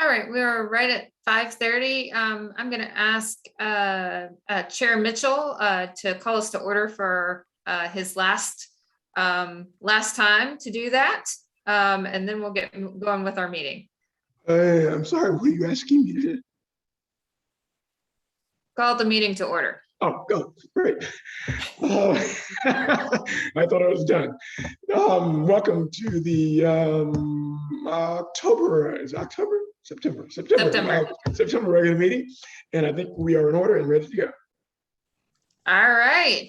All right, we're right at 5:30. I'm going to ask Chair Mitchell to call us to order for his last time to do that, and then we'll get going with our meeting. I'm sorry, what are you asking me to do? Call the meeting to order. Oh, go, great. I thought I was done. Welcome to the September regular meeting. And I think we are in order and ready to go. All right.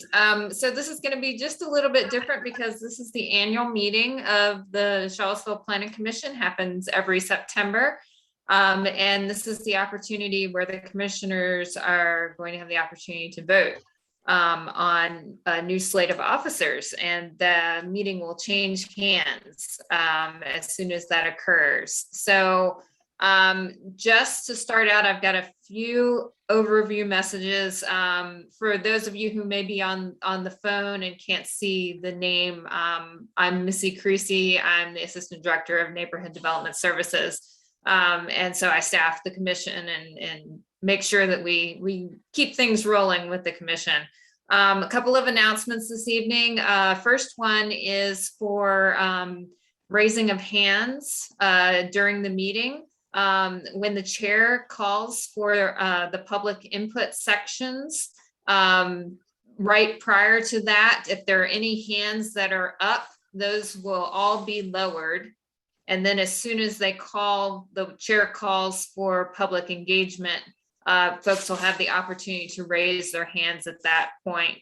So this is going to be just a little bit different because this is the annual meeting of the Charlottesville Planning Commission, happens every September. And this is the opportunity where the commissioners are going to have the opportunity to vote on a new slate of officers, and the meeting will change hands as soon as that occurs. So just to start out, I've got a few overview messages for those of you who may be on the phone and can't see the name. I'm Missy Creasy. I'm the Assistant Director of Neighborhood Development Services. And so I staff the commission and make sure that we keep things rolling with the commission. A couple of announcements this evening. First one is for raising of hands during the meeting. When the chair calls for the public input sections, right prior to that, if there are any hands that are up, those will all be lowered. And then as soon as the chair calls for public engagement, folks will have the opportunity to raise their hands at that point.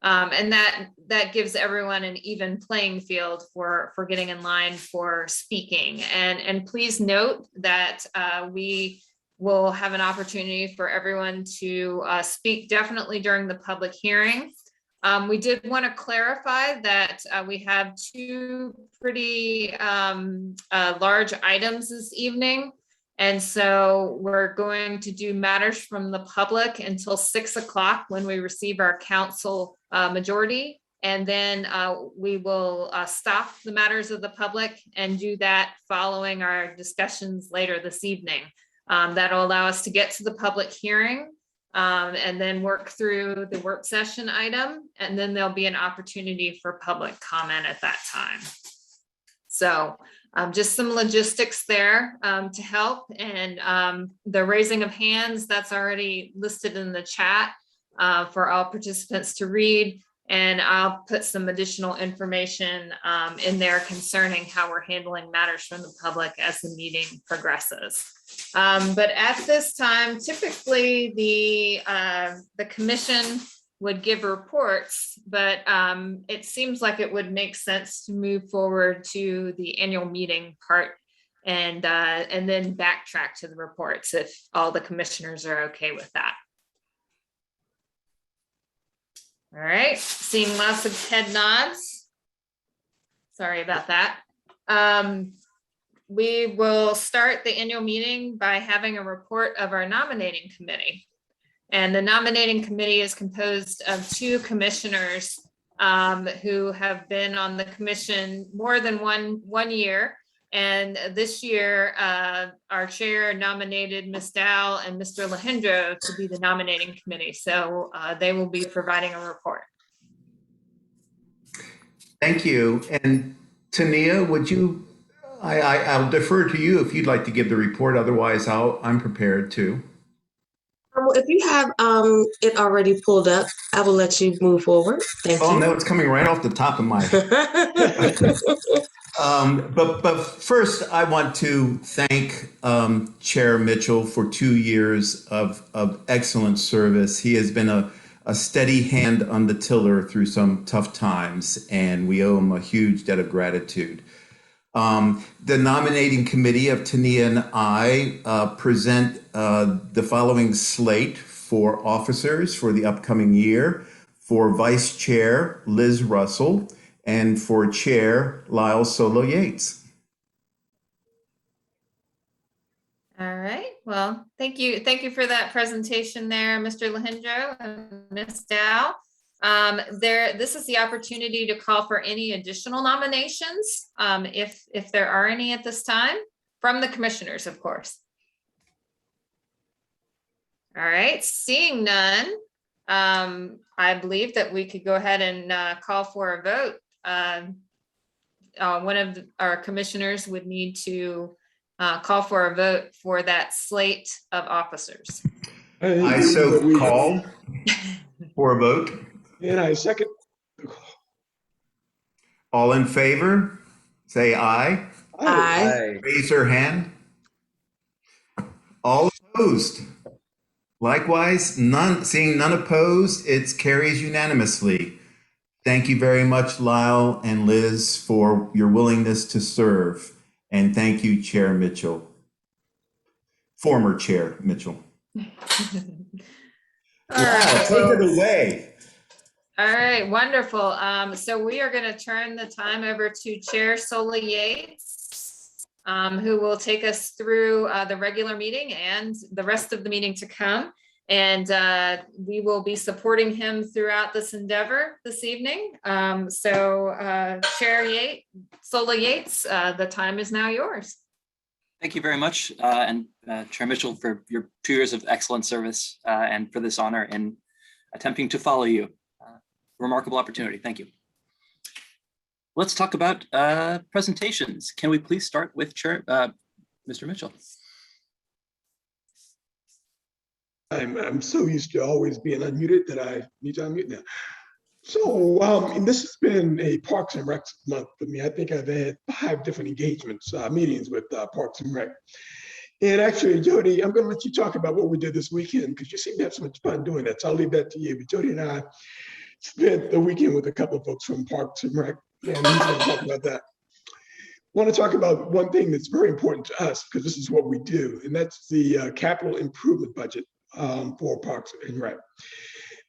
And that gives everyone an even playing field for getting in line for speaking. And please note that we will have an opportunity for everyone to speak definitely during the public hearing. We did want to clarify that we have two pretty large items this evening. And so we're going to do matters from the public until 6 o'clock when we receive our council majority. And then we will stop the matters of the public and do that following our discussions later this evening. That'll allow us to get to the public hearing. And then work through the work session item, and then there'll be an opportunity for public comment at that time. So just some logistics there to help, and the raising of hands, that's already listed in the chat for all participants to read, and I'll put some additional information in there concerning how we're handling matters from the public as the meeting progresses. But at this time, typically the commission would give reports, but it seems like it would make sense to move forward to the annual meeting part and then backtrack to the reports if all the commissioners are okay with that. All right, seeing lots of head nods. Sorry about that. We will start the annual meeting by having a report of our nominating committee. And the nominating committee is composed of two commissioners who have been on the commission more than one year. And this year, our chair nominated Ms. Dow and Mr. Lehindro to be the nominating committee. So they will be providing a report. Thank you. And Tania, would you, I'll defer to you if you'd like to give the report. Otherwise, I'm prepared to. If you have it already pulled up, I will let you move forward. Thank you. Oh, no, it's coming right off the top of my head. But first, I want to thank Chair Mitchell for 2 years of excellent service. He has been a steady hand on the tiller through some tough times, and we owe him a huge debt of gratitude. The nominating committee of Tania and I present the following slate for officers for the upcoming year. For Vice Chair, Liz Russell, and for Chair, Lyle Solo Yates. All right, well, thank you. Thank you for that presentation there, Mr. Lehindro and Ms. Dow. This is the opportunity to call for any additional nominations, if there are any at this time, from the commissioners, of course. All right, seeing none, I believe that we could go ahead and call for a vote. One of our commissioners would need to call for a vote for that slate of officers. I so call for a vote. And I second. All in favor, say aye. Aye. Raise your hand. All opposed. Likewise, none. Seeing none opposed, it carries unanimously. Thank you very much, Lyle and Liz, for your willingness to serve. And thank you, Chair Mitchell. Former Chair Mitchell. All Wow, right. take it away. All right, wonderful. So we are going to turn the time over to Chair Sola Yates, who will take us through the regular meeting and the rest of the meeting to come. And we will be supporting him throughout this endeavor this evening. Chair Yates, Sola Yates, the time is now yours. Thank you very much, and Chair Mitchell, for your 2 years of excellent service and for this honor in attempting to follow you. Remarkable opportunity. Thank you. Let's talk about presentations. Can we please start with Mr. Mitchell? I'm so used to always being unmuted that I need to unmute now. So and this has been a Parks and Rec month for me. I think I've had 5 different engagements, meetings with Parks and Rec. And actually, Jody, I'm going to let you talk about what we did this weekend because you seem to have so much fun doing that. So I'll leave that to you. But Jody and I spent the weekend with a couple of folks from Parks and Rec, and he's going to talk about that. I want to talk about one thing that's very important to us because this is what we do, and that's the capital improvement budget for Parks and Rec.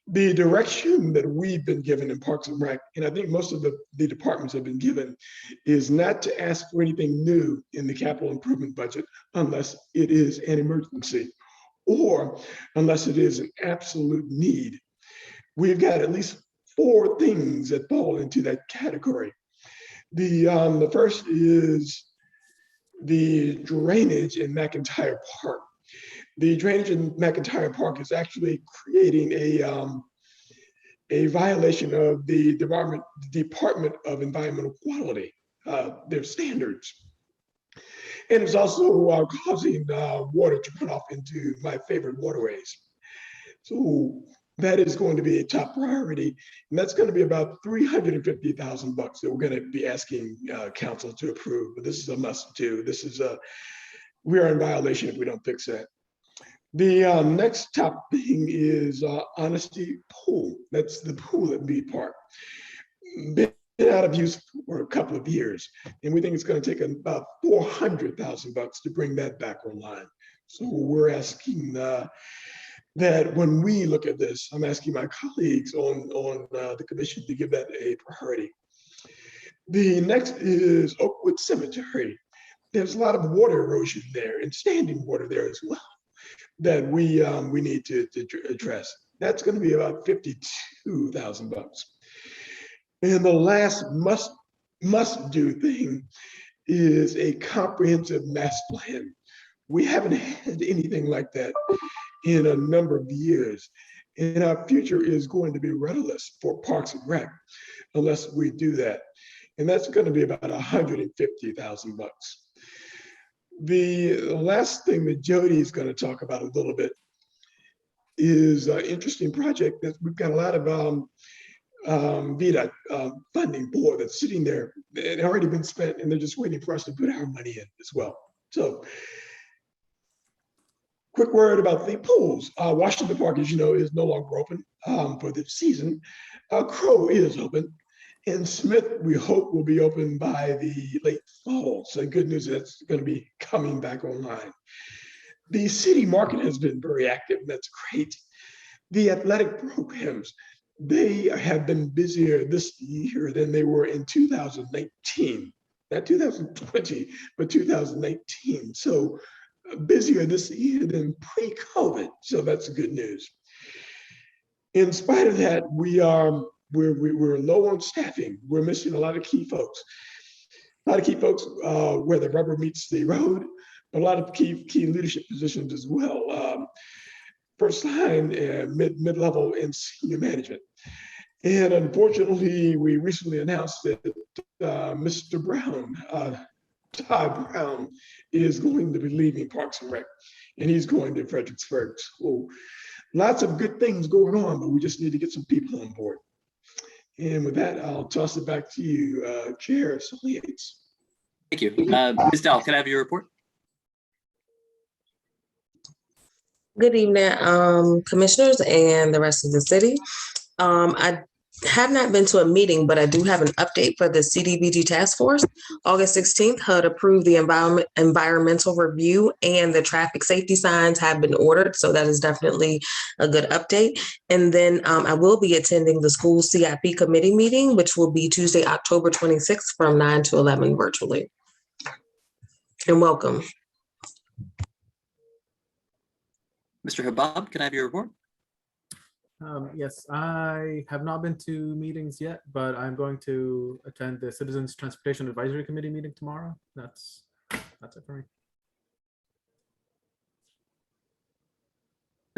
The direction that we've been given in Parks and Rec, and I think most of the departments have been given, is not to ask for anything new in the capital improvement budget unless it is an emergency or unless it is an absolute need. We've got at least 4 things that fall into that category. The first is the drainage in McIntyre Park. The drainage in McIntyre Park is actually creating a violation of the Department of Environmental Quality, their standards. And it's also causing water to run off into my favorite waterways. So that is going to be a top priority. And that's going to be about $350,000 that we're going to be asking council to approve. But this is a must do. We are in violation if we don't fix that. The next top thing is Honesty Pool. That's the pool at Mead Park. Been out of use for a couple of years, and we think it's going to take about $400,000 to bring that back online. So we're asking that when we look at this, I'm asking my colleagues on the commission to give that a priority. The next is Oakwood Cemetery. There's a lot of water erosion there and standing water there as well that we need to address. That's going to be about $52,000. And the last must do thing is a comprehensive master plan. We haven't had anything like that in a number of years. And our future is going to be rudderless for Parks and Rec unless we do that. And that's going to be about $150,000. The last thing that Jody is going to talk about a little bit is an interesting project that we've got a lot of VDOT funding for that's sitting there. It had already been spent and they're just waiting for us to put our money in as well. So quick word about the pools. Washington Park, as you know, is no longer open for the season. Crow is open. And Smith, we hope, will be open by the late fall. So good news, that's going to be coming back online. The city market has been very active, and that's great. The athletic programs, they have been busier this year than they were in 2019. Not 2020, but 2019. So busier this year than pre-COVID. So that's good news. In spite of that, we're low on staffing. We're missing a lot of key folks. A lot of key folks where the rubber meets the road, but a lot of key leadership positions as well. first line, mid-level, and senior management. And unfortunately, we recently announced that Mr. Brown, Todd Brown, is going to be leaving Parks and Rec, and he's going to Fredericksburg. So lots of good things going on, but we just need to get some people on board. And with that, I'll toss it back to you, Chair Yates. Thank you. Ms. Dell, can I have your report? Good evening, commissioners and the rest of the city. I have not been to a meeting, but I do have an update for the CDBG task force. August 16th, HUD approved the environmental review and the traffic safety signs have been ordered. So that is definitely a good update. And then I will be attending the school CIP committee meeting, which will be Tuesday, October 26th from 9 to 11 virtually. And welcome. Mr. Habab, can I have your report? Yes, I have not been to meetings yet, but I'm going to attend the Citizens Transportation Advisory Committee meeting tomorrow. That's it for me.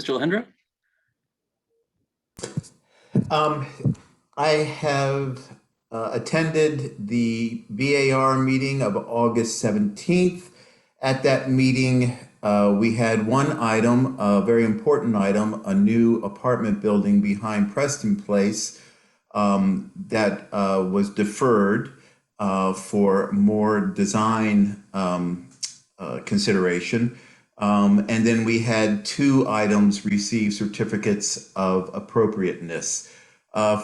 Mr. Lahindra? I have attended the VAR meeting of August 17th. At that meeting, we had one item, a very important item, a new apartment building behind Preston Place that was deferred for more design consideration. And then we had two items receive certificates of appropriateness.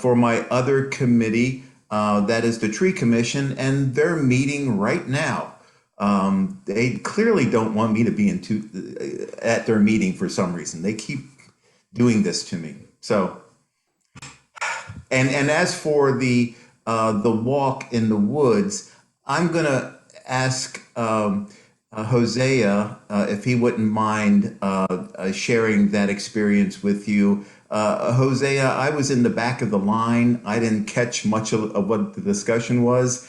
For my other committee, that is the Tree Commission, and they're meeting right now. They clearly don't want me to be at their meeting for some reason. They keep doing this to me. So, and as for the walk in the woods, I'm gonna ask Hosea if he wouldn't mind sharing that experience with you. Hosea, I was in the back of the line. I didn't catch much of what the discussion was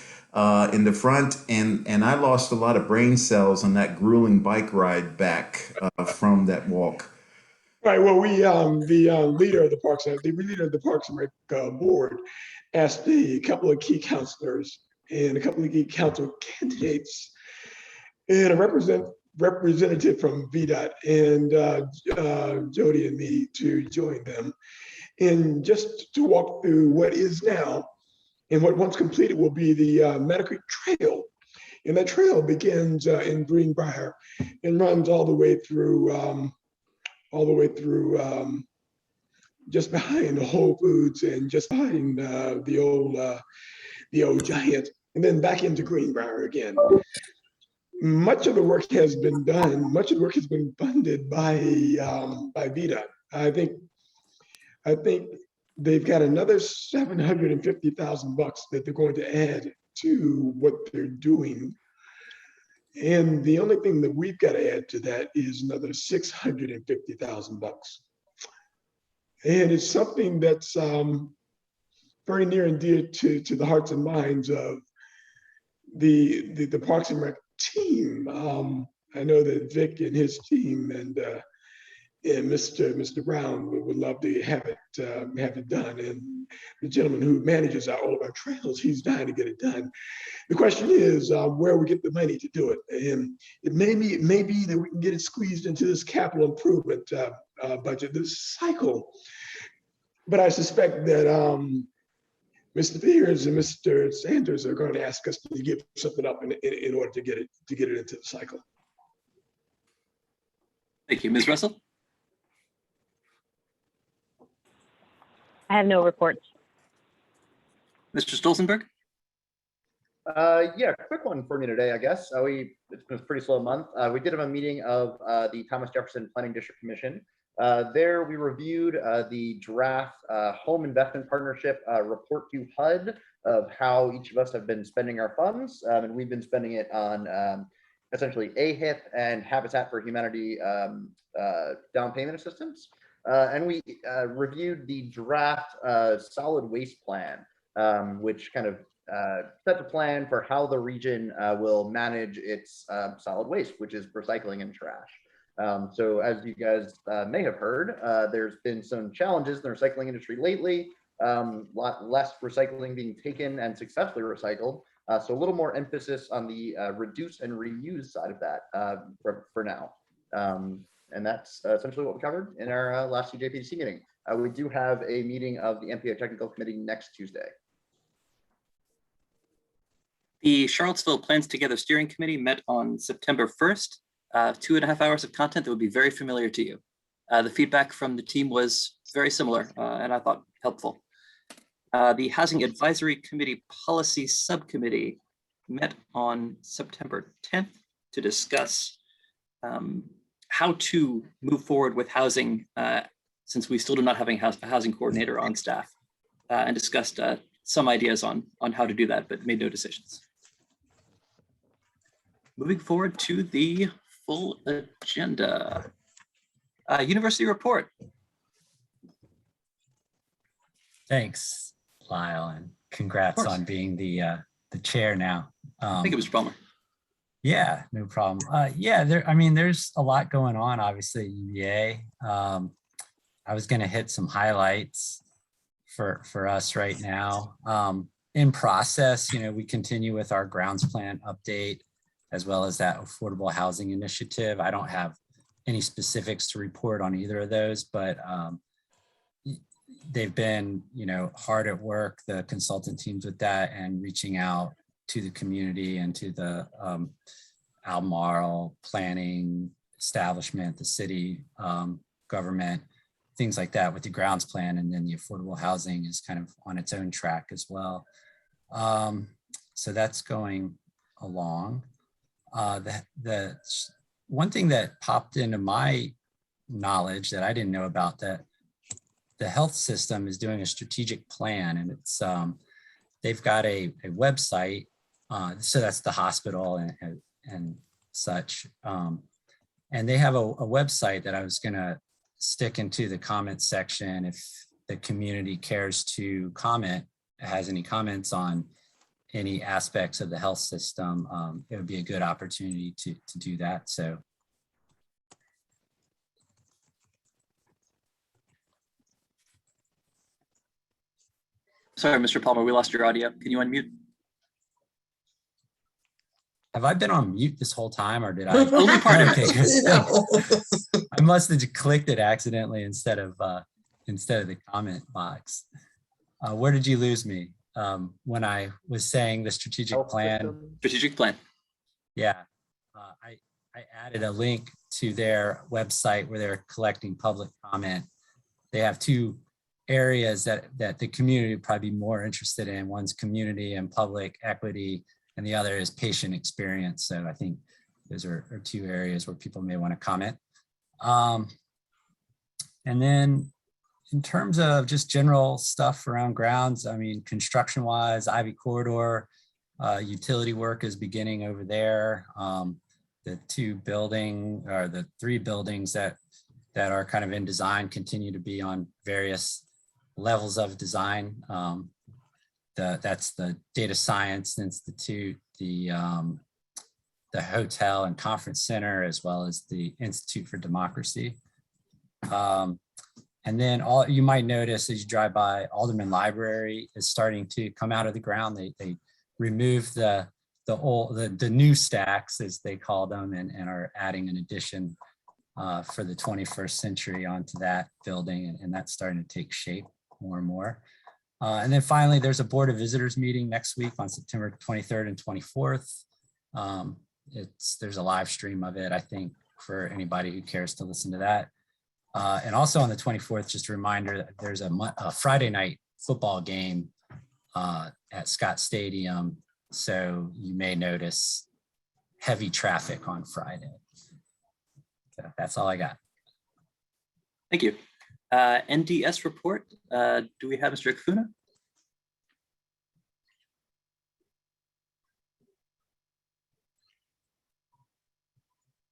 in the front, and I lost a lot of brain cells on that grueling bike ride back from that walk. Right. Well, we the leader of the Parks and Rec board asked a couple of key counselors and a couple of key council candidates and a representative from VDOT and Jody and me to join them, and just to walk through what is now and what once completed will be the Meadow Creek Trail. And that trail begins in Greenbrier and runs all the way through just behind the Whole Foods and just behind the old Giant, and then back into Greenbrier again. Much of the work has been done. Much of the work has been funded by VDOT. I think they've got another $750,000 that they're going to add to what they're doing. And the only thing that we've got to add to that is another $650,000. And it's something that's very near and dear to the hearts and minds of the Parks and Rec team. I know that Vic and his team and Mr. Brown would love to have it done. And the gentleman who manages all of our trails, he's dying to get it done. The question is where we get the money to do it. And it may be that we can get it squeezed into this capital improvement budget, this cycle. But I suspect that Mr. Fears and Mr. Sanders are going to ask us to give something up in order to get it into the cycle. Thank you. Ms. Russell? I have no reports. Mr. Stolzenberg? Yeah, quick one for me today, I guess. It's been a pretty slow month. We did have a meeting of the Thomas Jefferson Planning District Commission. There we reviewed the draft home investment partnership report to HUD of how each of us have been spending our funds. And we've been spending it on essentially AHIP and Habitat for Humanity down payment assistance. And we reviewed the draft solid waste plan, which kind of sets a plan for how the region will manage its solid waste, which is recycling and trash. So as you guys may have heard, there's been some challenges in the recycling industry lately. Lot less recycling being taken and successfully recycled. So a little more emphasis on the reduce and reuse side of that for now. And that's essentially what we covered in our last CJPC meeting. We do have a meeting of the MPO Technical Committee next Tuesday. The Charlottesville Plans Together Steering Committee met on September 1st. 2.5 hours of content that would be very familiar to you. The feedback from the team was very similar and I thought helpful. The Housing Advisory Committee Policy Subcommittee met on September 10th to discuss how to move forward with housing since we still do not have a housing coordinator on staff, and discussed some ideas on how to do that, but made no decisions. Moving forward to the full agenda. University report. Thanks, Lyle, and congrats on being the chair now. Thank you, Mr. Palmer. Yeah, no problem. Yeah, there's a lot going on, obviously, at UVA. I was going to hit some highlights for us right now. In process, we continue with our grounds plan update, as well as that affordable housing initiative. I don't have any specifics to report on either of those, but they've been, hard at work, the consultant teams with that, and reaching out to the community and to the Albemarle planning establishment, the city government, things like that with the grounds plan. And then the affordable housing is kind of on its own track as well. So that's going along. The one thing that popped into my knowledge that I didn't know about, that the health system is doing a strategic plan, and it's they've got a website. So that's the hospital and such. And they have a website that I was gonna stick into the comments section if the community cares to comment, has any comments on any aspects of the health system. It would be a good opportunity to do that. So. Sorry, Mr. Palmer, we lost your audio. Can you unmute? Have I been on mute this whole time, or did I? Only part of Okay, it. good. I must have clicked it accidentally instead of the comment box. Where did you lose me? When I was saying the strategic plan. Strategic plan. Yeah, I added a link to their website where they're collecting public comment. They have two areas that the community would probably be more interested in. One's community and public equity, and the other is patient experience. So I think those are two areas where people may want to comment. And then in terms of just general stuff around grounds, construction wise, Ivy Corridor, utility work is beginning over there. The the 3 buildings that are kind of in design continue to be on various levels of design. That's the Data Science Institute, the Hotel and Conference Center, as well as the Institute for Democracy. And then you might notice as you drive by, Alderman Library is starting to come out of the ground. They removed the new stacks, as they call them, and are adding an addition for the 21st century onto that building, and that's starting to take shape more and more. And then finally, there's a Board of Visitors meeting next week on September 23rd and 24th. There's a live stream of it, I think, for anybody who cares to listen to that. And also on the 24th, just a reminder that there's a Friday night football game at Scott Stadium. So you may notice heavy traffic on Friday. So that's all I got. Thank you. NDS report. Do we have Mr. Kafuna?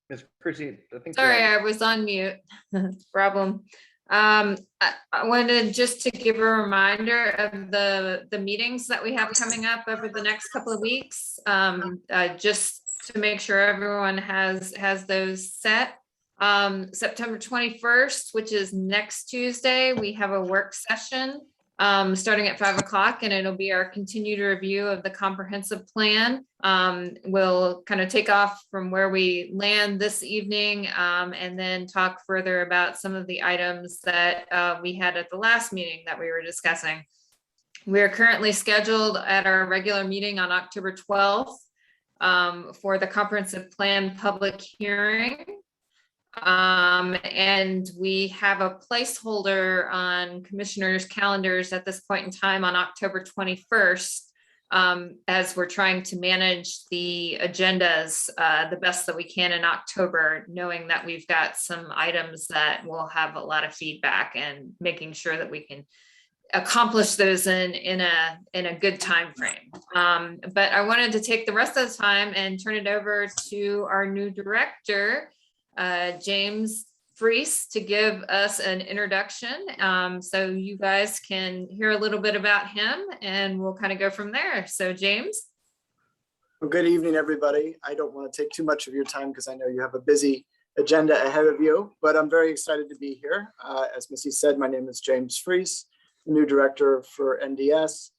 Ms. Chrissy, I think. Sorry, I was on mute. Problem. I wanted just to give a reminder of the meetings that we have coming up over the next couple of weeks, just to make sure everyone has those set. September 21st, which is next Tuesday, we have a work session starting at 5 o'clock, and it'll be our continued review of the comprehensive plan. We'll kind of take off from where we land this evening and then talk further about some of the items that we had at the last meeting that we were discussing. We are currently scheduled at our regular meeting on October 12th for the comprehensive plan public hearing. And we have a placeholder on commissioners' calendars at this point in time on October 21st, as we're trying to manage the agendas the best that we can in October, knowing that we've got some items that will have a lot of feedback, and making sure that we can accomplish those in a good time frame. But I wanted to take the rest of the time and turn it over to our new director, James Freese, to give us an introduction. So you guys can hear a little bit about him, and we'll kind of go from there. So James. Well, good evening, everybody. I don't want to take too much of your time because I know you have a busy agenda ahead of you, but I'm very excited to be here. As Missy said, my name is James Freese, new director for NDS.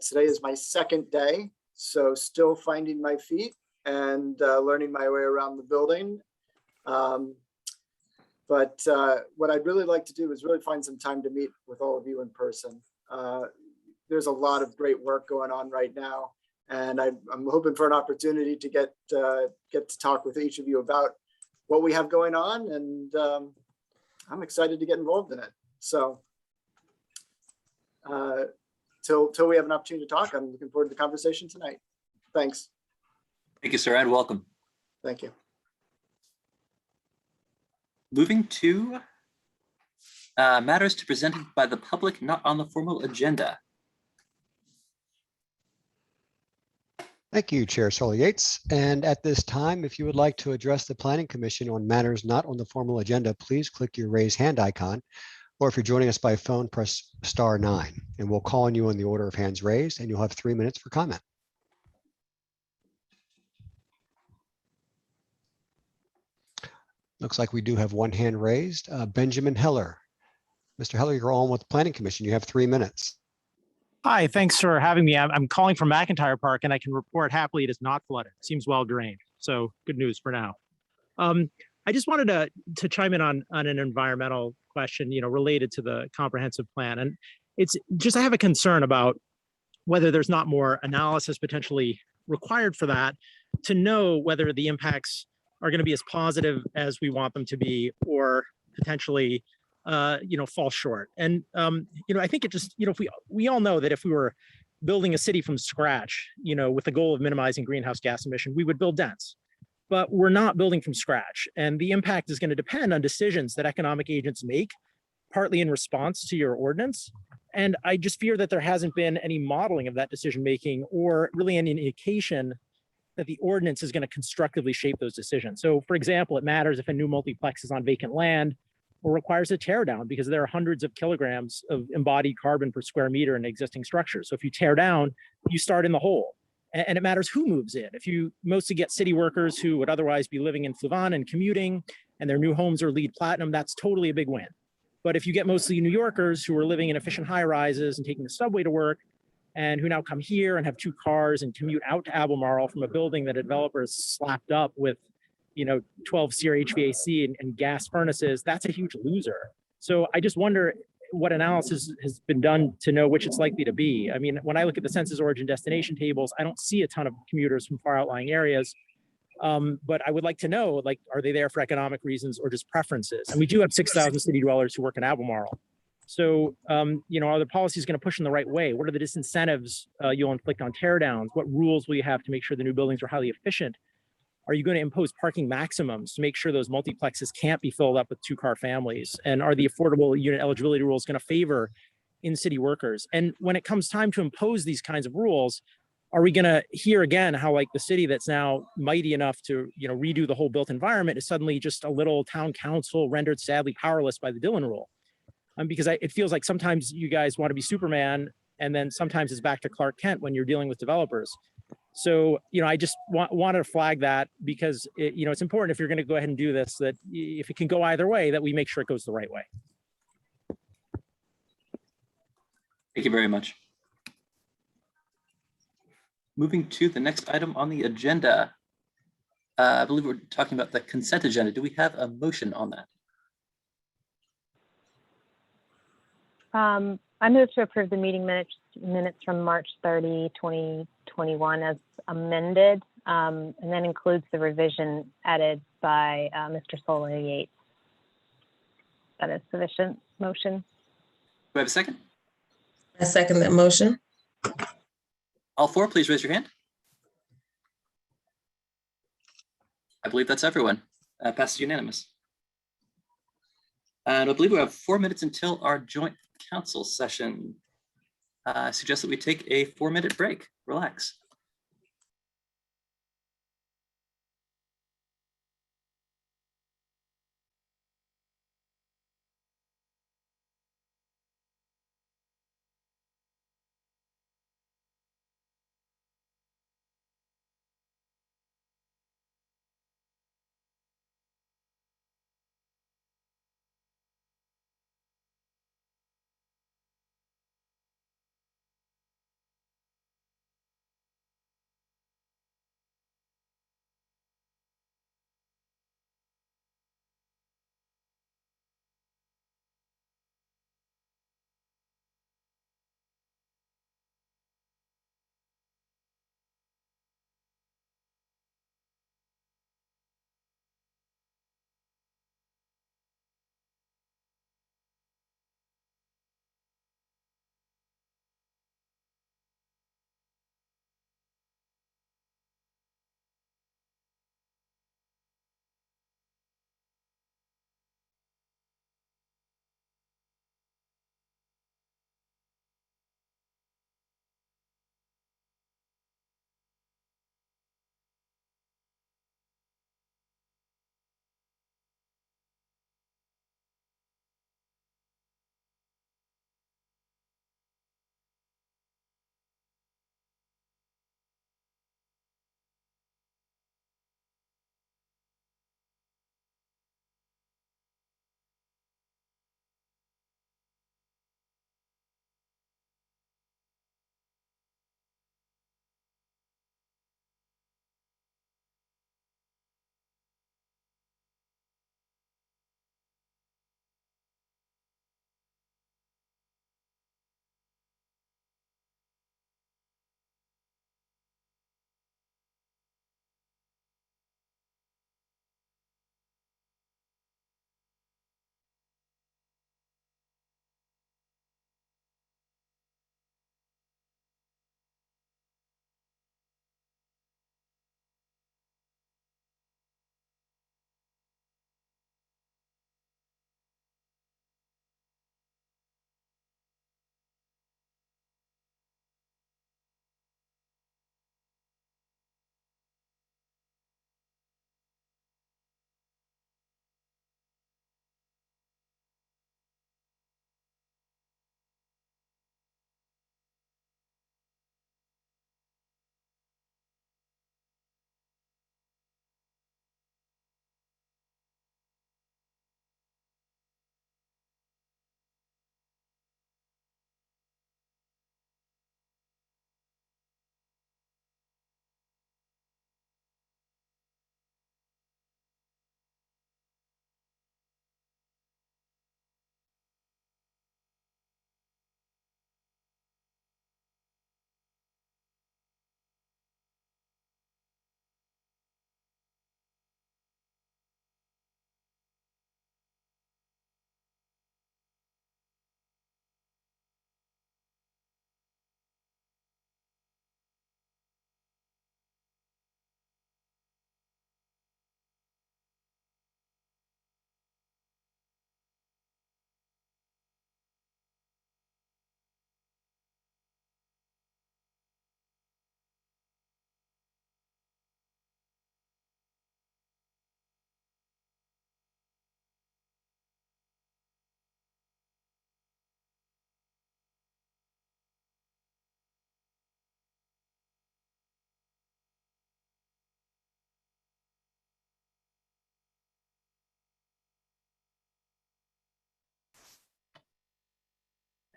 Today is my second day, so still finding my feet and learning my way around the building. But what I'd really like to do is really find some time to meet with all of you in person. There's a lot of great work going on right now, and I'm hoping for an opportunity to get to talk with each of you about what we have going on, and I'm excited to get involved in it. So till we have an opportunity to talk, I'm looking forward to the conversation tonight. Thanks. Thank you, sir, and welcome. Thank you. Moving to matters to presented by the public not on the formal agenda. Thank you, Chair Sully Yates. And at this time, if you would like to address the Planning Commission on matters not on the formal agenda, please click your raise hand icon. Or if you're joining us by phone, press *9, and we'll call on you in the order of hands raised, and you'll have 3 minutes for comment. Looks like we do have one hand raised. Benjamin Heller. Mr. Heller, you're on with the Planning Commission. You have 3 minutes. Hi, thanks for having me. I'm calling from McIntyre Park, and I can report happily it is not flooded. Seems well drained. So good news for now. I just wanted to chime in on an environmental question, related to the comprehensive plan. And it's just, I have a concern about whether there's not more analysis potentially required for that to know whether the impacts are going to be as positive as we want them to be, or potentially, fall short. And, I think it just, if we all know that if we were building a city from scratch, with the goal of minimizing greenhouse gas emission, we would build dense. But we're not building from scratch. And the impact is going to depend on decisions that economic agents make, partly in response to your ordinance. And I just fear that there hasn't been any modeling of that decision making, or really any indication that the ordinance is going to constructively shape those decisions. So for example, it matters if a new multiplex is on vacant land or requires a tear down, because there are hundreds of kilograms of embodied carbon per square meter in existing structures. So if you tear down, you start in the hole. And it matters who moves in. If you mostly get city workers who would otherwise be living in Fluvan and commuting, and their new homes are LEED Platinum, that's totally a big win. But if you get mostly New Yorkers who are living in efficient high rises and taking the subway to work, and who now come here and have 2 cars and commute out to Albemarle from a building that a developer has slapped up with, 12 SEER HVAC and gas furnaces, that's a huge loser. So I just wonder what analysis has been done to know which it's likely to be. I mean, when I look at the census origin destination tables, I don't see a ton of commuters from far outlying areas. But I would like to know, are they there for economic reasons or just preferences? And we do have 6,000 city dwellers who work in Albemarle. So, are the policies going to push in the right way? What are the disincentives you'll inflict on tear downs? What rules will you have to make sure the new buildings are highly efficient? Are you going to impose parking maximums to make sure those multiplexes can't be filled up with 2-car families? And are the affordable unit eligibility rules going to favor in-city workers? And when it comes time to impose these kinds of rules, are we going to hear again how the city that's now mighty enough to redo the whole built environment is suddenly just a little town council rendered sadly powerless by the Dillon rule? Because it feels like sometimes you guys want to be Superman and then sometimes it's back to Clark Kent when you're dealing with developers. So, I just wanted to flag that because it's important if you're going to go ahead and do this, that if it can go either way, that we make sure it goes the right way. Thank you very much. Moving to the next item on the agenda. I believe we're talking about the consent agenda. Do we have a motion on that? I move to approve the meeting minutes from March 30, 2021 as amended, and then includes the revision added by Mr. Solar Yates. That is sufficient motion. Do we have a second? I second that motion. All four, please raise your hand. I believe that's everyone. Passes unanimous. And I believe we have 4 minutes until our joint council session. I suggest that we take a 4-minute break. Relax.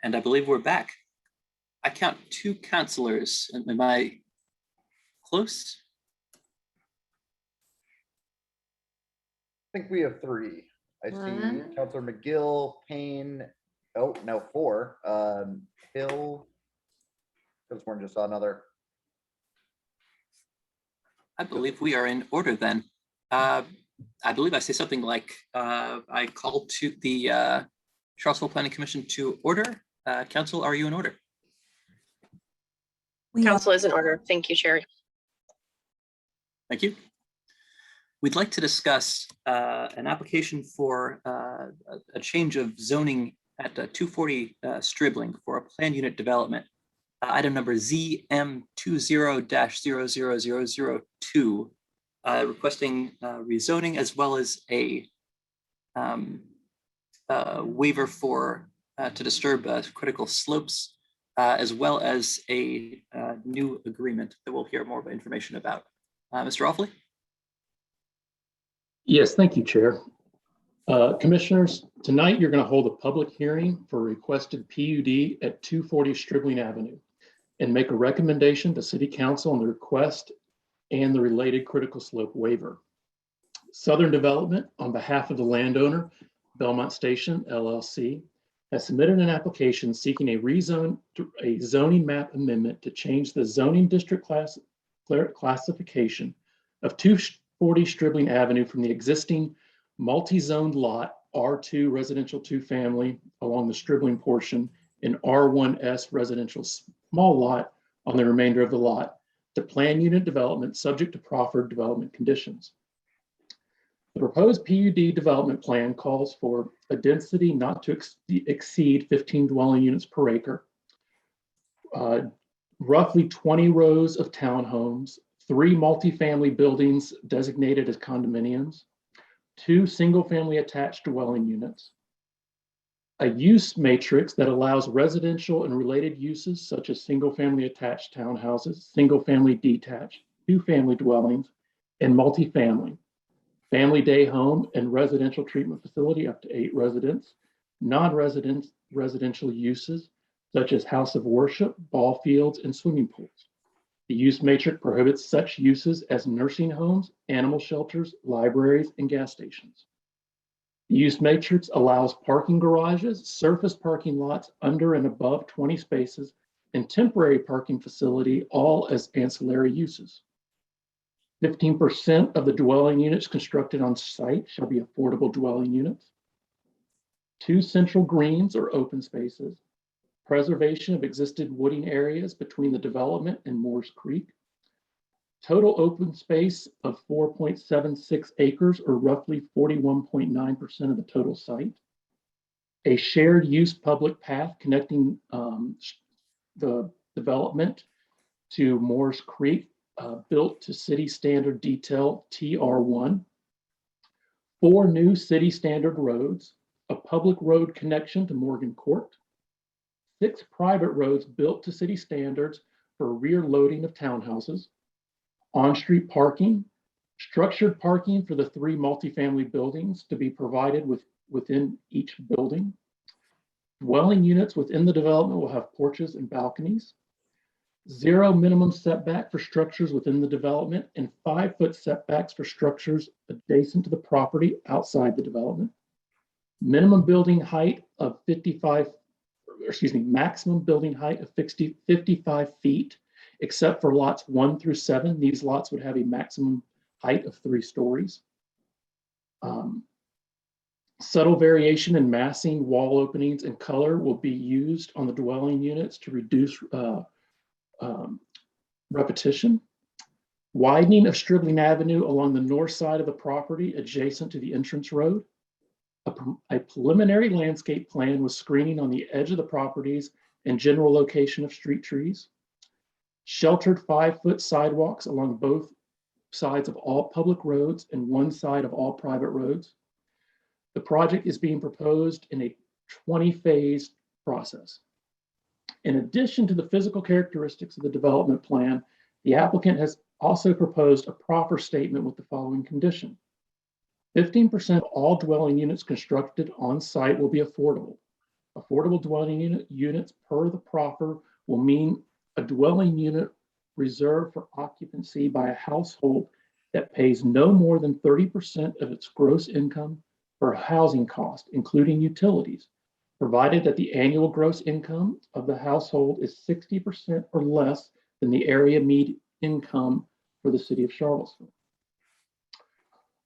And I believe we're back. I count 2 counselors. Am I close? I think we have 3. I see One. Councilor McGill, Payne. Oh, no, 4. Hill. This one just saw another. I believe we are in order then. I believe I say something like, I call to the Charlottesville Planning Commission to order. Council, are you in order? Council is in order. Thank you, Chair. Thank you. We'd like to discuss an application for a change of zoning at 240 Stribling for a planned unit development. Item number ZM20-00002, requesting rezoning as well as a waiver for to disturb critical slopes, as well as a new agreement that we'll hear more information about. Mr. Offley? Yes, thank you, Chair. Commissioners, tonight you're going to hold a public hearing for requested PUD at 240 Stribling Avenue and make a recommendation to City Council on the request and the related critical slope waiver. Southern Development, on behalf of the landowner, Belmont Station LLC, has submitted an application seeking a zoning map amendment to change the zoning district classification of 240 Stribling Avenue from the existing multi-zoned lot R2 residential 2 family along the Stribling portion and R1S residential small lot on the remainder of the lot to planned unit development subject to proffered development conditions. The proposed PUD development plan calls for a density not to exceed 15 dwelling units per acre, roughly 20 rows of townhomes, 3 multifamily buildings designated as condominiums, 2 single-family attached dwelling units, a use matrix that allows residential and related uses such as single-family attached townhouses, single-family detached, 2-family dwellings, and multifamily, family day home and residential treatment facility up to 8 residents, non-resident residential uses such as house of worship, ball fields, and swimming pools. The use matrix prohibits such uses as nursing homes, animal shelters, libraries, and gas stations. The use matrix allows parking garages, surface parking lots under and above 20 spaces, and temporary parking facility, all as ancillary uses. 15% of the dwelling units constructed on site shall be affordable dwelling units. 2 central greens or open spaces. Preservation of existing wooding areas between the development and Moores Creek. Total open space of 4.76 acres or roughly 41.9% of the total site. A shared use public path connecting the development to Moores Creek, built to city standard detail TR1. 4 new city standard roads, a public road connection to Morgan Court. 6 private roads built to city standards for rear loading of townhouses, on-street parking, structured parking for the 3 multifamily buildings to be provided within each building. Dwelling units within the development will have porches and balconies. 0 minimum setback for structures within the development and 5-foot setbacks for structures adjacent to the property outside the development. Minimum building height of maximum building height of 55 feet, except for lots 1 through 7. These lots would have a maximum height of 3 stories. Subtle variation in massing, wall openings, and color will be used on the dwelling units to reduce repetition. Widening of Stribling Avenue along the north side of the property adjacent to the entrance road. A preliminary landscape plan with screening on the edge of the properties and general location of street trees. Sheltered 5-foot sidewalks along both sides of all public roads and one side of all private roads. The project is being proposed in a 20-phase process. In addition to the physical characteristics of the development plan, the applicant has also proposed a proffer statement with the following condition. 15% of all dwelling units constructed on site will be affordable. affordable dwelling units per the proffer will mean a dwelling unit reserved for occupancy by a household that pays no more than 30% of its gross income for housing cost, including utilities, provided that the annual gross income of the household is 60% or less than the area median income for the city of Charlottesville.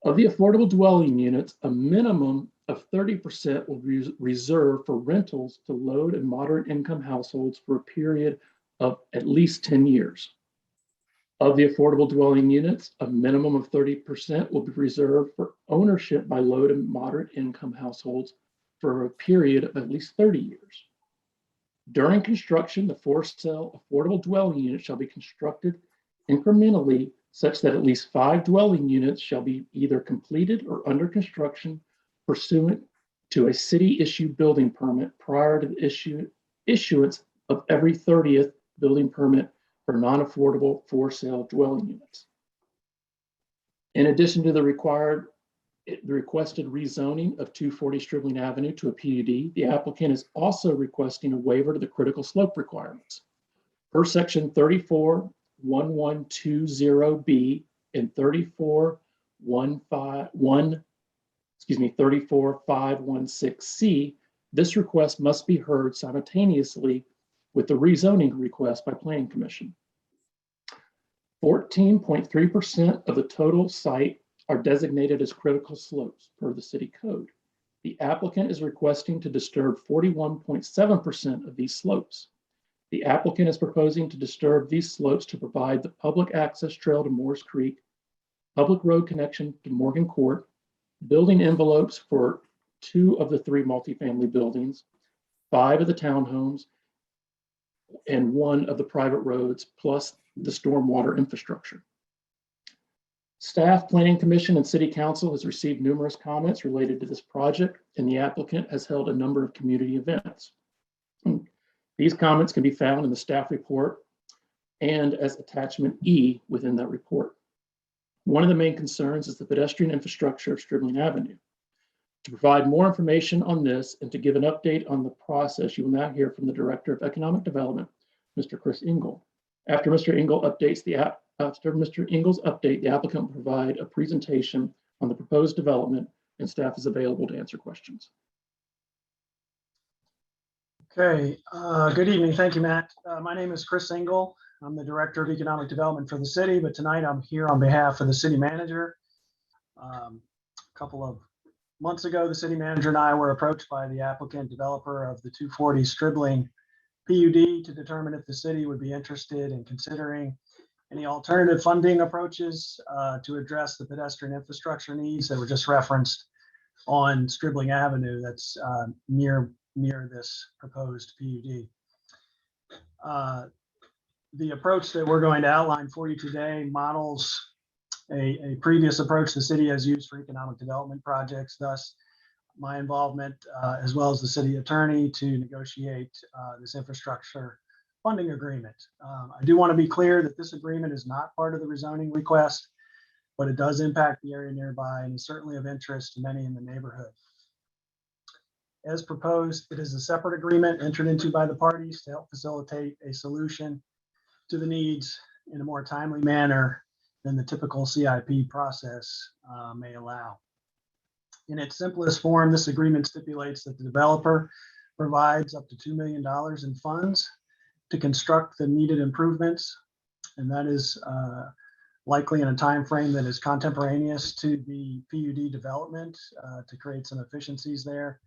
Of the affordable dwelling units, a minimum of 30% will be reserved for rentals to low and moderate income households for a period of at least 10 years. Of the affordable dwelling units, a minimum of 30% will be reserved for ownership by low to moderate income households for a period of at least 30 years. During construction, the for sale affordable dwelling unit shall be constructed incrementally such that at least 5 dwelling units shall be either completed or under construction pursuant to a city-issued building permit prior to the issuance of every 30th building permit for non-affordable for sale dwelling units. In addition to the requested rezoning of 240 Stribling Avenue to a PUD, the applicant is also requesting a waiver to the critical slope requirements. Per section 341120B and 34516C, this request must be heard simultaneously with the rezoning request by Planning Commission. 14.3% of the total site are designated as critical slopes per the city code. The applicant is requesting to disturb 41.7% of these slopes. The applicant is proposing to disturb these slopes to provide the public access trail to Moores Creek, public road connection to Morgan Court, building envelopes for 2 of the 3 multifamily buildings, 5 of the townhomes, and 1 of the private roads, plus the stormwater infrastructure. Staff, Planning Commission, and City Council has received numerous comments related to this project, and the applicant has held a number of community events. These comments can be found in the staff report and as attachment E within that report. One of the main concerns is the pedestrian infrastructure of Stribling Avenue. To provide more information on this and to give an update on the process, you will now hear from the Director of Economic Development, Mr. Chris Engel. After Mr. Engel updates After Mr. Engel's update, the applicant will provide a presentation on the proposed development, and staff is available to answer questions. Okay, good evening. Thank you, Matt. My name is Chris Engel. I'm the Director of Economic Development for the city, but tonight I'm here on behalf of the city manager. A couple of months ago, the city manager and I were approached by the applicant developer of the 240 Stribling PUD to determine if the city would be interested in considering any alternative funding approaches to address the pedestrian infrastructure needs that were just referenced on Stribling Avenue that's near this proposed PUD. The approach that we're going to outline for you today models a previous approach the city has used for economic development projects, thus my involvement as well as the city attorney to negotiate this infrastructure funding agreement. I do want to be clear that this agreement is not part of the rezoning request, but it does impact the area nearby and is certainly of interest to many in the neighborhood. As proposed, it is a separate agreement entered into by the parties to help facilitate a solution to the needs in a more timely manner than the typical CIP process may allow. In its simplest form, this agreement stipulates that the developer provides up to $2 million in funds to construct the needed improvements, and that is likely in a time frame that is contemporaneous to the PUD development to create some efficiencies there.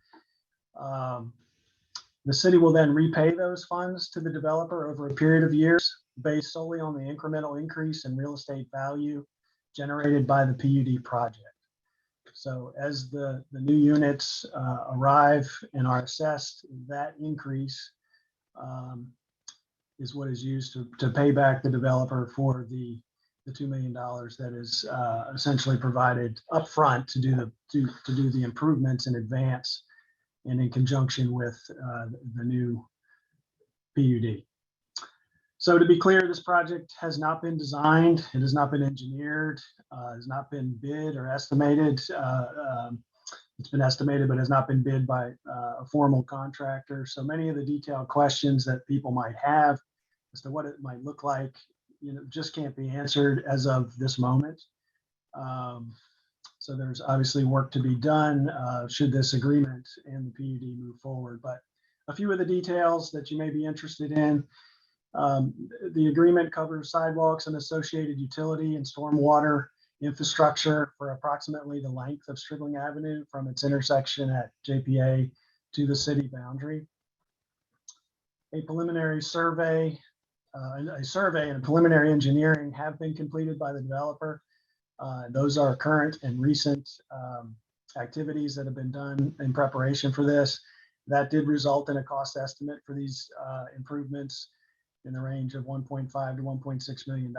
The city will then repay those funds to the developer over a period of years based solely on the incremental increase in real estate value generated by the PUD project. So as the new units arrive and are assessed, that increase is what is used to pay back the developer for the $2 million that is essentially provided upfront to do the improvements in advance and in conjunction with the new PUD. So to be clear, this project has not been designed, it has not been engineered, has not been bid or estimated. It's been estimated, but has not been bid by a formal contractor. So many of the detailed questions that people might have as to what it might look like, just can't be answered as of this moment. So there's obviously work to be done should this agreement and the PUD move forward. But a few of the details that you may be interested in. The agreement covers sidewalks and associated utility and stormwater infrastructure for approximately the length of Stribling Avenue from its intersection at JPA to the city boundary. A preliminary survey, and a preliminary engineering have been completed by the developer. Those are current and recent activities that have been done in preparation for this. That did result in a cost estimate for these improvements in the range of $1.5 to $1.6 million.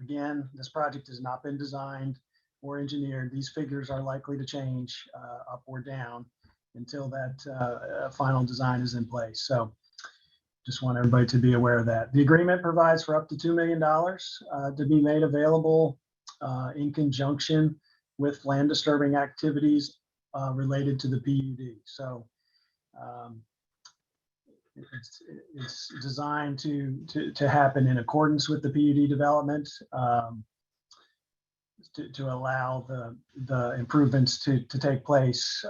Again, this project has not been designed or engineered. These figures are likely to change up or down until that final design is in place. So just want everybody to be aware of that. The agreement provides for up to $2 million to be made available in conjunction with land disturbing activities related to the PUD. So it's designed to happen in accordance with the PUD development to allow the improvements to take place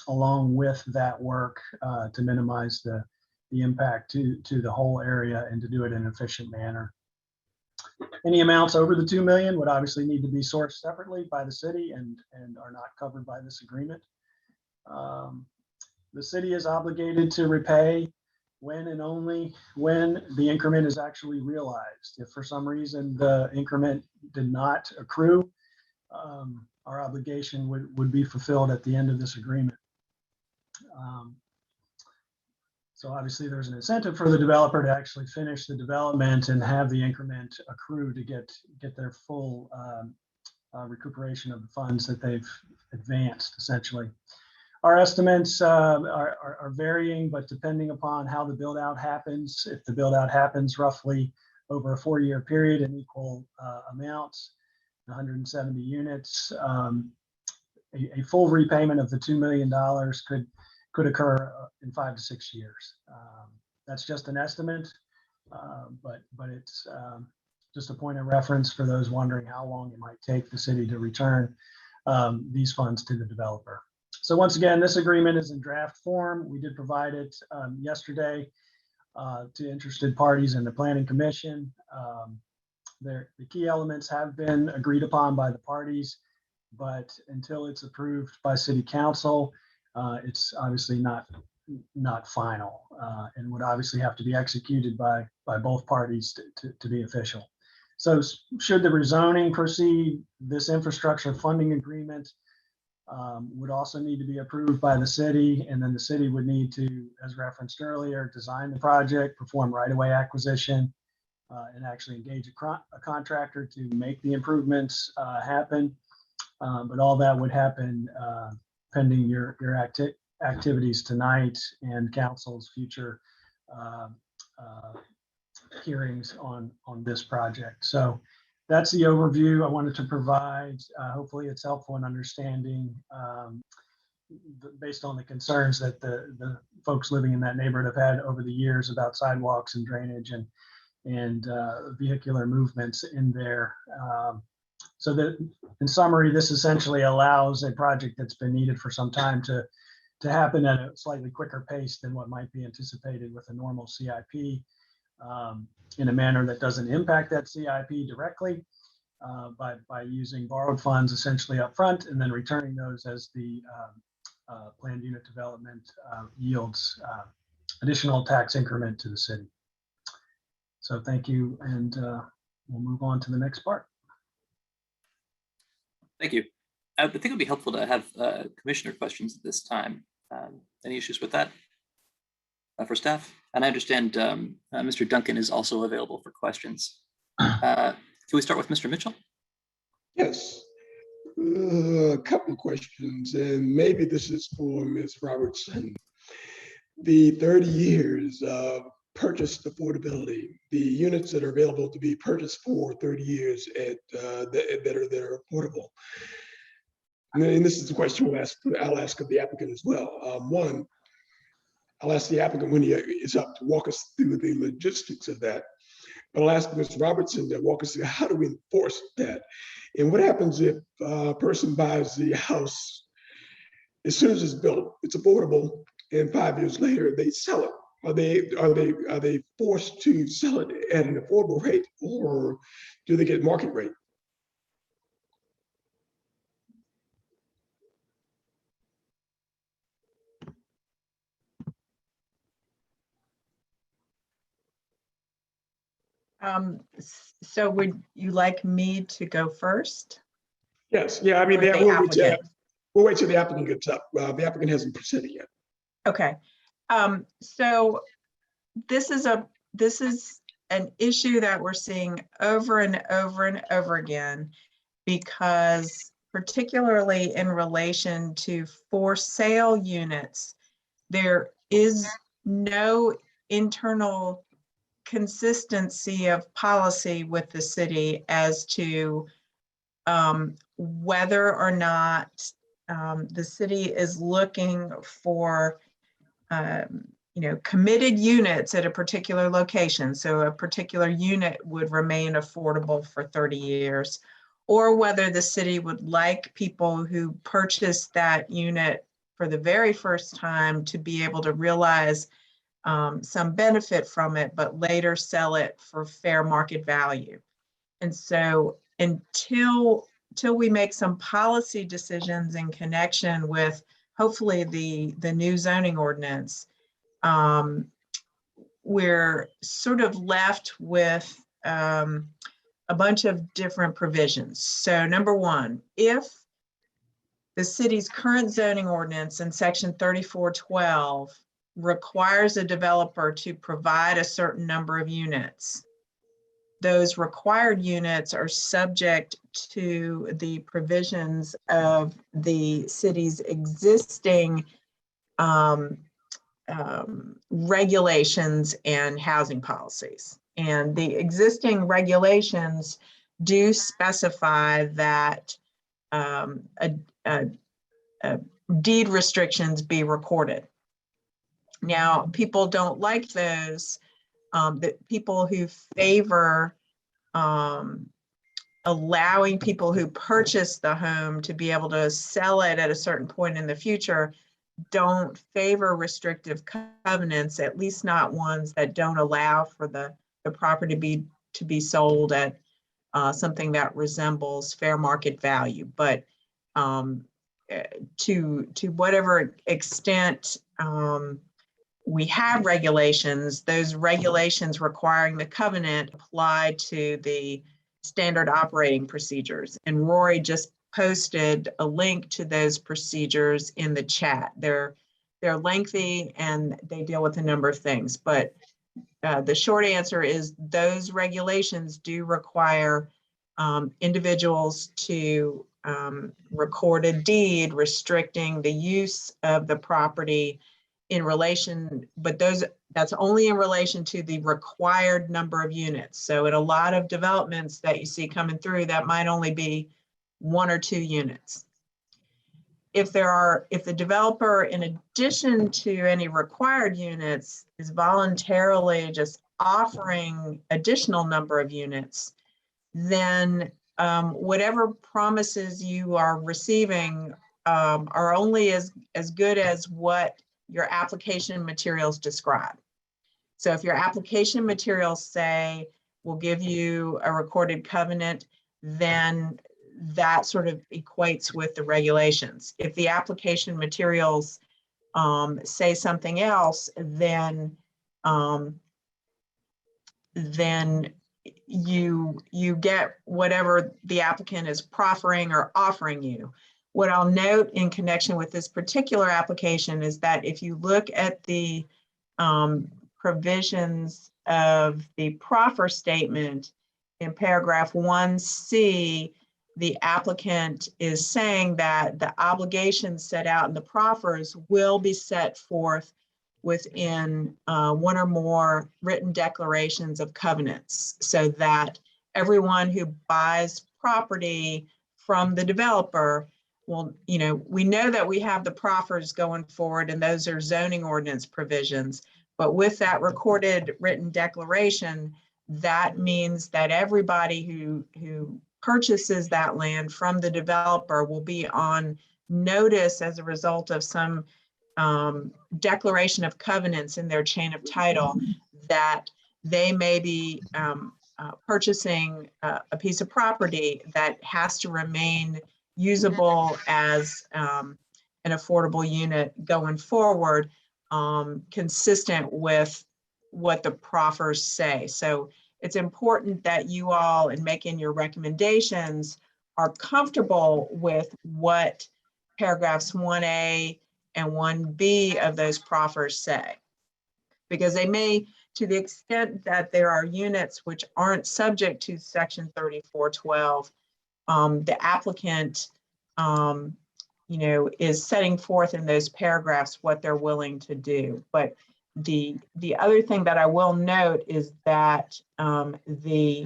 along with that work to minimize the impact to the whole area and to do it in an efficient manner. Any amounts over the 2 million would obviously need to be sourced separately by the city and are not covered by this agreement. The city is obligated to repay when and only when the increment is actually realized. If for some reason the increment did not accrue, our obligation would be fulfilled at the end of this agreement. So obviously there's an incentive for the developer to actually finish the development and have the increment accrue to get their full recuperation of the funds that they've advanced, essentially. Our estimates are varying, but depending upon how the build out happens, if the build out happens roughly over a 4-year period in equal amounts, 170 units, a full repayment of the $2 million could occur in 5 to 6 years. That's just an estimate, but it's just a point of reference for those wondering how long it might take the city to return these funds to the developer. So once again, this agreement is in draft form. We did provide it yesterday to interested parties in the Planning Commission. The key elements have been agreed upon by the parties, but until it's approved by City Council, it's obviously not final and would obviously have to be executed by both parties to be official. So should the rezoning proceed, this infrastructure funding agreement would also need to be approved by the city, and then the city would need to, as referenced earlier, design the project, perform right-of-way acquisition, and actually engage a contractor to make the improvements happen. But all that would happen pending your activities tonight and council's future hearings on this project. So that's the overview I wanted to provide. Hopefully it's helpful in understanding based on the concerns that the folks living in that neighborhood have had over the years about sidewalks and drainage and vehicular movements in there. So that in summary, this essentially allows a project that's been needed for some time to happen at a slightly quicker pace than what might be anticipated with a normal CIP in a manner that doesn't impact that CIP directly by using borrowed funds essentially up front and then returning those as the planned unit development yields additional tax increment to the city. So thank you, and we'll move on to the next part. Thank you. I think it would be helpful to have commissioner questions at this time. Any issues with that for staff? And I understand Mr. Duncan is also available for questions. Can we start with Mr. Mitchell? Yes, a couple of questions, and maybe this is for Ms. Robertson. The 30 years of purchased affordability, the units that are available to be purchased for 30 years at that are affordable. and this is the question I'll ask of the applicant as well. One, I'll ask the applicant when he is up to walk us through the logistics of that. But I'll ask Mr. Robertson to walk us through how do we enforce that? And what happens if a person buys the house as soon as it's built, it's affordable, and 5 years later they sell it? Are they forced to sell it at an affordable rate, or do they get market rate? So would you like me to go first? Yes, yeah, I mean, Or the applicant? we'll wait till the applicant gets up. The applicant hasn't presented yet. Okay. So this is an issue that we're seeing over and over and over again, because particularly in relation to for sale units, there is no internal consistency of policy with the city as to whether or not the city is looking for committed units at a particular location. So a particular unit would remain affordable for 30 years, or whether the city would like people who purchase that unit for the very first time to be able to realize some benefit from it, but later sell it for fair market value. And so until we make some policy decisions in connection with hopefully the new zoning ordinance, we're sort of left with a bunch of different provisions. So number one, if the city's current zoning ordinance in section 3412 requires a developer to provide a certain number of units, those required units are subject to the provisions of the city's existing regulations and housing policies. And the existing regulations do specify that deed restrictions be recorded. Now, people don't like those. That people who favor allowing people who purchase the home to be able to sell it at a certain point in the future don't favor restrictive covenants, at least not ones that don't allow for the property to be sold at something that resembles fair market value. But to whatever extent we have regulations, those regulations requiring the covenant apply to the standard operating procedures. And Rory just posted a link to those procedures in the chat. They're lengthy and they deal with a number of things, but the short answer is those regulations do require individuals to record a deed restricting the use of the property in relation, but that's only in relation to the required number of units. So in a lot of developments that you see coming through, that might only be 1 or 2 units. If the developer, in addition to any required units, is voluntarily just offering additional number of units, then whatever promises you are receiving are only as good as what your application materials describe. So if your application materials say, we'll give you a recorded covenant, then that sort of equates with the regulations. If the application materials say something else, then you get whatever the applicant is proffering or offering you. What I'll note in connection with this particular application is that if you look at the provisions of the proffer statement in paragraph 1C, the applicant is saying that the obligations set out in the proffers will be set forth within 1 or more written declarations of covenants, so that everyone who buys property from the developer well, we know that we have the proffers going forward, and those are zoning ordinance provisions. But with that recorded written declaration, that means that everybody who purchases that land from the developer will be on notice as a result of some declaration of covenants in their chain of title that they may be purchasing a piece of property that has to remain usable as an affordable unit going forward, consistent with what the proffers say. So it's important that you all, in making your recommendations, are comfortable with what paragraphs 1A and 1B of those proffers say. Because they may, to the extent that there are units which aren't subject to section 3412, the applicant, is setting forth in those paragraphs what they're willing to do. But the other thing that I will note is that the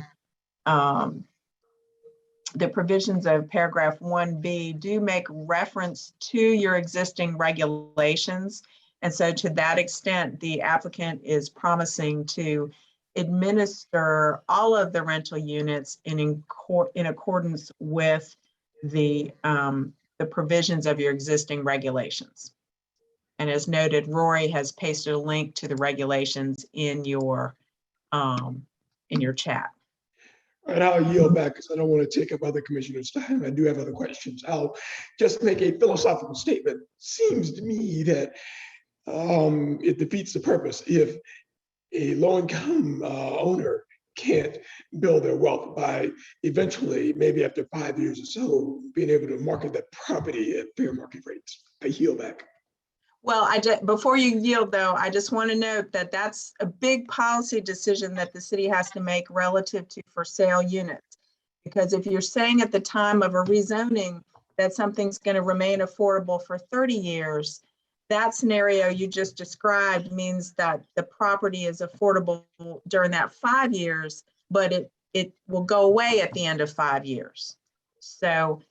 provisions of paragraph 1B do make reference to your existing regulations. And so to that extent, the applicant is promising to administer all of the rental units in accordance with the provisions of your existing regulations. And as noted, Rory has pasted a link to the regulations in your chat. All right, I'll yield back because I don't want to take up other commissioners' time. I do have other questions. I'll just make a philosophical statement. Seems to me that it defeats the purpose if a low-income owner can't build their wealth by eventually, maybe after 5 years or so, being able to market that property at fair market rates. I yield back. Well, before you yield though, I just want to note that that's a big policy decision that the city has to make relative to for sale units. Because if you're saying at the time of a rezoning that something's going to remain affordable for 30 years, that scenario you just described means that the property is affordable during that 5 years, but it will go away at the end of 5 years. So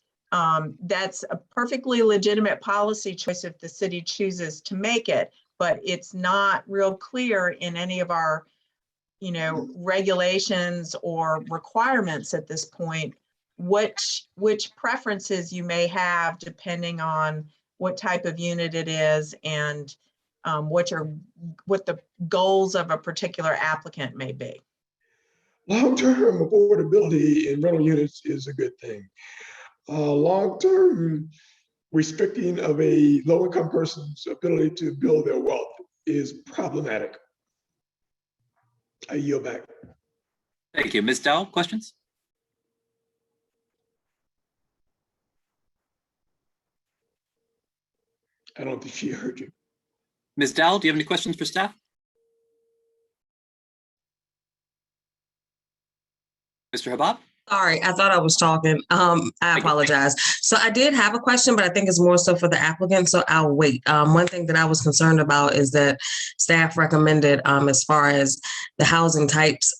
that's a perfectly legitimate policy choice if the city chooses to make it, but it's not real clear in any of our, regulations or requirements at this point, which preferences you may have depending on what type of unit it is and what the goals of a particular applicant may be. Long-term affordability in rental units is a good thing. Long-term restricting of a low-income person's ability to build their wealth is problematic. I yield back. Thank you. Ms. Dow, questions? I don't think she heard you. Ms. Dow, do you have any questions for staff? Mr. Habab? Sorry, I thought I was talking. I apologize. So I did have a question, but I think it's more so for the applicant, so I'll wait. One thing that I was concerned about is that staff recommended, as far as the housing types,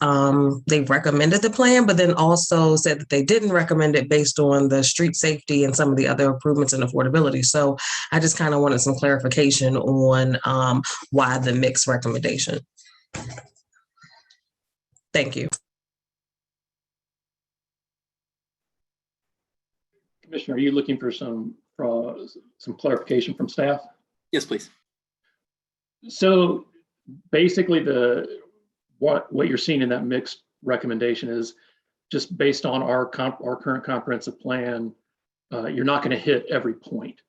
they recommended the plan, but then also said that they didn't recommend it based on the street safety and some of the other improvements in affordability. So I just kind of wanted some clarification on why the mixed recommendation. Thank you. Commissioner, are you looking for some clarification from staff? Yes, please. So basically what you're seeing in that mixed recommendation is just based on our current comprehensive plan, you're not going to hit every point.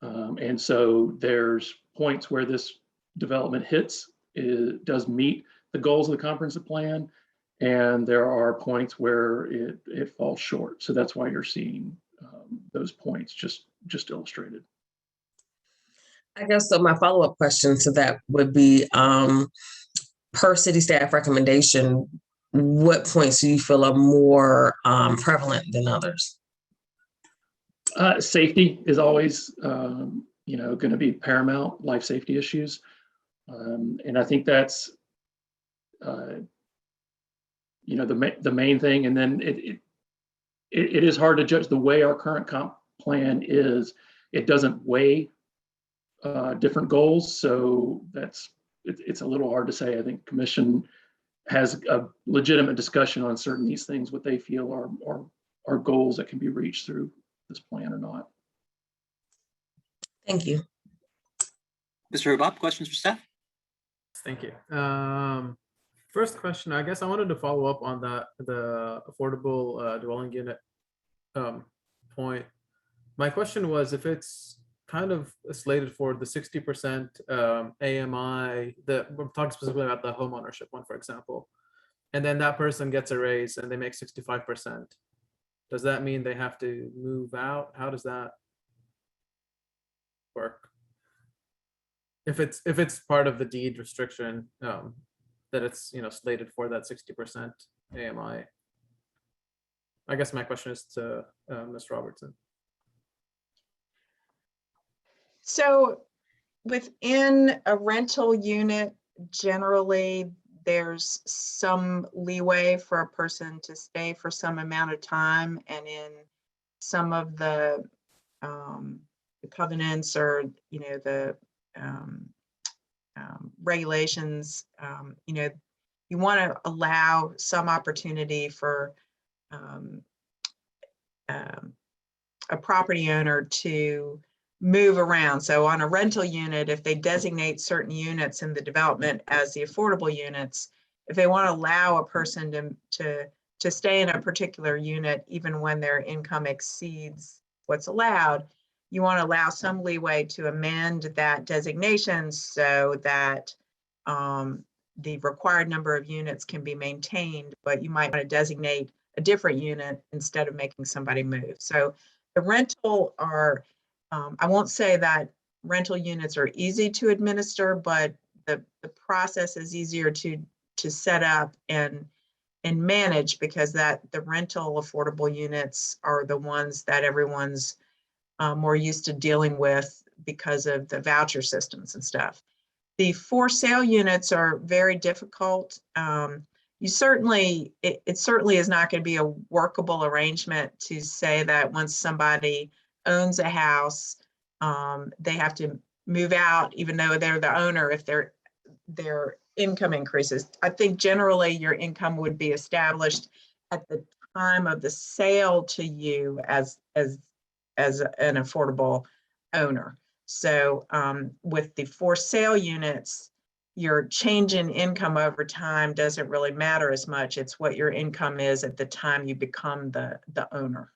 And so there's points where this development it does meet the goals of the comprehensive plan, and there are points where it falls short. So that's why you're seeing those points just illustrated. I guess so. My follow-up question to that would be, per city staff recommendation, what points do you feel are more prevalent than others? Safety is always, going to be paramount, life safety issues. And I think that's, the main thing. And then it is hard to judge the way our current comp plan is it doesn't weigh different goals. So it's a little hard to say. I think commission has a legitimate discussion on certain these things, what they feel are goals that can be reached through this plan or not. Thank you. Mr. Bob, questions for staff? Thank you. First question, I guess I wanted to follow up on the affordable dwelling unit point. My question was, if it's kind of slated for the 60% AMI, we're talking specifically about the home ownership one, for example, and then that person gets a raise and they make 65%. Does that mean they have to move out? How does that work? If it's part of the deed restriction, that it's slated for that 60% AMI. I guess my question is to Ms. Robertson. So within a rental unit, generally there's some leeway for a person to stay for some amount of time, and in some of the covenants or the regulations, you want to allow some opportunity for a property owner to move around. So on a rental unit, if they designate certain units in the development as the affordable units, if they want to allow a person to stay in a particular unit, even when their income exceeds what's allowed, you want to allow some leeway to amend that designation so that the required number of units can be maintained, but you might want to designate a different unit instead of making somebody move. So the rental are, I won't say that rental units are easy to administer, but the process is easier to set up and manage, because the rental affordable units are the ones that everyone's more used to dealing with because of the voucher systems and stuff. The for sale units are very difficult. It certainly is not going to be a workable arrangement to say that once somebody owns a house, they have to move out even though they're the owner if their income increases. I think generally your income would be established at the time of the sale to you as an affordable owner. So with the for sale units, your change in income over time doesn't really matter as much. It's what your income is at the time you become the owner.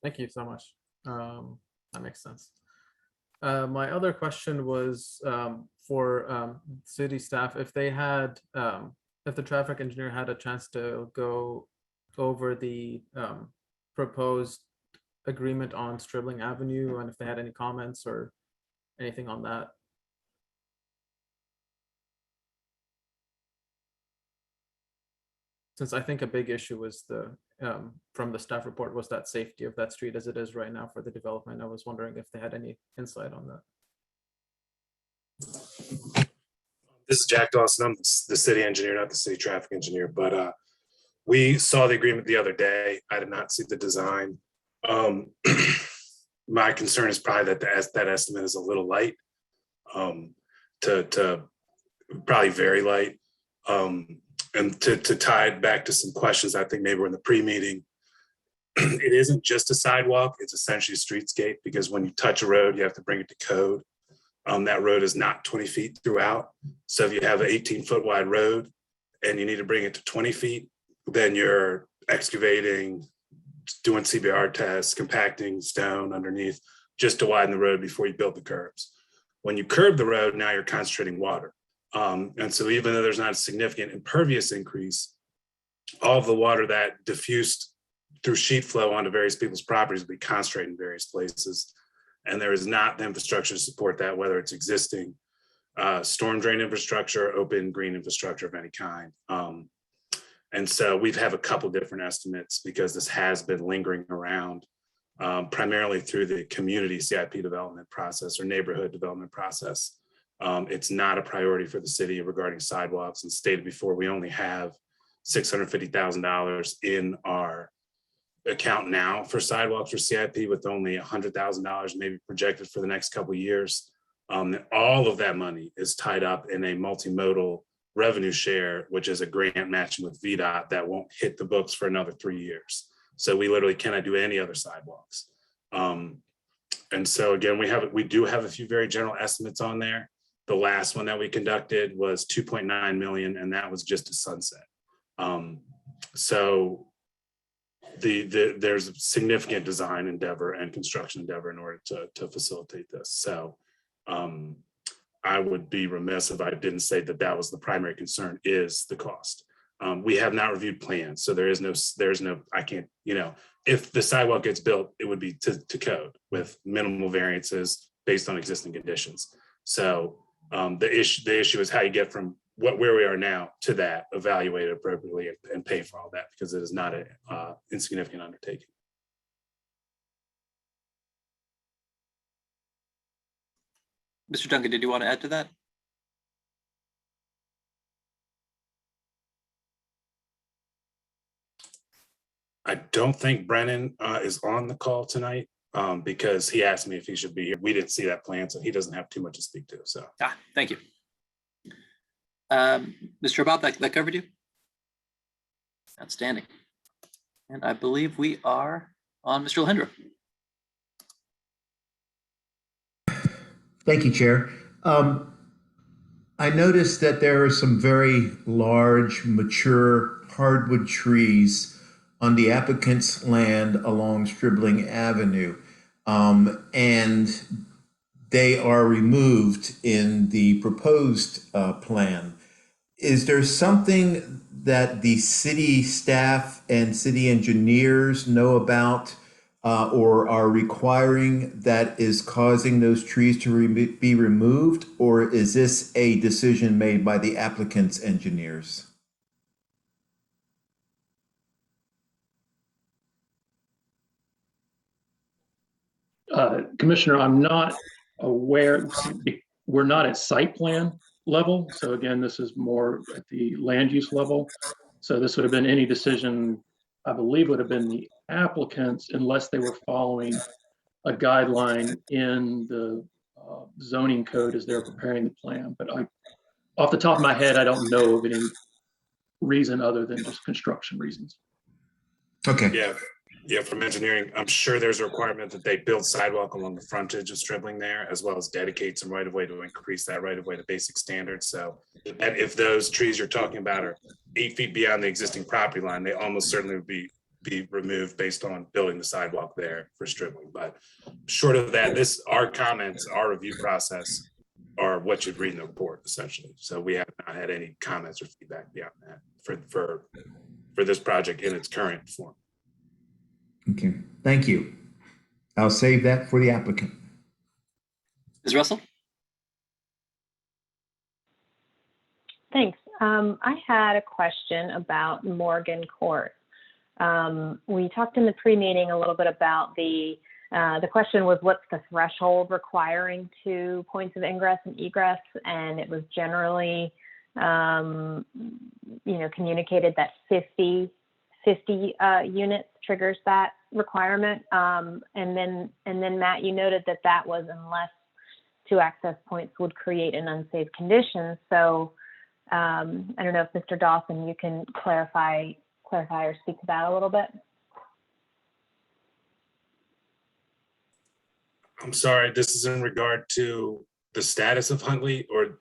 Thank you so much. That makes sense. My other question was for city staff, if they had, if the traffic engineer had a chance to go over the proposed agreement on Stribling Avenue, and if they had any comments or anything on that. Since I think a big issue was from the staff report was that safety of that street as it is right now for the development. I was wondering if they had any insight on that. This is Jack Dawson. I'm the city engineer, not the city traffic engineer, but we saw the agreement the other day. I did not see the design. My concern is probably that that estimate is a little light, to probably very light. And to tie it back to some questions I think maybe were in the pre-meeting, it isn't just a sidewalk, it's essentially a streetscape, because when you touch a road, you have to bring it to code. That road is not 20 feet throughout. So if you have an 18-foot wide road and you need to bring it to 20 feet, then you're excavating, doing CBR tests, compacting stone underneath just to widen the road before you build the curbs. When you curb the road, now you're concentrating water. And so even though there's not a significant impervious increase, all of the water that diffused through sheet flow onto various people's properties will be concentrated in various places. And there is not the infrastructure to support that, whether it's existing storm drain infrastructure, open green infrastructure of any kind. And so we've have a couple different estimates because this has been lingering around primarily through the community CIP development process or neighborhood development process. It's not a priority for the city regarding sidewalks, and stated before, we only have $650,000 in our account now for sidewalks for CIP with only $100,000 maybe projected for the next couple of years. All of that money is tied up in a multimodal revenue share, which is a grant matching with VDOT that won't hit the books for another 3 years. So we literally cannot do any other sidewalks. And so again, we do have a few very general estimates on there. The last one that we conducted was 2.9 million, and that was just a sunset. So there's a significant design endeavor and construction endeavor in order to facilitate this. So I would be remiss if I didn't say that that was the primary concern, is the cost. We have not reviewed plans, so there's no, I can't, if the sidewalk gets built, it would be to code with minimal variances based on existing conditions. So the issue is how you get from where we are now to that, evaluate it appropriately and pay for all that, because it is not an insignificant undertaking. Mr. Duncan, did you want to add to that? I don't think Brennan is on the call tonight because he asked me if he should be here. We didn't see that plan, so he doesn't have too much to speak to. So Thank you. Mr. Bob, that covered you? Outstanding. And I believe we are on Mr. Alhendra. Thank you, Chair. I noticed that there are some very large, mature hardwood trees on the applicant's land along Stribling Avenue, and they are removed in the proposed plan. Is there something that the city staff and city engineers know about or are requiring that is causing those trees to be removed, or is this a decision made by the applicant's engineers? Commissioner, I'm not aware, we're not at site plan level. So again, this is more at the land use level. So this would have been any decision, I believe would have been the applicants, unless they were following a guideline in the zoning code as they're preparing the plan. But off the top of my head, I don't know of any reason other than just construction reasons. Okay. Yeah, from engineering, I'm sure there's a requirement that they build sidewalk along the frontage of Stribling there, as well as dedicate some right of way to increase that right of way to basic standards. So if those trees you're talking about are 8 feet beyond the existing property line, they almost certainly would be removed based on building the sidewalk there for Stribling. But short of that, our comments, our review process are what you'd read in the report, essentially. So we have not had any comments or feedback beyond that for this project in its current form. Okay, thank you. I'll save that for the applicant. Ms. Russell? Thanks. I had a question about Morgan Court. We talked in the pre-meeting a little bit about the question was, what's the threshold requiring 2 points of ingress and egress? And it was generally, communicated that 50 units triggers that requirement. And then Matt, you noted that was unless 2 access points would create an unsafe condition. So I don't know if Mr. Dawson, you can clarify or speak to that a little bit. I'm sorry, this is in regard to the status of Huntley or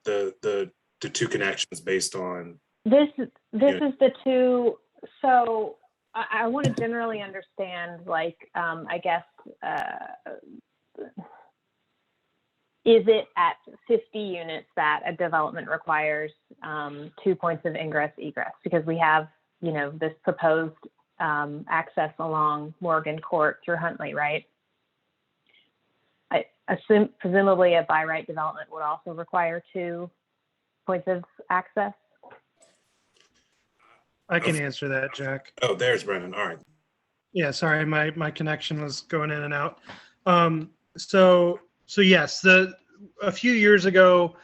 the 2 connections based on? This is the 2. So I want to generally understand, is it at 50 units that a development requires 2 points of ingress egress? Because we have, this proposed access along Morgan Court through Huntley, right? I assume presumably a by right development would also require 2 points of access. I can answer that, Jack. Oh, there's Brendan. All right. Yeah, sorry, my connection was going in and out. So yes, a few years ago,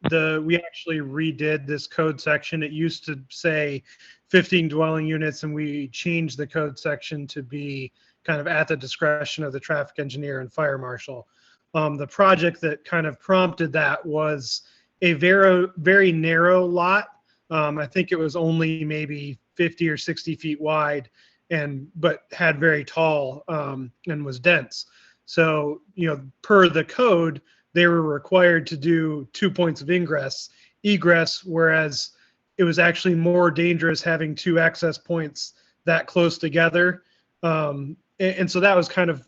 we actually redid this code section. It used to say 15 dwelling units, and we changed the code section to be kind of at the discretion of the traffic engineer and fire marshal. The project that kind of prompted that was a very, very narrow lot. I think it was only maybe 50 or 60 feet wide, but had very tall and was dense. So, per the code, they were required to do 2 points of egress, whereas it was actually more dangerous having 2 access points that close together. And so that was kind of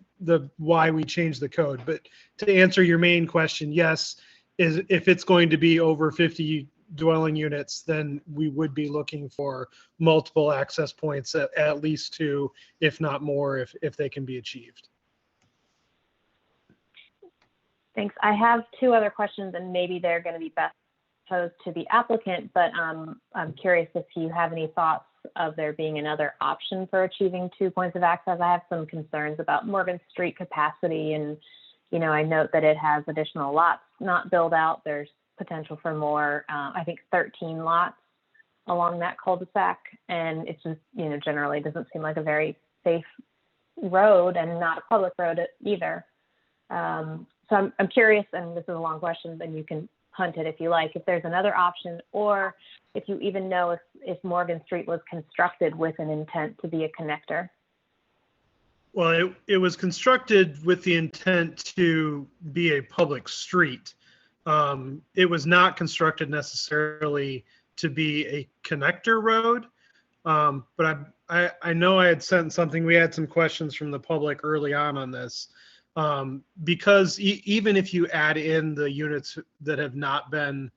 why we changed the code. But to answer your main question, yes, if it's going to be over 50 dwelling units, then we would be looking for multiple access points, at least 2, if not more, if they can be achieved. Thanks. I have 2 other questions, and maybe they're going to be best posed to the applicant, but I'm curious if you have any thoughts of there being another option for achieving 2 points of access. I have some concerns about Morgan Street capacity, and I note that it has additional lots not built out. There's potential for more, I think 13 lots along that cul-de-sac, and it's just, generally doesn't seem like a very safe road, and not a public road either. So I'm curious, and this is a long question, and you can punt it if you like, if there's another option, or if you even know if Morgan Street was constructed with an intent to be a connector. Well, it was constructed with the intent to be a public street. It was not constructed necessarily to be a connector road. But I know I had sent something. We had some questions from the public early on this. Because even if you add in the units that have not been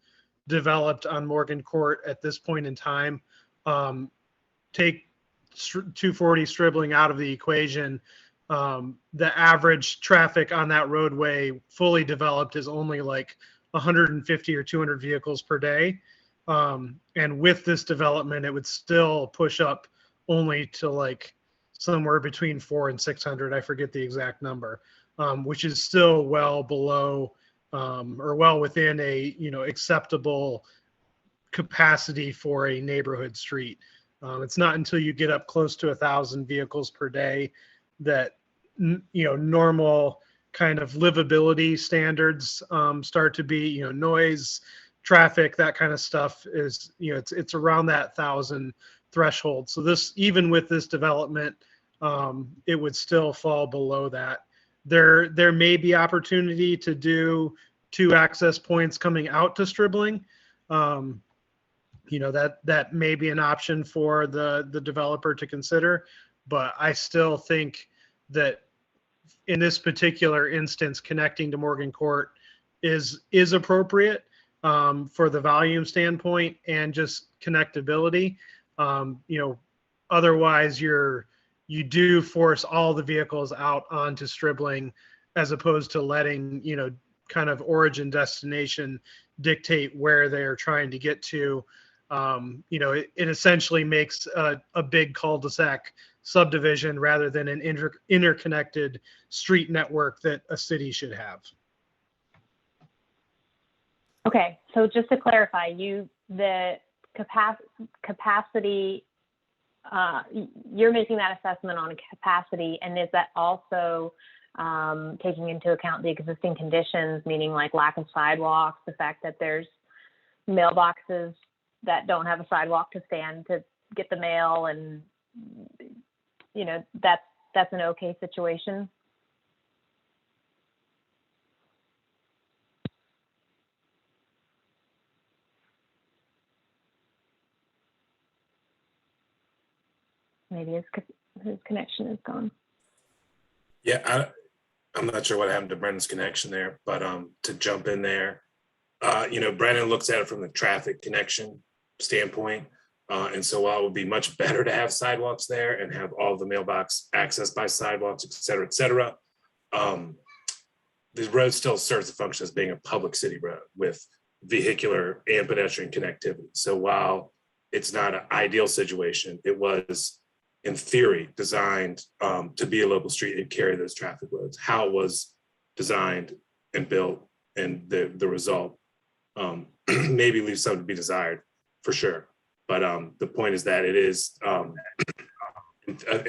developed on Morgan Court at this point in time, take 240 Stribling out of the equation, the average traffic on that roadway fully developed is only like 150 or 200 vehicles per day. And with this development, it would still push up only to like somewhere between 400 and 600. I forget the exact number. Which is still well below or well within a acceptable capacity for a neighborhood street. It's not until you get up close to 1,000 vehicles per day that normal kind of livability standards start to be noise, traffic, that kind of stuff is it's around that 1,000 threshold. So even with this development, it would still fall below that. There may be opportunity to do 2 access points coming out to Stribling. That may be an option for the developer to consider, but I still think that in this particular instance, connecting to Morgan Court is appropriate for the volume standpoint and just connectability. Otherwise you do force all the vehicles out onto Stribling, as opposed to letting, kind of origin destination dictate where they're trying to get to. It essentially makes a big cul-de-sac subdivision rather than an interconnected street network that a city should have. Okay, so just to clarify, the capacity, you're making that assessment on capacity, and is that also taking into account the existing conditions, meaning like lack of sidewalks, the fact that there's mailboxes that don't have a sidewalk to stand to get the mail, and that's an okay situation? Maybe his connection is gone. Yeah, I'm not sure what happened to Brendan's connection there, but to jump in there, Brendan looks at it from the traffic connection standpoint. And so while it would be much better to have sidewalks there and have all the mailbox accessed by sidewalks, et cetera, the road still serves the function as being a public city road with vehicular and pedestrian connectivity. So while it's not an ideal situation, it was, in theory, designed to be a local street and carry those traffic loads. How it was designed and built and the result maybe leave some to be desired for sure. But the point is that it is a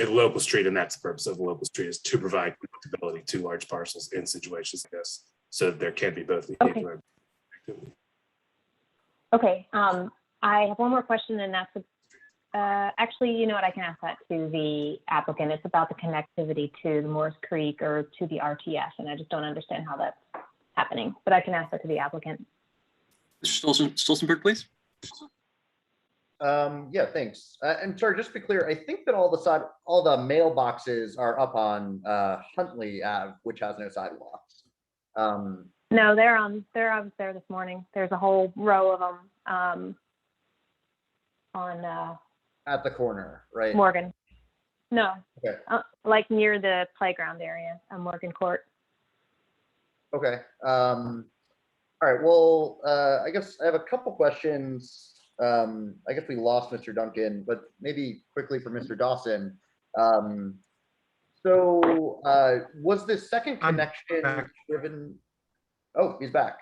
local street, and that's the purpose of a local street, is to provide connectability to large parcels in situations like this, so that there can be both behavior and activity. Okay, I have one more question, and that's actually, you know what, I can ask that to the applicant. It's about the connectivity to the Morris Creek or to the RTS, and I just don't understand how that's happening, but I can ask that to the applicant. Mr. Stolzenberg, please. Yeah, thanks. And sorry, just to be clear, I think that all the mailboxes are up on Huntley Ave, which has no sidewalks. No, they're I was there this morning. There's a whole row of them on At the corner, right? Morgan. No, Okay. like near the playground area on Morgan Court. Okay. All right. Well, I guess I have a couple questions. I guess we lost Mr. Duncan, but maybe quickly for Mr. Dawson. So was this second connection driven? Oh, he's back.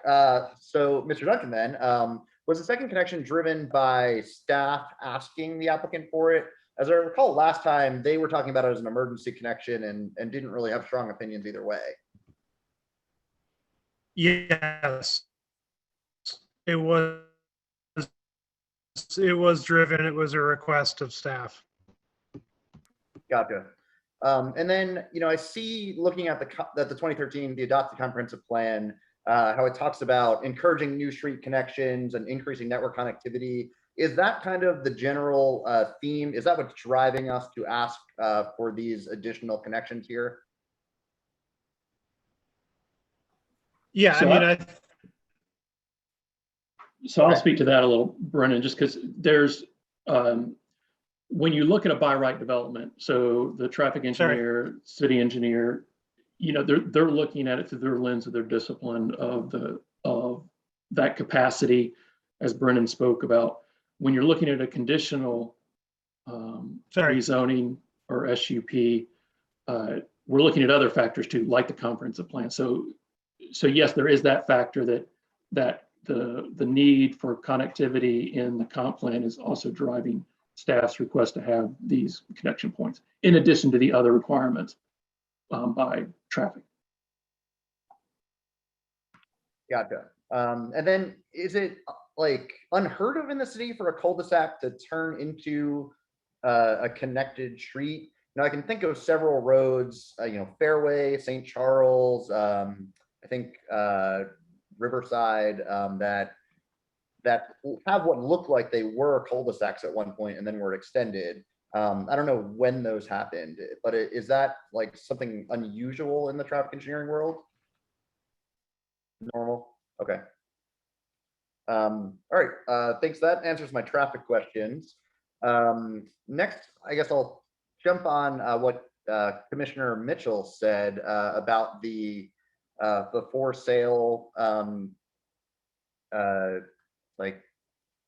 So Mr. Duncan then, was the second connection driven by staff asking the applicant for it? As I recall, last time they were talking about it as an emergency connection and didn't really have strong opinions either way. Yes, it was driven. It was a request of staff. Gotcha. And then, you know, I see looking at the 2013, the adopted comprehensive plan, how it talks about encouraging new street connections and increasing network connectivity. Is that kind of the general theme? Is that what's driving us to ask for these additional connections here? Yeah, So I mean, So I'll speak to that a little, Brennan, just because there's, when you look at a by right development, so the traffic engineer, city engineer, you know, they're looking at it through their lens of their discipline of that capacity, as Brennan spoke about. When you're looking at a conditional rezoning or SUP, we're looking at other factors too, like the comprehensive plan. So yes, there is that factor that the need for connectivity in the comp plan is also driving staff's request to have these connection points, in addition to the other requirements by traffic. Gotcha. And then is it like unheard of in the city for a cul-de-sac to turn into a connected street? Now I can think of several roads, you know, Fairway, St. Charles, I think Riverside, that have what looked like they were cul-de-sacs at one point and then were extended. I don't know when those happened, but is that like something unusual in the traffic engineering world? Normal? Okay. All right, thanks. That answers my traffic questions. Next, I guess I'll jump on what Commissioner Mitchell said about the for sale, like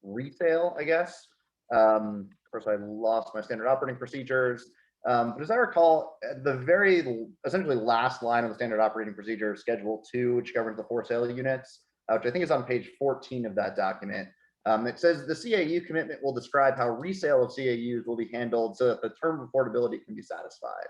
resale, I guess. Of course, I lost my standard operating procedures. But as I recall, the very essentially last line of the standard operating procedure, Schedule 2, which governs the for sale units, which I think is on page 14 of that document. It says the CAU commitment will describe how resale of CAUs will be handled so that the term of affordability can be satisfied.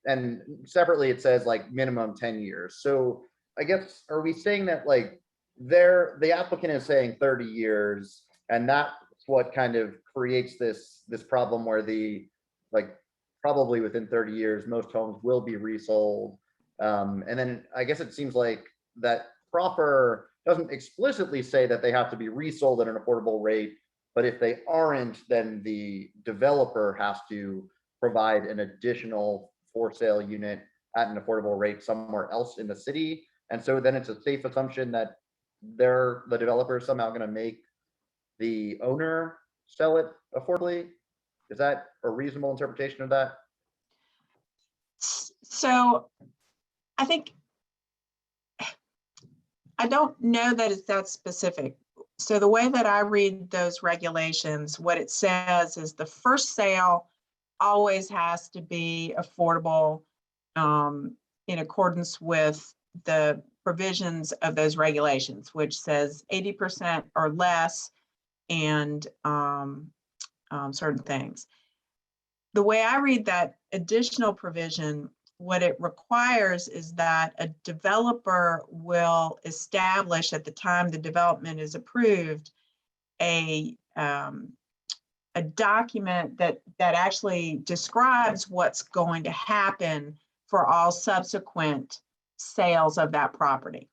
And separately, it says like minimum 10 years. So I guess, are we saying that like the applicant is saying 30 years, and that's what kind of creates this problem where probably within 30 years, most homes will be resold. And then I guess it seems like that proper doesn't explicitly say that they have to be resold at an affordable rate, but if they aren't, then the developer has to provide an additional for sale unit at an affordable rate somewhere else in the city. And so then it's a safe assumption that the developer is somehow going to make the owner sell it affordably. Is that a reasonable interpretation of that? So I think, I don't know that it's that specific. So the way that I read those regulations, what it says is the first sale always has to be affordable in accordance with the provisions of those regulations, which says 80% or less and certain things. The way I read that additional provision, what it requires is that a developer will establish at the time the development is approved a document that actually describes what's going to happen for all subsequent sales of that property.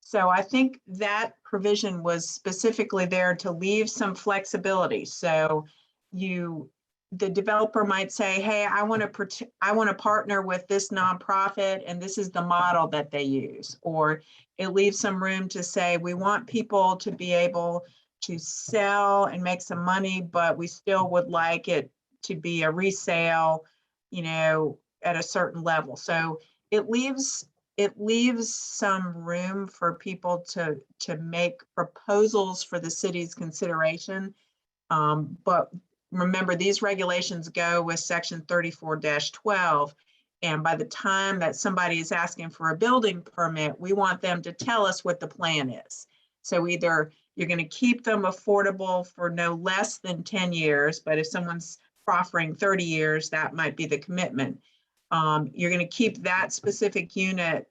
So I think that provision was specifically there to leave some flexibility. So the developer might say, hey, I want to partner with this nonprofit and this is the model that they use. Or it leaves some room to say, we want people to be able to sell and make some money, but we still would like it to be a resale, at a certain level. So it leaves some room for people to make proposals for the city's consideration. But remember, these regulations go with section 34-12. And by the time that somebody is asking for a building permit, we want them to tell us what the plan is. So either you're going to keep them affordable for no less than 10 years, but if someone's proffering 30 years, that might be the commitment. You're going to keep that specific unit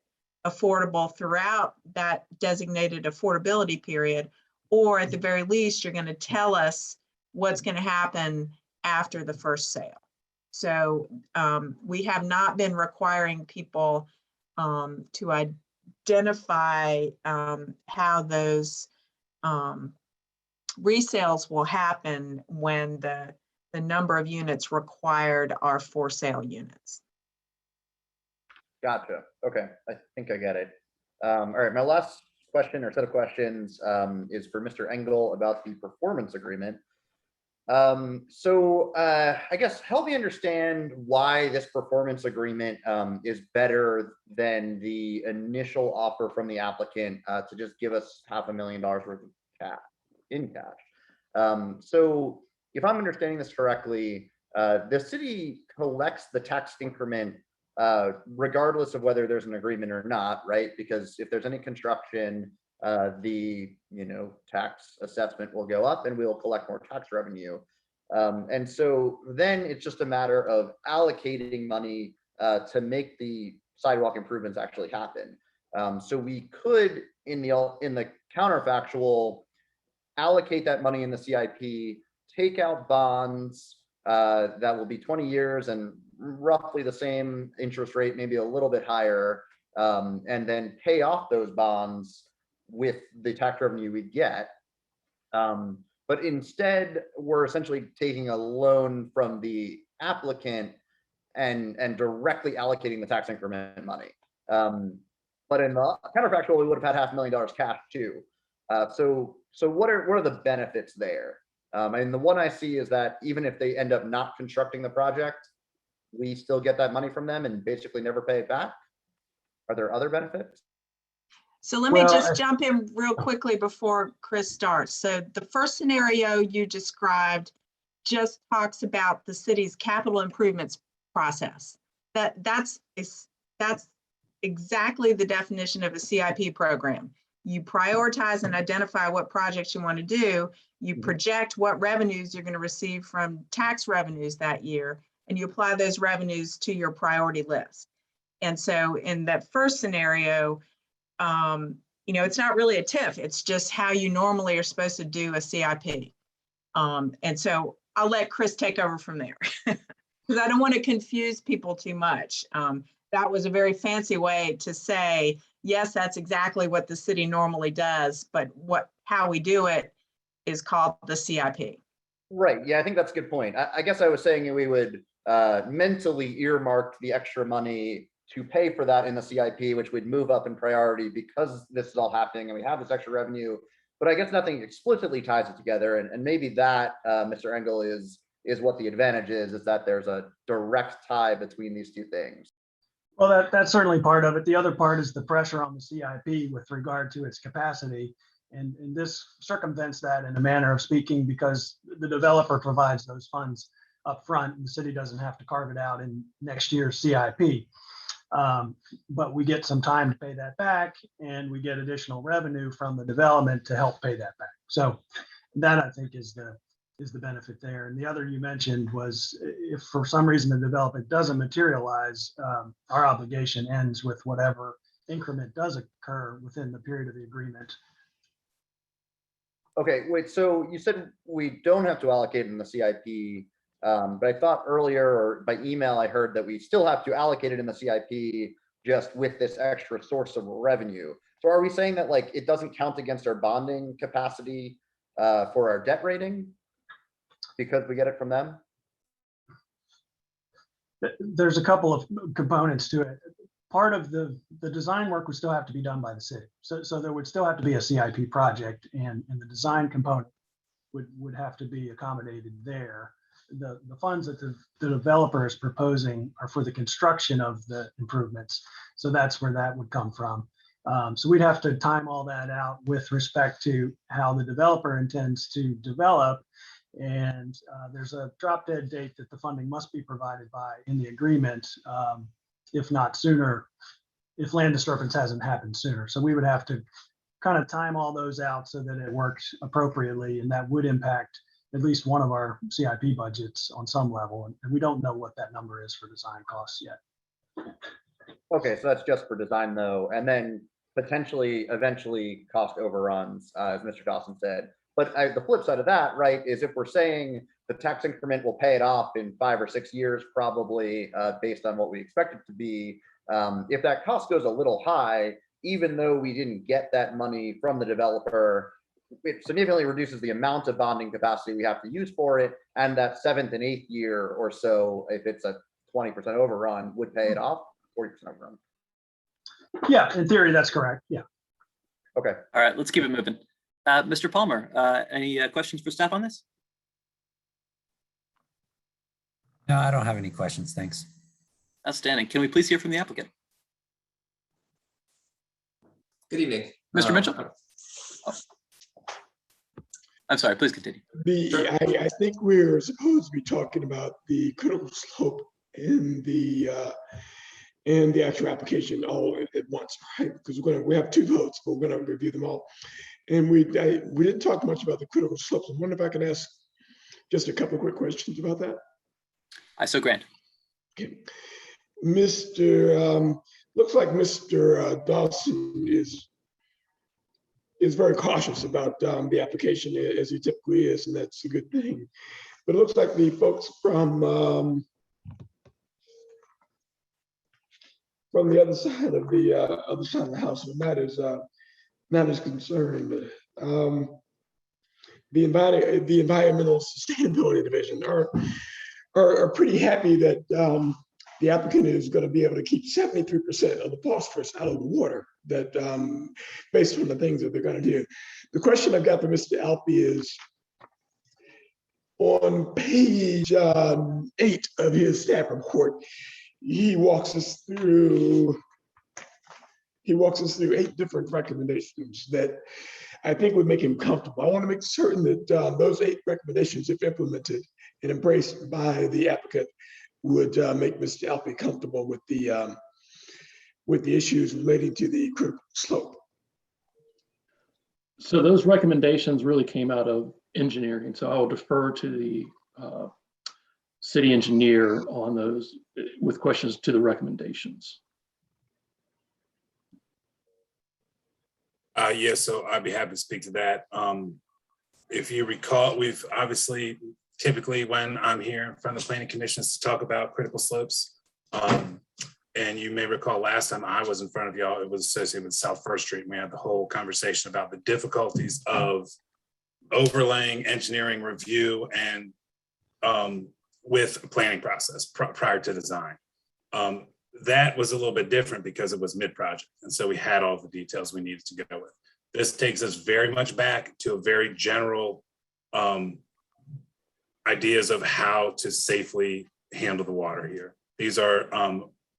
affordable throughout that designated affordability period, or at the very least, you're going to tell us what's going to happen after the first sale. So we have not been requiring people to identify how those resales will happen when the number of units required are for sale units. Gotcha. Okay, I think I get it. All right, my last question or set of questions is for Mr. Engel about the performance agreement. I guess help me understand why this performance agreement is better than the initial offer from the applicant to just give us $500,000 worth of cash in cash. So if I'm understanding this correctly, the city collects the tax increment regardless of whether there's an agreement or not, right? Because if there's any construction, the tax assessment will go up and we'll collect more tax revenue. And so then it's just a matter of allocating money to make the sidewalk improvements actually happen. So we could, in the counterfactual, allocate that money in the CIP, take out bonds that will be 20 years and roughly the same interest rate, maybe a little bit higher, and then pay off those bonds with the tax revenue we get. But instead, we're essentially taking a loan from the applicant and directly allocating the tax increment money. But in the counterfactual, we would have had $500,000 cash too. So what are the benefits there? And the one I see is that even if they end up not constructing the project, we still get that money from them and basically never pay it back. Are there other benefits? So let me just jump in real quickly before Chris starts. So the first scenario you described just talks about the city's capital improvements process. That's exactly the definition of a CIP program. You prioritize and identify what projects you want to do. You project what revenues you're going to receive from tax revenues that year, and you apply those revenues to your priority list. And so in that first scenario, it's not really a TIF. It's just how you normally are supposed to do a CIP. And so I'll let Chris take over from there because I don't want to confuse people too much. That was a very fancy way to say, yes, that's exactly what the city normally does, but how we do it is called the CIP. Right. Yeah, I think that's a good point. I guess I was saying we would mentally earmark the extra money to pay for that in the CIP, which would move up in priority because this is all happening and we have this extra revenue. But I guess nothing explicitly ties it together. And maybe that, Mr. Engel, is what the advantage is that there's a direct tie between these two things. Well, that's certainly part of it. The other part is the pressure on the CIP with regard to its capacity. And this circumvents that in a manner of speaking because the developer provides those funds up front and the city doesn't have to carve it out in next year's CIP. But we get some time to pay that back, and we get additional revenue from the development to help pay that back. So that, I think, is the benefit there. And the other you mentioned was, if for some reason the development doesn't materialize, our obligation ends with whatever increment does occur within the period of the agreement. Okay, wait, so you said we don't have to allocate in the CIP, but I thought earlier, or by email, I heard that we still have to allocate it in the CIP just with this extra source of revenue. So are we saying that like it doesn't count against our bonding capacity for our debt rating because we get it from them? There's a couple of components to it. Part of the design work would still have to be done by the city. So there would still have to be a CIP project, and the design component would have to be accommodated there. The funds that the developer is proposing are for the construction of the improvements. So that's where that would come from. So we'd have to time all that out with respect to how the developer intends to develop. And there's a drop dead date that the funding must be provided by in the agreement, if not sooner, if land disturbance hasn't happened sooner. So we would have to kind of time all those out so that it works appropriately, and that would impact at least one of our CIP budgets on some level. And we don't know what that number is for design costs yet. Okay, so that's just for design though, and then potentially eventually cost overruns, as Mr. Dawson said. But the flip side of that, right, is if we're saying the tax increment will pay it off in 5 or 6 years, probably based on what we expect it to be. If that cost goes a little high, even though we didn't get that money from the developer, it significantly reduces the amount of bonding capacity we have to use for it. And that 7th and 8th year or so, if it's a 20% overrun, would pay it off, 40% overrun. Yeah, in theory, that's correct. Yeah. Okay. All right, let's keep it moving. Mr. Palmer, any questions for staff on this? No, I don't have any questions. Thanks. Outstanding. Can we please hear from the applicant? Good evening. Mr. Mitchell? I'm sorry, please continue. I think we're supposed to be talking about the critical slope in the actual application all at once, right? Because we have 2 votes, but we're going to review them all. And we didn't talk much about the critical slopes. I wonder if I can ask just a couple of quick questions about that. I so grant. Okay. Looks like Mr. Dawson is very cautious about the application, as he typically is, and that's a good thing. But it looks like the folks from the other side of the house are not as concerned. The environmental sustainability division are pretty happy that the applicant is going to be able to keep 73% of the phosphorus out of the water, that based on the things that they're going to do. The question I've got for Mr. Alfie is, on page 8 of his staff report, he walks us through 8 different recommendations that I think would make him comfortable. I want to make certain that those 8 recommendations, if implemented and embraced by the applicant, would make Mr. Alfie comfortable with the issues relating to the critical slope. So those recommendations really came out of engineering. So I will defer to the city engineer on those with questions to the recommendations. Yes, so I'd be happy to speak to that. If you recall, we've obviously, typically when I'm here in front of the planning commissions to talk about critical slopes, and you may recall last time I was in front of y'all, it was associated with South First Street. We had the whole conversation about the difficulties of overlaying engineering review and with a planning process prior to design. That was a little bit different because it was mid-project. And so we had all the details we needed to go with. This takes us very much back to a very general ideas of how to safely handle the water here. These are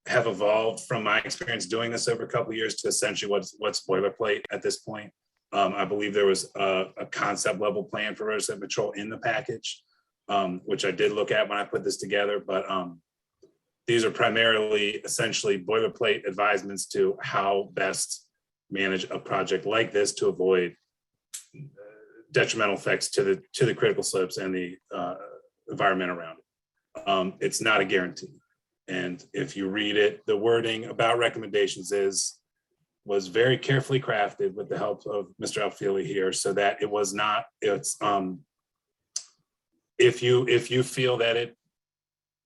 have evolved from my experience doing this over a couple of years to essentially what's boilerplate at this point. I believe there was a concept level plan for resident patrol in the package, which I did look at when I put this together, but these are primarily essentially boilerplate advisements to how best manage a project like this to avoid detrimental effects to the critical slopes and the environment around it. It's not a guarantee. And if you read it, the wording about recommendations was very carefully crafted with the help of Mr. Alfieri here, so that it was not, it's if you feel that it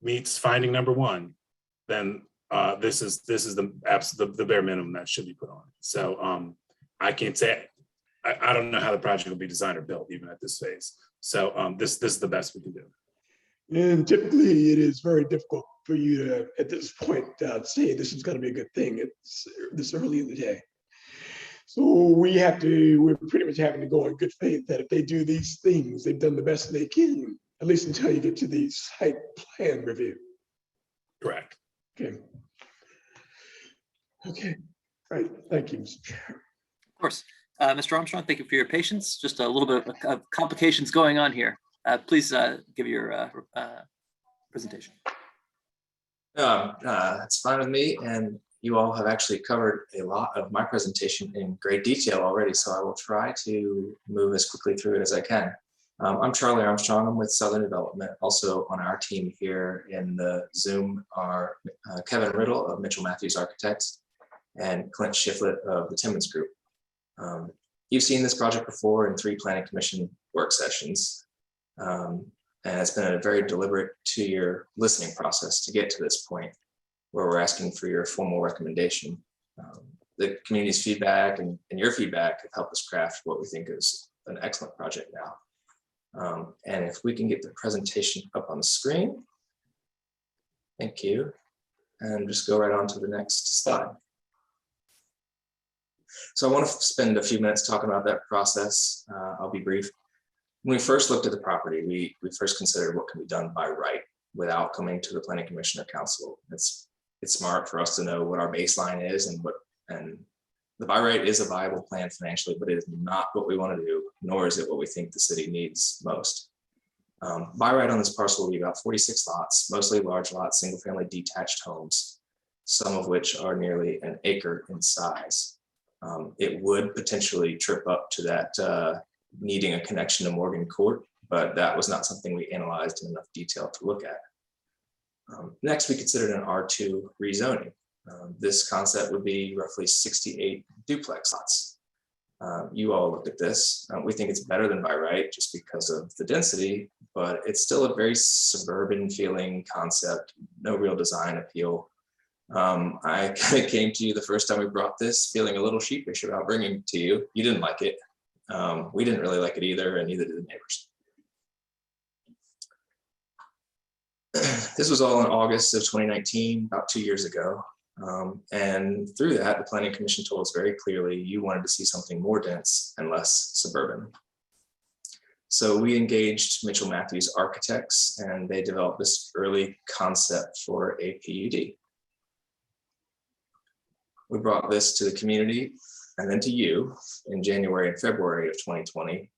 meets finding number one, then this is the bare minimum that should be put on. So I can't say, I don't know how the project will be designed or built even at this phase. So this is the best we can do. And typically it is very difficult for you to, at this point, say this is going to be a good thing. It's this early in the day. So we're pretty much having to go in good faith that if they do these things, they've done the best they can, at least until you get to the site plan review. Correct. Okay. Okay. All right. Thank you, Mr. Chair. Of course. Mr. Armstrong, thank you for your patience. Just a little bit of complications going on here. Please give your presentation. That's fine with me. And you all have actually covered a lot of my presentation in great detail already, so I will try to move as quickly through it as I can. I'm Charlie Armstrong. I'm with Southern Development. Also on our team here in the Zoom are Kevin Riddle of Mitchell Matthews Architects and Clint Shiflett of the Timmons Group. You've seen this project before in 3 Planning Commission work sessions. And it's been a very deliberate 2-year listening process to get to this point where we're asking for your formal recommendation. The community's feedback and your feedback have helped us craft what we think is an excellent project now. And if we can get the presentation up on the screen, thank you. And just go right on to the next slide. So I want to spend a few minutes talking about that process. I'll be brief. When we first looked at the property, we first considered what can be done by right without coming to the Planning Commission or Council. It's smart for us to know what our baseline is and the by right is a viable plan financially, but it is not what we want to do, nor is it what we think the city needs most. By right on this parcel will be about 46 lots, mostly large lots, single family detached homes, some of which are nearly an acre in size. It would potentially trip up to that needing a connection to Morgan Court, but that was not something we analyzed in enough detail to look at. Next, we considered an R2 rezoning. This concept would be roughly 68 duplex lots. You all looked at this. We think it's better than by right just because of the density, but it's still a very suburban feeling concept, no real design appeal. I kind of came to you the first time we brought this feeling a little sheepish about bringing it to you. You didn't like it. We didn't really like it either, and neither did the neighbors. This was all in August of 2019, about 2 years ago. And through that, the Planning Commission told us very clearly you wanted to see something more dense and less suburban. So we engaged Mitchell Matthews Architects, and they developed this early concept for a PUD. We brought this to the community and then to you in January and February of 2020.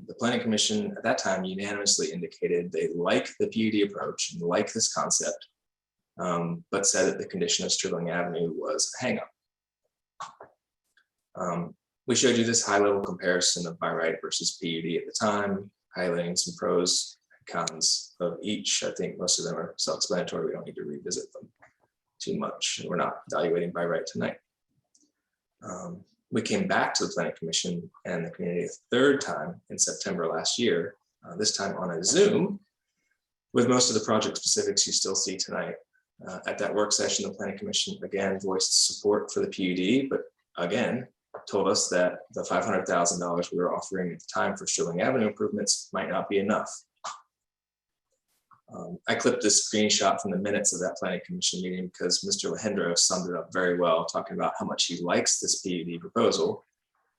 The Planning Commission at that time unanimously indicated they like the PUD approach and like this concept, but said that the condition of Sterling Avenue was a hang-up. We showed you this high-level comparison of by right versus PUD at the time, highlighting some pros and cons of each. I think most of them are self-explanatory. We don't need to revisit them too much. We're not evaluating by right tonight. We came back to the Planning Commission and the community a 3rd time in September last year, this time on a Zoom, with most of the project specifics you still see tonight. At that work session, the Planning Commission again voiced support for the PUD, but again, told us that the $500,000 we were offering at the time for Sterling Avenue improvements might not be enough. I clipped this screenshot from the minutes of that Planning Commission meeting because Mr. Lehendro summed it up very well, talking about how much he likes this PUD proposal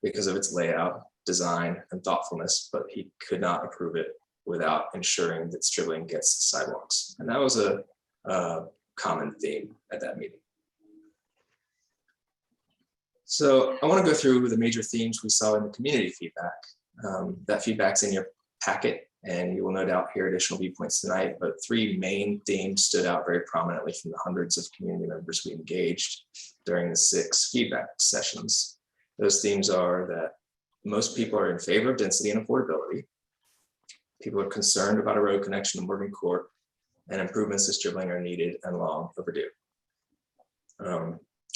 because of its layout, design, and thoughtfulness, but he could not approve it without ensuring that Stribling gets sidewalks. And that was a common theme at that meeting. So I want to go through the major themes we saw in the community feedback. That feedback's in your packet. And you will no doubt hear additional viewpoints tonight, but three main themes stood out very prominently from the hundreds of community members we engaged during the 6 feedback sessions. Those themes are that most people are in favor of density and affordability. People are concerned about a road connection to Morgan Court, and improvements to Stribling are needed and long overdue.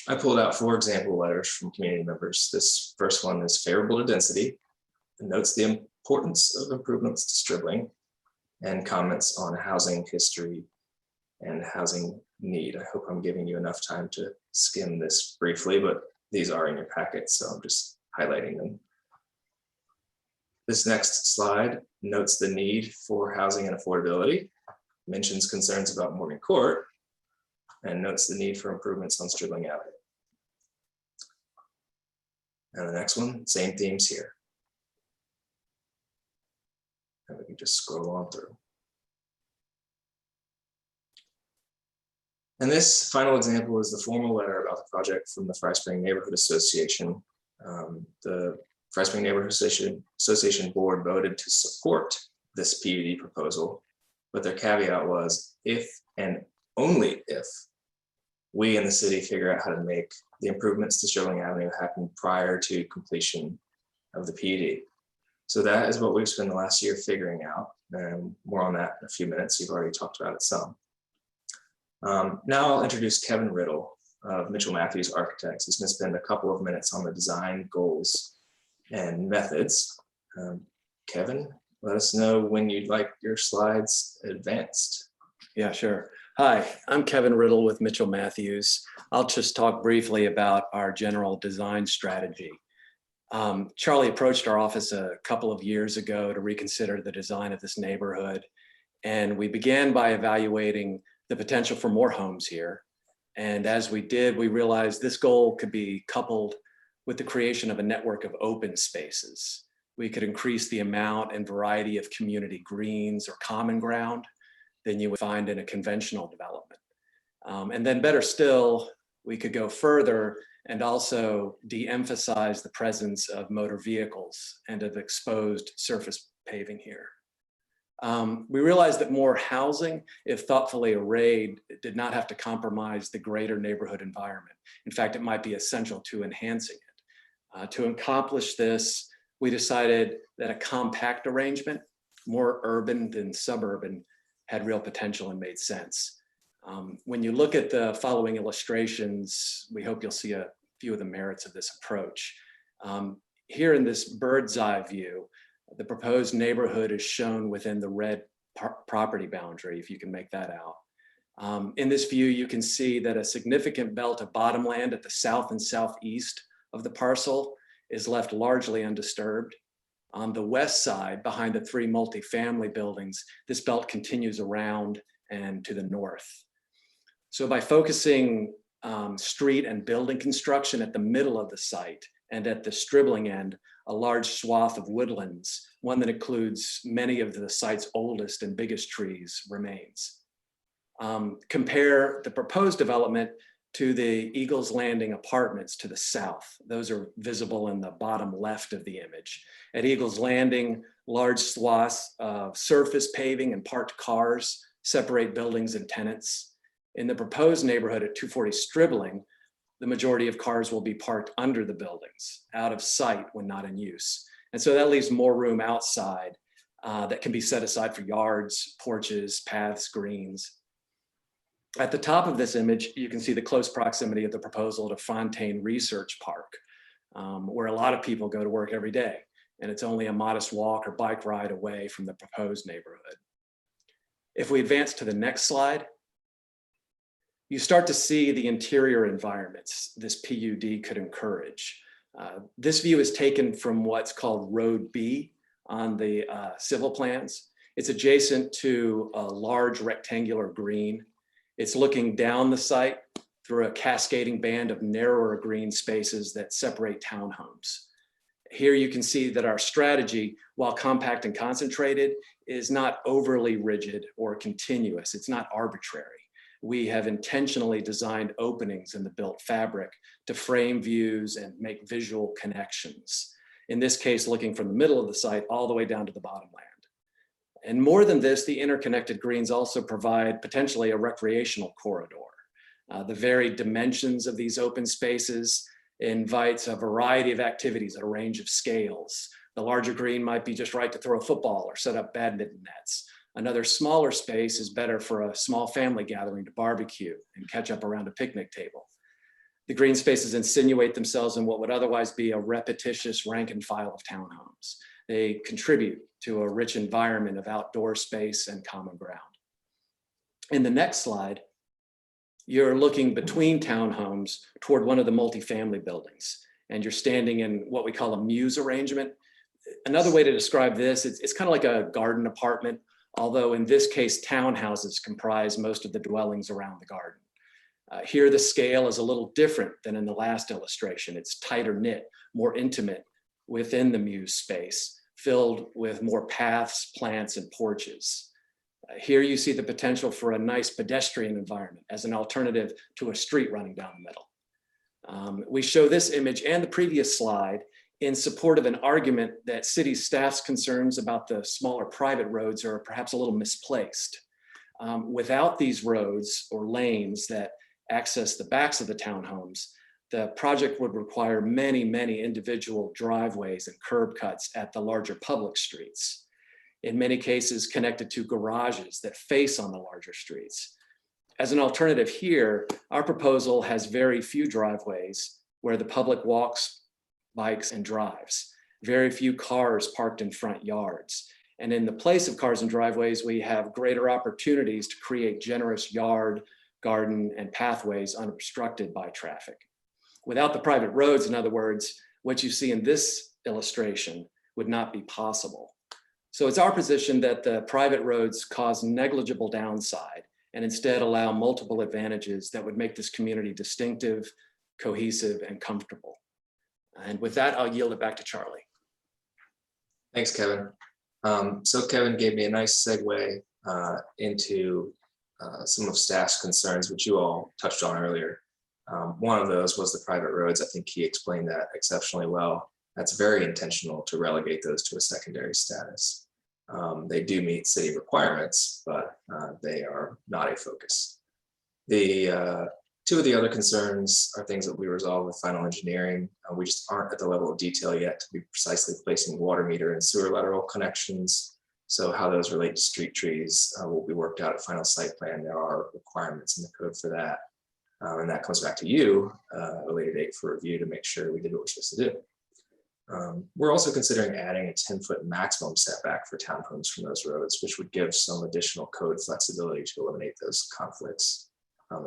I pulled out 4 example letters from community members. This first one is favorable to density, and notes the importance of improvements to Stribling, and comments on housing history and housing need. I hope I'm giving you enough time to skim this briefly, but these are in your packet, so I'm just highlighting them. This next slide notes the need for housing and affordability, mentions concerns about Morgan Court, and notes the need for improvements on Stribling Avenue. And the next one, same themes here. And we can just scroll on through. And this final example is the formal letter about the project from the Fry Spring Neighborhood Association. The Fry Spring Neighborhood Association board voted to support this PUD proposal, but their caveat was if and only if we in the city figure out how to make the improvements to Stribling Avenue happen prior to completion of the PUD. So that is what we've spent the last year figuring out, and more on that in a few minutes. You've already talked about it some. Now I'll introduce Kevin Riddle of Mitchell Matthews Architects. He's going to spend a couple of minutes on the design goals and methods. Kevin, let us know when you'd like your slides advanced. Yeah, sure. Hi, I'm Kevin Riddle with Mitchell Matthews. I'll just talk briefly about our general design strategy. Charlie approached our office a couple of years ago to reconsider the design of this neighborhood. And we began by evaluating the potential for more homes here. And as we did, we realized this goal could be coupled with the creation of a network of open spaces. We could increase the amount and variety of community greens or common ground than you would find in a conventional development. And then better still, we could go further and also de-emphasize the presence of motor vehicles and of exposed surface paving here. We realized that more housing, if thoughtfully arrayed, did not have to compromise the greater neighborhood environment. In fact, it might be essential to enhancing it. To accomplish this, we decided that a compact arrangement, more urban than suburban, had real potential and made sense. When you look at the following illustrations, we hope you'll see a few of the merits of this approach. Here in this bird's eye view, the proposed neighborhood is shown within the red property boundary, if you can make that out. In this view, you can see that a significant belt of bottomland at the south and southeast of the parcel is left largely undisturbed. On the west side, behind the 3 multifamily buildings, this belt continues around and to the north. So by focusing street and building construction at the middle of the site and at the Stribling end, a large swath of woodlands, one that includes many of the site's oldest and biggest trees, remains. Compare the proposed development to the Eagles Landing apartments to the south. Those are visible in the bottom left of the image. At Eagles Landing, large swaths of surface paving and parked cars separate buildings and tenants. In the proposed neighborhood at 240 Stribling, the majority of cars will be parked under the buildings, out of sight when not in use. And so that leaves more room outside that can be set aside for yards, porches, paths, greens. At the top of this image, you can see the close proximity of the proposal to Fontaine Research Park, where a lot of people go to work every day. And it's only a modest walk or bike ride away from the proposed neighborhood. If we advance to the next slide, you start to see the interior environments this PUD could encourage. This view is taken from what's called Road B on the civil plans. It's adjacent to a large rectangular green. It's looking down the site through a cascading band of narrower green spaces that separate townhomes. Here you can see that our strategy, while compact and concentrated, is not overly rigid or continuous. It's not arbitrary. We have intentionally designed openings in the built fabric to frame views and make visual connections. In this case, looking from the middle of the site all the way down to the bottom land. And more than this, the interconnected greens also provide potentially a recreational corridor. The very dimensions of these open spaces invites a variety of activities at a range of scales. The larger green might be just right to throw a football or set up badminton nets. Another smaller space is better for a small family gathering to barbecue and catch up around a picnic table. The green spaces insinuate themselves in what would otherwise be a repetitious rank and file of townhomes. They contribute to a rich environment of outdoor space and common ground. In the next slide, you're looking between townhomes toward one of the multifamily buildings, and you're standing in what we call a muse arrangement. Another way to describe this, it's kind of like a garden apartment, although in this case, townhouses comprise most of the dwellings around the garden. Here, the scale is a little different than in the last illustration. It's tighter knit, more intimate within the muse space, filled with more paths, plants, and porches. Here you see the potential for a nice pedestrian environment as an alternative to a street running down the middle. We show this image and the previous slide in support of an argument that city staff's concerns about the smaller private roads are perhaps a little misplaced. Without these roads or lanes that access the backs of the townhomes, the project would require many, many individual driveways and curb cuts at the larger public streets. In many cases connected to garages that face on the larger streets. As an alternative here, our proposal has very few driveways where the public walks, bikes, and drives. Very few cars parked in front yards. And in the place of cars and driveways, we have greater opportunities to create generous yard, garden, and pathways unobstructed by traffic. Without the private roads, in other words, what you see in this illustration would not be possible. So it's our position that the private roads cause negligible downside and instead allow multiple advantages that would make this community distinctive, cohesive, and comfortable. And with that, I'll yield it back to Charlie. Thanks, Kevin. So Kevin gave me a nice segue into some of staff's concerns, which you all touched on earlier. One of those was the private roads. I think he explained that exceptionally well. That's very intentional to relegate those to a secondary status. They do meet city requirements, but they are not a focus. The two of the other concerns are things that we resolve with final engineering. We just aren't at the level of detail yet to be precisely placing water meter and sewer lateral connections. So how those relate to street trees will be worked out at final site plan. There are requirements in the code for that. And that comes back to you, a later date for review to make sure we did what we're supposed to do. We're also considering adding a 10-foot maximum setback for townhomes from those roads, which would give some additional code flexibility to eliminate those conflicts.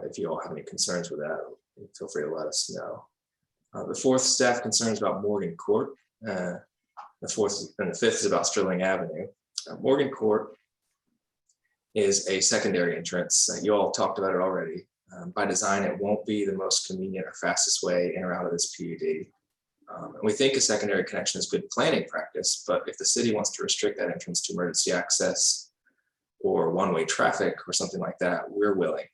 If you all have any concerns with that, feel free to let us know. The fourth staff concerns about Morgan Court. The fourth and the fifth is about Sterling Avenue. Morgan Court is a secondary entrance. You all talked about it already. By design, it won't be the most convenient or fastest way in or out of this PUD. And we think a secondary connection is good planning practice, but if the city wants to restrict that entrance to emergency access or one-way traffic or something like that, we're willing.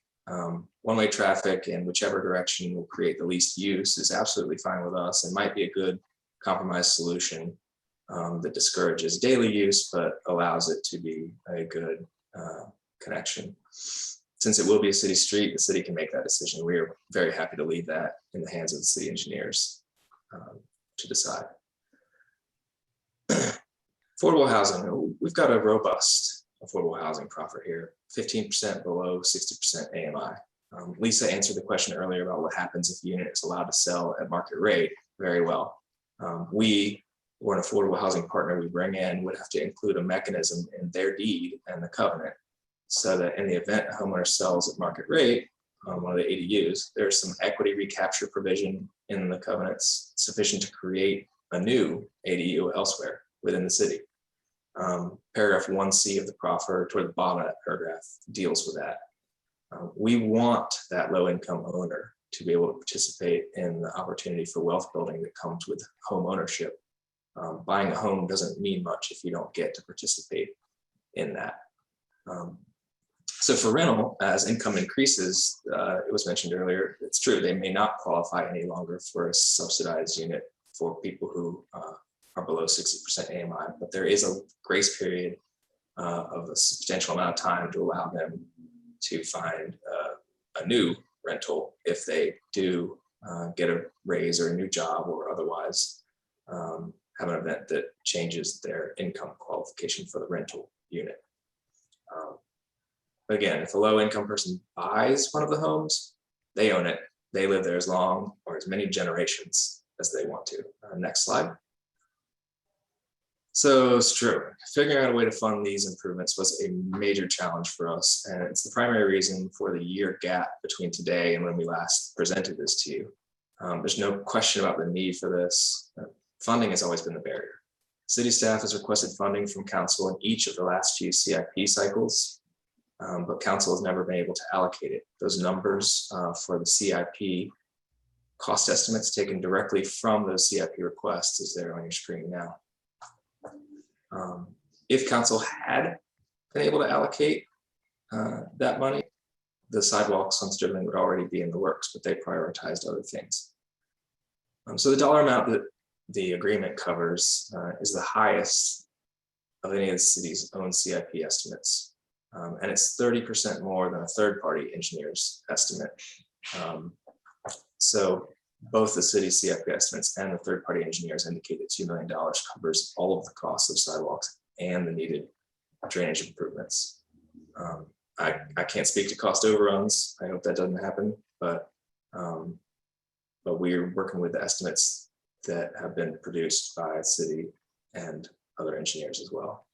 One-way traffic in whichever direction will create the least use is absolutely fine with us and might be a good compromise solution that discourages daily use, but allows it to be a good connection. Since it will be a city street, the city can make that decision. We are very happy to leave that in the hands of the city engineers to decide. Affordable housing, we've got a robust affordable housing proffer here, 15% below 60% AMI. Lisa answered the question earlier about what happens if the unit is allowed to sell at market rate very well. We, or an affordable housing partner we bring in, would have to include a mechanism in their deed and the covenant so that in the event a homeowner sells at market rate on one of the ADUs, there's some equity recapture provision in the covenants sufficient to create a new ADU elsewhere within the city. Paragraph 1C of the proffer toward the bottom of that paragraph deals with that. We want that low income owner to be able to participate in the opportunity for wealth building that comes with home ownership. Buying a home doesn't mean much if you don't get to participate in that. So for rental, as income increases, it was mentioned earlier, it's true, they may not qualify any longer for a subsidized unit for people who are below 60% AMI, but there is a grace period of a substantial amount of time to allow them to find a new rental if they do get a raise or a new job, or otherwise have an event that changes their income qualification for the rental unit. But again, if a low income person buys one of the homes, they own it. They live there as long or as many generations as they want to. Next slide. So it's true. Figuring out a way to fund these improvements was a major challenge for us, and it's the primary reason for the year gap between today and when we last presented this to you. There's no question about the need for this. Funding has always been the barrier. City staff has requested funding from council in each of the last few CIP cycles, but council has never been able to allocate it. Those numbers for the CIP cost estimates taken directly from those CIP requests is there on your screen now. If council had been able to allocate that money, the sidewalks on Sterling would already be in the works, but they prioritized other things. So the dollar amount that the agreement covers is the highest of any of the city's own CIP estimates. And it's 30% more than a third-party engineer's estimate. So both the city CIP estimates and the third-party engineers indicate that $2 million covers all of the costs of sidewalks and the needed drainage improvements. I can't speak to cost overruns. I hope that doesn't happen, but we're working with the estimates that have been produced by the city and other engineers as well.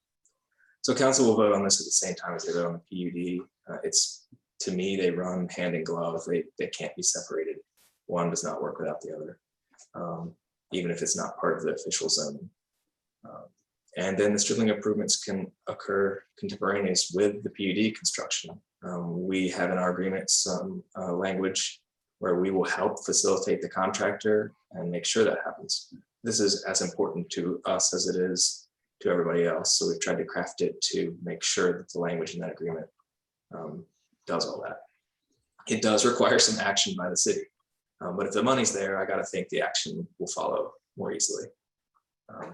So council will vote on this at the same time as they vote on the PUD. It's, to me, they run hand in glove. They can't be separated. One does not work without the other, even if it's not part of the official zoning. And then the Sterling improvements can occur contemporaneous with the PUD construction. We have in our agreement some language where we will help facilitate the contractor and make sure that happens. This is as important to us as it is to everybody else. So we've tried to craft it to make sure that the language in that agreement does all that. It does require some action by the city. But if the money's there, I got to think the action will follow more easily.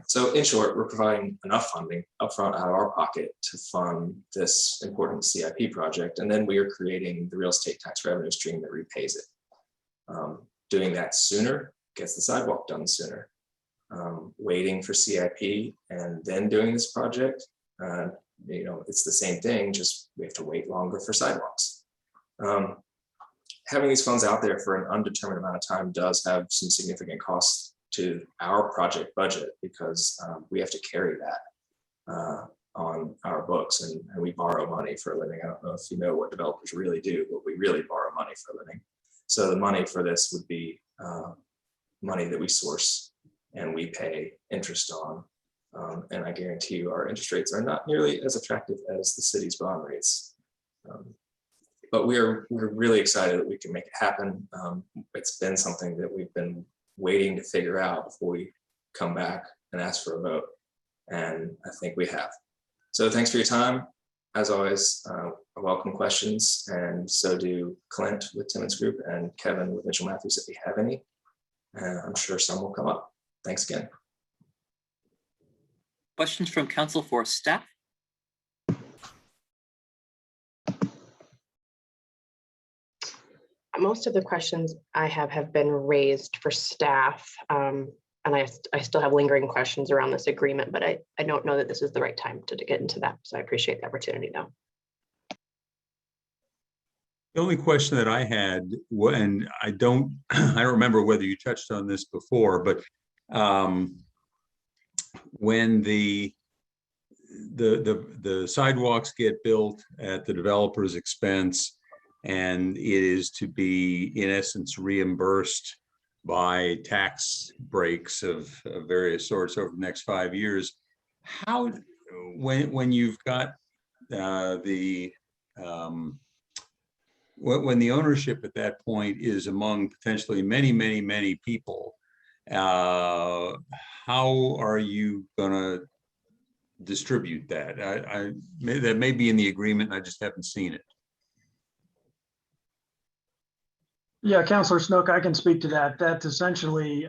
So in short, we're providing enough funding upfront out of our pocket to fund this important CIP project. And then we are creating the real estate tax revenue stream that repays it. Doing that sooner gets the sidewalk done sooner. Waiting for CIP and then doing this project, it's the same thing, just we have to wait longer for sidewalks. Having these funds out there for an undetermined amount of time does have some significant costs to our project budget because we have to carry that on our books, and we borrow money for a living. I don't know if you know what developers really do, but we really borrow money for a living. So the money for this would be money that we source and we pay interest on. And I guarantee you our interest rates are not nearly as attractive as the city's bond rates. But we're really excited that we can make it happen. It's been something that we've been waiting to figure out before we come back and ask for a vote. And I think we have. So thanks for your time. As always, I welcome questions, and so do Clint with Timmons Group and Kevin with Mitchell Matthews if we have any. And I'm sure some will come up. Thanks again. Questions from council for staff? Most of the questions I have been raised for staff. And I still have lingering questions around this agreement, but I don't know that this is the right time to get into that. So I appreciate the opportunity though. The only question that I had, and I don't remember whether you touched on this before, but when the sidewalks get built at the developer's expense, and it is to be, in essence, reimbursed by tax breaks of various sorts over the next 5 years, how, when you've got when the ownership at that point is among potentially many people, how are you going to distribute that? That may be in the agreement, I just haven't seen it. Yeah, Councilor Snook, I can speak to that. That's essentially,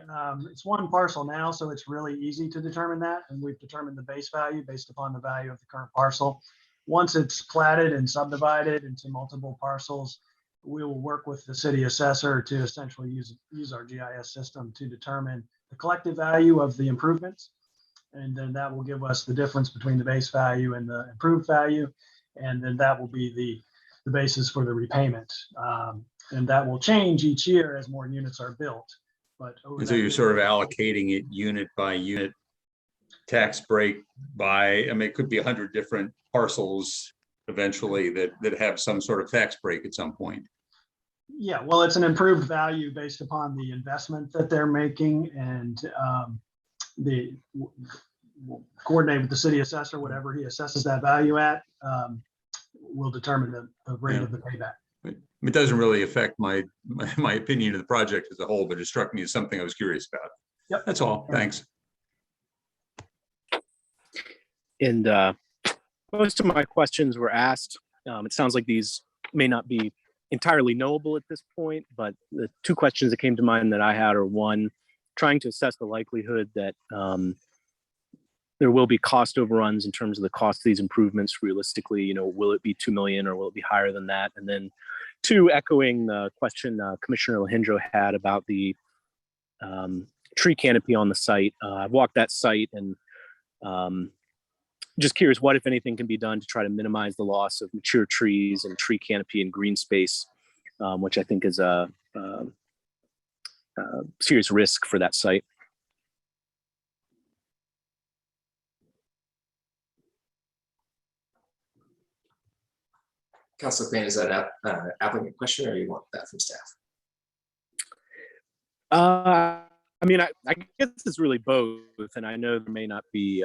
it's one parcel now, so it's really easy to determine that. And we've determined the base value based upon the value of the current parcel. Once it's platted and subdivided into multiple parcels, we will work with the city assessor to essentially use our GIS system to determine the collective value of the improvements. And then that will give us the difference between the base value and the improved value. And then that will be the basis for the repayment. And that will change each year as more units are built. But And so you're sort of allocating it unit by unit, tax break by, I mean, it could be 100 different parcels eventually that have some sort of tax break at some point. Yeah, well, it's an improved value based upon the investment that they're making, and we'll coordinate with the city assessor, whatever he assesses that value at, will determine the rate of the payback. It doesn't really affect my opinion of the project as a whole, but it struck me as something I was curious about. Yep. That's all. Thanks. And most of my questions were asked. It sounds like these may not be entirely knowable at this point, but the two questions that came to mind that I had are, one, trying to assess the likelihood that there will be cost overruns in terms of the cost of these improvements. Realistically, will it be 2 million or will it be higher than that? And then two, echoing the question Commissioner Alejandro had about the tree canopy on the site. I've walked that site and just curious what, if anything, can be done to try to minimize the loss of mature trees and tree canopy and green space, which I think is a serious risk for that site. Councilor Payne, is that an applicant question or you want that from staff? I mean, I guess it's really both, and I know there may not be,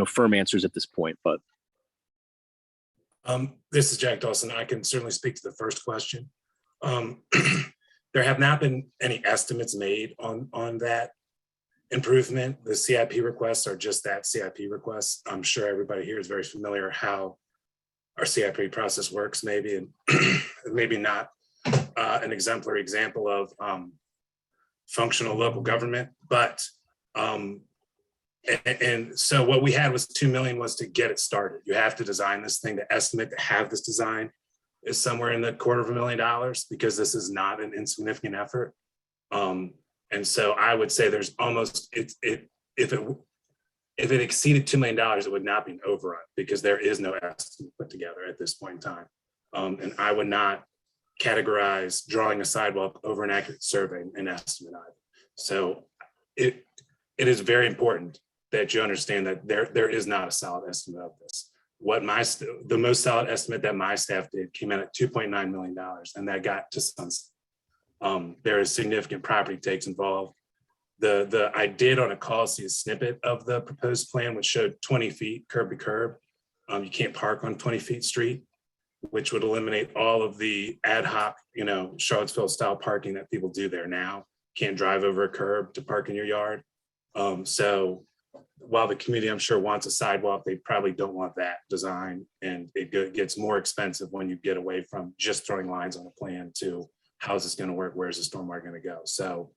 firm answers at this point, but. This is Jack Dawson. I can certainly speak to the first question. There have not been any estimates made on that improvement. The CIP requests are just that, CIP requests. I'm sure everybody here is very familiar how our CIP process works, maybe, and maybe not an exemplary example of functional local government, but and so what we had was 2 million was to get it started. You have to design this thing. The estimate to have this design is somewhere in the $250,000 because this is not an insignificant effort. And so I would say there's almost if it exceeded $2 million, it would not be an overrun because there is no estimate put together at this point in time. And I would not categorize drawing a sidewalk over an accurate survey an estimate either. So it is very important that you understand that there is not a solid estimate of this. The most solid estimate that my staff did came in at $2.9 million, and that got to sunset. There is significant property takes involved. I did on a call see a snippet of the proposed plan, which showed 20 feet curb to curb. You can't park on 20 feet street, which would eliminate all of the ad hoc, Charlottesville style parking that people do there now. Can't drive over a curb to park in your yard. So while the community, I'm sure, wants a sidewalk, they probably don't want that design. And it gets more expensive when you get away from just throwing lines on a plan to how's this going to work? Where's the stormwater going to go? So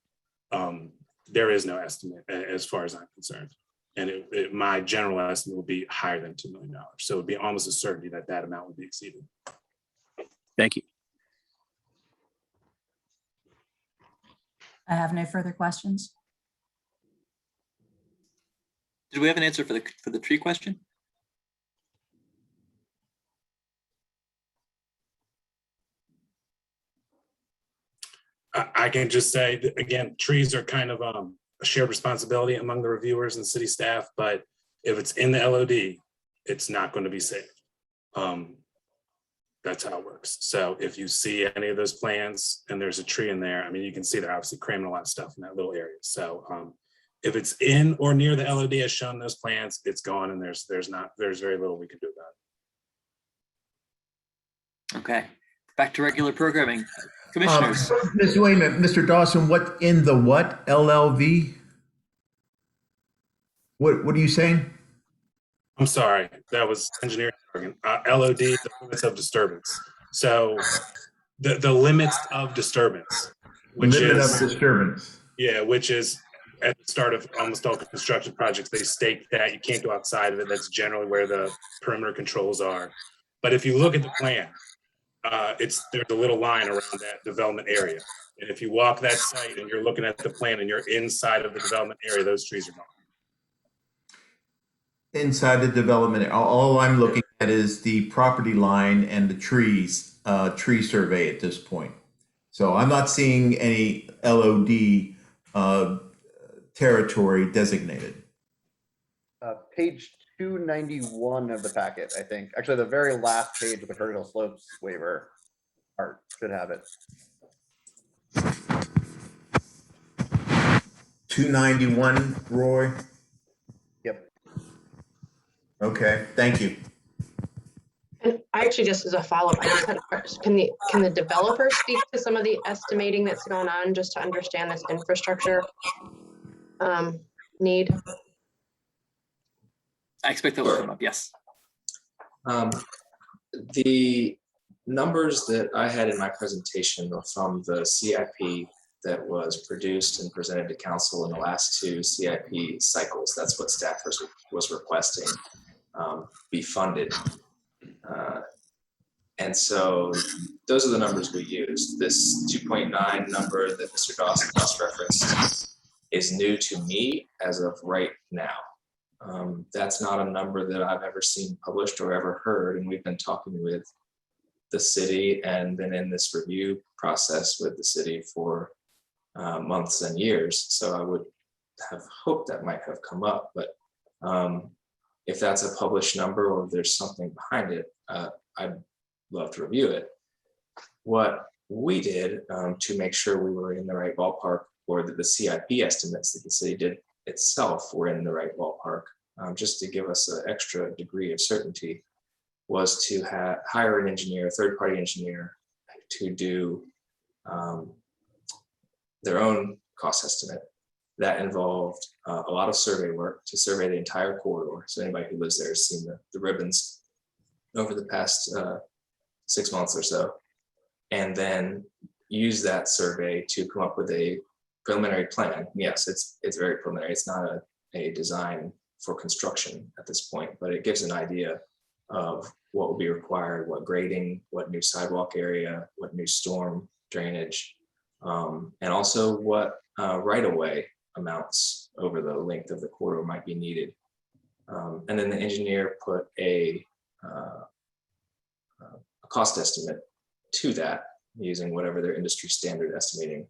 there is no estimate as far as I'm concerned. And my general estimate will be higher than $2 million. So it would be almost a certainty that that amount would be exceeded. Thank you. I have no further questions. Did we have an answer for the tree question? I can just say that, again, trees are kind of a shared responsibility among the reviewers and city staff, but if it's in the LOD, it's not going to be saved. That's how it works. So if you see any of those plans and there's a tree in there, I mean, you can see they're obviously cramming a lot of stuff in that little area. So if it's in or near the LOD as shown in those plans, it's gone, and there's very little we can do about it. Okay, back to regular programming. Commissioners. Wait a minute, Mr. Dawson, what in the what? LLV? What are you saying? I'm sorry, that was engineering jargon. LOD, the limits of disturbance. So the limits of disturbance, which Limit is of disturbance. yeah, which is at the start of almost all construction projects, they state that you can't go outside of it. That's generally where the perimeter controls are. But if you look at the plan, there's a little line around that development area. And if you walk that site and you're looking at the plan and you're inside of the development area, those trees are gone. Inside the development, all I'm looking at is the property line and the trees, tree survey at this point. So I'm not seeing any LOD territory designated. Page 291 of the packet, I think. Actually, the very last page of the vertical slopes waiver part should have it. 291, Roy? Yep. Okay, thank you. And I actually, just as a follow-up, I just had a question. Can the developer speak to some of the estimating that's going on just to understand this infrastructure need? I expect that will come up, yes. The numbers that I had in my presentation were from the CIP that was produced and presented to council in the last two CIP cycles. That's what staff was requesting be funded. And so those are the numbers we used. This 2.9 number that Mr. Dawson just referenced is new to me as of right now. That's not a number that I've ever seen published or ever heard. And we've been talking with the city and been in this review process with the city for months and years. So I would have hoped that might have come up, but if that's a published number or if there's something behind it, I'd love to review it. What we did to make sure we were in the right ballpark, or that the CIP estimates that the city did itself were in the right ballpark, just to give us an extra degree of certainty, was to hire an engineer, a third-party engineer, to do their own cost estimate. That involved a lot of survey work to survey the entire corridor. So anybody who lives there has seen the ribbons over the past 6 months or so, and then use that survey to come up with a preliminary plan. Yes, it's very preliminary. It's not a design for construction at this point, but it gives an idea of what will be required, what grading, what new sidewalk area, what new storm drainage, and also what right-of-way amounts over the length of the corridor might be needed. And then the engineer put a cost estimate to that using whatever their industry standard estimating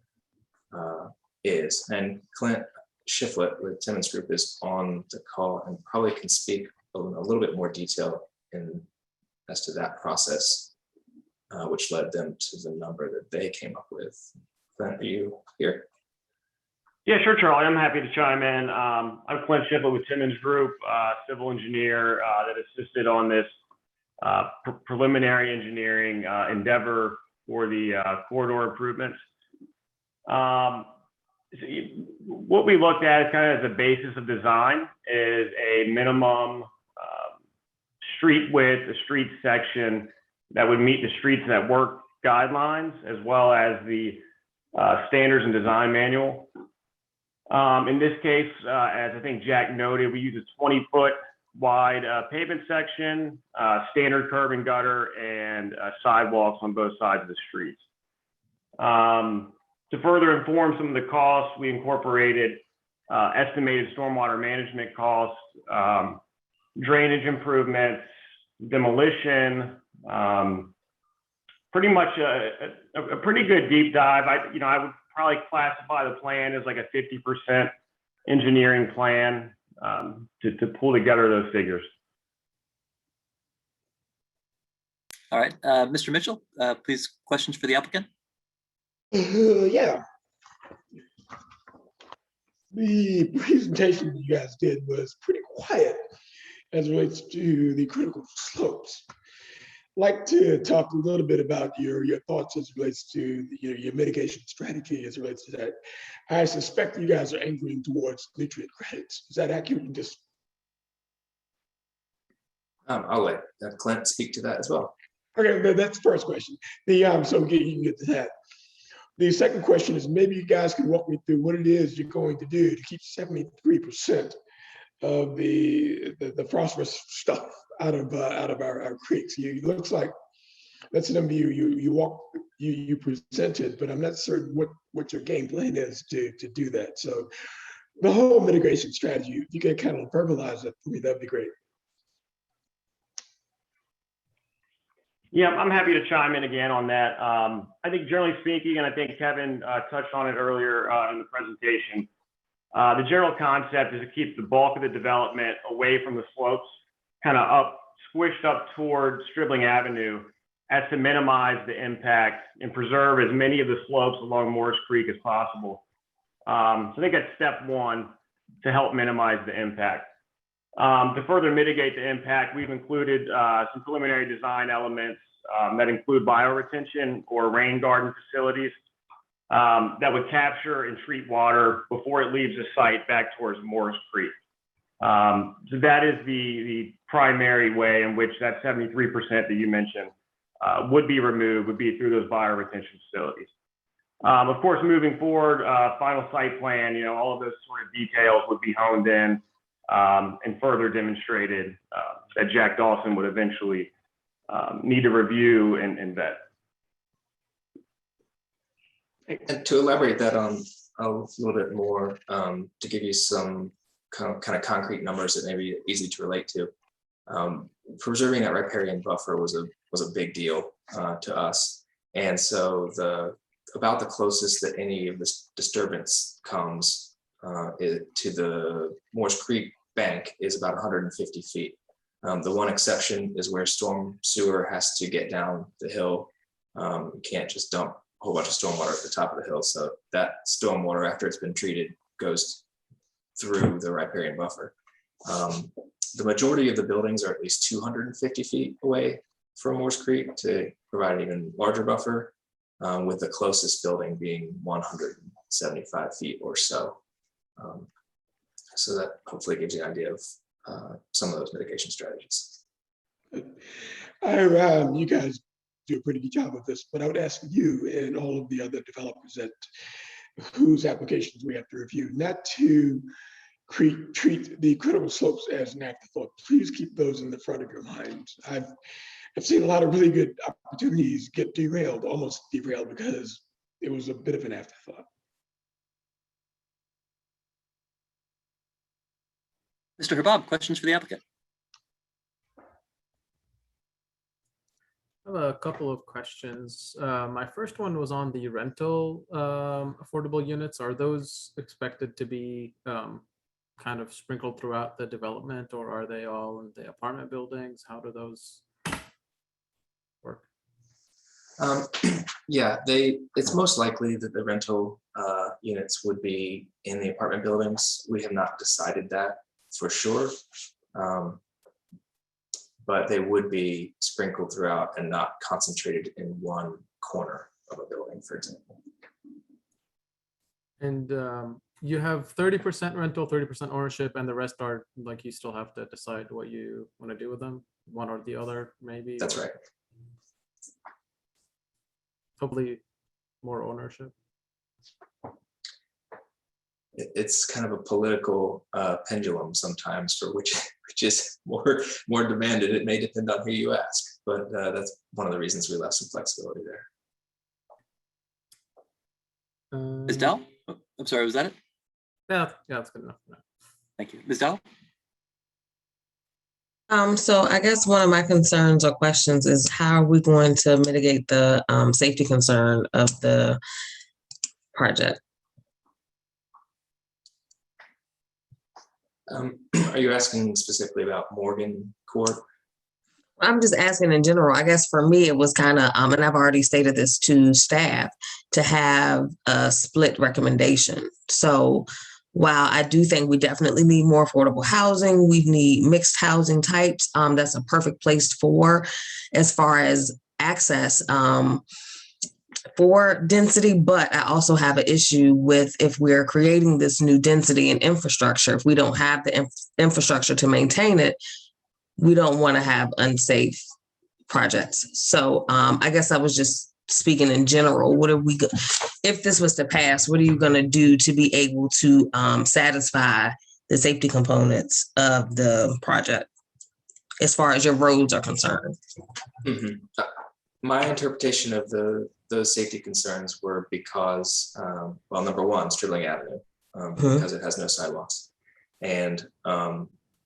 is. And Clint Shiflett with Timmons Group is on the call and probably can speak a little bit more detail as to that process, which led them to the number that they came up with. Clint, are you here? Yeah, sure, Charlie. I'm happy to chime in. I'm Clint Shiflett with Timmons Group, civil engineer that assisted on this preliminary engineering endeavor for the corridor improvements. What we looked at is kind of as a basis of design is a minimum street width, a street section that would meet the Streets Network guidelines, as well as the standards and design manual. In this case, as I think Jack noted, we use a 20-foot wide pavement section, standard curb and gutter, and sidewalks on both sides of the streets. To further inform some of the costs, we incorporated estimated stormwater management costs, drainage improvements, demolition, pretty much a pretty good deep dive. I would probably classify the plan as like a 50% engineering plan to pull together those figures. All right, Mr. Mitchell, please, questions for the applicant? Yeah. The presentation you guys did was pretty quiet as it relates to the critical slopes. I'd like to talk a little bit about your thoughts as it relates to your mitigation strategy as it relates to that. I suspect you guys are angling towards nutrient credits. Is that accurate? I'll let Clint speak to that as well. Okay, that's the first question. So you can get to that. The second question is maybe you guys can walk me through what it is you're going to do to keep 73% of the phosphorus stuff out of our creeks. It looks like that's something you presented, but I'm not certain what your game plan is to do that. So the whole mitigation strategy, if you can kind of verbalize it for me, that'd be great. Yeah, I'm happy to chime in again on that. I think generally speaking, and I think Kevin touched on it earlier in the presentation, the general concept is to keep the bulk of the development away from the slopes, kind of squished up toward Stribling Avenue, as to minimize the impact and preserve as many of the slopes along Morris Creek as possible. So I think that's step one to help minimize the impact. To further mitigate the impact, we've included some preliminary design elements that include bioretention or rain garden facilities that would capture and treat water before it leaves the site back towards Morris Creek. So that is the primary way in which that 73% that you mentioned would be removed, would be through those bioretention facilities. Of course, moving forward, final site plan, all of those sort of details would be honed in and further demonstrated that Jack Dawson would eventually need to review and vet. And to elaborate that on a little bit more, to give you some kind of concrete numbers that may be easy to relate to, preserving that riparian buffer was a big deal to us, and so about the closest that any of this disturbance comes to the Morris Creek bank is about 150 feet. The one exception is where storm sewer has to get down the hill. You can't just dump a whole bunch of stormwater at the top of the hill. So that stormwater, after it's been treated, goes through the riparian buffer. The majority of the buildings are at least 250 feet away from Morris Creek to provide an even larger buffer, with the closest building being 175 feet or so. So that hopefully gives you an idea of some of those mitigation strategies. You guys do a pretty good job of this, but I would ask you and all of the other developers whose applications we have to review, not to treat the critical slopes as an afterthought. Please keep those in the front of your minds. I've seen a lot of really good opportunities get derailed, almost derailed, because it was a bit of an afterthought. Mr. Herbab, questions for the applicant? I have a couple of questions. My first one was on the rental affordable units. Are those expected to be kind of sprinkled throughout the development, or are they all in the apartment buildings? How do those work? Yeah, it's most likely that the rental units would be in the apartment buildings. We have not decided that for sure, but they would be sprinkled throughout and not concentrated in one corner of a building, for example. And you have 30% rental, 30% ownership, and the rest are like you still have to decide what you want to do with them, one or the other, maybe. That's right. Hopefully more ownership. It's kind of a political pendulum sometimes for which is more demanded. It may depend on who you ask, but that's one of the reasons we left some flexibility there. Ms. Dowell? Oh, I'm sorry, was that it? Yeah, that's good enough. Thank you. Ms. Dowell? So I guess one of my concerns or questions is how are we going to mitigate the safety concern of the project? Are you asking specifically about Morgan Court? I'm just asking in general. I guess for me, it was kind of, and I've already stated this to staff, to have a split recommendation. So while I do think we definitely need more affordable housing, we need mixed housing types. That's a perfect place for, as far as access for density. But I also have an issue with if we're creating this new density and infrastructure, if we don't have the infrastructure to maintain it, we don't want to have unsafe projects. So I guess I was just speaking in general. What are we, if this was to pass, what are you going to do to be able to satisfy the safety components of the project as far as your roads are concerned? My interpretation of those safety concerns were because, well, number one, Stribling Avenue, because it has no sidewalks. And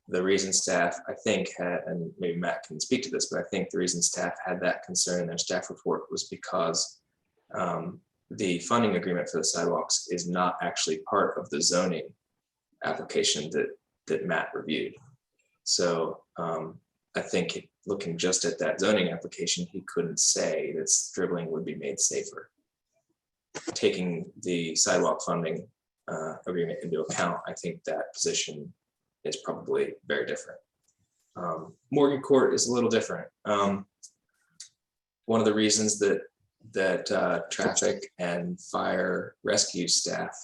the reason staff, I think, had, and maybe Matt can speak to this, but I think the reason staff had that concern in their staff report was because the funding agreement for the sidewalks is not actually part of the zoning application that Matt reviewed. So I think looking just at that zoning application, he couldn't say that Stribling would be made safer. Taking the sidewalk funding agreement into account, I think that position is probably very different. Morgan Court is a little different. One of the reasons that traffic and fire rescue staff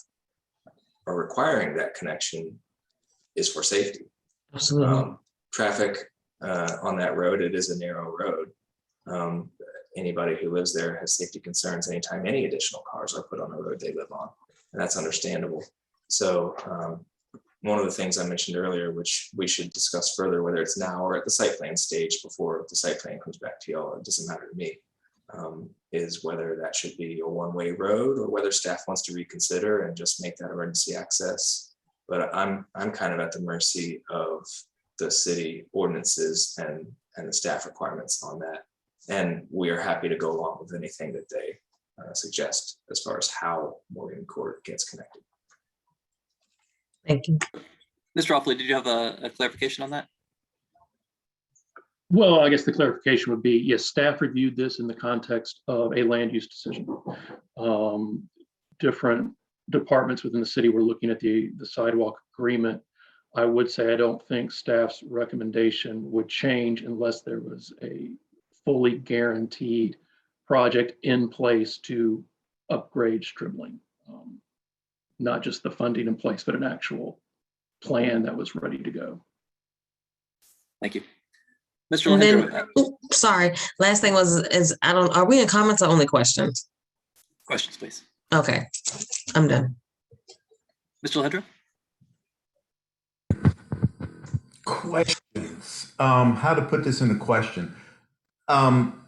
are requiring that connection is for safety. Absolutely. Traffic on that road, it is a narrow road. Anybody who lives there has safety concerns anytime any additional cars are put on the road they live on, and that's understandable. So one of the things I mentioned earlier, which we should discuss further, whether it's now or at the site plan stage before the site plan comes back to y'all, it doesn't matter to me, is whether that should be a one-way road or whether staff wants to reconsider and just make that emergency access. But I'm kind of at the mercy of the city ordinances and the staff requirements on that. And we are happy to go along with anything that they suggest as far as how Morgan Court gets connected. Thank you. Mr. Offley, did you have a clarification on that? Well, I guess the clarification would be, yes, staff reviewed this in the context of a land use decision. Different departments within the city were looking at the sidewalk agreement. I would say I don't think staff's recommendation would change unless there was a fully guaranteed project in place to upgrade Stribling. Not just the funding in place, but an actual plan that was ready to go. Thank you. Mr. Lehender. Sorry, last thing are we in comments or only questions? Questions, please. Okay, I'm done. Mr. Lehender? Questions. How to put this in a question? I'm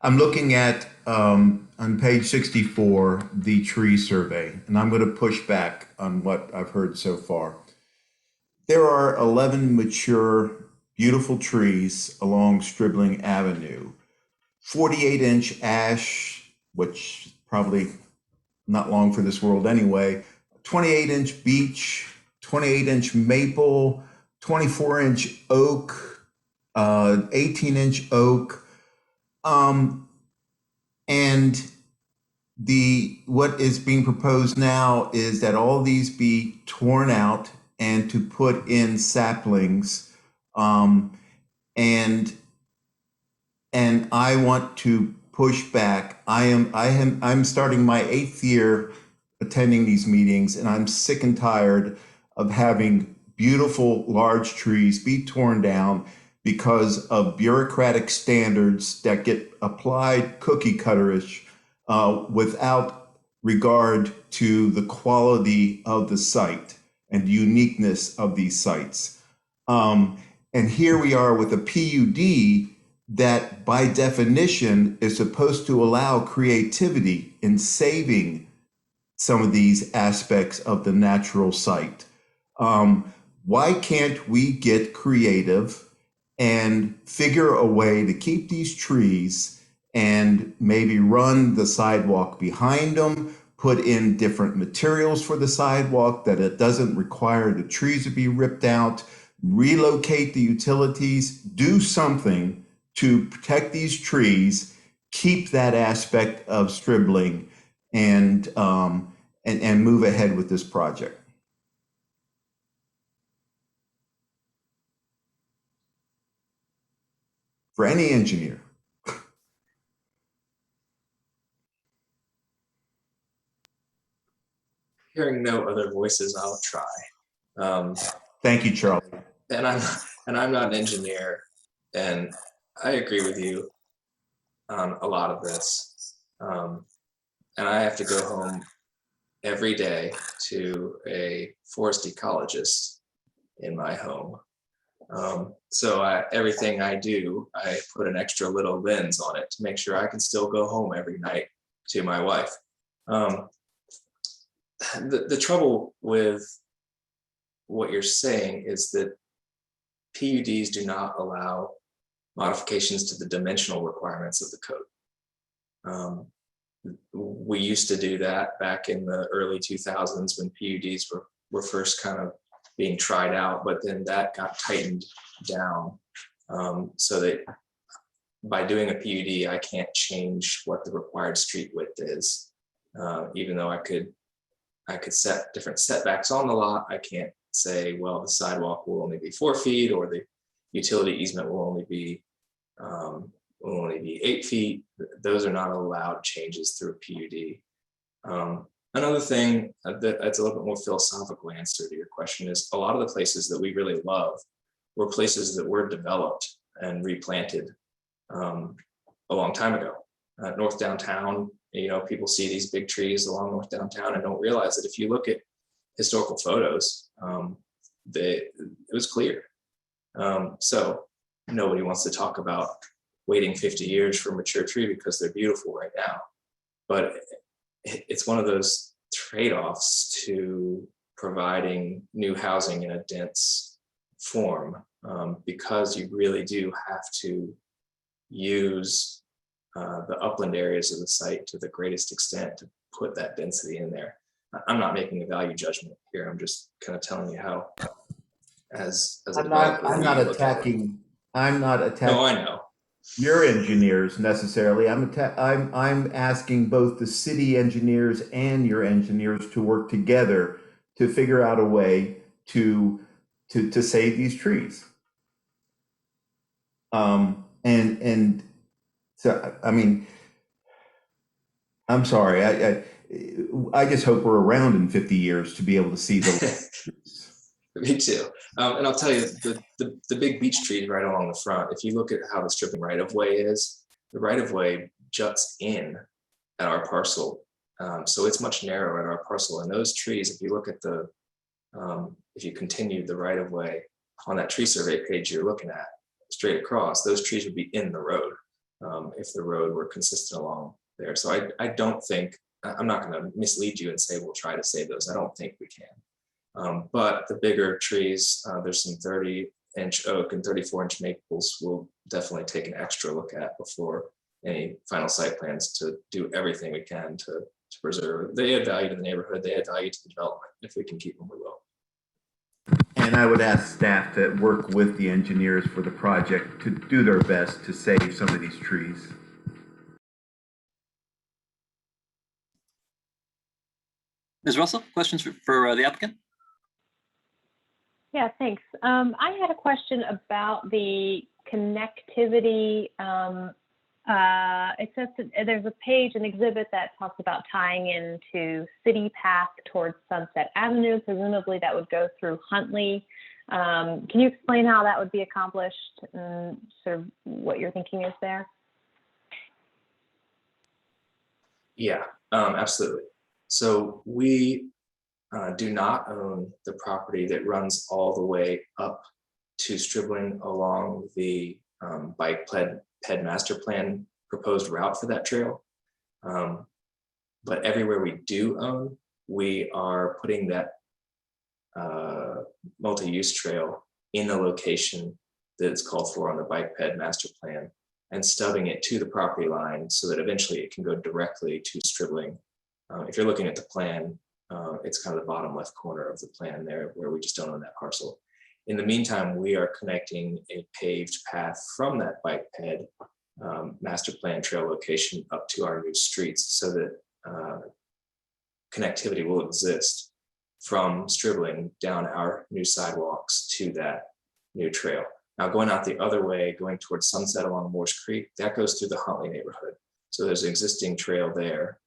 looking at on page 64 the tree survey, and I'm going to push back on what I've heard so far. There are 11 mature, beautiful trees along Stribling Avenue. 48-inch ash, which probably not long for this world anyway. 28-inch beech, 28-inch maple, 24-inch oak, 18-inch oak. And what is being proposed now is that all these be torn out and to put in saplings. And I want to push back. I'm starting my 8th year attending these meetings, and I'm sick and tired of having beautiful large trees be torn down because of bureaucratic standards that get applied cookie cutterish without regard to the quality of the site and the uniqueness of these sites. And here we are with a PUD that by definition is supposed to allow creativity in saving some of these aspects of the natural site. Why can't we get creative and figure a way to keep these trees and maybe run the sidewalk behind them, put in different materials for the sidewalk that it doesn't require the trees to be ripped out, relocate the utilities, do something to protect these trees, keep that aspect of Stribling, and move ahead with this project. For any engineer. Hearing no other voices, I'll try. Thank you, Charlie. I'm not an engineer, and I agree with you on a lot of this. And I have to go home every day to a forest ecologist in my home. So everything I do, I put an extra little lens on it to make sure I can still go home every night to my wife. The trouble with what you're saying is that PUDs do not allow modifications to the dimensional requirements of the code. We used to do that back in the early 2000s when PUDs were first kind of being tried out, but then that got tightened down so that by doing a PUD, I can't change what the required street width is. Even though I could set different setbacks on the lot, I can't say, well, the sidewalk will only be 4 feet, or the utility easement will only be 8 feet. Those are not allowed changes through a PUD. Another thing that's a little bit more philosophical answer to your question is a lot of the places that we really love were places that were developed and replanted a long time ago. North downtown, people see these big trees along North downtown and don't realize that if you look at historical photos, it was clear. So nobody wants to talk about waiting 50 years for a mature tree because they're beautiful right now. But it's one of those trade-offs to providing new housing in a dense form, because you really do have to use the upland areas of the site to the greatest extent to put that density in there. I'm not making a value judgment here. I'm just kind of telling you how, as a developer, I'm not attacking. No, I know. Your engineers necessarily. I'm asking both the city engineers and your engineers to work together to figure out a way to save these trees. And so, I mean, I'm sorry. I just hope we're around in 50 years to be able to see the. Me too. And I'll tell you, the big beech trees right along the front, if you look at how the stripping right-of-way is, the right-of-way juts in at our parcel. So it's much narrower at our parcel. And those trees, if you look at if you continue the right-of-way on that tree survey page you're looking at, straight across, those trees would be in the road if the road were consistent along there. So I don't think, I'm not going to mislead you and say we'll try to save those. I don't think we can. But the bigger trees, there's some 30-inch oak and 34-inch maples we'll definitely take an extra look at before any final site plans to do everything we can to preserve. They add value to the neighborhood, they add value to the development. If we can keep them, we will. And I would ask staff to work with the engineers for the project to do their best to save some of these trees. Ms. Russell, questions for the applicant? Yeah, thanks. I had a question about the connectivity. It says that there's a page, an exhibit that talks about tying into City Path towards Sunset Avenue. Presumably that would go through Huntley. Can you explain how that would be accomplished and sort of what your thinking is there? Yeah, absolutely. So we do not own the property that runs all the way up to Stribling along the bike ped master plan proposed route for that trail. But everywhere we do own, we are putting that multi-use trail in the location that it's called for on the bike ped master plan and stubbing it to the property line so that eventually it can go directly to Stribling. If you're looking at the plan, it's kind of the bottom left corner of the plan there where we just don't own that parcel. In the meantime, we are connecting a paved path from that bike ped master plan trail location up to our new streets so that connectivity will exist from Stribling down our new sidewalks to that new trail. Now going out the other way, going towards Sunset along Morse Creek, that goes through the Huntley neighborhood. So there's an existing trail there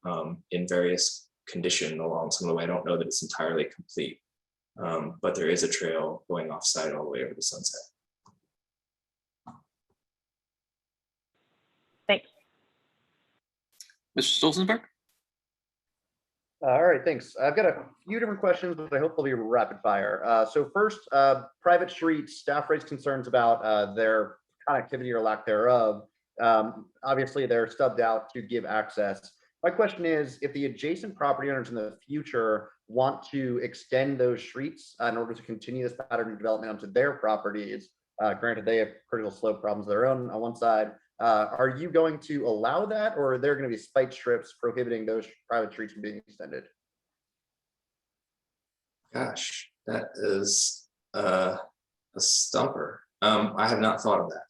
in various condition along some of the way. I don't know that it's entirely complete. But there is a trail going off site all the way over the sunset. Thanks. Mr. Stolzenberg? All right, thanks. I've got a few different questions, but I hope they'll be rapid fire. So first, private streets, staff raised concerns about their connectivity or lack thereof. Obviously, they're stubbed out to give access. My question is, if the adjacent property owners in the future want to extend those streets in order to continue this pattern of development onto their properties, granted they have critical slope problems of their own on one side, are you going to allow that, or are there going to be spike strips prohibiting those private streets from being extended? Gosh, that is a stumper. I have not thought of that.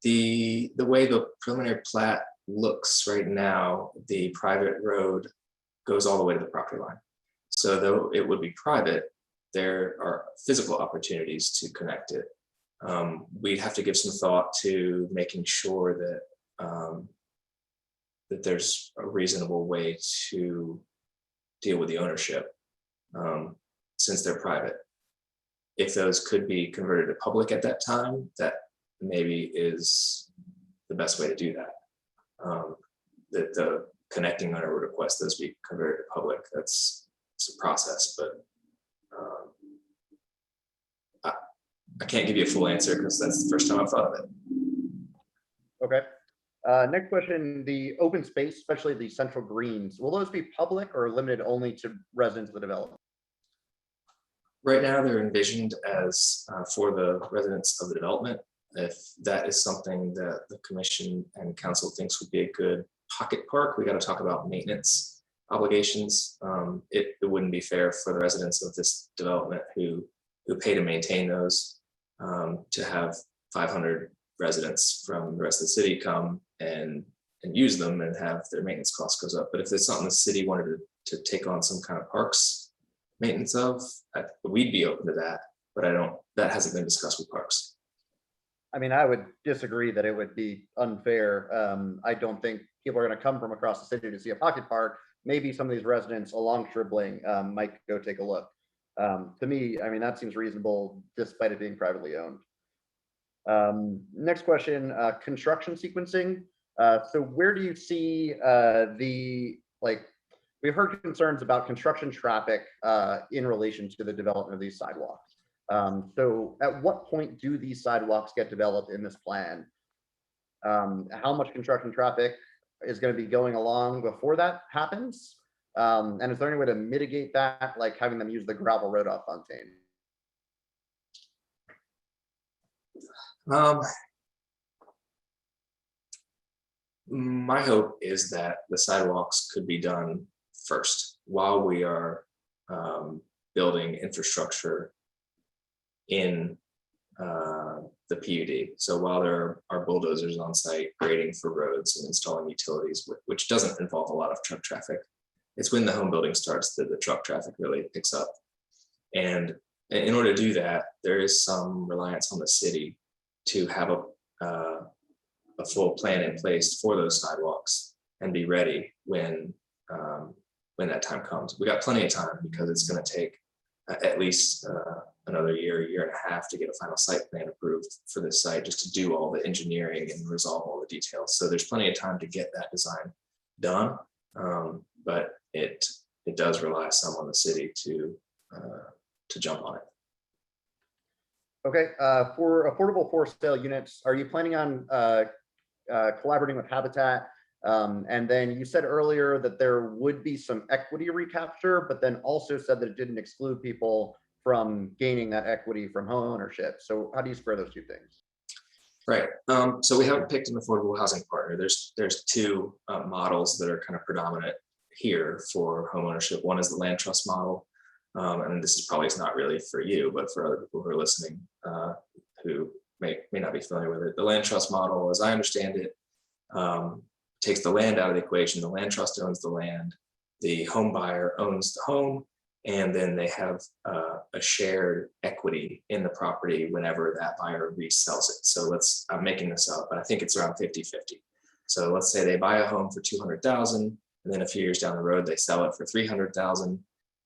The way the preliminary plat looks right now, the private road goes all the way to the property line. So though it would be private, there are physical opportunities to connect it. We'd have to give some thought to making sure that that there's a reasonable way to deal with the ownership, since they're private. If those could be converted to public at that time, that maybe is the best way to do that. That the connecting owner would request those be converted to public. It's a process, but I can't give you a full answer because that's the first time I've thought of it. Okay. Next question, the open space, especially the central greens, will those be public or limited only to residents of the development? Right now, they're envisioned as for the residents of the development. If that is something that the commission and council thinks would be a good pocket park, we got to talk about maintenance obligations. It wouldn't be fair for the residents of this development who pay to maintain those to have 500 residents from the rest of the city come and use them and have their maintenance costs goes up. But if there's something the city wanted to take on some kind of parks maintenance of, we'd be open to that. But that hasn't been discussed with parks. I mean, I would disagree that it would be unfair. I don't think people are going to come from across the city to see a pocket park. Maybe some of these residents along Stribling might go take a look. To me, I mean, that seems reasonable despite it being privately owned. Next question, construction sequencing. So where do you see we've heard concerns about construction traffic in relation to the development of these sidewalks. So at what point do these sidewalks get developed in this plan? How much construction traffic is going to be going along before that happens? And is there any way to mitigate that, like having them use the gravel road off Fontaine? My hope is that the sidewalks could be done first while we are building infrastructure in the PUD. So while there are bulldozers on site grading for roads and installing utilities, which doesn't involve a lot of truck traffic, it's when the home building starts that the truck traffic really picks up. And in order to do that, there is some reliance on the city to have a full plan in place for those sidewalks and be ready when that time comes. We got plenty of time because it's going to take at least another year and a half to get a final site plan approved for this site, just to do all the engineering and resolve all the details. So there's plenty of time to get that design done, but it does rely some on the city to jump on it. Okay, for affordable for sale units, are you planning on collaborating with Habitat? And then you said earlier that there would be some equity recapture, but then also said that it didn't exclude people from gaining that equity from home ownership. So how do you square those two things? Right. So we haven't picked an affordable housing partner. There's two models that are kind of predominant here for home ownership. One is the land trust model. And this is probably not really for you, but for other people who are listening who may not be familiar with it. The land trust model, as I understand it, takes the land out of the equation. The land trust owns the land. The home buyer owns the home. And then they have a shared equity in the property whenever that buyer resells it. So I'm making this up, but I think it's around 50-50. So let's say they buy a home for $200,000, and then a few years down the road, they sell it for $300,000.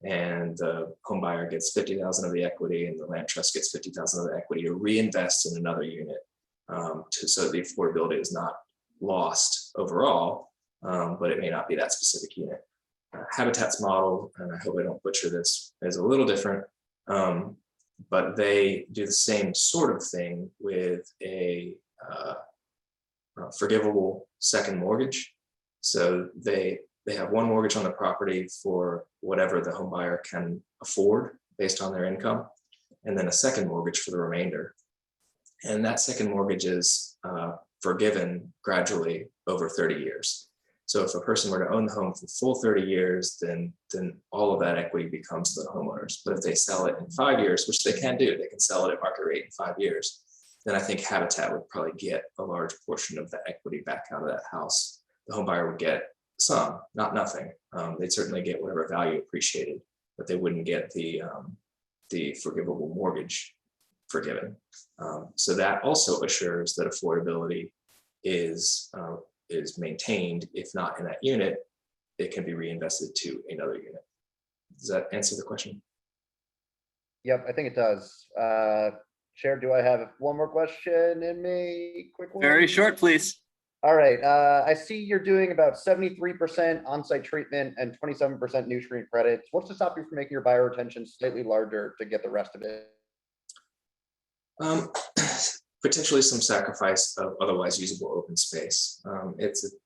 and the home buyer gets 50,000 of the equity and the land trust gets 50,000 of the equity to reinvest in another unit, so the affordability is not lost overall, but it may not be that specific unit. Habitat's model, and I hope I don't butcher this, is a little different, but they do the same sort of thing with a forgivable second mortgage. So they have one mortgage on the property for whatever the home buyer can afford based on their income, and then a second mortgage for the remainder. And that second mortgage is forgiven gradually over 30 years. So if a person were to own the home for full 30 years, then all of that equity becomes the homeowners. But if they sell it in 5 years, which they can do, they can sell it at market rate in 5 years, then I think Habitat would probably get a large portion of the equity back out of that house. The home buyer would get some, not nothing. They'd certainly get whatever value appreciated, but they wouldn't get the forgivable mortgage forgiven. So that also assures that affordability is maintained. If not in that unit, it can be reinvested to another unit. Does that answer the question? Yep, I think it does. Chair, do I have one more question in me? Quick one. Very short, please. All right. I see you're doing about 73% on-site treatment and 27% nutrient credits. What's to stop you from making your bio-retention slightly larger to get the rest of it? Potentially some sacrifice of otherwise usable open space.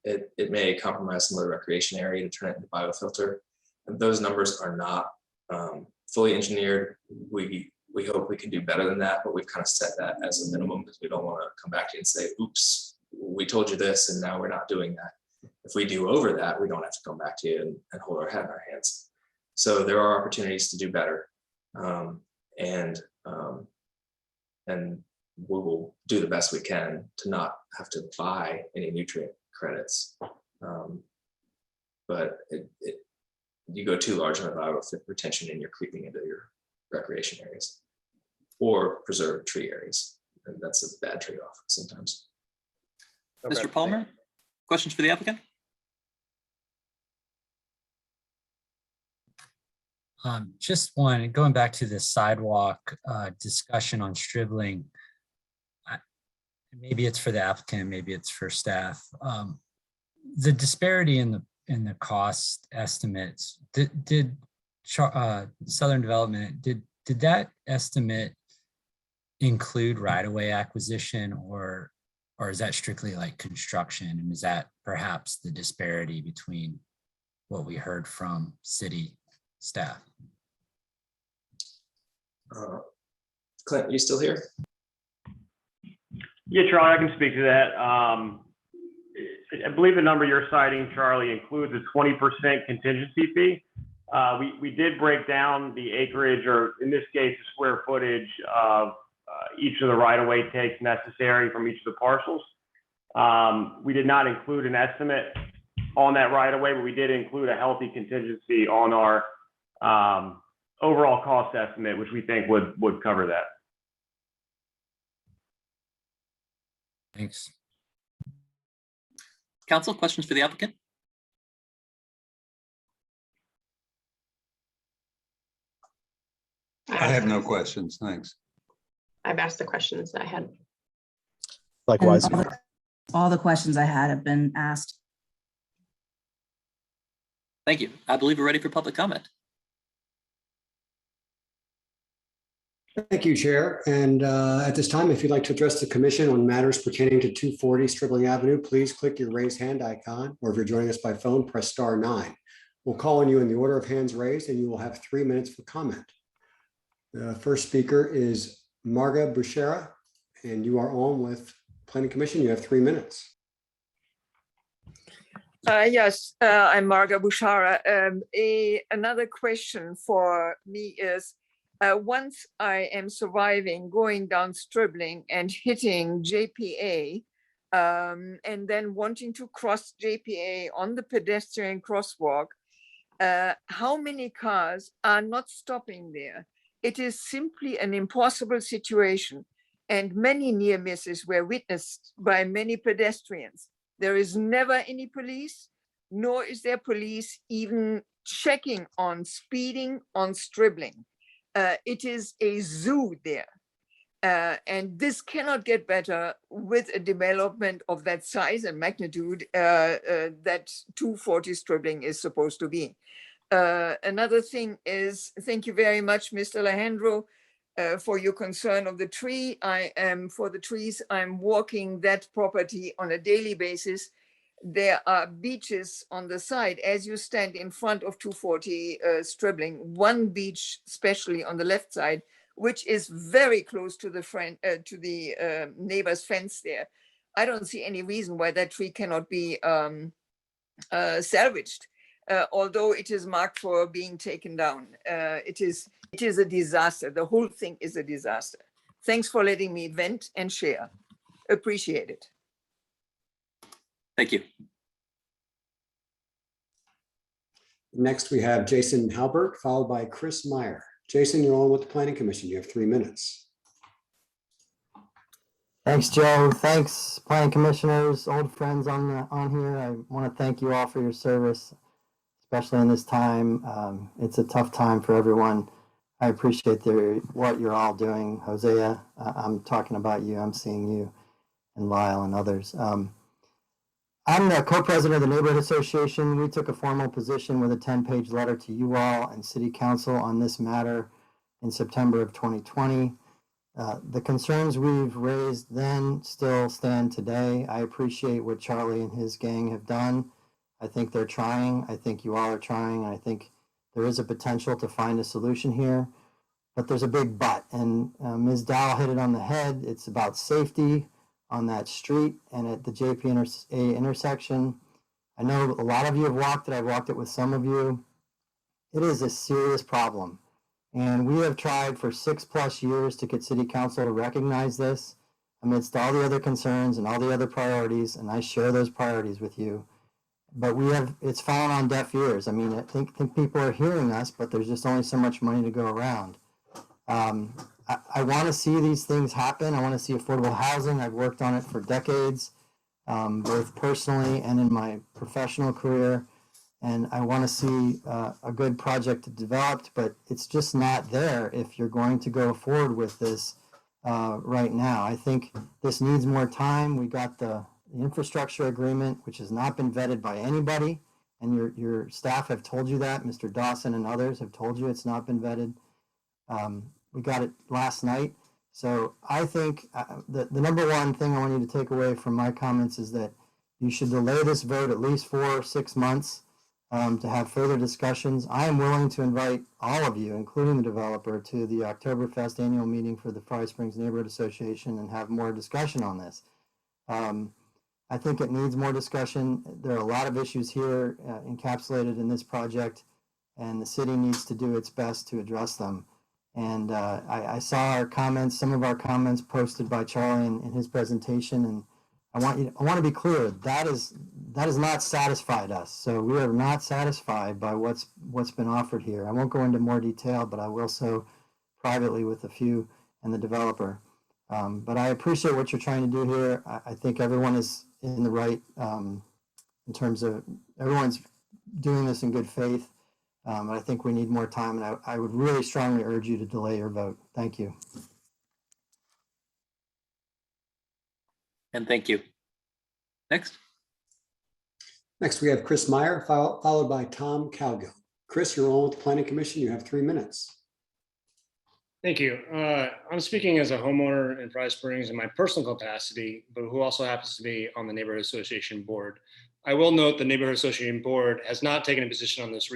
It may compromise some of the recreation area to turn it into biofilter. And those numbers are not fully engineered. We hope we can do better than that, but we've kind of set that as a minimum because we don't want to come back to you and say, oops, we told you this and now we're not doing that. If we do over that, we don't have to come back to you and hold our head in our hands. So there are opportunities to do better. And we will do the best we can to not have to buy any nutrient credits. But you go too large on the bio-retention and you're creeping into your recreation areas or preserved tree areas. And that's a bad trade-off sometimes. Okay. Mr. Palmer, questions for the applicant? Just one, going back to the sidewalk discussion on Stribling. Maybe it's for the applicant, maybe it's for staff. The disparity in the cost estimates, did Southern Development, did that estimate include right-of-way acquisition, or is that strictly like construction? And is that perhaps the disparity between what we heard from city staff? Clint, you still here? Yeah, Charlie, I can speak to that. I believe the number you're citing, Charlie, includes a 20% contingency fee. We did break down the acreage, or in this case, the square footage of each of the right-of-way takes necessary from each of the parcels. We did not include an estimate on that right-of-way, but we did include a healthy contingency on our overall cost estimate, which we think would cover that. Thanks. Council, questions for the applicant? I have no questions, thanks. I've asked the questions that I had. Likewise. All the questions I had have been asked. Thank you. I believe we're ready for public comment. Thank you, Chair. And at this time, if you'd like to address the commission on matters pertaining to 240 Stribling Avenue, please click your raise hand icon, or if you're joining us by phone, press *9. We'll call on you in the order of hands raised, and you will have 3 minutes for comment. The first speaker is Marga Bushera, and you are on with Planning Commission. You have 3 minutes. Yes, I'm Marga Bushara. Another question for me is, once I am surviving going down Stribling and hitting JPA, and then wanting to cross JPA on the pedestrian crosswalk, how many cars are not stopping there? It is simply an impossible situation, and many near misses were witnessed by many pedestrians. There is never any police, nor is there police even checking on speeding, on stribbling. It is a zoo there. And this cannot get better with a development of that size and magnitude that 240 stribbling is supposed to be. Another thing is, thank you very much, Mr. Alejandro, for your concern of the tree. I am for the trees. I'm walking that property on a daily basis. There are beaches on the side as you stand in front of 240 stribbling, one beach, especially on the left side, which is very close to the neighbor's fence there. I don't see any reason why that tree cannot be salvaged, although it is marked for being taken down. It is a disaster. The whole thing is a disaster. Thanks for letting me vent and share. Appreciate it. Thank you. Next, we have Jason Halbert, followed by Chris Meyer. Jason, you're on with the Planning Commission. You have 3 minutes. Thanks, Joe. Thanks, Planning Commissioners, old friends on here. I want to thank you all for your service, especially in this time. It's a tough time for everyone. I appreciate what you're all doing. Hosea, I'm talking about you. I'm seeing you, and Lyle and others. I'm the co-president of the Neighborhood Association. We took a formal position with a 10-page letter to you all and City Council on this matter in September of 2020. The concerns we've raised then still stand today. I appreciate what Charlie and his gang have done. I think they're trying. I think you all are trying. I think there is a potential to find a solution here, but there's a big but. And Ms. Dow hit it on the head. It's about safety on that street and at the JP intersection. I know a lot of you have walked it. I've walked it with some of you. It is a serious problem. And we have tried for 6+ years to get City Council to recognize this amidst all the other concerns and all the other priorities. And I share those priorities with you. But it's fallen on deaf ears. I mean, I think people are hearing us, but there's just only so much money to go around. I want to see these things happen. I want to see affordable housing. I've worked on it for decades, both personally and in my professional career. And I want to see a good project developed, but it's just not there if you're going to go forward with this right now. I think this needs more time. We got the infrastructure agreement, which has not been vetted by anybody. And your staff have told you that. Mr. Dawson and others have told you it's not been vetted. We got it last night. So I think the number one thing I want you to take away from my comments is that you should delay this vote at least 4 or 6 months to have further discussions. I am willing to invite all of you, including the developer, to the Oktoberfest annual meeting for the Fry Springs Neighborhood Association and have more discussion on this. I think it needs more discussion. There are a lot of issues here encapsulated in this project, and the city needs to do its best to address them. And I saw our comments, some of our comments posted by Charlie in his presentation, and I want to be clear, that has not satisfied us. So we are not satisfied by what's been offered here. I won't go into more detail, but I will so privately with a few and the developer. But I appreciate what you're trying to do here. I think everyone is in the right in terms of everyone's doing this in good faith. But I think we need more time, and I would really strongly urge you to delay your vote. Thank you. And thank you. Next. Next, we have Chris Meyer, followed by Tom Cowgill. Chris, you're on with the Planning Commission. You have 3 minutes. Thank you. I'm speaking as a homeowner in Fry Springs in my personal capacity, but who also happens to be on the Neighborhood Association board. I will note the Neighborhood Association board has not taken a position on this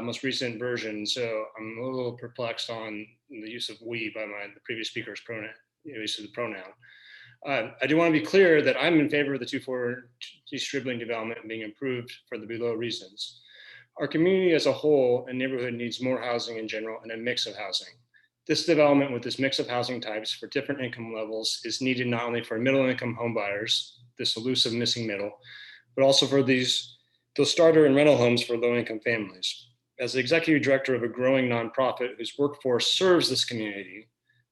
most recent version, so I'm a little perplexed on the use of "we" by the previous speaker's pronoun, use of the pronoun. I do want to be clear that I'm in favor of the 240 Stribling development being improved for the below reasons. Our community as a whole and neighborhood needs more housing in general and a mix of housing. This development with this mix of housing types for different income levels is needed not only for middle income home buyers, this elusive missing middle, but also for those starter and rental homes for low income families. As the executive director of a growing nonprofit whose workforce serves this community,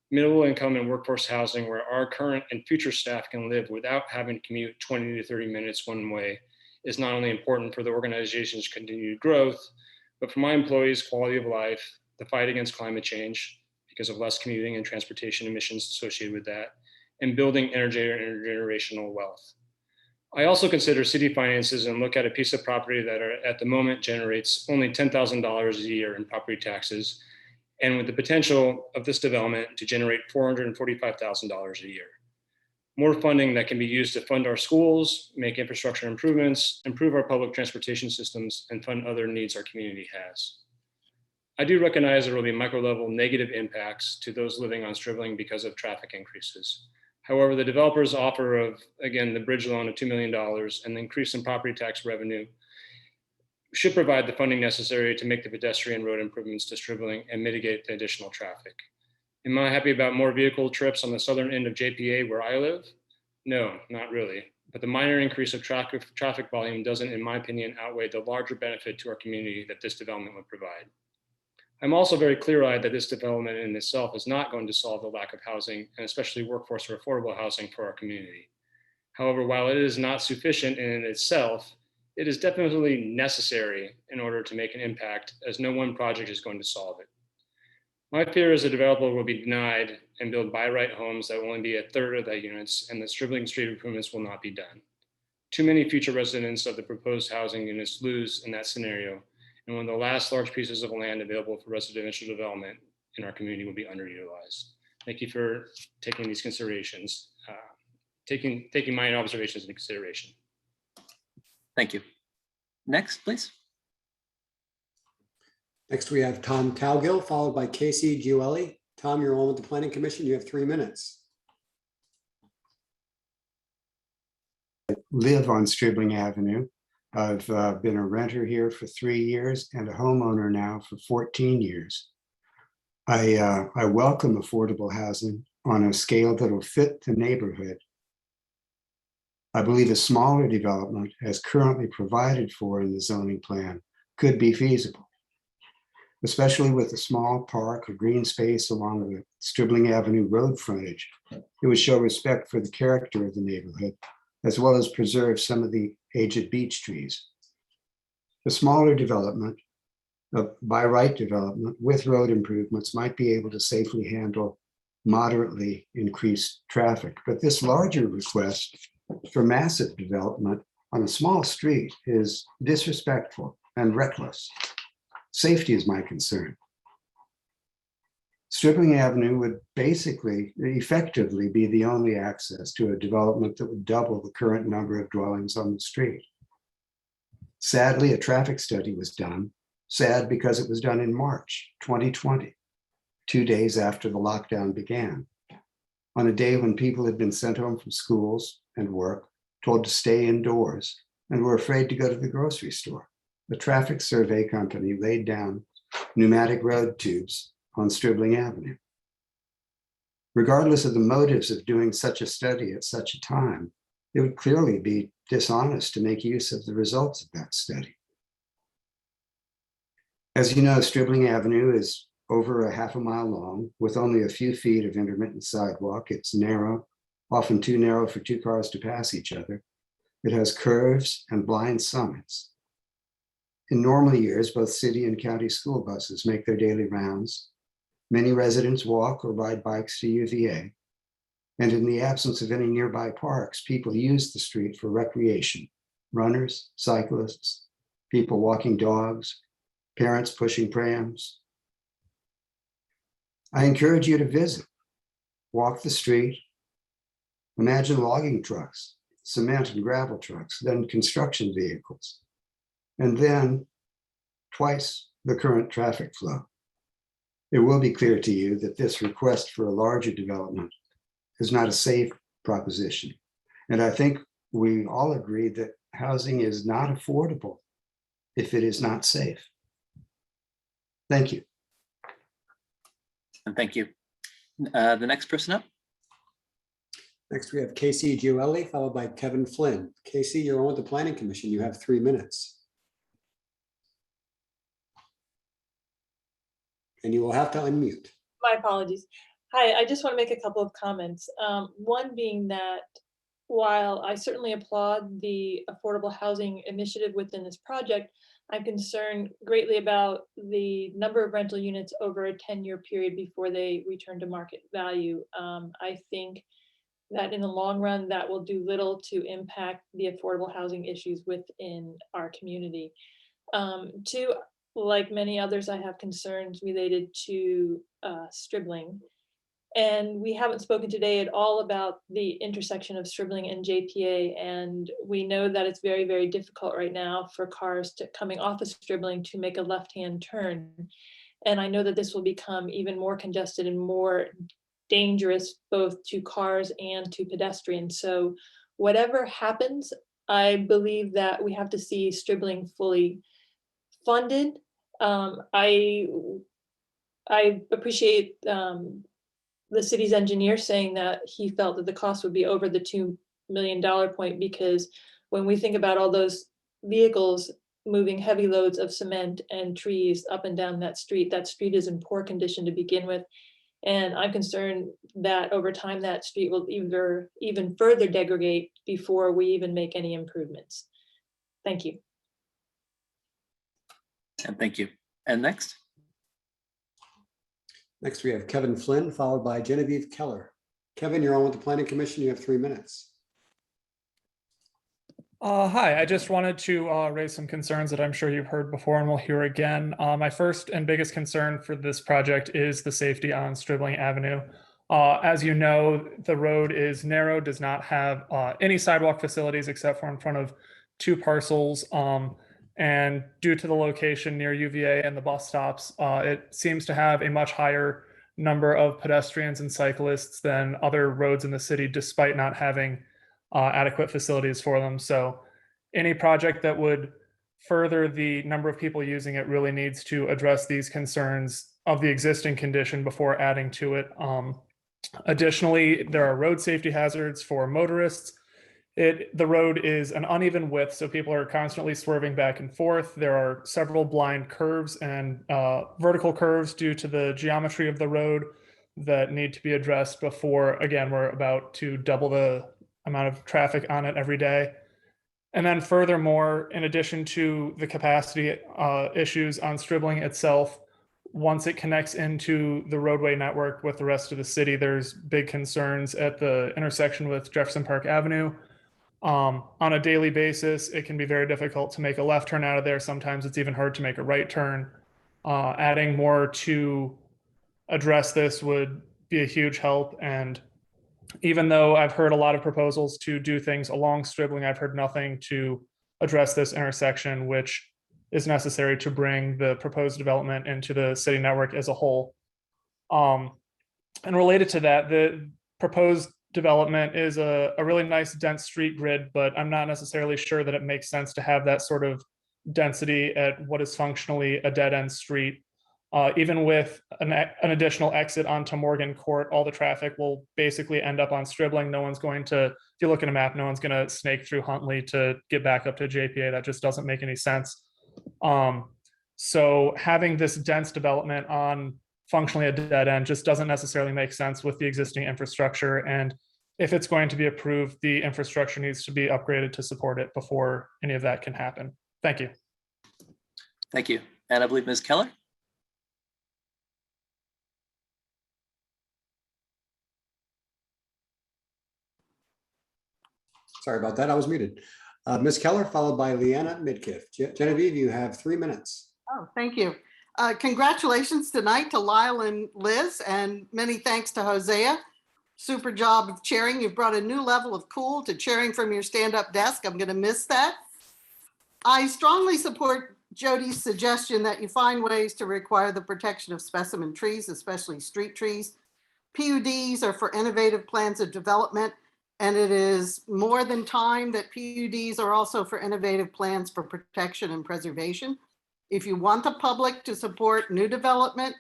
middle income and workforce housing where our current and future staff can live without having to commute 20 to 30 minutes one way is not only important for the organization's continued growth, but for my employees' quality of life, the fight against climate change because of less commuting and transportation emissions associated with that, and building intergenerational wealth. I also consider city finances and look at a piece of property that at the moment generates only $10,000 a year in property taxes, and with the potential of this development to generate $445,000 a year. More funding that can be used to fund our schools, make infrastructure improvements, improve our public transportation systems, and fund other needs our community has. I do recognize there will be micro-level negative impacts to those living on Stribling because of traffic increases. However, the developer's offer of, again, the bridge loan of $2 million and the increase in property tax revenue should provide the funding necessary to make the pedestrian road improvements to Stribling and mitigate the additional traffic. Am I happy about more vehicle trips on the southern end of JPA where I live? No, not really. But the minor increase of traffic volume doesn't, in my opinion, outweigh the larger benefit to our community that this development would provide. I'm also very clear-eyed that this development in itself is not going to solve the lack of housing, and especially workforce or affordable housing for our community. However, while it is not sufficient in itself, it is definitely necessary in order to make an impact, as no one project is going to solve it. My fear is the developer will be denied and build by-right homes that will only be a third of that units, and the Stribling Street improvements will not be done. Too many future residents of the proposed housing units lose in that scenario, and one of the last large pieces of land available for residential development in our community will be underutilized. Thank you for taking these considerations, taking my observations into consideration. Thank you. Next, please. Next, we have Tom Cowgill, followed by Casey Giueli. Tom, you're on with the Planning Commission. You have 3 minutes. Live on Stribling Avenue. I've been a renter here for 3 years and a homeowner now for 14 years. I welcome affordable housing on a scale that will fit the neighborhood. I believe a smaller development, as currently provided for in the zoning plan, could be feasible, especially with a small park or green space along the Stribling Avenue road frontage. It would show respect for the character of the neighborhood, as well as preserve some of the aged beech trees. The smaller development, by right development with road improvements, might be able to safely handle moderately increased traffic. But this larger request for massive development on a small street is disrespectful and reckless. Safety is my concern. Stribling Avenue would effectively be the only access to a development that would double the current number of dwellings on the street. Sadly, a traffic study was done. Sad because it was done in March 2020, 2 days after the lockdown began, on a day when people had been sent home from schools and work, told to stay indoors, and were afraid to go to the grocery store. The traffic survey company laid down pneumatic road tubes on Stribling Avenue. Regardless of the motives of doing such a study at such a time, it would clearly be dishonest to make use of the results of that study. As you know, Stribling Avenue is over a half a mile long with only a few feet of intermittent sidewalk. It's narrow, often too narrow for 2 cars to pass each other. It has curves and blind summits. In normal years, both city and county school buses make their daily rounds. Many residents walk or ride bikes to UVA. And in the absence of any nearby parks, people use the street for recreation. Runners, cyclists, people walking dogs, parents pushing prams. I encourage you to visit, walk the street, imagine logging trucks, cement and gravel trucks, then construction vehicles, and then twice the current traffic flow. It will be clear to you that this request for a larger development is not a safe proposition. And I think we all agree that housing is not affordable if it is not safe. Thank you. And thank you. The next person up. Next, we have Casey Giueli, followed by Kevin Flynn. Casey, you're on with the Planning Commission. You have 3 minutes. And you will have to unmute. My apologies. Hi, I just want to make a couple of comments. One being that while I certainly applaud the affordable housing initiative within this project, I'm concerned greatly about the number of rental units over a 10-year period before they return to market value. I think that in the long run, that will do little to impact the affordable housing issues within our community. Two, like many others, I have concerns related to Stribling. And we haven't spoken today at all about the intersection of Stribling and JPA. And we know that it's very, very difficult right now for cars coming off of Stribling to make a left-hand turn. And I know that this will become even more congested and more dangerous both to cars and to pedestrians. So whatever happens, I believe that we have to see Stribling fully funded. I appreciate the city's engineer saying that he felt that the cost would be over the $2 million point, because when we think about all those vehicles moving heavy loads of cement and trees up and down that street is in poor condition to begin with. And I'm concerned that over time, that street will even further degrade before we even make any improvements. Thank you. And thank you. And next? Next, we have Kevin Flynn, followed by Genevieve Keller. Kevin, you're on with the Planning Commission. You have 3 minutes. Hi, I just wanted to raise some concerns that I'm sure you've heard before and we'll hear again. My first and biggest concern for this project is the safety on Stribling Avenue. As you know, the road is narrow, does not have any sidewalk facilities except for in front of 2 parcels. And due to the location near UVA and the bus stops, it seems to have a much higher number of pedestrians and cyclists than other roads in the city, despite not having adequate facilities for them. So any project that would further the number of people using it really needs to address these concerns of the existing condition before adding to it. Additionally, there are road safety hazards for motorists. The road is an uneven width, so people are constantly swerving back and forth. There are several blind curves and vertical curves due to the geometry of the road that need to be addressed before, again, we're about to double the amount of traffic on it every day. And then furthermore, in addition to the capacity issues on Stribling itself, once it connects into the roadway network with the rest of the city, there's big concerns at the intersection with Jefferson Park Avenue. On a daily basis, it can be very difficult to make a left turn out of there. Sometimes it's even hard to make a right turn. Adding more to address this would be a huge help. And even though I've heard a lot of proposals to do things along Stribling, I've heard nothing to address this intersection, which is necessary to bring the proposed development into the city network as a whole. And related to that, the proposed development is a really nice dense street grid, but I'm not necessarily sure that it makes sense to have that sort of density at what is functionally a dead end street. Even with an additional exit onto Morgan Court, all the traffic will basically end up on Stribling. No one's going to, if you look at a map, no one's going to snake through Huntley to get back up to JPA. That just doesn't make any sense. So having this dense development on functionally a dead end just doesn't necessarily make sense with the existing infrastructure. And if it's going to be approved, the infrastructure needs to be upgraded to support it before any of that can happen. Thank you. Thank you. And I believe Ms. Keller? Sorry about that. I was muted. Ms. Keller, followed by Leanna Midkiff. Genevieve, you have 3 minutes. Oh, thank you. Congratulations tonight to Lyle and Liz, and many thanks to Hosea. Super job of chairing. You've brought a new level of cool to chairing from your stand-up desk. I'm going to miss that. I strongly support Jody's suggestion that you find ways to require the protection of specimen trees, especially street trees. PUDs are for innovative plans of development, and it is more than time that PUDs are also for innovative plans for protection and preservation. If you want the public to support new development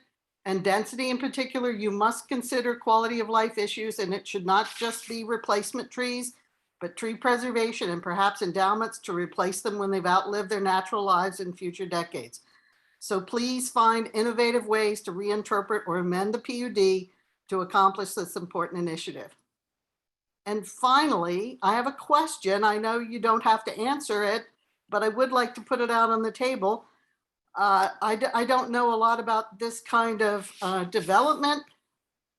and density in particular, you must consider quality of life issues, and it should not just be replacement trees, but tree preservation and perhaps endowments to replace them when they've outlived their natural lives in future decades. So please find innovative ways to reinterpret or amend the PUD to accomplish this important initiative. And finally, I have a question. I know you don't have to answer it, but I would like to put it out on the table. I don't know a lot about this kind of development,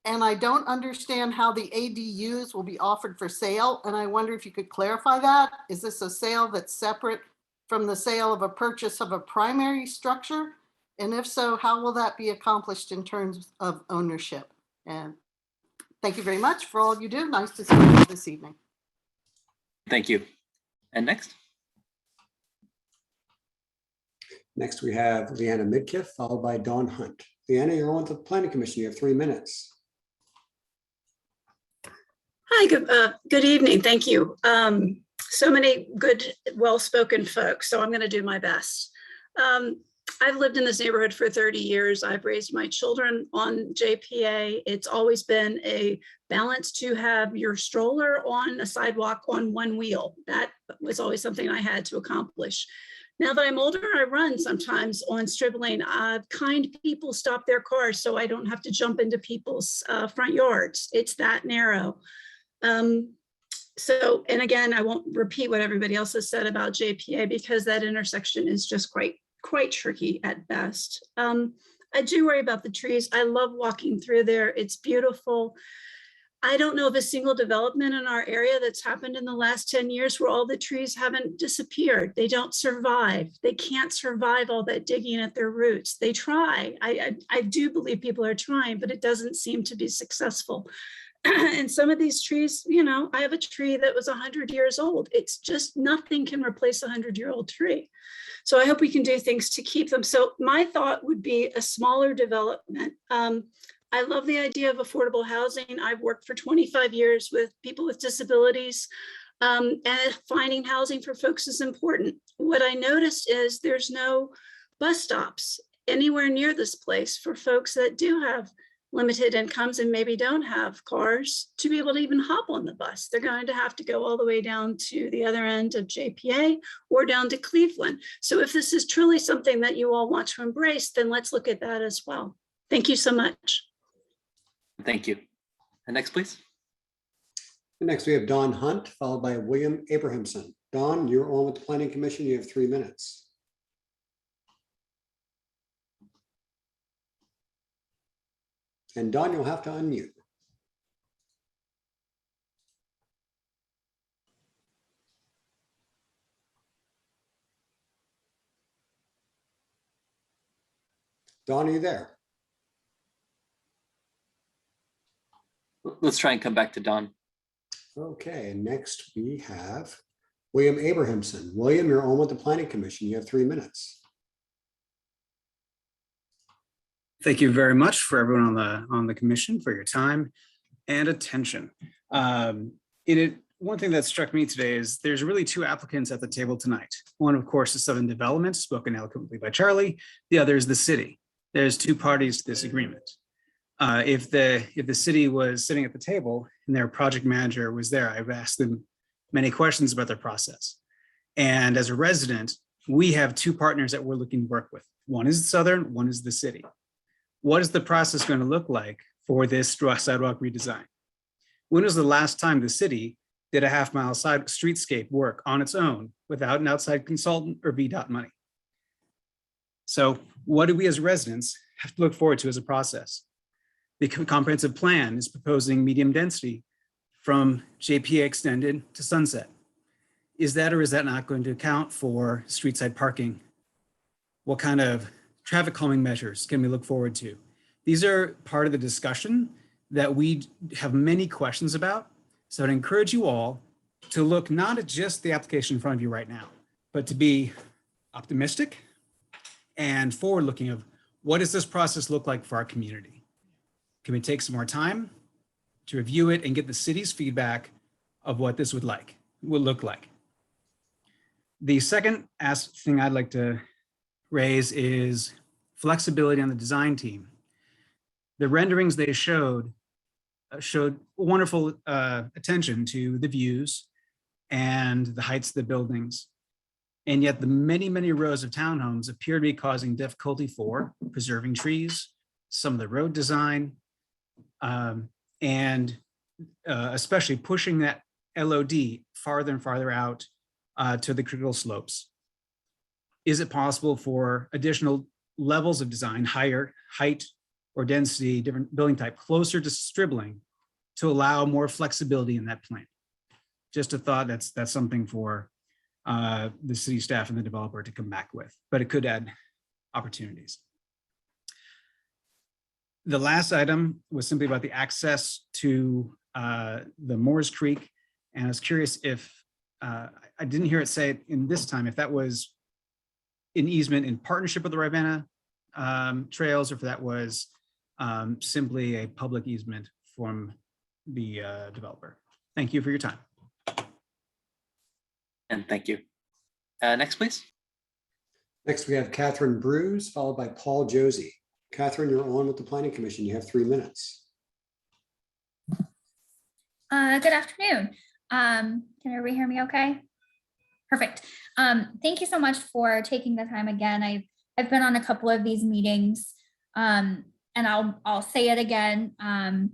and I don't understand how the ADUs will be offered for sale. And I wonder if you could clarify that. Is this a sale that's separate from the sale of a purchase of a primary structure? And if so, how will that be accomplished in terms of ownership? And thank you very much for all you do. Nice to see you this evening. Thank you. And next? Next, we have Leanna Midkiff, followed by Dawn Hunt. Leanna, you're on with the Planning Commission. You have 3 minutes. Hi, good evening. Thank you. So many good, well-spoken folks, so I'm going to do my best. I've lived in this neighborhood for 30 years. I've raised my children on JPA. It's always been a balance to have your stroller on a sidewalk on one wheel. That was always something I had to accomplish. Now that I'm older, I run sometimes on Stribling. Kind people stop their cars so I don't have to jump into people's front yards. It's that narrow. So, and again, I won't repeat what everybody else has said about JPA because that intersection is just quite tricky at best. I do worry about the trees. I love walking through there. It's beautiful. I don't know of a single development in our area that's happened in the last 10 years where all the trees haven't disappeared. They don't survive. They can't survive all that digging at their roots. They try. I do believe people are trying, but it doesn't seem to be successful. And some of these trees, you know, I have a tree that was 100 years old. It's just nothing can replace a 100-year-old tree. So I hope we can do things to keep them. So my thought would be a smaller development. I love the idea of affordable housing. I've worked for 25 years with people with disabilities, and finding housing for folks is important. What I noticed is there's no bus stops anywhere near this place for folks that do have limited incomes and maybe don't have cars to be able to even hop on the bus. They're going to have to go all the way down to the other end of JPA or down to Cleveland. So if this is truly something that you all want to embrace, then let's look at that as well. Thank you so much. Thank you. And next, please. And next, we have Dawn Hunt, followed by William Abrahamson. Dawn, you're on with the Planning Commission. You have 3 minutes. And Dawn, you'll have to unmute. Dawn, are you there? Let's try and come back to Dawn. Okay, and next we have William Abrahamson. William, you're on with the Planning Commission. You have 3 minutes. Thank you very much for everyone on the commission for your time and attention. One thing that struck me today is there's really 2 applicants at the table tonight. One, of course, is Southern Development, spoken eloquently by Charlie. The other is the city. There's 2 parties to this agreement. If the city was sitting at the table and their project manager was there, I've asked them many questions about their process. And as a resident, we have 2 partners that we're looking to work with. One is Southern, one is the city. What is the process going to look like for this sidewalk redesign? When was the last time the city did a half-mile streetscape work on its own without an outside consultant or VDOT money? So what do we as residents have to look forward to as a process? The comprehensive plan is proposing medium density from JPA extended to Sunset. Is that or is that not going to account for street side parking? What kind of traffic calming measures can we look forward to? These are part of the discussion that we have many questions about. So I'd encourage you all to look not at just the application in front of you right now, but to be optimistic and forward looking of what does this process look like for our community? Can we take some more time to review it and get the city's feedback of what this would look like? The second thing I'd like to raise is flexibility on the design team. The renderings they showed wonderful attention to the views and the heights of the buildings. And yet the many, many rows of townhomes appear to be causing difficulty for preserving trees, some of the road design, and especially pushing that LOD farther and farther out to the critical slopes. Is it possible for additional levels of design, higher height or density, different building type, closer to Stribling to allow more flexibility in that plan? Just a thought. That's something for the city staff and the developer to come back with, but it could add opportunities. The last item was simply about the access to the Moores Creek. And I was curious if, I didn't hear it say it in this time, if that was an easement in partnership with the Rivanna Trails, or if that was simply a public easement from the developer. Thank you for your time. And thank you. Next, please. Next, we have Catherine Bruce, followed by Paul Josie. Catherine, you're on with the Planning Commission. You have 3 minutes. Good afternoon. Can everybody hear me okay? Perfect. Thank you so much for taking the time again. I've been on a couple of these meetings, and I'll say it again. I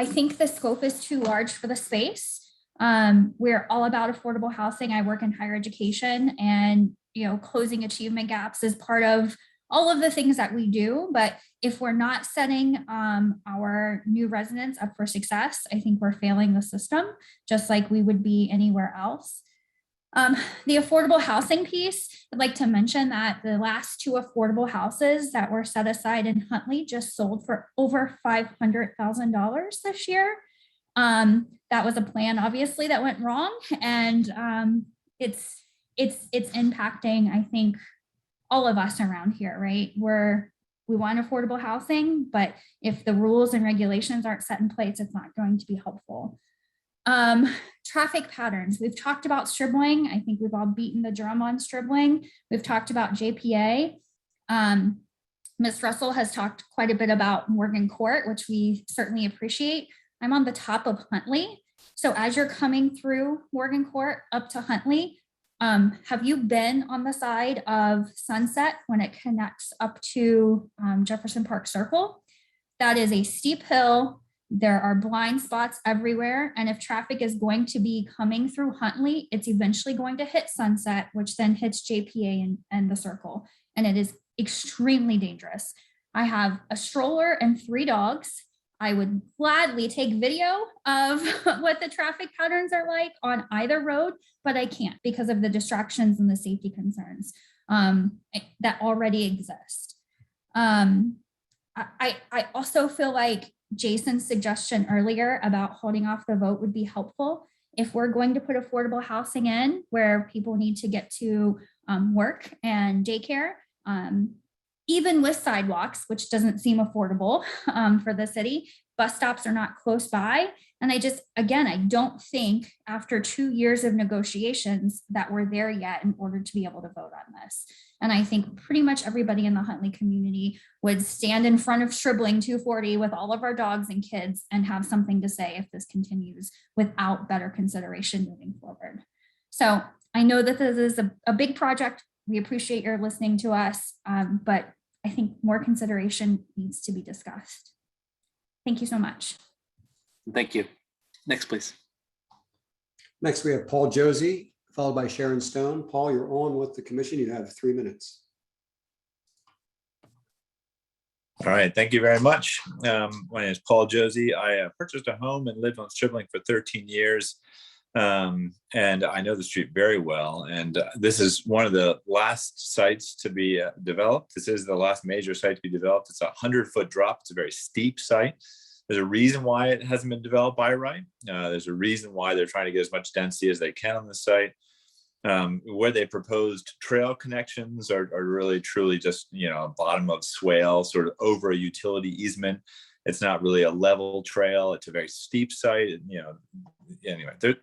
think the scope is too large for the space. We're all about affordable housing. I work in higher education, and closing achievement gaps is part of all of the things that we do. But if we're not setting our new residents up for success, I think we're failing the system, just like we would be anywhere else. The affordable housing piece, I'd like to mention that the last 2 affordable houses that were set aside in Huntley just sold for over $500,000 this year. That was a plan, obviously, that went wrong, and it's impacting, I think, all of us around here, right? We want affordable housing, but if the rules and regulations aren't set in place, it's not going to be helpful. Traffic patterns. We've talked about Stribling. I think we've all beaten the drum on Stribling. We've talked about JPA. Ms. Russell has talked quite a bit about Morgan Court, which we certainly appreciate. I'm on the top of Huntley. So as you're coming through Morgan Court up to Huntley, have you been on the side of Sunset when it connects up to Jefferson Park Circle? That is a steep hill. There are blind spots everywhere. And if traffic is going to be coming through Huntley, it's eventually going to hit Sunset, which then hits JPA and the Circle. And it is extremely dangerous. I have a stroller and 3 dogs. I would gladly take video of what the traffic patterns are like on either road, but I can't because of the distractions and the safety concerns that already exist. I also feel like Jason's suggestion earlier about holding off the vote would be helpful. If we're going to put affordable housing in where people need to get to work and daycare, even with sidewalks, which doesn't seem affordable for the city, bus stops are not close by. And I don't think after 2 years of negotiations that we're there yet in order to be able to vote on this. And I think pretty much everybody in the Huntley community would stand in front of Stribling 240 with all of our dogs and kids and have something to say if this continues without better consideration moving forward. So I know that this is a big project. We appreciate your listening to us, but I think more consideration needs to be discussed. Thank you so much. Thank you. Next, please. Next, we have Paul Josie, followed by Sharon Stone. Paul, you're on with the commission. You have 3 minutes. All right, thank you very much. My name is Paul Josie. I purchased a home and lived on Stribling for 13 years. And I know the street very well. And this is one of the last sites to be developed. This is the last major site to be developed. It's a 100-foot drop. It's a very steep site. There's a reason why it hasn't been developed by right. There's a reason why they're trying to get as much density as they can on the site. Where they proposed trail connections are really truly just, bottom of swale, sort of over a utility easement. It's not really a level trail. It's a very steep site. Anyway, there's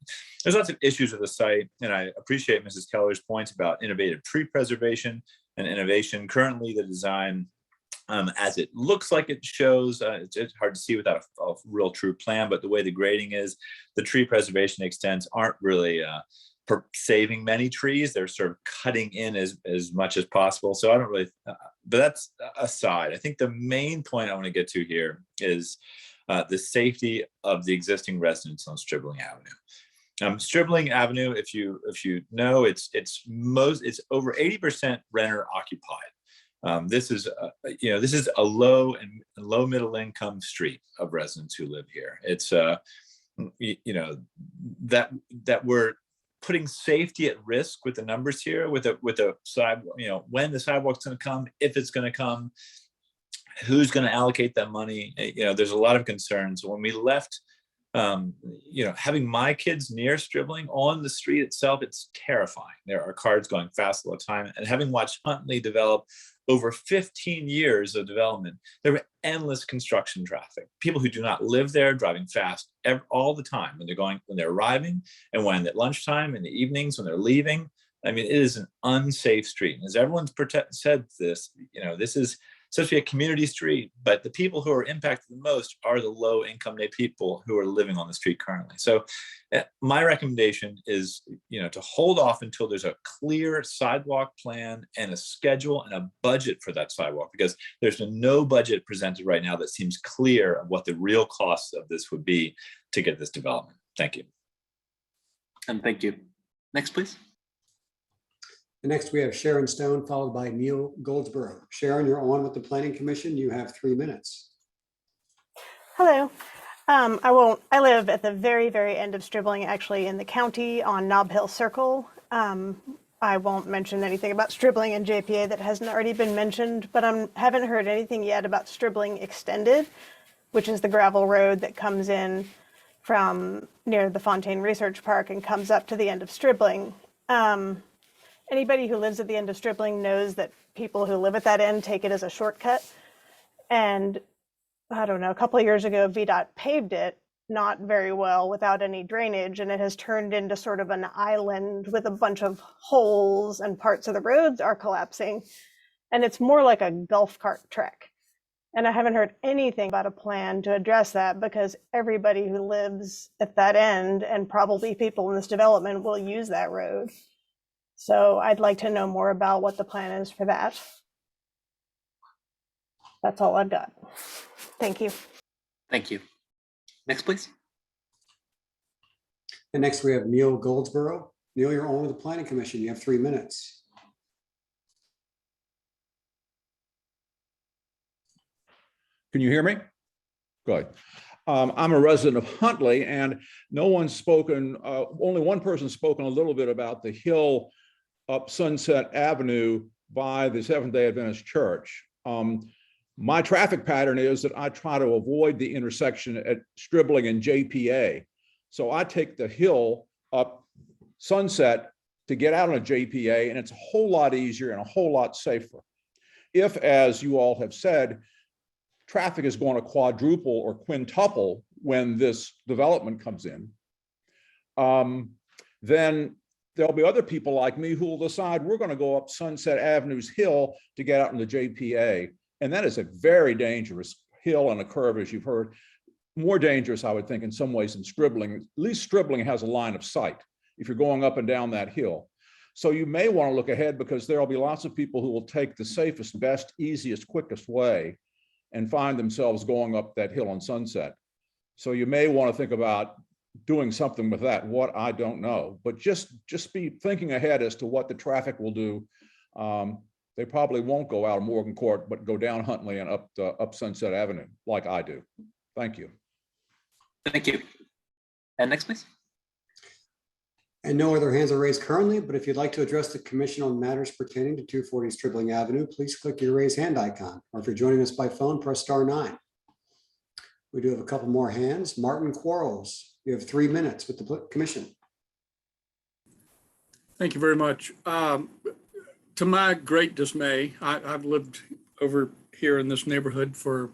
lots of issues with the site, and I appreciate Mrs. Keller's points about innovative tree preservation and innovation. Currently, the design, as it looks like it shows, it's hard to see without a real true plan, but the way the grading is, the tree preservation extents aren't really saving many trees. They're sort of cutting in as much as possible. So I don't really, but that's aside. I think the main point I want to get to here is the safety of the existing residents on Stribling Avenue. Stribling Avenue, if you know, it's over 80% renter occupied. This is a low and low middle income street of residents who live here. It's that we're putting safety at risk with the numbers here, with a sidewalk, when the sidewalk's going to come, if it's going to come, who's going to allocate that money. There's a lot of concerns. When we left, having my kids near Stribling on the street itself, it's terrifying. There are cars going fast all the time. And having watched Huntley develop over 15 years of development, there were endless construction traffic. People who do not live there driving fast all the time when they're arriving, and when at lunchtime, in the evenings, when they're leaving. I mean, it is an unsafe street. And as everyone's said this, this is supposed to be a community street, but the people who are impacted the most are the low income people who are living on the street currently. So my recommendation is, to hold off until there's a clear sidewalk plan and a schedule and a budget for that sidewalk, because there's no budget presented right now that seems clear of what the real cost of this would be to get this development. Thank you. And thank you. Next, please. And next we have Sharon Stone, followed by Neil Goldsboro. Sharon, you're on with the Planning Commission. You have 3 minutes. Hello. I live at the very, very end of Stribling, actually in the county on Nob Hill Circle. I won't mention anything about Stribling and JPA that hasn't already been mentioned, but I haven't heard anything yet about Stribling Extended, which is the gravel road that comes in from near the Fontaine Research Park and comes up to the end of Stribling. Anybody who lives at the end of Stribling knows that people who live at that end take it as a shortcut. And I don't know, a couple of years ago, VDOT paved it not very well without any drainage, and it has turned into sort of an island with a bunch of holes, and parts of the roads are collapsing. And it's more like a golf cart trek. And I haven't heard anything about a plan to address that, because everybody who lives at that end, and probably people in this development, will use that road. So I'd like to know more about what the plan is for that. That's all I've got. Thank you. Thank you. Next, please. And next we have Neil Goldsboro. Neil, you're on with the Planning Commission. You have 3 minutes. Can you hear me? Good. I'm a resident of Huntley, and no one's spoken, only one person's spoken a little bit about the hill up Sunset Avenue by the Seventh-day Adventist Church. My traffic pattern is that I try to avoid the intersection at Stribling and JPA. So I take the hill up Sunset to get out on a JPA, and it's a whole lot easier and a whole lot safer. If, as you all have said, traffic is going to quadruple or quintuple when this development comes in, then there'll be other people like me who will decide we're going to go up Sunset Avenue's hill to get out in the JPA. And that is a very dangerous hill and a curve, as you've heard. More dangerous, I would think, in some ways than Stribling. At least Stribling has a line of sight if you're going up and down that hill. So you may want to look ahead, because there'll be lots of people who will take the safest, best, easiest, quickest way and find themselves going up that hill on Sunset. So you may want to think about doing something with that. What, I don't know, but just be thinking ahead as to what the traffic will do. They probably won't go out of Morgan Court, but go down Huntley and up Sunset Avenue like I do. Thank you. Thank you. And next, please. And no other hands are raised currently, but if you'd like to address the commission on matters pertaining to 240 Stribling Avenue, please click your raise hand icon. Or if you're joining us by phone, press *9. We do have a couple more hands. Martin Quarles, you have 3 minutes with the commission. Thank you very much. To my great dismay, I've lived over here in this neighborhood for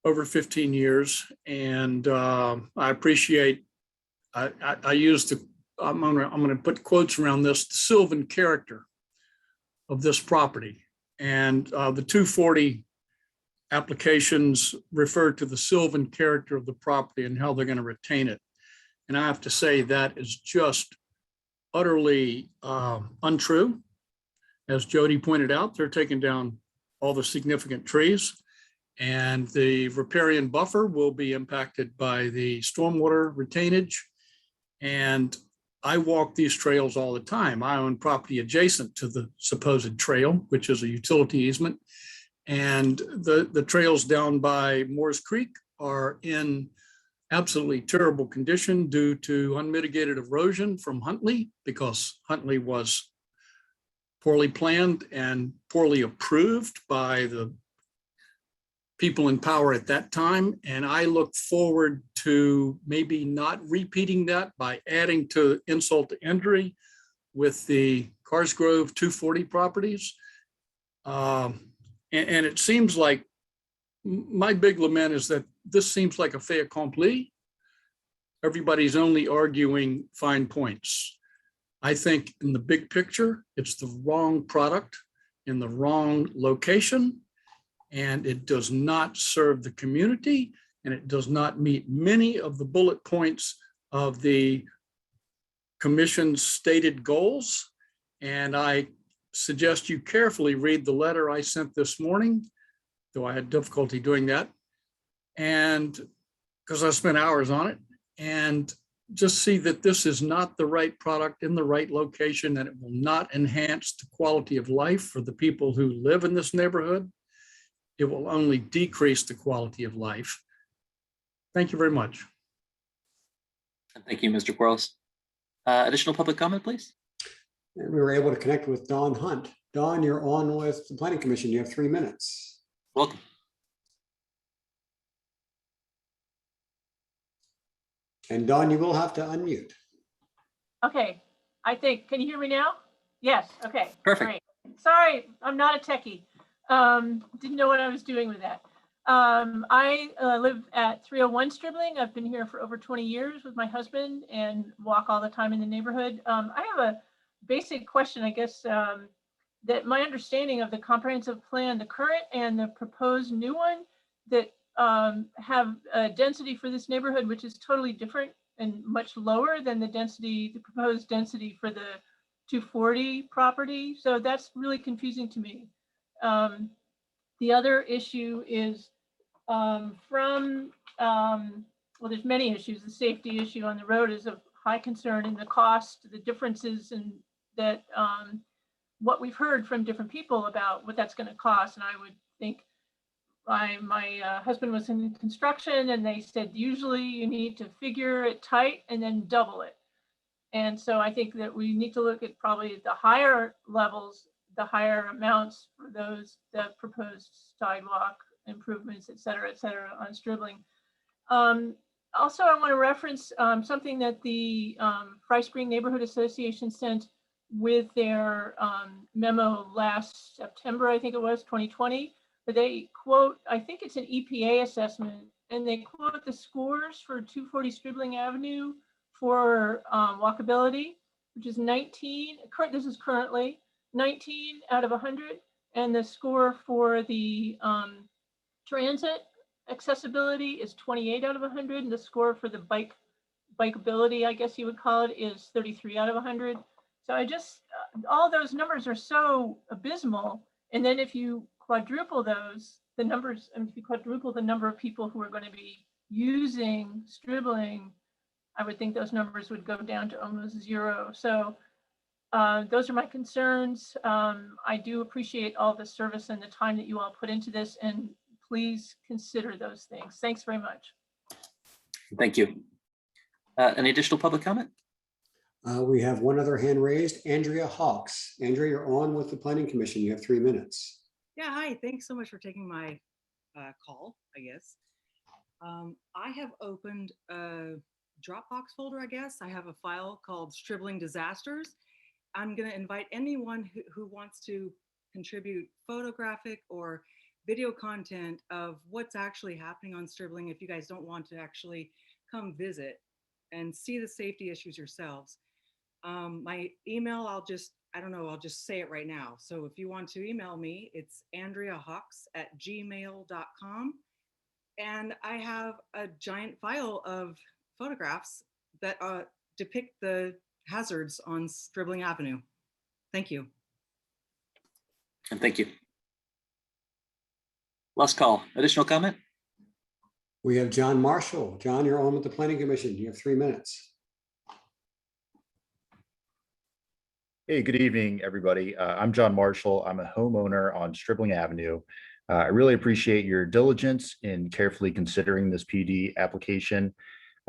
over 15 years, and I appreciate. I use the. I'm going to put quotes around this: the sylvan character of this property, and the 240 applications refer to the sylvan character of the property and how they're going to retain it. And I have to say that is just utterly untrue. As Jody pointed out, they're taking down all the significant trees. And the riparian buffer will be impacted by the stormwater retainage. And I walk these trails all the time. I own property adjacent to the supposed trail, which is a utility easement. And the trails down by Moores Creek are in absolutely terrible condition due to unmitigated erosion from Huntley, because Huntley was poorly planned and poorly approved by the people in power at that time. And I look forward to maybe not repeating that by adding to insult to injury with the Carsgrove 240 properties. And it seems like my big lament is that this seems like a fait accompli. Everybody's only arguing fine points. I think in the big picture, it's the wrong product in the wrong location, and it does not serve the community, and it does not meet many of the bullet points of the commission's stated goals. And I suggest you carefully read the letter I sent this morning, though I had difficulty doing that, and because I spent hours on it, and just see that this is not the right product in the right location, and it will not enhance the quality of life for the people who live in this neighborhood. It will only decrease the quality of life. Thank you very much. Thank you, Mr. Quarles. Additional public comment, please. And we were able to connect with Dawn Hunt. Dawn, you're on with the Planning Commission. You have 3 minutes. Welcome. And Dawn, you will have to unmute. Okay, I think, can you hear me now? Yes, okay. Perfect. Great. Sorry, I'm not a techie. Didn't know what I was doing with that. I live at 301 Stribling. I've been here for over 20 years with my husband and walk all the time in the neighborhood. I have a basic question, I guess, that my understanding of the comprehensive plan, the current and the proposed new one, that have a density for this neighborhood, which is totally different and much lower than the density, the proposed density for the 240 property. So that's really confusing to me. The other issue is well, there's many issues. The safety issue on the road is of high concern, and the cost, the differences in that, what we've heard from different people about what that's going to cost. And I would think my husband was in construction, and they said usually you need to figure it tight and then double it. And so I think that we need to look at probably the higher levels, the higher amounts for those, the proposed sidewalk improvements, et cetera, on Stribling. Also, I want to reference something that the Fry Spring Neighborhood Association sent with their memo last September, I think it was 2020. But they quote, I think it's an EPA assessment, and they quote the scores for 240 Stribling Avenue for walkability, which is 19, this is currently 19 out of 100, and the score for the transit accessibility is 28 out of 100, and the score for the bikeability, I guess you would call it, is 33 out of 100. So I just, all those numbers are so abysmal, and then if you quadruple those, the numbers, and if you quadruple the number of people who are going to be using Stribling, I would think those numbers would go down to almost zero. So those are my concerns. I do appreciate all the service and the time that you all put into this, and please consider those things. Thanks very much. Thank you. Any additional public comment? We have one other hand raised, Andrea Hawks. Andrea, you're on with the Planning Commission. You have 3 minutes. Yeah, hi. Thanks so much for taking my call, I guess. I have opened a Dropbox folder, I guess. I have a file called Stribling Disasters. I'm going to invite anyone who wants to contribute photographic or video content of what's actually happening on Stribling if you guys don't want to actually come visit and see the safety issues yourselves. My email, I'll just say it right now. So if you want to email me, it's andreahawks@gmail.com. And I have a giant file of photographs that depict the hazards on Stribling Avenue. Thank you. And thank you. Last call. Additional comment? We have John Marshall. John, you're on with the Planning Commission. You have 3 minutes. Hey, good evening, everybody. I'm John Marshall. I'm a homeowner on Stribling Avenue. I really appreciate your diligence in carefully considering this PD application.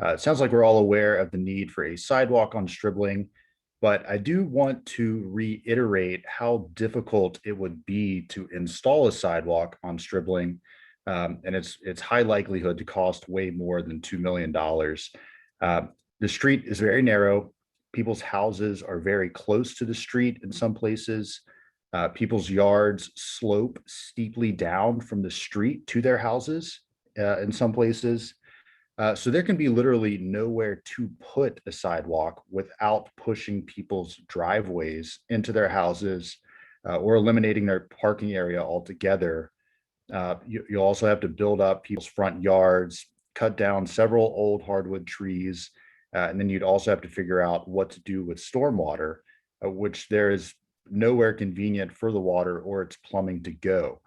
It sounds like we're all aware of the need for a sidewalk on Stribling, but I do want to reiterate how difficult it would be to install a sidewalk on Stribling. And it's high likelihood to cost way more than $2 million. The street is very narrow. People's houses are very close to the street in some places. People's yards slope steeply down from the street to their houses in some places. So there can be literally nowhere to put a sidewalk without pushing people's driveways into their houses or eliminating their parking area altogether. You also have to build up people's front yards, cut down several old hardwood trees, and then you'd also have to figure out what to do with stormwater, which there is nowhere convenient for the water or its plumbing to go.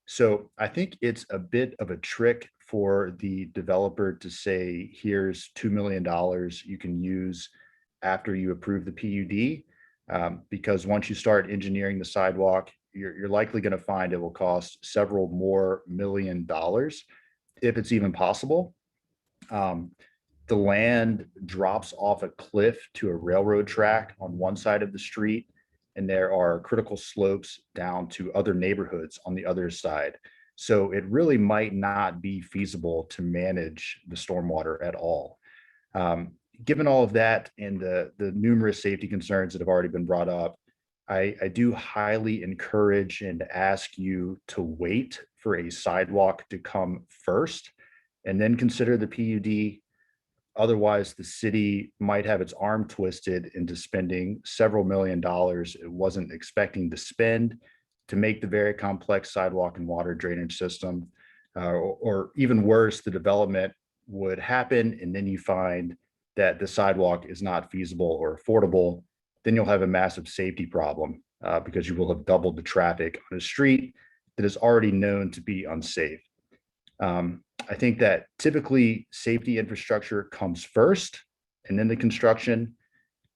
So I think it's a bit of a trick for the developer to say, here's $2 million you can use after you approve the PUD, because once you start engineering the sidewalk, you're likely going to find it will cost several more $1 million, if it's even possible. The land drops off a cliff to a railroad track on one side of the street, and there are critical slopes down to other neighborhoods on the other side. So it really might not be feasible to manage the stormwater at all. Given all of that and the numerous safety concerns that have already been brought up, I do highly encourage and ask you to wait for a sidewalk to come first and then consider the PUD. Otherwise, the city might have its arm twisted into spending several $1 million it wasn't expecting to spend to make the very complex sidewalk and water drainage system, or even worse, the development would happen and then you find that the sidewalk is not feasible or affordable. Then you'll have a massive safety problem because you will have doubled the traffic on a street that is already known to be unsafe. I think that typically safety infrastructure comes first and then the construction.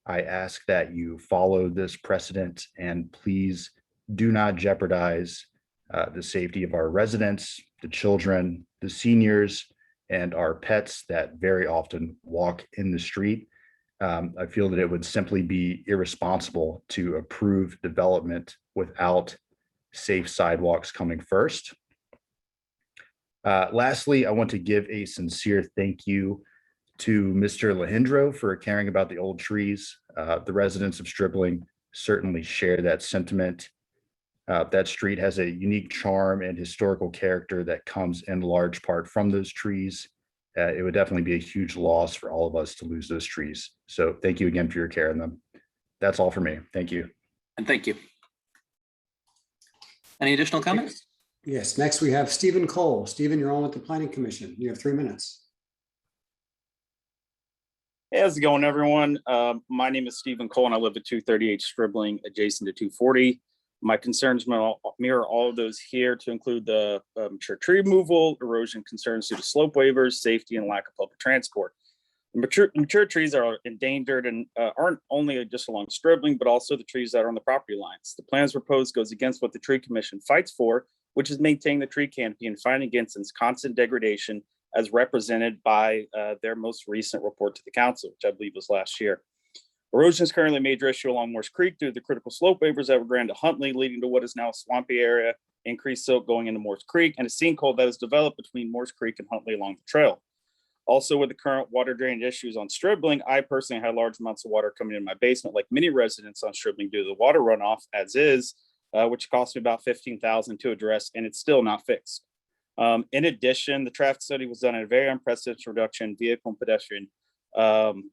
I ask that you follow this precedent and please do not jeopardize the safety of our residents, the children, the seniors, and our pets that very often walk in the street. I feel that it would simply be irresponsible to approve development without safe sidewalks coming first. Lastly, I want to give a sincere thank you to Mr. Lahindro for caring about the old trees. The residents of Stribling certainly share that sentiment. That street has a unique charm and historical character that comes in large part from those trees. It would definitely be a huge loss for all of us to lose those trees. So thank you again for your care in them. That's all for me. Thank you. And thank you. Any additional comments? Yes, next we have Stephen Cole. Stephen, you're on with the Planning Commission. You have 3 minutes. Hey, how's it going, everyone? My name is Stephen Cole, and I live at 238 Stribling, adjacent to 240. My concerns mirror all of those here, to include the mature tree removal, erosion concerns due to slope waivers, safety, and lack of public transport. The mature trees are endangered and aren't only just along Stribling, but also the trees that are on the property lines. The plans proposed goes against what the Tree Commission fights for, which is maintaining the tree canopy and fighting against its constant degradation as represented by their most recent report to the council, which I believe was last year. Erosion is currently a major issue along Morse Creek due to the critical slope waivers that were granted to Huntley, leading to what is now a swampy area, increased silt going into Morse Creek, and a sinkhole that is developed between Morse Creek and Huntley along the trail. Also, with the current water drainage issues on Stribling, I personally had large amounts of water coming in my basement, like many residents on Stribling, due to the water runoff as is, which cost me about $15,000 to address, and it's still not fixed. In addition, the traffic study was done at a very unprecedented reduction in vehicle and pedestrian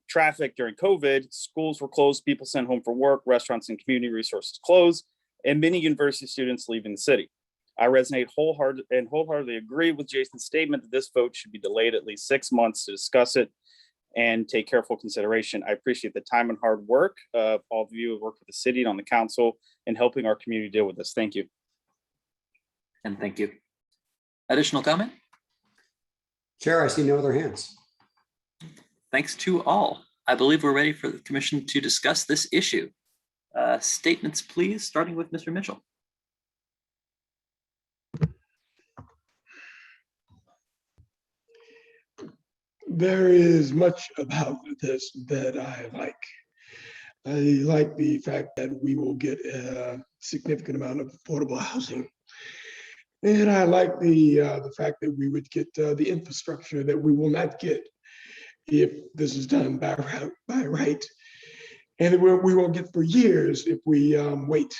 traffic during COVID. Schools were closed, people sent home from work, restaurants and community resources closed, and many university students leaving the city. I resonate wholeheartedly agree with Jason's statement that this vote should be delayed at least 6 months to discuss it and take careful consideration. I appreciate the time and hard work of all of you who work with the city and on the council in helping our community deal with this. Thank you. And thank you. Additional comment? Chair, I see no other hands. Thanks to all. I believe we're ready for the commission to discuss this issue. Statements, please, starting with Mr. Mitchell. There is much about this that I like. I like the fact that we will get a significant amount of affordable housing. And I like the fact that we would get the infrastructure that we will not get if this is done by right. And that we won't get for years if we wait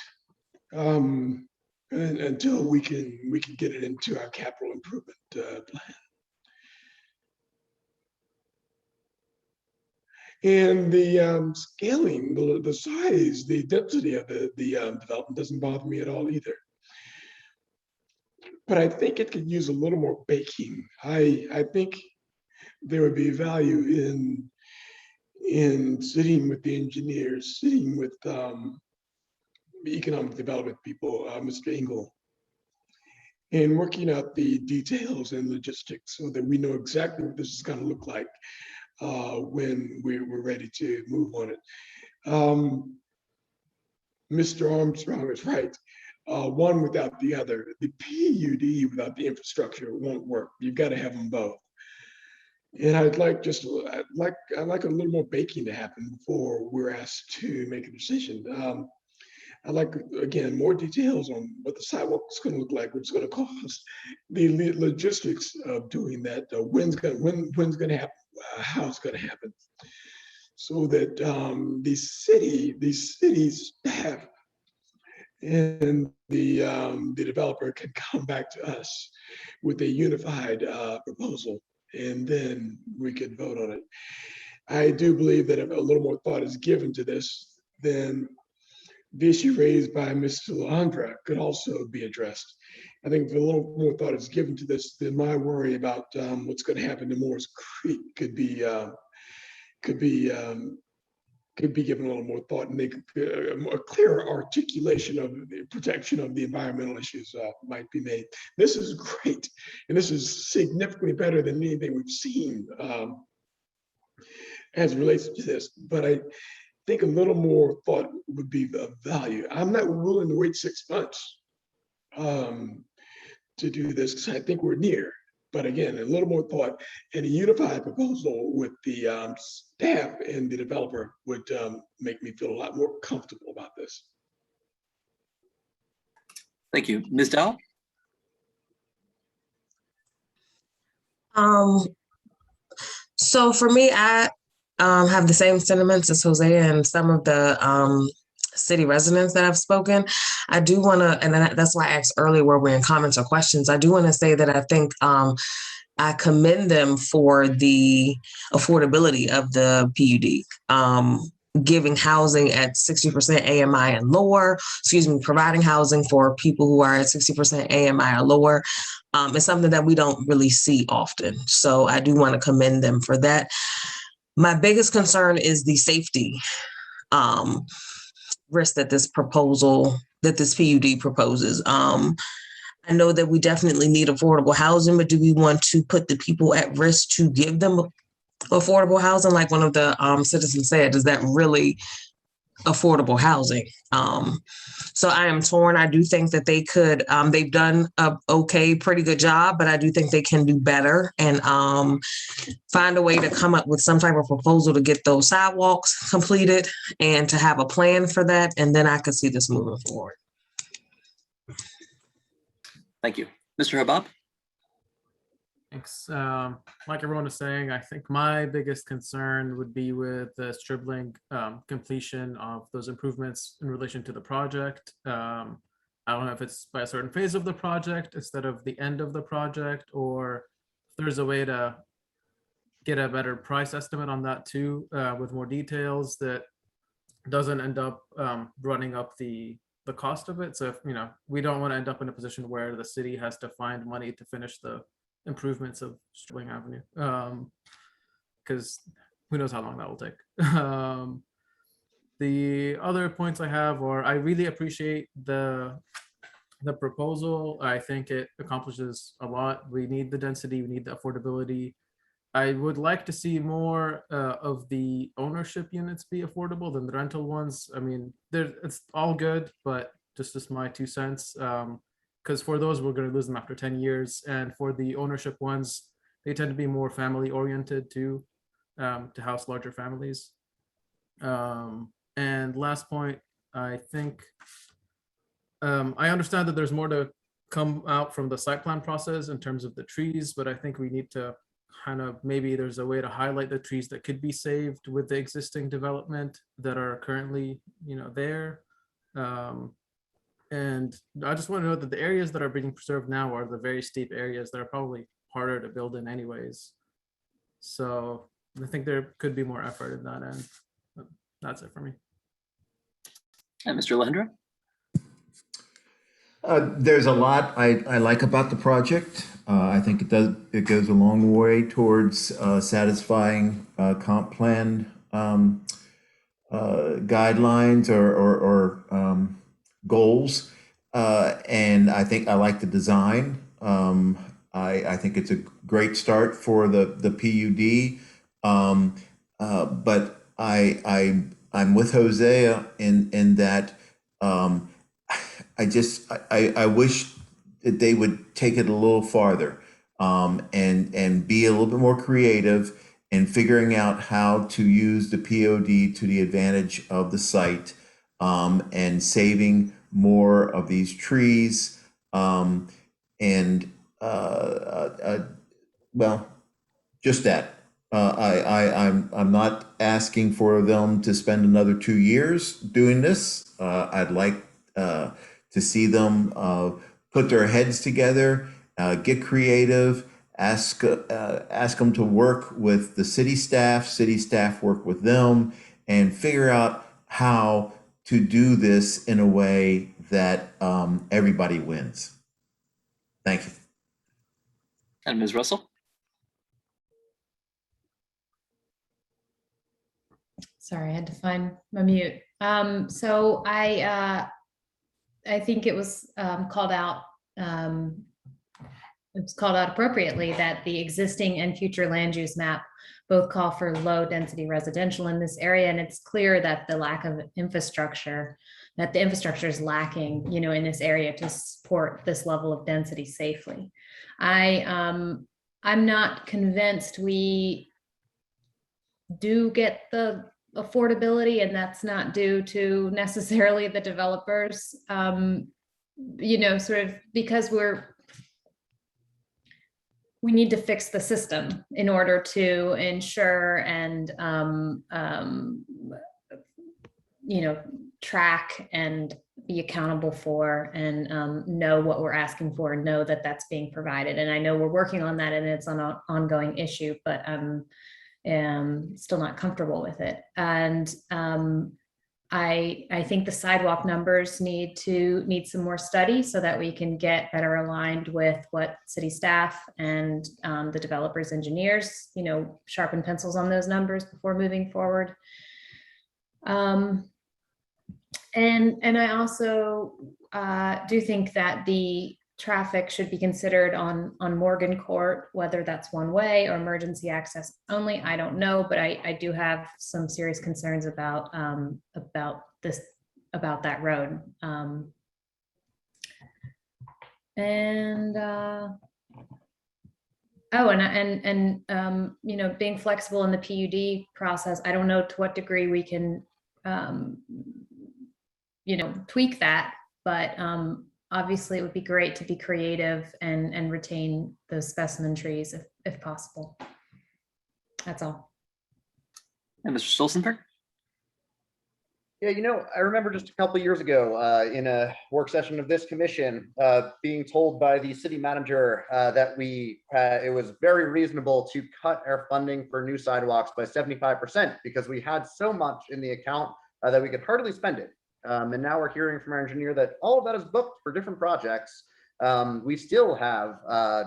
until we can get it into our capital improvement plan. And the scaling, the size, the density of the development doesn't bother me at all either. But I think it could use a little more baking. I think there would be value in sitting with the engineers, sitting with the economic development people, Mr. Engel, and working out the details and logistics so that we know exactly what this is going to look like when we're ready to move on it. Mr. Armstrong is right. One without the other. The PUD without the infrastructure won't work. You've got to have them both. And I'd like a little more baking to happen before we're asked to make a decision. I'd like, again, more details on what the sidewalk is going to look like, what it's going to cost, the logistics of doing that, when's going to happen, how it's going to happen, so that the city staff and the developer can come back to us with a unified proposal, and then we could vote on it. I do believe that if a little more thought is given to this, then the issue raised by Mr. Leandra could also be addressed. I think if a little more thought is given to this, then my worry about what's going to happen to Moore's Creek could be given a little more thought, and a clearer articulation of the protection of the environmental issues might be made. This is great, and this is significantly better than anything we've seen as it relates to this. But I think a little more thought would be of value. I'm not willing to wait 6 months to do this, because I think we're near. But again, a little more thought and a unified proposal with the staff and the developer would make me feel a lot more comfortable about this. Thank you. Ms. Dow? So for me, I have the same sentiments as Jose and some of the city residents that have spoken. I do want to, and that's why I asked earlier where we're in comments or questions. I do want to say that I think I commend them for the affordability of the PUD. Giving housing at 60% AMI and lower, providing housing for people who are at 60% AMI or lower is something that we don't really see often. So I do want to commend them for that. My biggest concern is the safety risk that this PUD proposes. I know that we definitely need affordable housing, but do we want to put the people at risk to give them affordable housing? Like one of the citizens said, is that really affordable housing? So I am torn. I do think that they could, they've done a pretty good job, but I do think they can do better and find a way to come up with some type of proposal to get those sidewalks completed and to have a plan for that. And then I could see this moving forward. Thank you. Mr. Habab? Thanks. Like everyone was saying, I think my biggest concern would be with the Stribling completion of those improvements in relation to the project. I don't know if it's by a certain phase of the project instead of the end of the project, or if there's a way to get a better price estimate on that too, with more details that doesn't end up running up the cost of it. So if, we don't want to end up in a position where the city has to find money to finish the improvements of Stribling Avenue, because who knows how long that will take. The other points I have are, I really appreciate the the proposal, I think it accomplishes a lot. We need the density, we need the affordability. I would like to see more of the ownership units be affordable than the rental ones. I mean, it's all good, but just my 2 cents. Because for those, we're going to lose them after 10 years. And for the ownership ones, they tend to be more family oriented too, to house larger families. And last point, I think I understand that there's more to come out from the site plan process in terms of the trees, but I think we need to kind of, maybe there's a way to highlight the trees that could be saved with the existing development that are currently, there. And I just want to note that the areas that are being preserved now are the very steep areas that are probably harder to build in anyways. So I think there could be more effort in that end. But that's it for me. And Mr. Lehndra? There's a lot I like about the project. I think it goes a long way towards satisfying comp plan guidelines or goals. And I think I like the design. I think it's a great start for the PUD. But I'm with Hosea in that I wish that they would take it a little farther and be a little bit more creative in figuring out how to use the POD to the advantage of the site and saving more of these trees well, just that. I'm not asking for them to spend another 2 years doing this. I'd like to see them put their heads together, get creative, ask them to work with the city staff work with them, and figure out how to do this in a way that everybody wins. Thank you. And Ms. Russell? Sorry, I had to find my mute. So I think it was called out. It was called out appropriately that the existing and future land use map both call for low density residential in this area, and it's clear that the lack of infrastructure, that the infrastructure is lacking, in this area to support this level of density safely. I'm not convinced we do get the affordability, and that's not due to necessarily the developers, sort of because we need to fix the system in order to ensure and track and be accountable for and know what we're asking for and know that that's being provided. And I know we're working on that and it's an ongoing issue, but I'm still not comfortable with it. And I think the sidewalk numbers need some more study so that we can get better aligned with what city staff and the developers, engineers, sharpen pencils on those numbers before moving forward. And I also do think that the traffic should be considered on Morgan Court, whether that's one way or emergency access only. I don't know, but I do have some serious concerns about that road. Being flexible in the PUD process, I don't know to what degree we can tweak that, but obviously it would be great to be creative and retain those specimen trees if possible. That's all. And Mr. Stolzenberg? Yeah, I remember just a couple of years ago in a work session of this commission being told by the city manager that it was very reasonable to cut our funding for new sidewalks by 75% because we had so much in the account that we could hardly spend it. And now we're hearing from our engineer that all of that is booked for different projects. We still have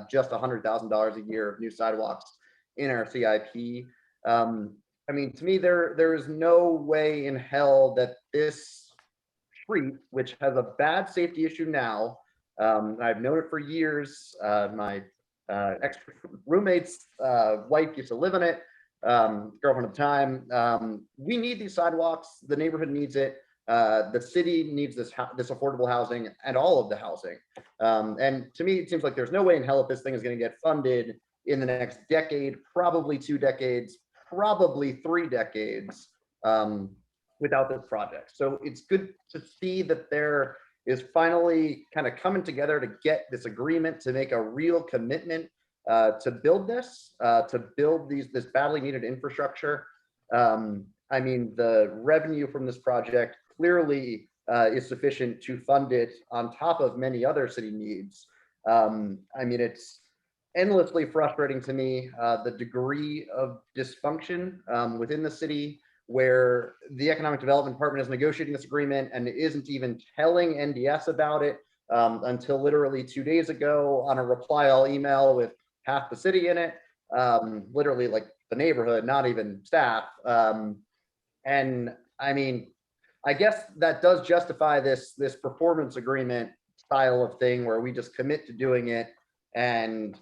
just $100,000 a year of new sidewalks in our CIP. To me, there is no way in hell that this street, which has a bad safety issue now, I've known it for years. My ex-roommate's wife used to live in it, girlfriend at the time. We need these sidewalks. The neighborhood needs it. The city needs this affordable housing and all of the housing. And to me, it seems like there's no way in hell if this thing is going to get funded in the next decade, probably 2 decades, probably 3 decades without this project. So it's good to see that there is finally kind of coming together to get this agreement to make a real commitment to build this, this badly needed infrastructure. I mean, the revenue from this project clearly is sufficient to fund it on top of many other city needs. I mean, it's endlessly frustrating to me, the degree of dysfunction within the city, where the Economic Development Department is negotiating this agreement and isn't even telling NDS about it until literally 2 days ago on a reply all email with half the city in it, literally like the neighborhood, not even staff. And I mean, I guess that does justify this performance agreement style of thing where we just commit to doing it and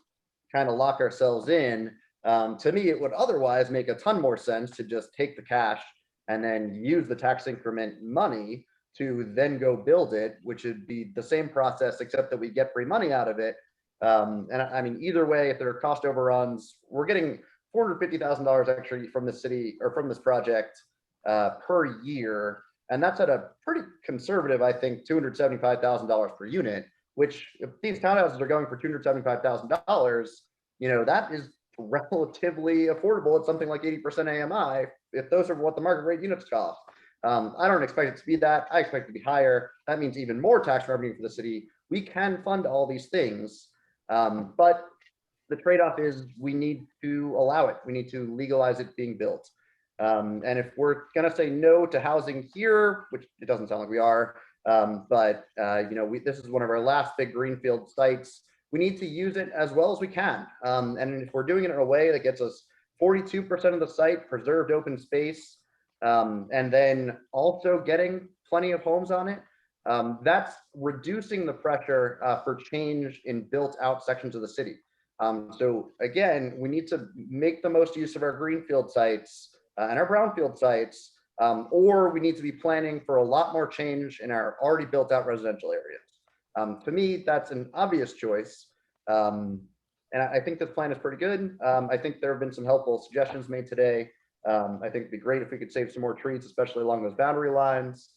kind of lock ourselves in. To me, it would otherwise make a ton more sense to just take the cash and then use the tax increment money to then go build it, which would be the same process, except that we get free money out of it. And I mean, either way, if there are cost overruns, we're getting $450,000 extra from the city or from this project per year. And that's at a pretty conservative, I think, $275,000 per unit, which if these townhouses are going for $275,000, you know, that is relatively affordable at something like 80% AMI, if those are what the market rate units cost. I don't expect it to be that. I expect it to be higher. That means even more tax revenue for the city. We can fund all these things, but the trade-off is we need to allow it. We need to legalize it being built. And if we're going to say no to housing here, which it doesn't sound like we are, but you know, this is one of our last big greenfield sites. We need to use it as well as we can. And if we're doing it in a way that gets us 42% of the site preserved open space, and then also getting plenty of homes on it, that's reducing the pressure for change in built out sections of the city. So again, we need to make the most use of our greenfield sites and our brownfield sites, or we need to be planning for a lot more change in our already built out residential areas. To me, that's an obvious choice. And I think this plan is pretty good. I think there have been some helpful suggestions made today. I think it'd be great if we could save some more trees, especially along those boundary lines.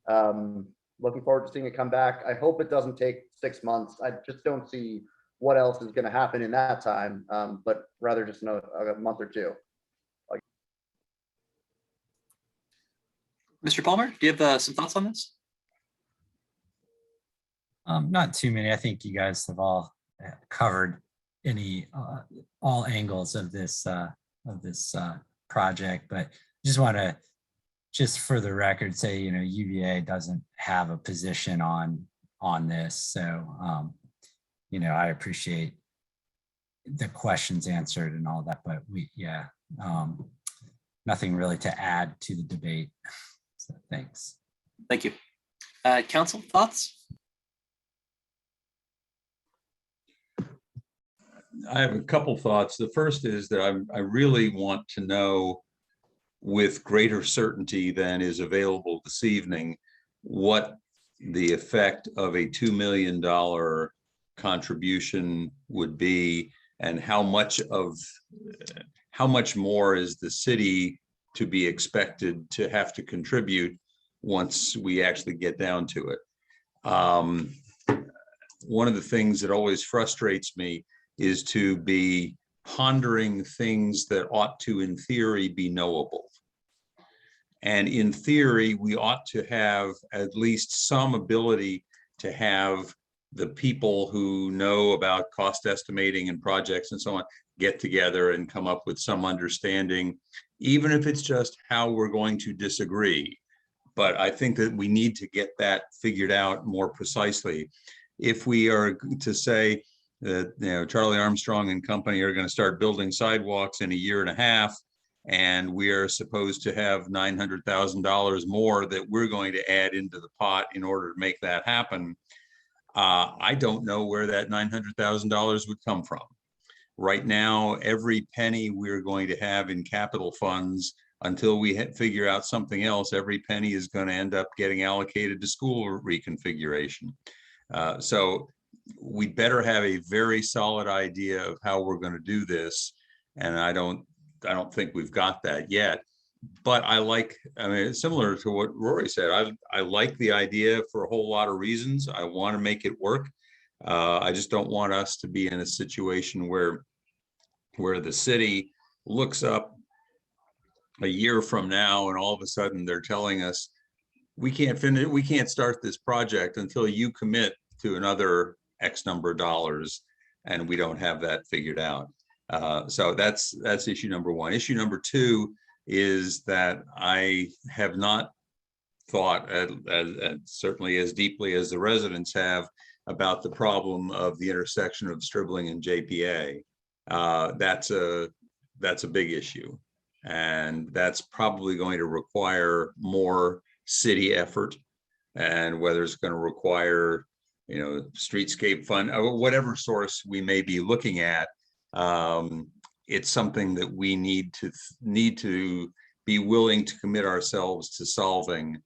Looking forward to seeing it come back. I hope it doesn't take 6 months. I just don't see what else is going to happen in that time, but rather just a month or two. Mr. Palmer, do you have some thoughts on this? Not too many. I think you guys have all covered all angles of this project, but just want to, just for the record, say, you know, UVA doesn't have a position on this, so you know, I appreciate the questions answered and all that, but nothing really to add to the debate. So thanks. Thank you. Council, thoughts? I have a couple thoughts. The first is that I really want to know with greater certainty than is available this evening what the effect of a $2 million contribution would be, and how much more is the city to be expected to have to contribute once we actually get down to it. One of the things that always frustrates me is to be pondering things that ought to, in theory, be knowable. And in theory, we ought to have at least some ability to have the people who know about cost estimating and projects and so on get together and come up with some understanding, even if it's just how we're going to disagree. But I think that we need to get that figured out more precisely. If we are to say that, you know, Charlie Armstrong and company are going to start building sidewalks in a year and a half, and we are supposed to have $900,000 more that we're going to add into the pot in order to make that happen, I don't know where that $900,000 would come from. Right now, every penny we're going to have in capital funds, until we figure out something else, every penny is going to end up getting allocated to school reconfiguration. So we better have a very solid idea of how we're going to do this. And I don't think we've got that yet. But I mean, similar to what Rory said, I like the idea for a whole lot of reasons. I want to make it work. I just don't want us to be in a situation where the city looks up a year from now and all of a sudden they're telling us, we can't start this project until you commit to another X number of dollars, and we don't have that figured out. So that's issue number one. Issue number two is that I have not thought, certainly as deeply as the residents have, about the problem of the intersection of Stribling and JPA. That's a big issue, and that's probably going to require more city effort, and whether it's going to require, streetscape fund, or whatever source we may be looking at. It's something that we need to be willing to commit ourselves to solving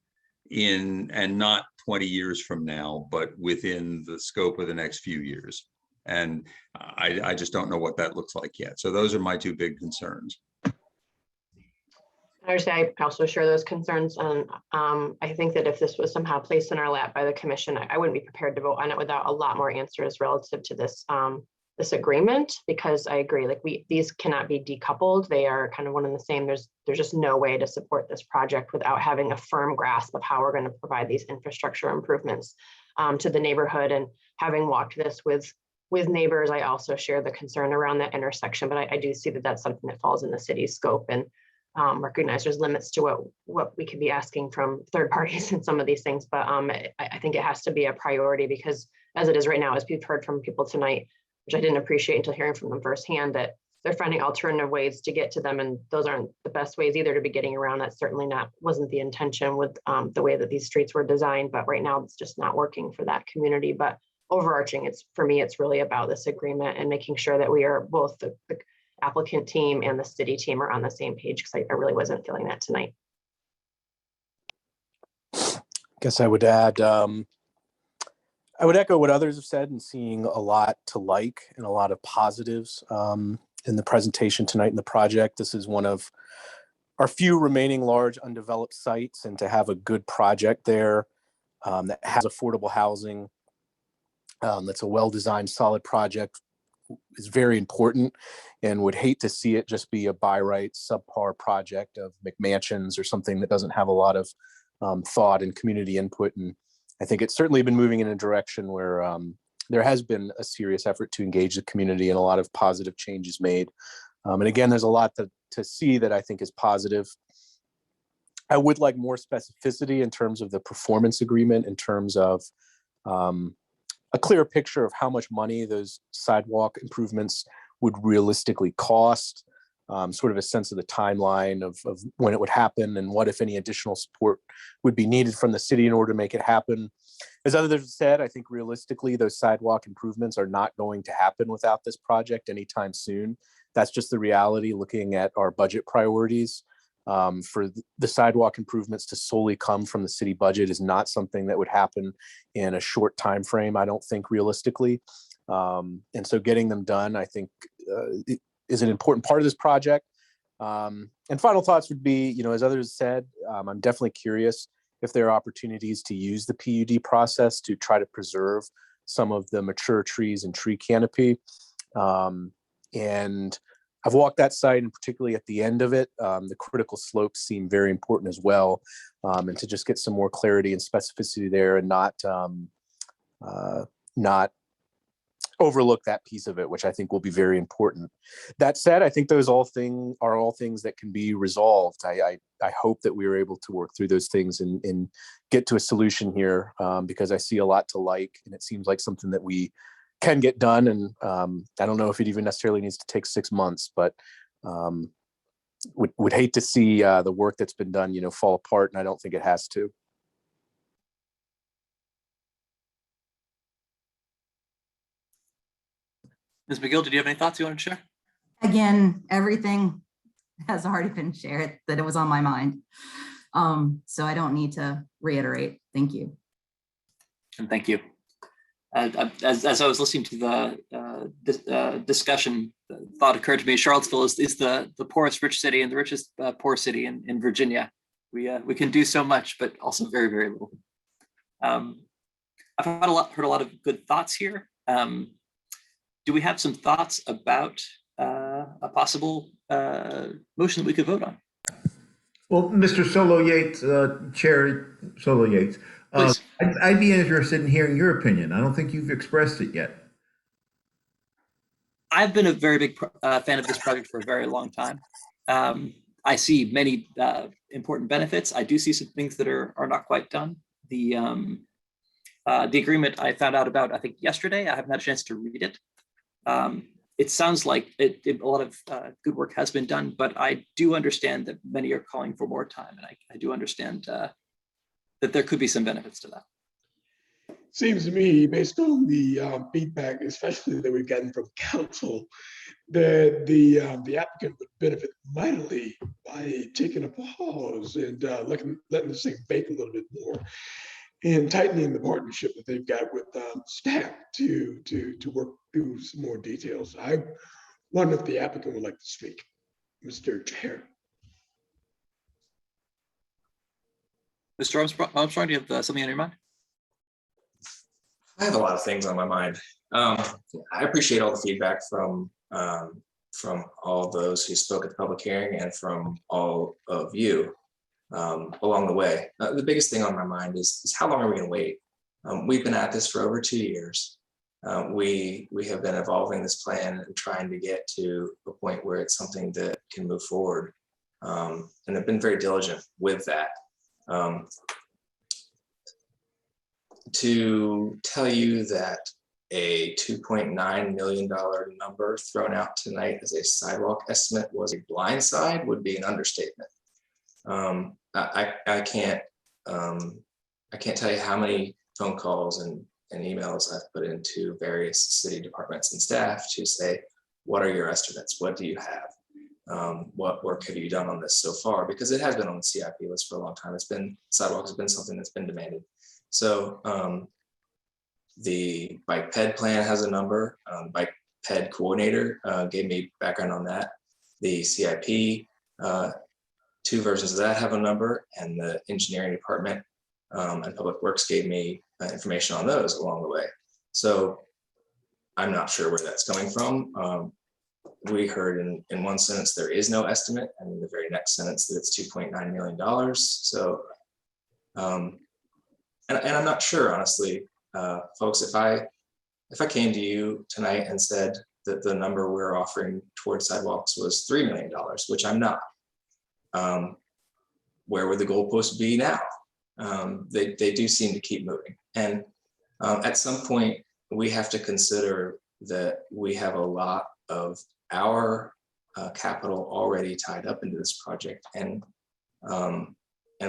and not 20 years from now, but within the scope of the next few years. And I just don't know what that looks like yet. So those are my two big concerns. I understand. I also share those concerns. And I think that if this was somehow placed in our lap by the commission, I wouldn't be prepared to vote on it without a lot more answers relative to this this agreement, because I agree, like these cannot be decoupled. They are kind of one and the same. There's just no way to support this project without having a firm grasp of how we're going to provide these infrastructure improvements to the neighborhood. And having walked this with neighbors, I also share the concern around that intersection, but I do see that that's something that falls in the city's scope, and recognize there's limits to what we could be asking from third parties in some of these things. But I think it has to be a priority, because as it is right now, as we've heard from people tonight, which I didn't appreciate until hearing from them firsthand, that they're finding alternative ways to get to them, and those aren't the best ways either to be getting around. That certainly wasn't the intention with the way that these streets were designed, but right now it's just not working for that community. But overarching, for me, it's really about this agreement and making sure that we are both the applicant team and the city team are on the same page, because I really wasn't feeling that tonight. Guess I would add, I would echo what others have said, and seeing a lot to like and a lot of positives in the presentation tonight in the project. This is one of our few remaining large undeveloped sites, and to have a good project there that has affordable housing, that's a well-designed, solid project, is very important, and would hate to see it just be a by right subpar project of McMansions or something that doesn't have a lot of thought and community input. And I think it's certainly been moving in a direction where there has been a serious effort to engage the community and a lot of positive changes made. And again, there's a lot to see that I think is positive. I would like more specificity in terms of the performance agreement, in terms of a clear picture of how much money those sidewalk improvements would realistically cost, sort of a sense of the timeline of when it would happen, and what, if any, additional support would be needed from the city in order to make it happen. As others have said, I think realistically, those sidewalk improvements are not going to happen without this project anytime soon. That's just the reality, looking at our budget priorities. For the sidewalk improvements to solely come from the city budget is not something that would happen in a short time frame, I don't think, realistically. And so getting them done, I think, is an important part of this project. And final thoughts would be, as others said, I'm definitely curious if there are opportunities to use the PUD process to try to preserve some of the mature trees and tree canopy. And I've walked that site, and particularly at the end of it, the critical slopes seem very important as well. And to just get some more clarity and specificity there, and not overlook that piece of it, which I think will be very important. That said, I think those are all things that can be resolved. I hope that we are able to work through those things and get to a solution here, because I see a lot to like, and it seems like something that we can get done. And I don't know if it even necessarily needs to take 6 months, but would hate to see the work that's been done, fall apart, and I don't think it has to. Ms. McGill, did you have any thoughts you want to share? Again, everything has already been shared that it was on my mind. So I don't need to reiterate. Thank you. And thank you. As I was listening to the discussion, the thought occurred to me: Charlottesville is the poorest rich city and the richest poor city in Virginia. We can do so much, but also very, very little. I've heard a lot of good thoughts here. Do we have some thoughts about a possible motion that we could vote on? Well, Mr. Solo Yates, Chair Solo Yates, I'd be interested in hearing your opinion. I don't think you've expressed it yet. I've been a very big fan of this project for a very long time. I see many important benefits. I do see some things that are not quite done. The agreement I found out about, I think yesterday. I haven't had a chance to read it. It sounds like a lot of good work has been done, but I do understand that many are calling for more time, and I do understand that there could be some benefits to that. Seems to me, based on the feedback, especially that we've gotten from council, that the applicant would benefit mightily by taking a pause and letting this thing bake a little bit more, and tightening the partnership that they've got with staff to work through some more details. I wonder if the applicant would like to speak, Mr. Chair. Mr. Armstrong, do you have something on your mind? I have a lot of things on my mind. I appreciate all the feedback from all those who spoke at the public hearing and from all of you along the way. The biggest thing on my mind is how long are we going to wait? We've been at this for over 2 years. We have been evolving this plan and trying to get to a point where it's something that can move forward, and have been very diligent with that. To tell you that a $2.9 million number thrown out tonight as a sidewalk estimate was a blindside would be an understatement. I can't tell you how many phone calls and emails I've put into various city departments and staff to say, what are your estimates? What do you have? What work have you done on this so far? Because it has been on the CIP list for a long time. Sidewalks has been something that's been demanded. So the bike ped plan has a number. Bike ped coordinator gave me background on that. The CIP, 2 versions of that have a number, and the engineering department and public works gave me information on those along the way. So I'm not sure where that's coming from. We heard in one sentence there is no estimate, and in the very next sentence that it's $2.9 million. So and I'm not sure, honestly, folks, if I came to you tonight and said that the number we're offering towards sidewalks was $3 million, which I'm not, where would the goalpost be now? They do seem to keep moving. And at some point, we have to consider that we have a lot of our capital already tied up into this project. And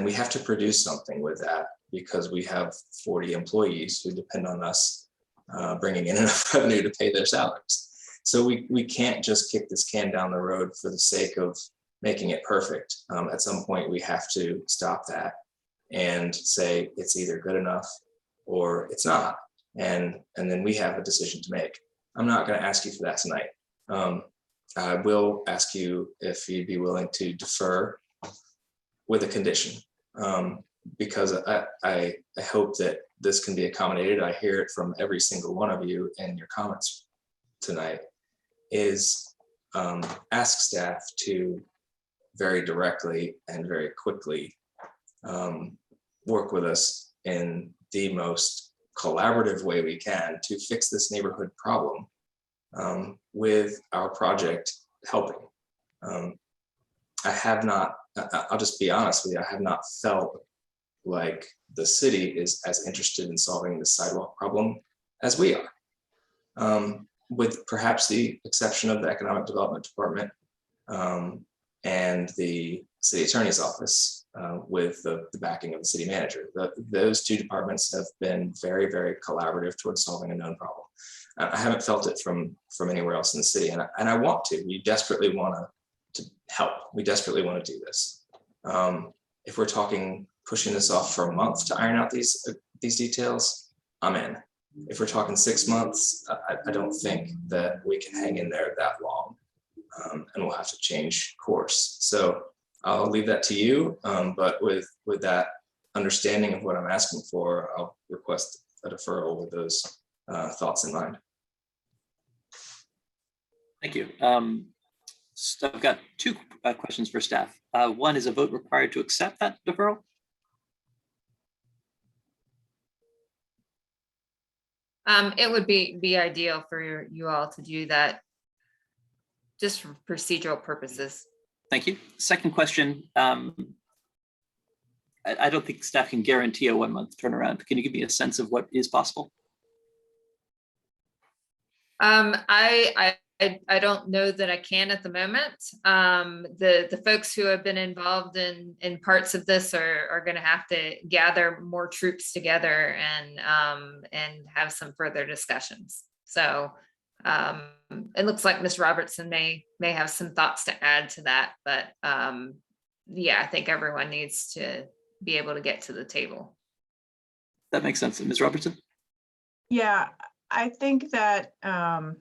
we have to produce something with that, because we have 40 employees who depend on us bringing in enough revenue to pay their salaries. So we can't just kick this can down the road for the sake of making it perfect. At some point, we have to stop that and say it's either good enough or it's not. And then we have a decision to make. I'm not going to ask you for that tonight. I will ask you if you'd be willing to defer with a condition. Because I hope that this can be accommodated. I hear it from every single one of you in your comments tonight, is ask staff to very directly and very quickly work with us in the most collaborative way we can to fix this neighborhood problem with our project helping. I have not, I'll just be honest with you, I have not felt like the city is as interested in solving the sidewalk problem as we are, with perhaps the exception of the Economic Development Department and the City Attorney's Office with the backing of the city manager. Those 2 departments have been very, very collaborative towards solving a known problem. I haven't felt it from anywhere else in the city, and I want to. We desperately want to help. We desperately want to do this. If we're talking pushing this off for a month to iron out these details, I'm in. If we're talking 6 months, I don't think that we can hang in there that long, and we'll have to change course. So I'll leave that to you, but with that understanding of what I'm asking for, I'll request a deferral with those thoughts in mind. Thank you. So I've got two questions for staff. One, is a vote required to accept that deferral? It would be ideal for you all to do that, just for procedural purposes. Thank you. Second question. I don't think staff can guarantee a 1 month turnaround. Can you give me a sense of what is possible? I don't know that I can at the moment. The folks who have been involved in parts of this are going to have to gather more troops together and have some further discussions. So it looks like Ms. Robertson may have some thoughts to add to that, but yeah, I think everyone needs to be able to get to the table. That makes sense. Ms. Robertson? Yeah, I think that part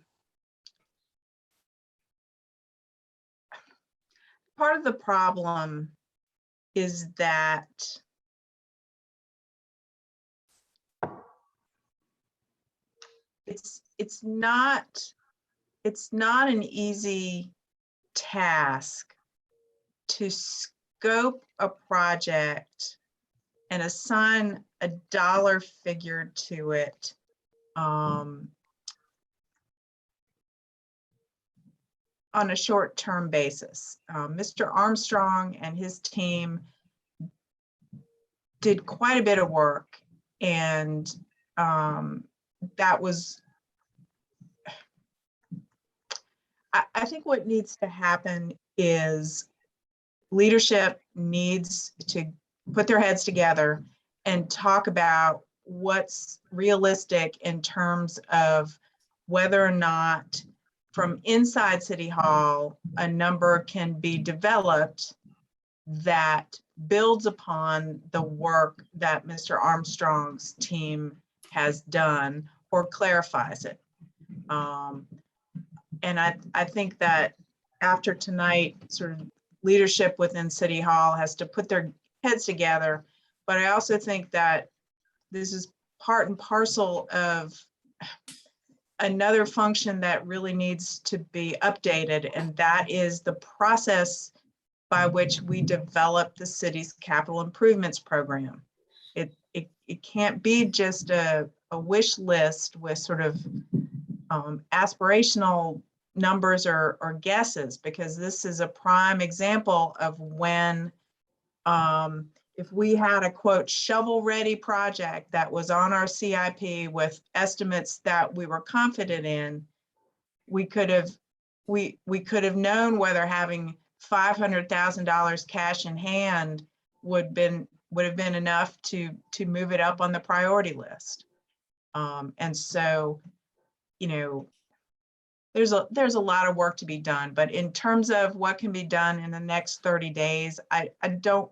of the problem is that it's not an easy task to scope a project and assign a dollar figure to it on a short-term basis. Mr. Armstrong and his team did quite a bit of work, and that was, I think what needs to happen is leadership needs to put their heads together and talk about what's realistic in terms of whether or not from inside City Hall, a number can be developed that builds upon the work that Mr. Armstrong's team has done or clarifies it. And I think that after tonight, sort of leadership within City Hall has to put their heads together. But I also think that this is part and parcel of another function that really needs to be updated, and that is the process by which we develop the city's capital improvements program. It can't be just a wish list with sort of aspirational numbers or guesses, because this is a prime example of when if we had a quote shovel-ready project that was on our CIP with estimates that we were confident in, we could have known whether having $500,000 cash in hand would have been enough to move it up on the priority list. And so, you know, there's a lot of work to be done, but in terms of what can be done in the next 30 days, I don't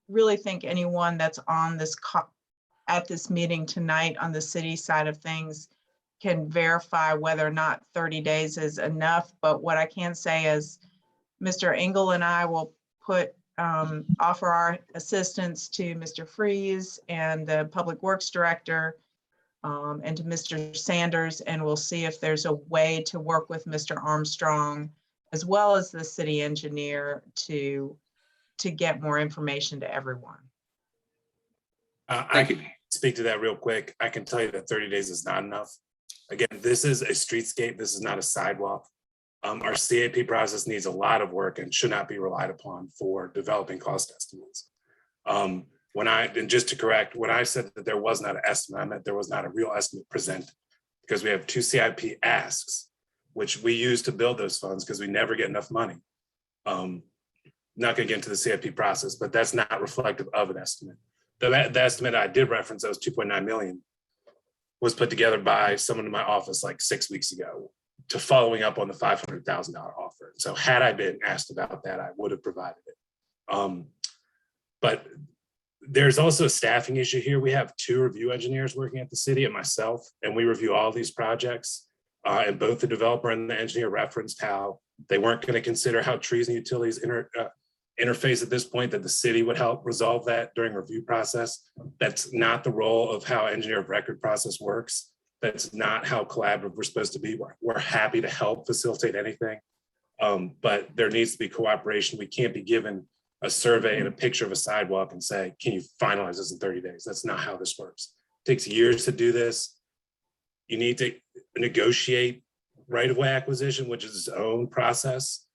really think anyone that's on this at this meeting tonight on the city side of things can verify whether or not 30 days is enough. But what I can say is Mr. Engel and I will offer our assistance to Mr. Freeze and the Public Works Director and to Mr. Sanders, and we'll see if there's a way to work with Mr. Armstrong as well as the city engineer to get more information to everyone. I can speak to that real quick. I can tell you that 30 days is not enough. Again, this is a streetscape. This is not a sidewalk. Our CAP process needs a lot of work and should not be relied upon for developing cost estimates. And just to correct, when I said that there was not an estimate, I meant there was not a real estimate presented, because we have 2 CIP asks, which we use to build those funds because we never get enough money. Not gonna get into the CIP process, but that's not reflective of an estimate. The estimate I did reference, that was 2.9 million. was put together by someone in my office like 6 weeks ago to following up on the $500,000 offer. So had I been asked about that, I would have provided it. But there's also a staffing issue here. We have 2 review engineers working at the city and myself, and we review all these projects. And both the developer and the engineer referenced how they weren't going to consider how trees and utilities interface at this point, that the city would help resolve that during review process. That's not the role of how engineer of record process works. That's not how collaborative we're supposed to be. We're happy to help facilitate anything, but there needs to be cooperation. We can't be given a survey and a picture of a sidewalk and say, can you finalize this in 30 days? That's not how this works. It takes years to do this. You need to negotiate right-of-way acquisition, which is its own process.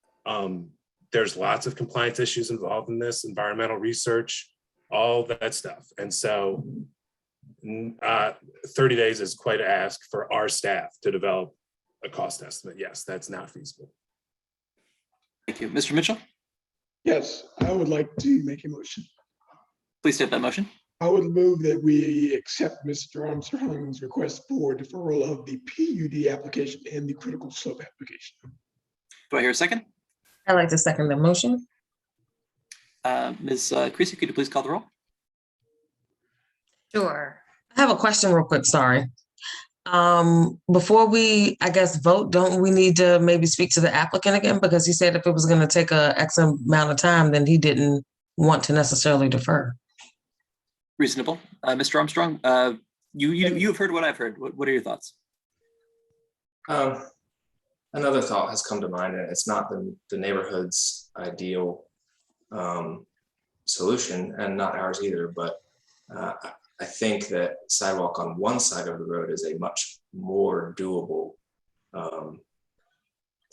There's lots of compliance issues involved in this, environmental research, all that stuff. And so 30 days is quite an ask for our staff to develop a cost estimate. Yes, that's not feasible. Thank you. Mr. Mitchell, Yes, I would like to make a motion. please state that motion. I would move that we accept Mr. Armstrong's request for deferral of the PUD application and the critical slope application. Do I hear a second? I'd like to second the motion. Ms. Creasy, could you please call the roll? Sure. I have a question real quick, sorry. Before we, I guess, vote, don't we need to maybe speak to the applicant again? Because he said if it was going to take a X amount of time, then he didn't want to necessarily defer. Reasonable. Mr. Armstrong, you've heard what I've heard. What are your thoughts? Another thought has come to mind, and it's not the neighborhood's ideal solution, and not ours either, but I think that sidewalk on one side of the road is a much more doable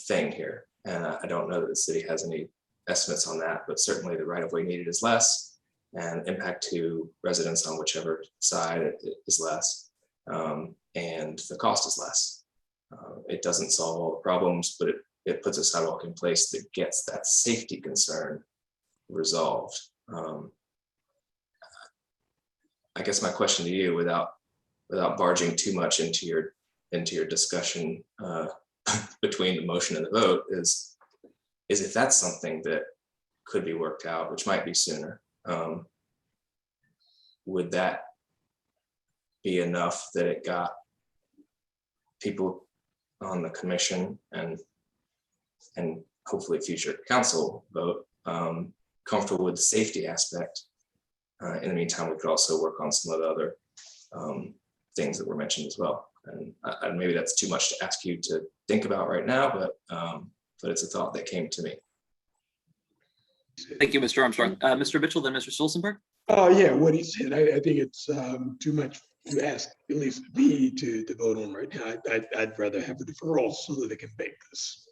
thing here. And I don't know that the city has any estimates on that, but certainly the right-of-way needed is less, and impact to residents on whichever side is less, and the cost is less. It doesn't solve all the problems, but it puts a sidewalk in place that gets that safety concern resolved. I guess my question to you, without barging too much into your discussion between the motion and the vote, is if that's something that could be worked out, which might be sooner, would that be enough that it got people on the commission and hopefully future council vote comfortable with the safety aspect? In the meantime, we could also work on some of the other things that were mentioned as well. And maybe that's too much to ask you to think about right now, but it's a thought that came to me. Thank you, Mr. Armstrong. Mr. Mitchell, then Mr. Stolzenberg. Yeah, what he said, I think it's too much to ask, at least me, to vote on right now. I'd rather have the deferral so that they can make this.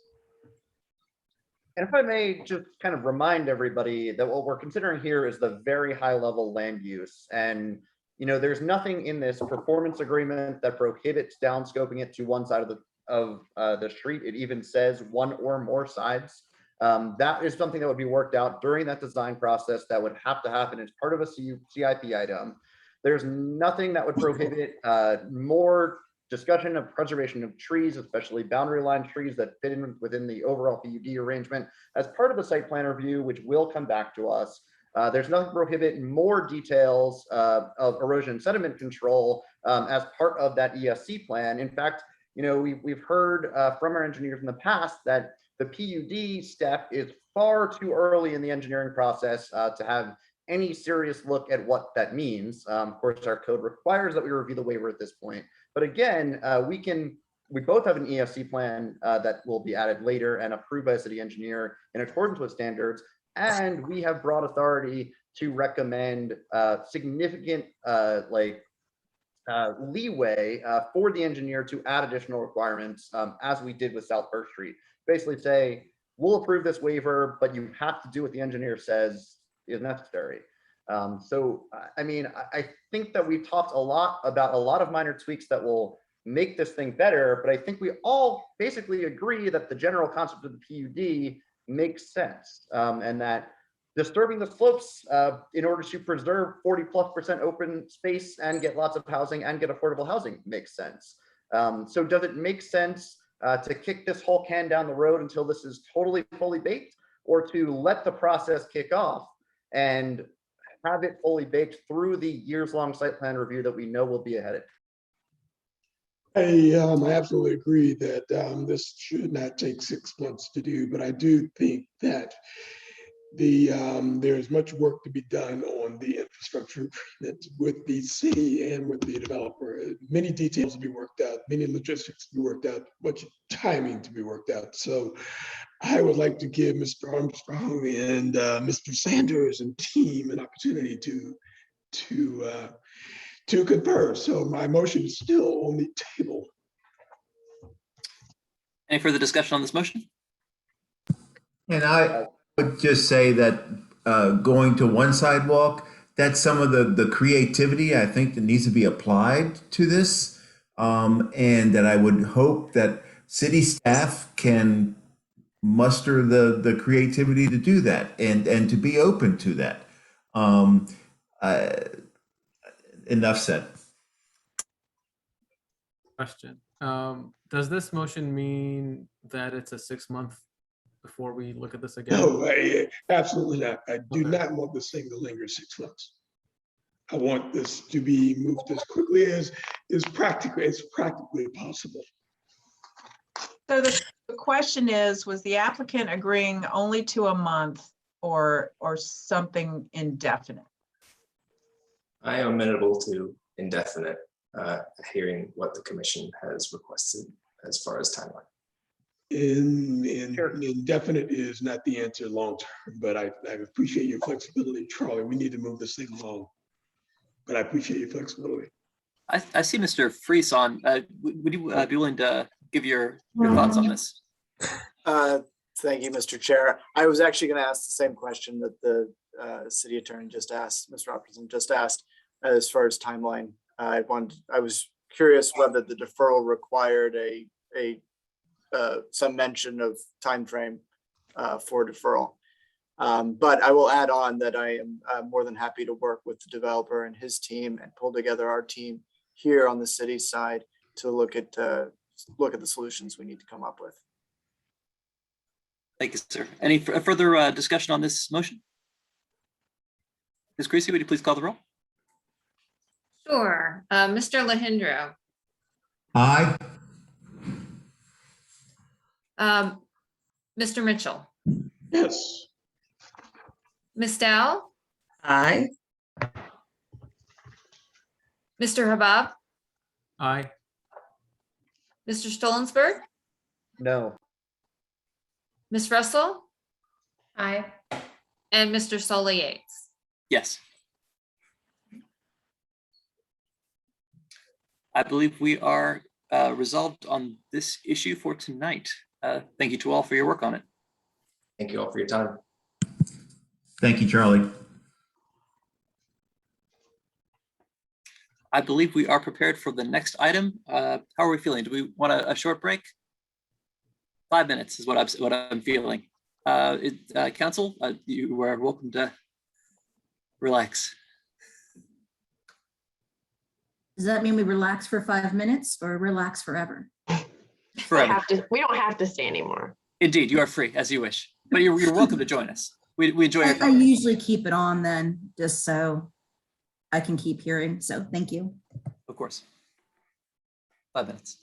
And if I may just kind of remind everybody that what we're considering here is the very high level land use. And, you know, there's nothing in this performance agreement that prohibits downscoping it to one side of the street. It even says one or more sides. That is something that would be worked out during that design process that would have to happen as part of a CIP item. There's nothing that would prohibit more discussion of preservation of trees, especially boundary line trees that fit in within the overall PUD arrangement as part of the site plan review, which will come back to us. There's nothing to prohibit more details of erosion and sediment control as part of that ESC plan. In fact, you know, we've heard from our engineers in the past that the PUD step is far too early in the engineering process to have any serious look at what that means. Of course, our code requires that we review the waiver at this point. But again, we both have an ESC plan that will be added later and approved by a city engineer in accordance with standards. And we have broad authority to recommend significant leeway for the engineer to add additional requirements as we did with South First Street. Basically say, we'll approve this waiver, but you have to do what the engineer says is necessary. So, I mean, I think that we've talked a lot about a lot of minor tweaks that will make this thing better, but I think we all basically agree that the general concept of the PUD makes sense, and that disturbing the slopes in order to preserve 40+% open space and get lots of housing and get affordable housing makes sense. So does it make sense to kick this whole can down the road until this is totally fully baked, or to let the process kick off and have it fully baked through the years-long site plan review that we know will be ahead? I absolutely agree that this should not take 6 months to do, but I do think that there's much work to be done on the infrastructure agreement with the city and with the developer. Many details to be worked out, many logistics to be worked out, much timing to be worked out. So I would like to give Mr. Armstrong and Mr. Sanders and team an opportunity to confer. So my motion is still on the table. Any further discussion on this motion? And I would just say that going to one sidewalk, that's some of the creativity I think that needs to be applied to this. And that I would hope that city staff can muster the creativity to do that and to be open to that. Enough said. Question. Does this motion mean that it's a 6-month before we look at this again? No, absolutely not. I do not want this thing to linger 6 months. I want this to be moved as quickly as practically possible. So the question is, was the applicant agreeing only to a month or something indefinite? I am amenable to indefinite, hearing what the commission has requested as far as timeline. Indefinite is not the answer long term, but I appreciate your flexibility, Charlie. We need to move this thing along, but I appreciate your flexibility. I see Mr. Freese on. Would you be willing to give your thoughts on this? Thank you, Mr. Chair. I was actually going to ask the same question that the city attorney just asked, Mr. Opperson just asked, as far as timeline. I was curious whether the deferral required some mention of timeframe for deferral. But I will add on that I am more than happy to work with the developer and his team and pull together our team here on the city side to look at the solutions we need to come up with. Thank you, sir. Any further discussion on this motion? Ms. Creasy, would you please call the roll? Sure. Mr. Lahindra. Aye. Mr. Mitchell. Yes. Ms. Dow. Aye. Mr. Habab. Aye. Mr. Stolensberg. No. Ms. Russell. Aye. And Mr. Solly Yates. Yes. I believe we are resolved on this issue for tonight. Thank you to all for your work on it. Thank you all for your time. Thank you, Charlie. I believe we are prepared for the next item. How are we feeling? Do we want a short break? 5 minutes is what I'm feeling. Council, you are welcome to relax. Does that mean we relax for 5 minutes or relax forever? Forever. We don't have to stay anymore. Indeed, you are free as you wish, but you're welcome to join us. We enjoy your I company. usually keep it on then, just so I can keep hearing. So thank you. Of course. 5 minutes.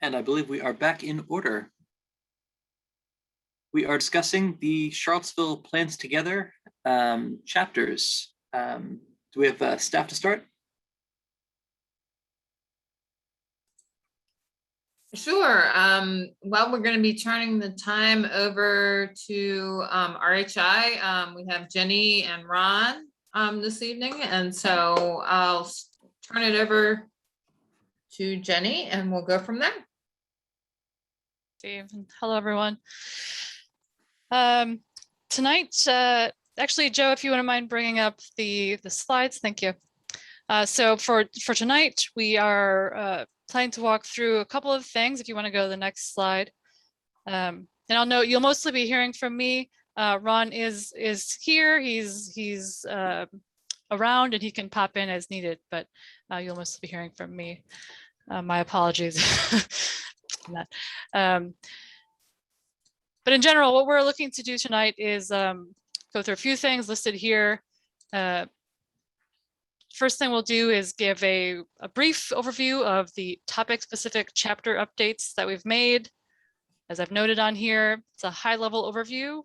And I believe we are back in order. We are discussing the Charlottesville Plans Together chapters. Do we have staff to start? Sure. Well, we're going to be turning the time over to RHI. We have Jenny and Ron this evening, and so I'll turn it over to Jenny, and we'll go from there. Dave, and hello everyone. Tonight, actually, Joe, if you wouldn't mind bringing up the slides, thank you. So for tonight, we are planning to walk through a couple of things. If you want to go to the next slide, and I'll note you'll mostly be hearing from me. Ron is here. He's around and he can pop in as needed, but you'll mostly be hearing from me. My apologies. on that. But in general, what we're looking to do tonight is go through a few things listed here. First thing we'll do is give a brief overview of the topic-specific chapter updates that we've made. As I've noted on here, it's a high-level overview.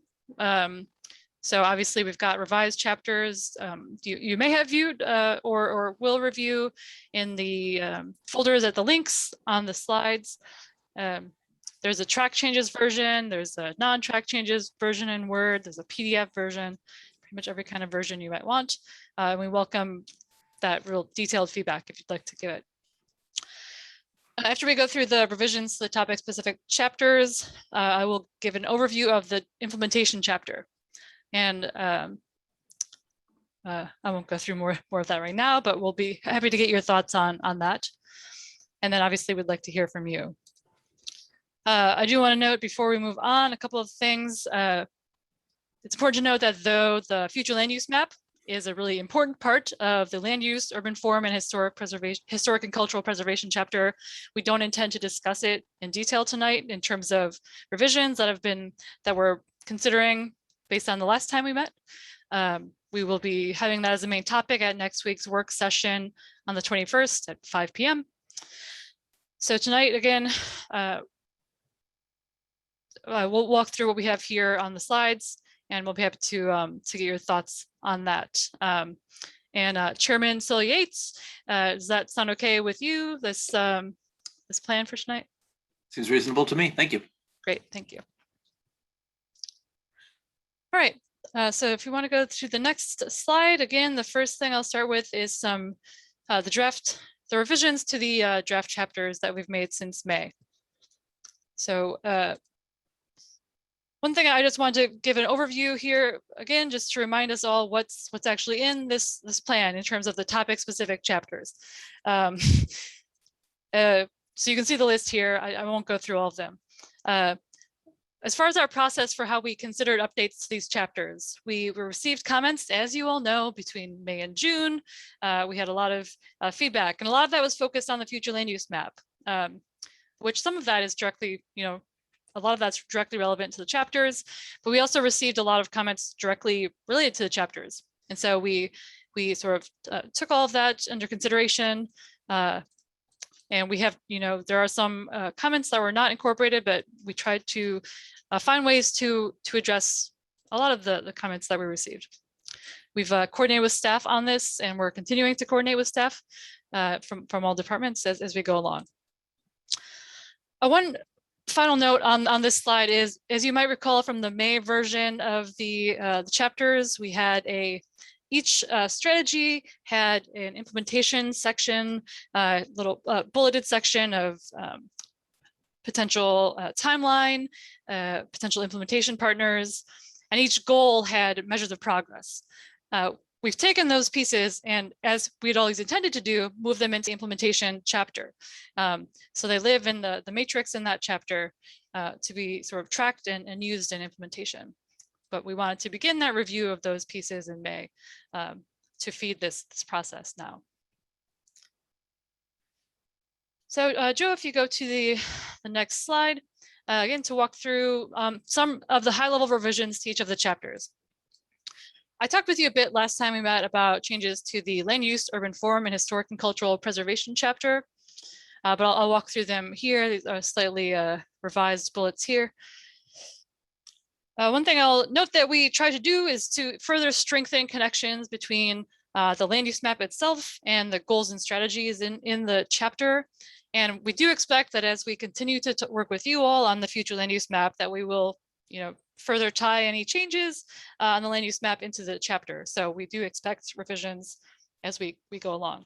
So obviously we've got revised chapters you may have viewed or will review in the folders at the links on the slides. There's a track changes version, there's a non-track changes version in Word, there's a PDF version, pretty much every kind of version you might want. We welcome that real detailed feedback if you'd like to give it. After we go through the revisions to the topic specific chapters, I will give an overview of the implementation chapter. And I won't go through more of that right now, but we'll be happy to get your thoughts on that. And then obviously we'd like to hear from you. I do want to note before we move on a couple of things. It's important to note that though the future land use map is a really important part of the land use, urban form, and historic and cultural preservation chapter, we don't intend to discuss it in detail tonight in terms of revisions that we're considering based on the last time we met. We will be having that as a main topic at next week's work session on the 21st at 5 p.m. So tonight, again, we'll walk through what we have here on the slides, and we'll be happy to get your thoughts on that. Chairman Sil Yates, does that sound okay with you, this plan for tonight? Seems reasonable to me. Thank you. Great, thank you. All right, so if you want to go to the next slide, again, the first thing I'll start with is the revisions to the draft chapters that we've made since May. So one thing I just wanted to give an overview here, again, just to remind us all what's actually in this plan in terms of the topic specific chapters. So you can see the list here. I won't go through all of them. As far as our process for how we considered updates to these chapters, we received comments, as you all know, between May and June. We had a lot of feedback, and a lot of that was focused on the future land use map, which some of that is directly, a lot of that's directly relevant to the chapters, but we also received a lot of comments directly related to the chapters. And so we sort of took all of that under consideration. And we have, there are some comments that were not incorporated, but we tried to find ways to address a lot of the comments that we received. We've coordinated with staff on this, and we're continuing to coordinate with staff from all departments as we go along. One final note on this slide is, as you might recall from the May version of the chapters, we had each strategy had an implementation section, little bulleted section of potential timeline, potential implementation partners, and each goal had measures of progress. We've taken those pieces and, as we'd always intended to do, move them into the implementation chapter. So they live in the matrix in that chapter to be sort of tracked and used in implementation. But we wanted to begin that review of those pieces in May to feed this process now. So Joe, if you go to the next slide, again, to walk through some of the high-level revisions to each of the chapters. I talked with you a bit last time we met about changes to the land use, urban form, and historic and cultural preservation chapter. but I'll walk through them here. These are slightly revised bullets here. One thing I'll note that we try to do is to further strengthen connections between the land use map itself and the goals and strategies in the chapter. And we do expect that as we continue to work with you all on the future land use map, that we will, further tie any changes on the land use map into the chapter. So we do expect revisions as we go along.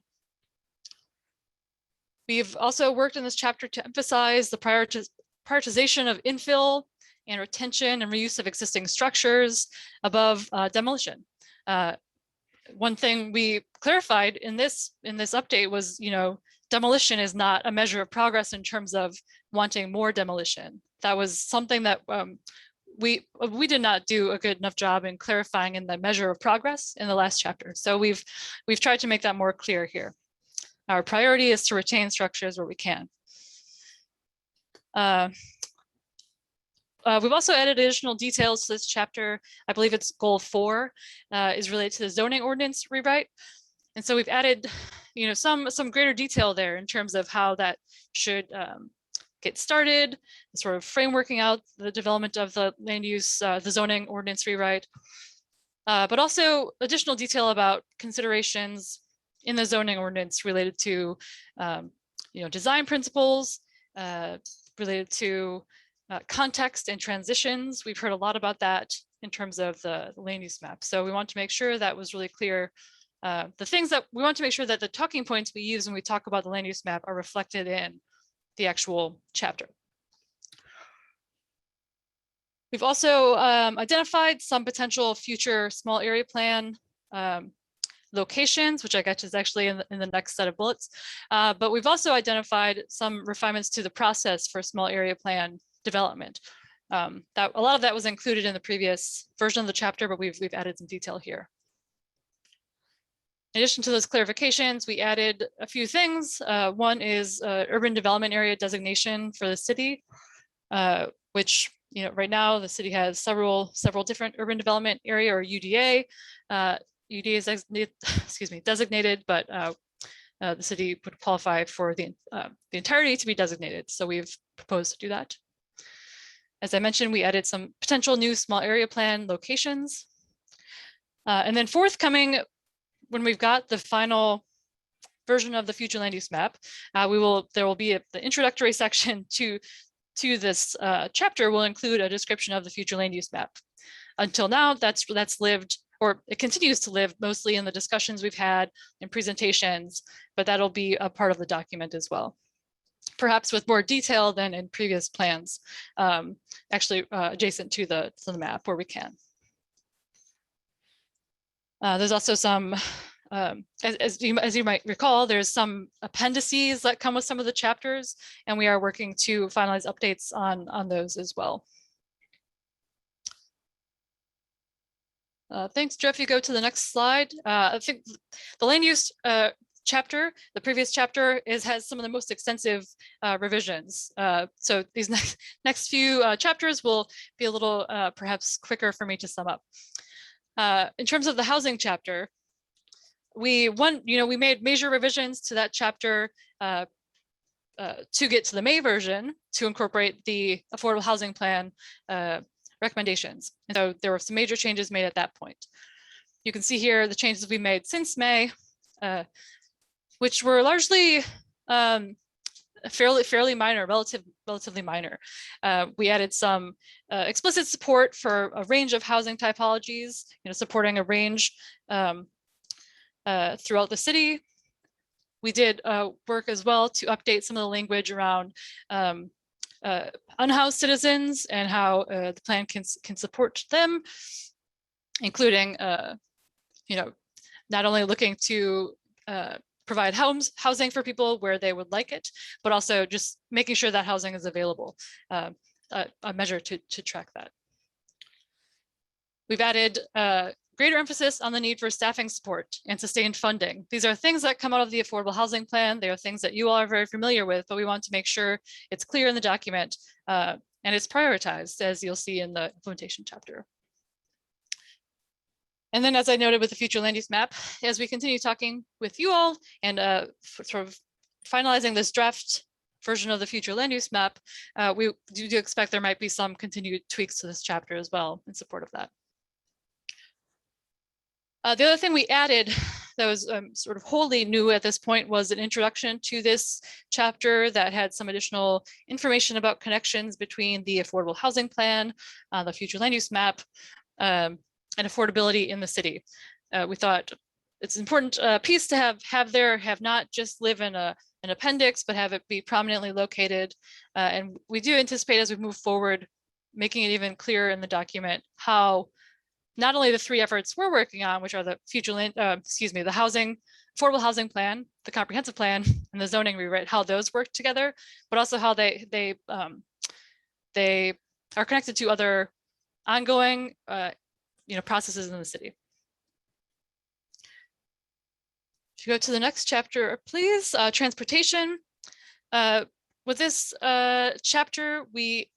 We've also worked in this chapter to emphasize the prioritization of infill and retention and reuse of existing structures above demolition. One thing we clarified in this update was, demolition is not a measure of progress in terms of wanting more demolition. That was something that we did not do a good enough job in clarifying in the measure of progress in the last chapter. So we've tried to make that more clear here. Our priority is to retain structures where we can. We've also added additional details to this chapter. I believe it's goal 4 is related to the zoning ordinance rewrite. And so we've added, some greater detail there in terms of how that should get started, sort of frameworking out the development of the land use, the zoning ordinance rewrite, but also additional detail about considerations in the zoning ordinance related to, design principles, related to context and transitions. We've heard a lot about that in terms of the land use map. So we want to make sure that was really clear. The things that we want to make sure that the talking points we use when we talk about the land use map are reflected in the actual chapter. We've also identified some potential future small area plan locations, which I guess is actually in the next set of bullets. But we've also identified some refinements to the process for small area plan development. That a lot of that was included in the previous version of the chapter, but we've added some detail here. In addition to those clarifications, we added a few things. One is urban development area designation for the city, which right now the city has several different urban development area or UDA. UDA is designated, but the city would qualify for the entirety to be designated. So we've proposed to do that. As I mentioned, we added some potential new small area plan locations. And then forthcoming, when we've got the final version of the future land use map, there will be the introductory section to this chapter will include a description of the future land use map. Until now, that's lived, or it continues to live mostly in the discussions we've had and presentations, but that'll be a part of the document as well. Perhaps with more detail than in previous plans, actually adjacent to the map where we can. There's also some, as you might recall, there's some appendices that come with some of the chapters, and we are working to finalize updates on those as well. Thanks, Jeff. You go to the next slide. I think the land use chapter, the previous chapter, has some of the most extensive revisions. So these next few chapters will be a little perhaps quicker for me to sum up. In terms of the housing chapter, we made major revisions to that chapter to get to the May version to incorporate the affordable housing plan recommendations. And so there were some major changes made at that point. You can see here the changes we made since May, which were largely fairly minor, relatively minor. We added some explicit support for a range of housing typologies, supporting a range throughout the city. We did work as well to update some of the language around unhoused citizens and how the plan can support them, including not only looking to provide housing for people where they would like it, but also just making sure that housing is available, a measure to track that. We've added greater emphasis on the need for staffing support and sustained funding. These are things that come out of the affordable housing plan. They are things that you all are very familiar with, but we want to make sure it's clear in the document and it's prioritized, as you'll see in the implementation chapter. And then, as I noted with the future land use map, as we continue talking with you all and sort of finalizing this draft version of the future land use map, we do expect there might be some continued tweaks to this chapter as well in support of that. The other thing we added that was sort of wholly new at this point was an introduction to this chapter that had some additional information about connections between the affordable housing plan, the future land use map, and affordability in the city. We thought it's an important piece to have not just live in an appendix, but have it be prominently located. And we do anticipate as we move forward, making it even clearer in the document how not only the three efforts we're working on, which are the future land, the affordable housing plan, the comprehensive plan, and the zoning rewrite, how those work together, but also how they are connected to other ongoing processes in the city. If you go to the next chapter, please, transportation. With this chapter, we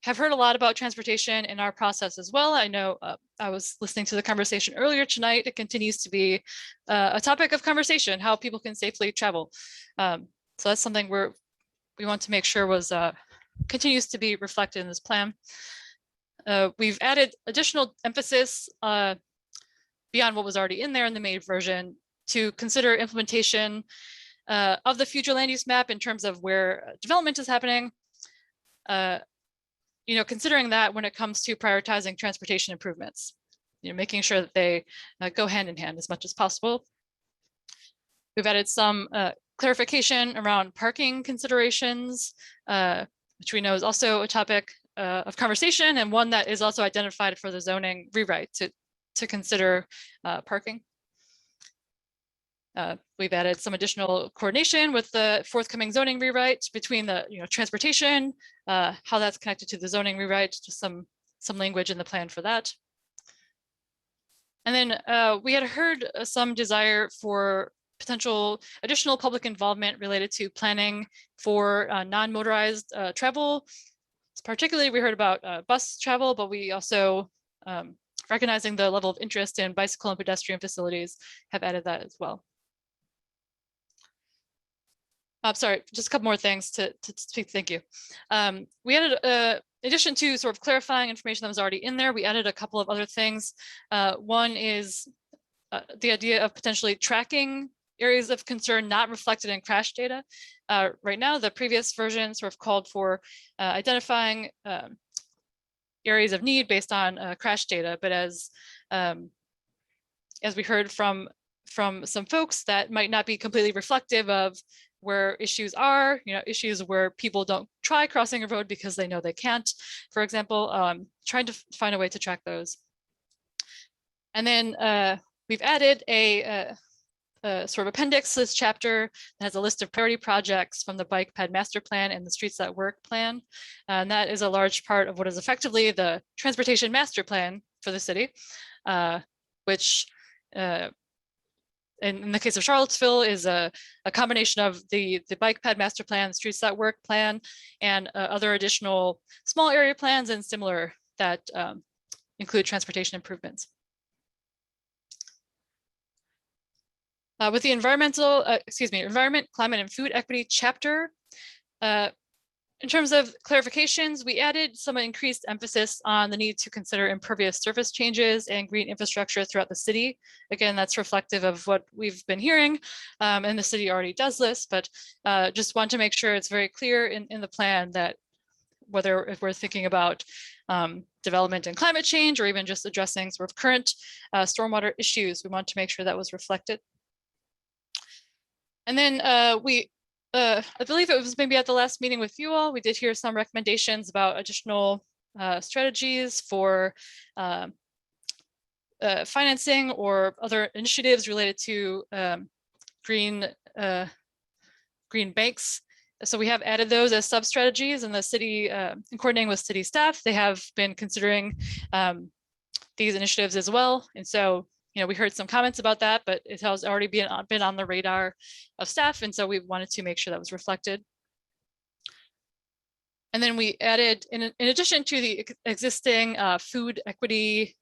have heard a lot about transportation in our process as well. I know I was listening to the conversation earlier tonight. It continues to be a topic of conversation, how people can safely travel. So that's something we want to make sure continues to be reflected in this plan. We've added additional emphasis beyond what was already in there in the main version to consider implementation of the future land use map in terms of where development is happening. Considering that when it comes to prioritizing transportation improvements, making sure that they go hand in hand as much as possible. We've added some clarification around parking considerations, which we know is also a topic of conversation and one that is also identified for the zoning rewrite to consider parking. We've added some additional coordination with the forthcoming zoning rewrite between the transportation, how that's connected to the zoning rewrite, just some language in the plan for that. And then we had heard some desire for potential additional public involvement related to planning for non-motorized travel. Particularly, we heard about bus travel, but we also, recognizing the level of interest in bicycle and pedestrian facilities, have added that as well. I'm sorry, just a couple more things to speak. Thank you. We added, in addition to sort of clarifying information that was already in there, we added a couple of other things. One is the idea of potentially tracking areas of concern not reflected in crash data. Right now, the previous version sort of called for identifying areas of need based on crash data, but as we heard from some folks, that might not be completely reflective of where issues are, issues where people don't try crossing a road because they know they can't, for example, trying to find a way to track those. And then we've added a sort of appendix to this chapter that has a list of priority projects from the bike ped master plan and the streets that work plan. And that is a large part of what is effectively the transportation master plan for the city, which in the case of Charlottesville is a combination of the bike ped master plan, the streets that work plan, and other additional small area plans and similar that include transportation improvements. With the environment, climate, and food equity chapter, in terms of clarifications, we added some increased emphasis on the need to consider impervious surface changes and green infrastructure throughout the city. Again, that's reflective of what we've been hearing, and the city already does this, but just want to make sure it's very clear in the plan that if we're thinking about development and climate change, or even just addressing sort of current stormwater issues, we want to make sure that was reflected. And then I believe it was maybe at the last meeting with you all, we did hear some recommendations about additional strategies for financing or other initiatives related to green banks. So we have added those as sub-strategies, and the city, in coordinating with city staff, they have been considering these initiatives as well. And so we heard some comments about that, but it has already been on the radar of staff. And so we wanted to make sure that was reflected. And then we added, in addition to the existing food equity,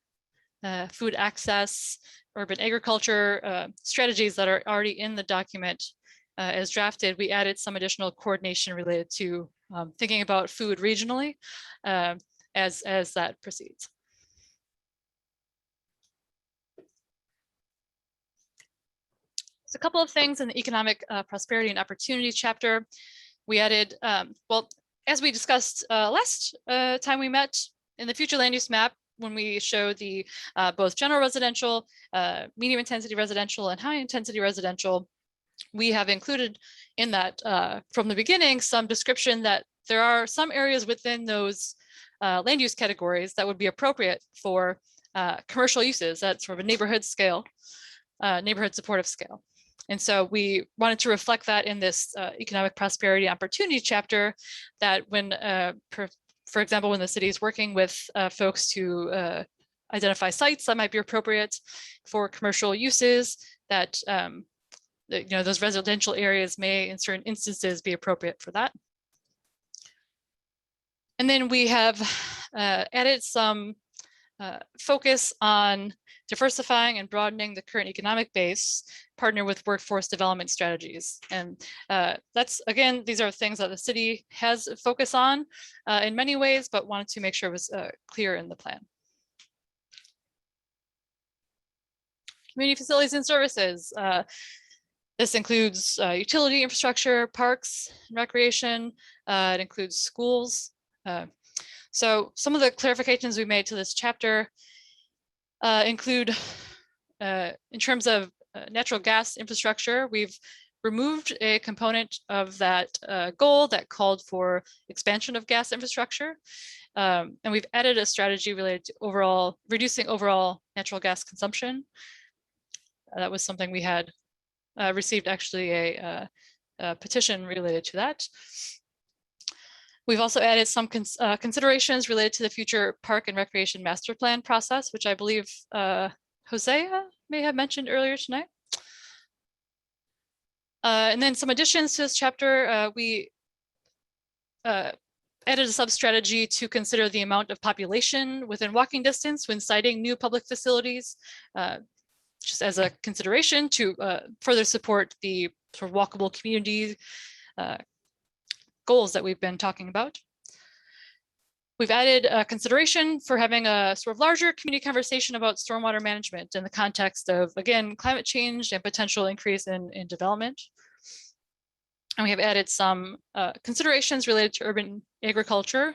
food access, urban agriculture strategies that are already in the document, as drafted, we added some additional coordination related to thinking about food regionally as that proceeds. So a couple of things in the economic prosperity and opportunity chapter. We added, well, as we discussed last time we met, in the future land use map, when we show the both general residential, medium intensity residential, and high intensity residential, we have included in that from the beginning some description that there are some areas within those land use categories that would be appropriate for commercial uses at sort of a neighborhood scale, neighborhood supportive scale. And so we wanted to reflect that in this economic prosperity opportunity chapter, that when, for example, when the city is working with folks to identify sites that might be appropriate for commercial uses, that those residential areas may, in certain instances, be appropriate for that. And then we have added some focus on diversifying and broadening the current economic base, partner with workforce development strategies. And that's, again, these are things that the city has a focus on in many ways, but wanted to make sure it was clear in the plan. Community facilities and services. This includes utility infrastructure, parks, and recreation. It includes schools. So some of the clarifications we made to this chapter include, in terms of natural gas infrastructure, we've removed a component of that goal that called for expansion of gas infrastructure. And we've added a strategy related to reducing overall natural gas consumption. That was something we had received actually a petition related to that. We've also added some considerations related to the future park and recreation master plan process, which I believe Hosea may have mentioned earlier tonight. And then some additions to this chapter, we added a sub-strategy to consider the amount of population within walking distance when siting new public facilities, just as a consideration to further support the sort of walkable community goals that we've been talking about. We've added a consideration for having a sort of larger community conversation about stormwater management in the context of, again, climate change and potential increase in development. And we have added some considerations related to urban agriculture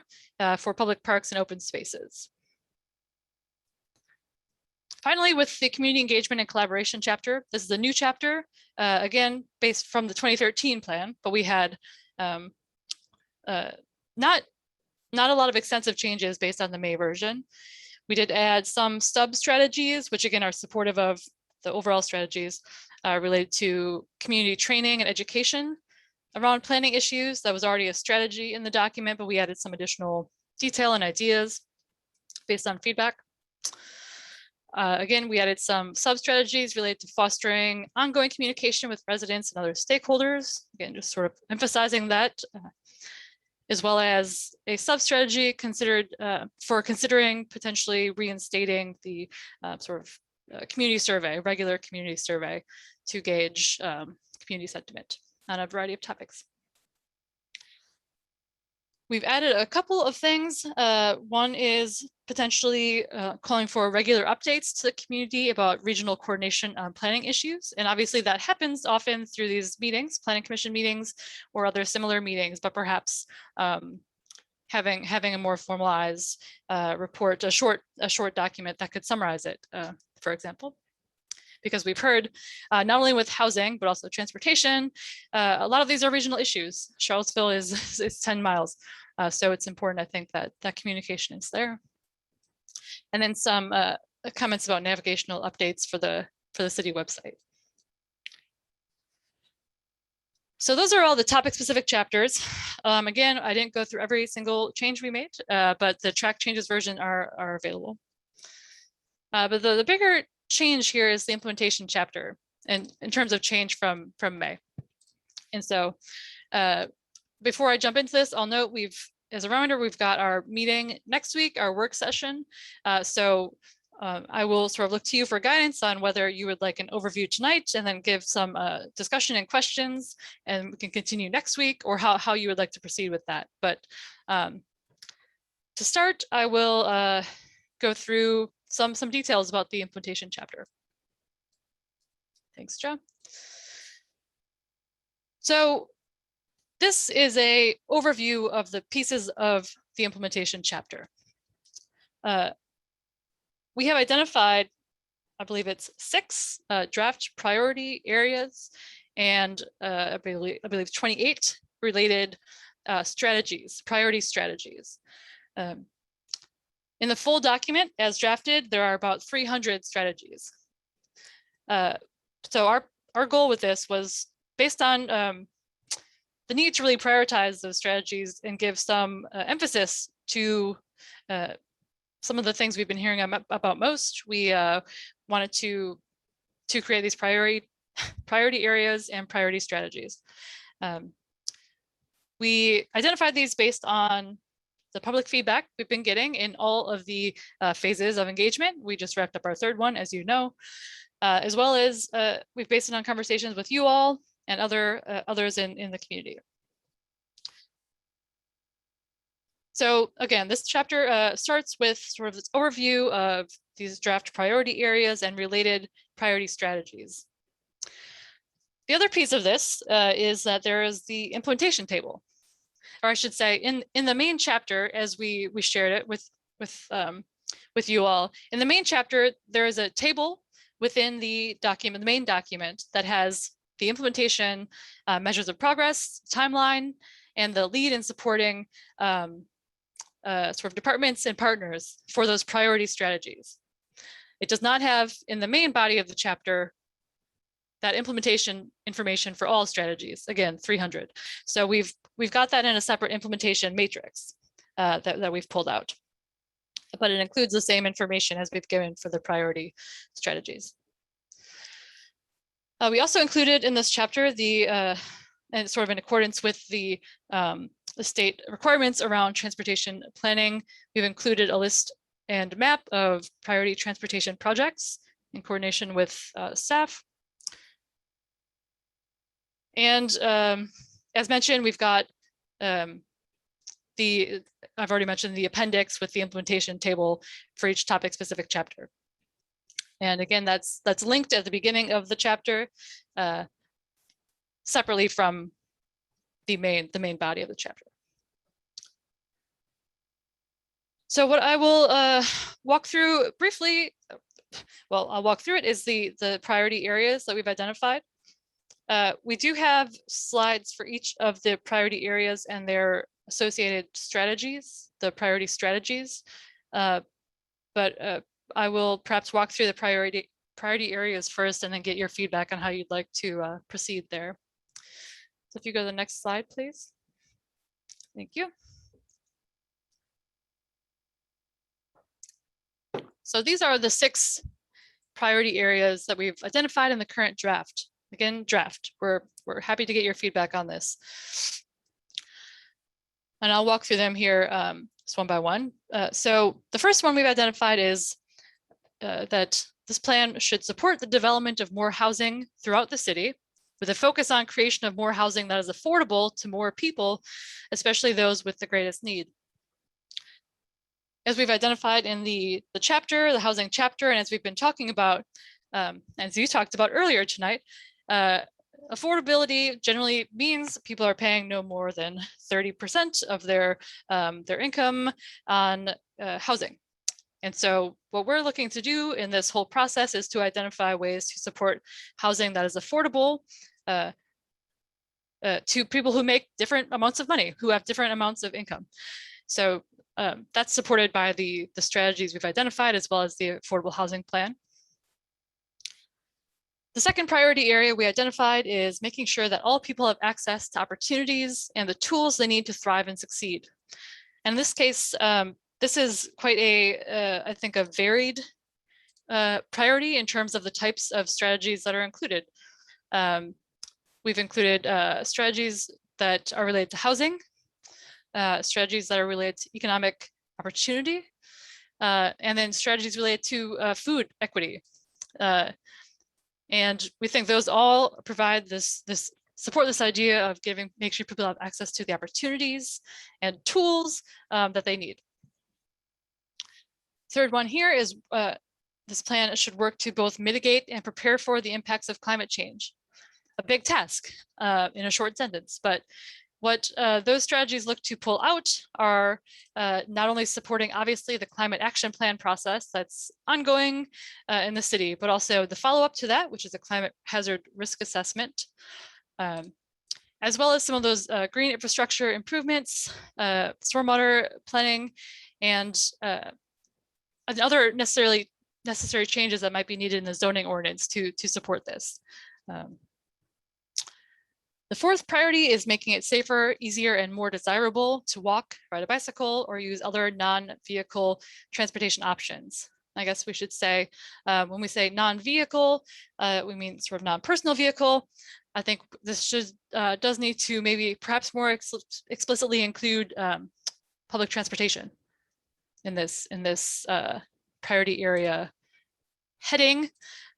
for public parks and open spaces. Finally, with the community engagement and collaboration chapter, this is a new chapter, again, based from the 2013 plan, but we had not a lot of extensive changes based on the May version. We did add some sub strategies, which again are supportive of the overall strategies related to community training and education around planning issues. That was already a strategy in the document, but we added some additional detail and ideas based on feedback. Again, we added some sub-strategies related to fostering ongoing communication with residents and other stakeholders. Again, just sort of emphasizing that, as well as a sub-strategy considered for considering potentially reinstating the sort of community survey, regular community survey, to gauge community sentiment on a variety of topics. We've added a couple of things. One is potentially calling for regular updates to the community about regional coordination on planning issues. And obviously that happens often through these meetings, planning commission meetings or other similar meetings, but perhaps having a more formalized report, a short document that could summarize it, for example. Because we've heard not only with housing, but also transportation, a lot of these are regional issues. Charlottesville is 10 miles. So it's important, I think, that that communication is there. And then some comments about navigational updates for the city website. So those are all the topic specific chapters. Again, I didn't go through every single change we made, but the track changes version are available. But the bigger change here is the implementation chapter, and in terms of change from May. And so before I jump into this, I'll note as a reminder, we've got our meeting next week, our work session. So I will sort of look to you for guidance on whether you would like an overview tonight and then give some discussion and questions, and we can continue next week, or how you would like to proceed with that. But to start, I will go through some details about the implementation chapter. Thanks, Joe. So this is a overview of the pieces of the implementation chapter. We have identified, I believe it's 6 draft priority areas and I believe 28 related strategies, priority strategies. In the full document as drafted, there are about 300 strategies. So our goal with this was based on the need to really prioritize those strategies and give some emphasis to some of the things we've been hearing about most. We wanted to create these priority areas and priority strategies. We identified these based on the public feedback we've been getting in all of the phases of engagement. We just wrapped up our 3rd one, as you know, as well as we've based it on conversations with you all and others in the community. So again, this chapter starts with sort of this overview of these draft priority areas and related priority strategies. The other piece of this is that there is the implementation table, or I should say in the main chapter, as we shared it with you all. In the main chapter, there is a table within the document, the main document, that has the implementation measures of progress, timeline, and the lead in supporting sort of departments and partners for those priority strategies. It does not have in the main body of the chapter that implementation information for all strategies, again, 300. So we've got that in a separate implementation matrix that we've pulled out, but it includes the same information as we've given for the priority strategies. We also included in this chapter and sort of in accordance with the state requirements around transportation planning, we've included a list and map of priority transportation projects in coordination with staff. And as mentioned, we've got I've already mentioned the appendix with the implementation table for each topic specific chapter. And again, that's linked at the beginning of the chapter, separately from the main body of the chapter. So what I will walk through briefly, well, I'll walk through it, is the priority areas that we've identified. We do have slides for each of the priority areas and their associated strategies, the priority strategies, but I will perhaps walk through the priority areas first and then get your feedback on how you'd like to proceed there. So if you go to the next slide, please. Thank you. So these are the 6 priority areas that we've identified in the current draft. Again, draft. We're happy to get your feedback on this. And I'll walk through them here just one by one. So the first one we've identified is that this plan should support the development of more housing throughout the city, with a focus on creation of more housing that is affordable to more people, especially those with the greatest need. As we've identified in the chapter, the housing chapter, and as we've been talking about, as you talked about earlier tonight, affordability generally means people are paying no more than 30% of their income on housing. And so what we're looking to do in this whole process is to identify ways to support housing that is affordable to people who make different amounts of money, who have different amounts of income. So that's supported by the strategies we've identified, as well as the affordable housing plan. The second priority area we identified is making sure that all people have access to opportunities and the tools they need to thrive and succeed. And in this case, this is quite I think, a varied priority in terms of the types of strategies that are included. We've included strategies that are related to housing, strategies that are related to economic opportunity, and then strategies related to food equity. And we think those all provide support this idea of make sure people have access to the opportunities and tools that they need. Third one here is this plan should work to both mitigate and prepare for the impacts of climate change. A big task in a short sentence, but what those strategies look to pull out are not only supporting, obviously, the climate action plan process that's ongoing in the city, but also the follow-up to that, which is a climate hazard risk assessment, as well as some of those green infrastructure improvements, stormwater planning, and other necessary changes that might be needed in the zoning ordinance to support this. The fourth priority is making it safer, easier, and more desirable to walk, ride a bicycle, or use other non-vehicle transportation options. I guess we should say, when we say non-vehicle, we mean sort of non-personal vehicle. I think this does need to maybe perhaps more explicitly include public transportation in this priority area heading.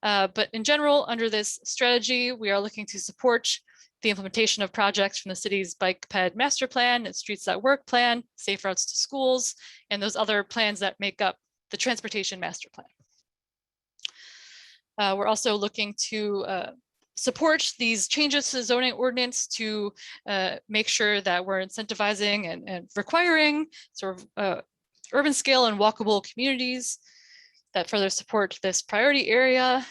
But in general, under this strategy, we are looking to support the implementation of projects from the city's bike ped master plan, Streets That Work plan, safe routes to schools, and those other plans that make up the transportation master plan. We're also looking to support these changes to the zoning ordinance to make sure that we're incentivizing and requiring sort of urban scale and walkable communities that further support this priority area.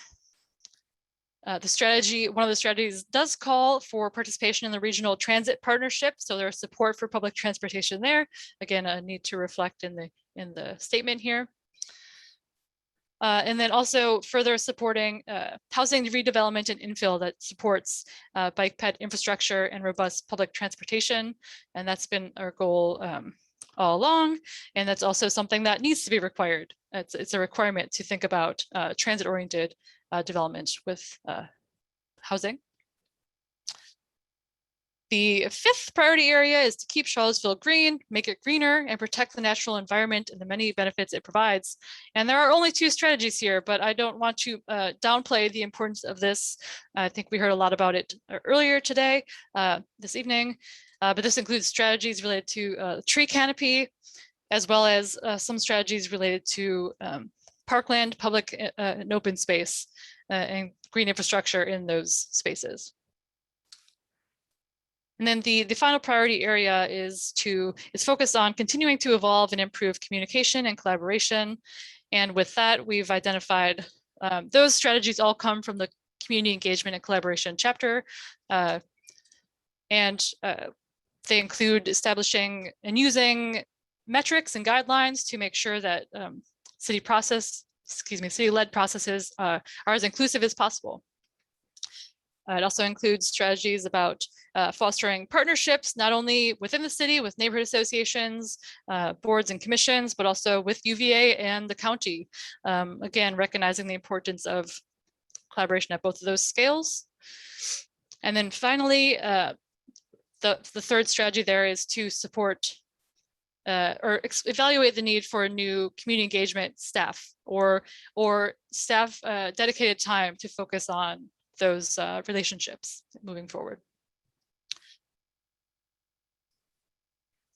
One of the strategies does call for participation in the regional transit partnership. So there's support for public transportation there. Again, a need to reflect in the statement here. And then also further supporting housing redevelopment and infill that supports bike ped infrastructure and robust public transportation. And that's been our goal all along. And that's also something that needs to be required. It's a requirement to think about transit-oriented development with housing. The fifth priority area is to keep Charlottesville green, make it greener, and protect the natural environment and the many benefits it provides. And there are only two strategies here, but I don't want to downplay the importance of this. I think we heard a lot about it earlier today, this evening, but this includes strategies related to tree canopy, as well as some strategies related to parkland, public and open space, and green infrastructure in those spaces. And then the final priority area is focused on continuing to evolve and improve communication and collaboration. And with that, we've identified those strategies all come from the community engagement and collaboration chapter. And they include establishing and using metrics and guidelines to make sure that city-led processes are as inclusive as possible. It also includes strategies about fostering partnerships, not only within the city with neighborhood associations, boards and commissions, but also with UVA and the county. Again, recognizing the importance of collaboration at both of those scales. And then finally, the third strategy there is to support or evaluate the need for a new community engagement staff or staff dedicated time to focus on those relationships moving forward.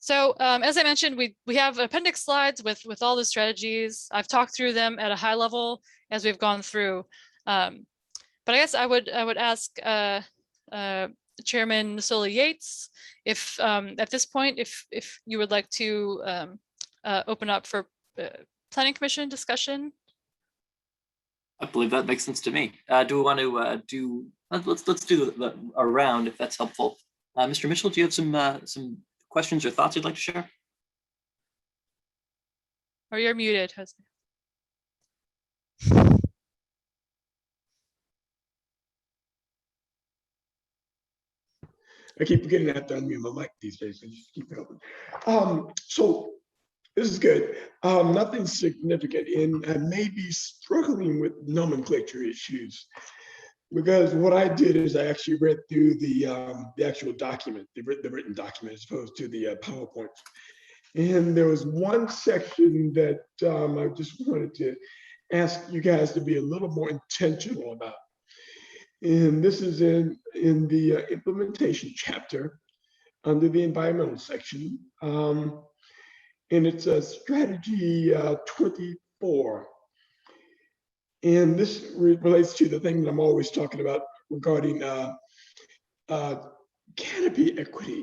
So as I mentioned, we have appendix slides with all the strategies. I've talked through them at a high level as we've gone through. But I guess I would ask Chairman Nosoli Yates if at this point, if you would like to open up for Planning Commission discussion. I believe that makes sense to me. Do we want to let's do a round if that's helpful. Mr. Mitchell, do you have some questions or thoughts you'd like to share? Or you're muted, Jose. I keep forgetting I have to unmute my mic these days, so just keep it open. So this is good. Nothing significant, and I may be struggling with nomenclature issues because what I did is I actually read through the actual document, the written document, as opposed to the PowerPoint. And there was one section that I just wanted to ask you guys to be a little more intentional about. And this is in the implementation chapter under the environmental section. And it's a strategy 24. And this relates to the thing that I'm always talking about regarding canopy equity.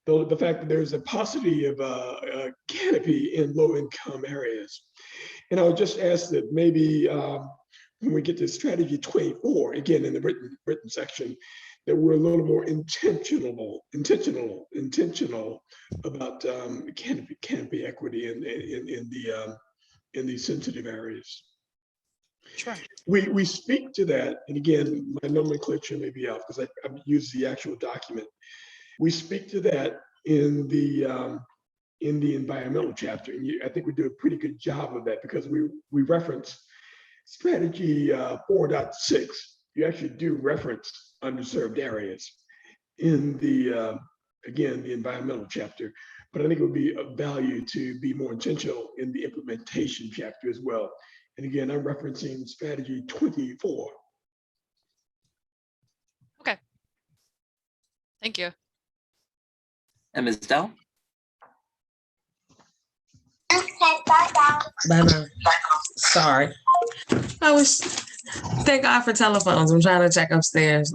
The fact that there's a paucity of canopy in low-income areas. And I would just ask that maybe when we get to strategy 24, again in the written section, that we're a little more intentional about canopy equity in these sensitive areas. Sure. We speak to that, and again, my nomenclature may be off because I use the actual document. We speak to that in the environmental chapter, and I think we do a pretty good job of that because we reference strategy 4.6. You actually do reference underserved areas in the again the environmental chapter, but I think it would be of value to be more intentional in the implementation chapter as well. And again, I'm referencing strategy 24. Okay. Thank you. And Ms. Dow? Bye-bye. Sorry. Thank God for telephones. I'm trying to check upstairs.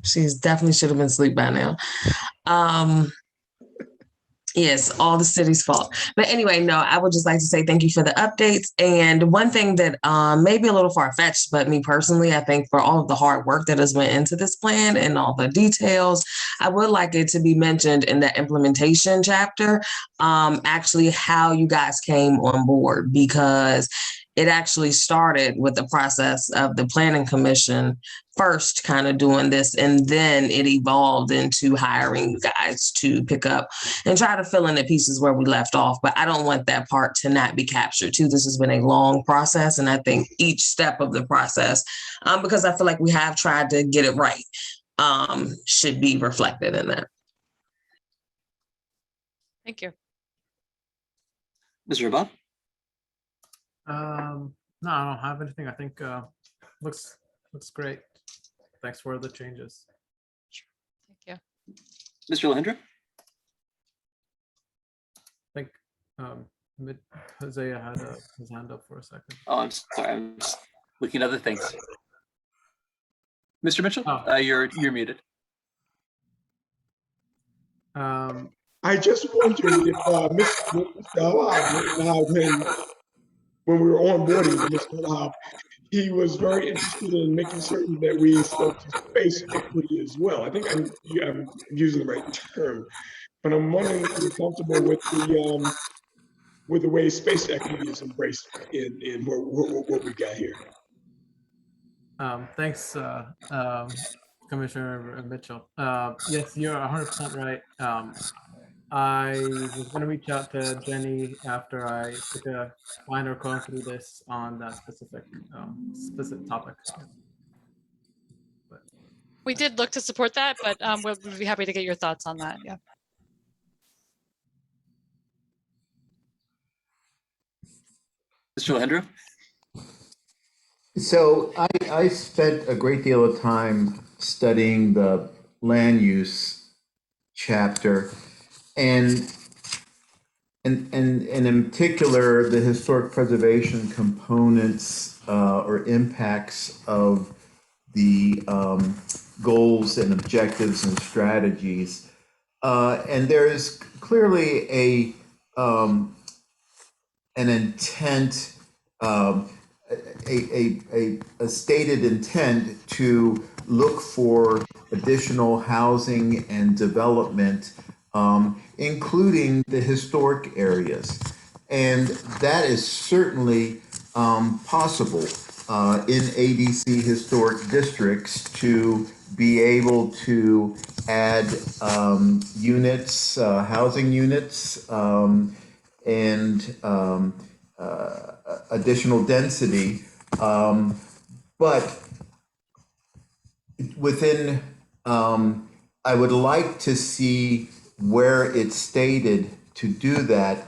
She's definitely should have been asleep by now. Yes, all the city's fault. But anyway, no, I would just like to say thank you for the updates. And one thing that may be a little far-fetched, but me personally, I think for all of the hard work that has went into this plan and all the details, I would like it to be mentioned in the implementation chapter, actually how you guys came on board, because it actually started with the process of the Planning Commission first kind of doing this, and then it evolved into hiring you guys to pick up and try to fill in the pieces where we left off. But I don't want that part to not be captured too. This has been a long process, and I think each step of the process, because I feel like we have tried to get it right, should be reflected in that. Thank you. Mr. Abad? No, I don't have anything. I think looks great. Thanks for the changes. Thank you. Mr. Lahindra? I think Hosea had his hand up for a second. Oh, I'm sorry. I'm just looking at other things. Mr. Mitchell, you're muted. I just wondered if Mr. when we were onboarding Mr. Lab, he was very interested in making certain that we spoke to space equity as well. I think I'm using the right term, but I'm wondering if you're comfortable with the way space equity is embraced in what we got here. Thanks, Commissioner Mitchell. Yes, you're 100% right. I was going to reach out to Jenny after I took a finer going through this on that specific topic. We did look to support that, but we'll be happy to get your thoughts on that. Yeah. Mr. Lahindra? So I spent a great deal of time studying the land use chapter, and in particular, the historic preservation components or impacts of the goals and objectives and strategies. And there is clearly an intent, a stated intent to look for additional housing and development, including the historic areas. And that is certainly possible in ADC historic districts to be able to add units, housing units, and additional density. But within, I would like to see where it's stated to do that,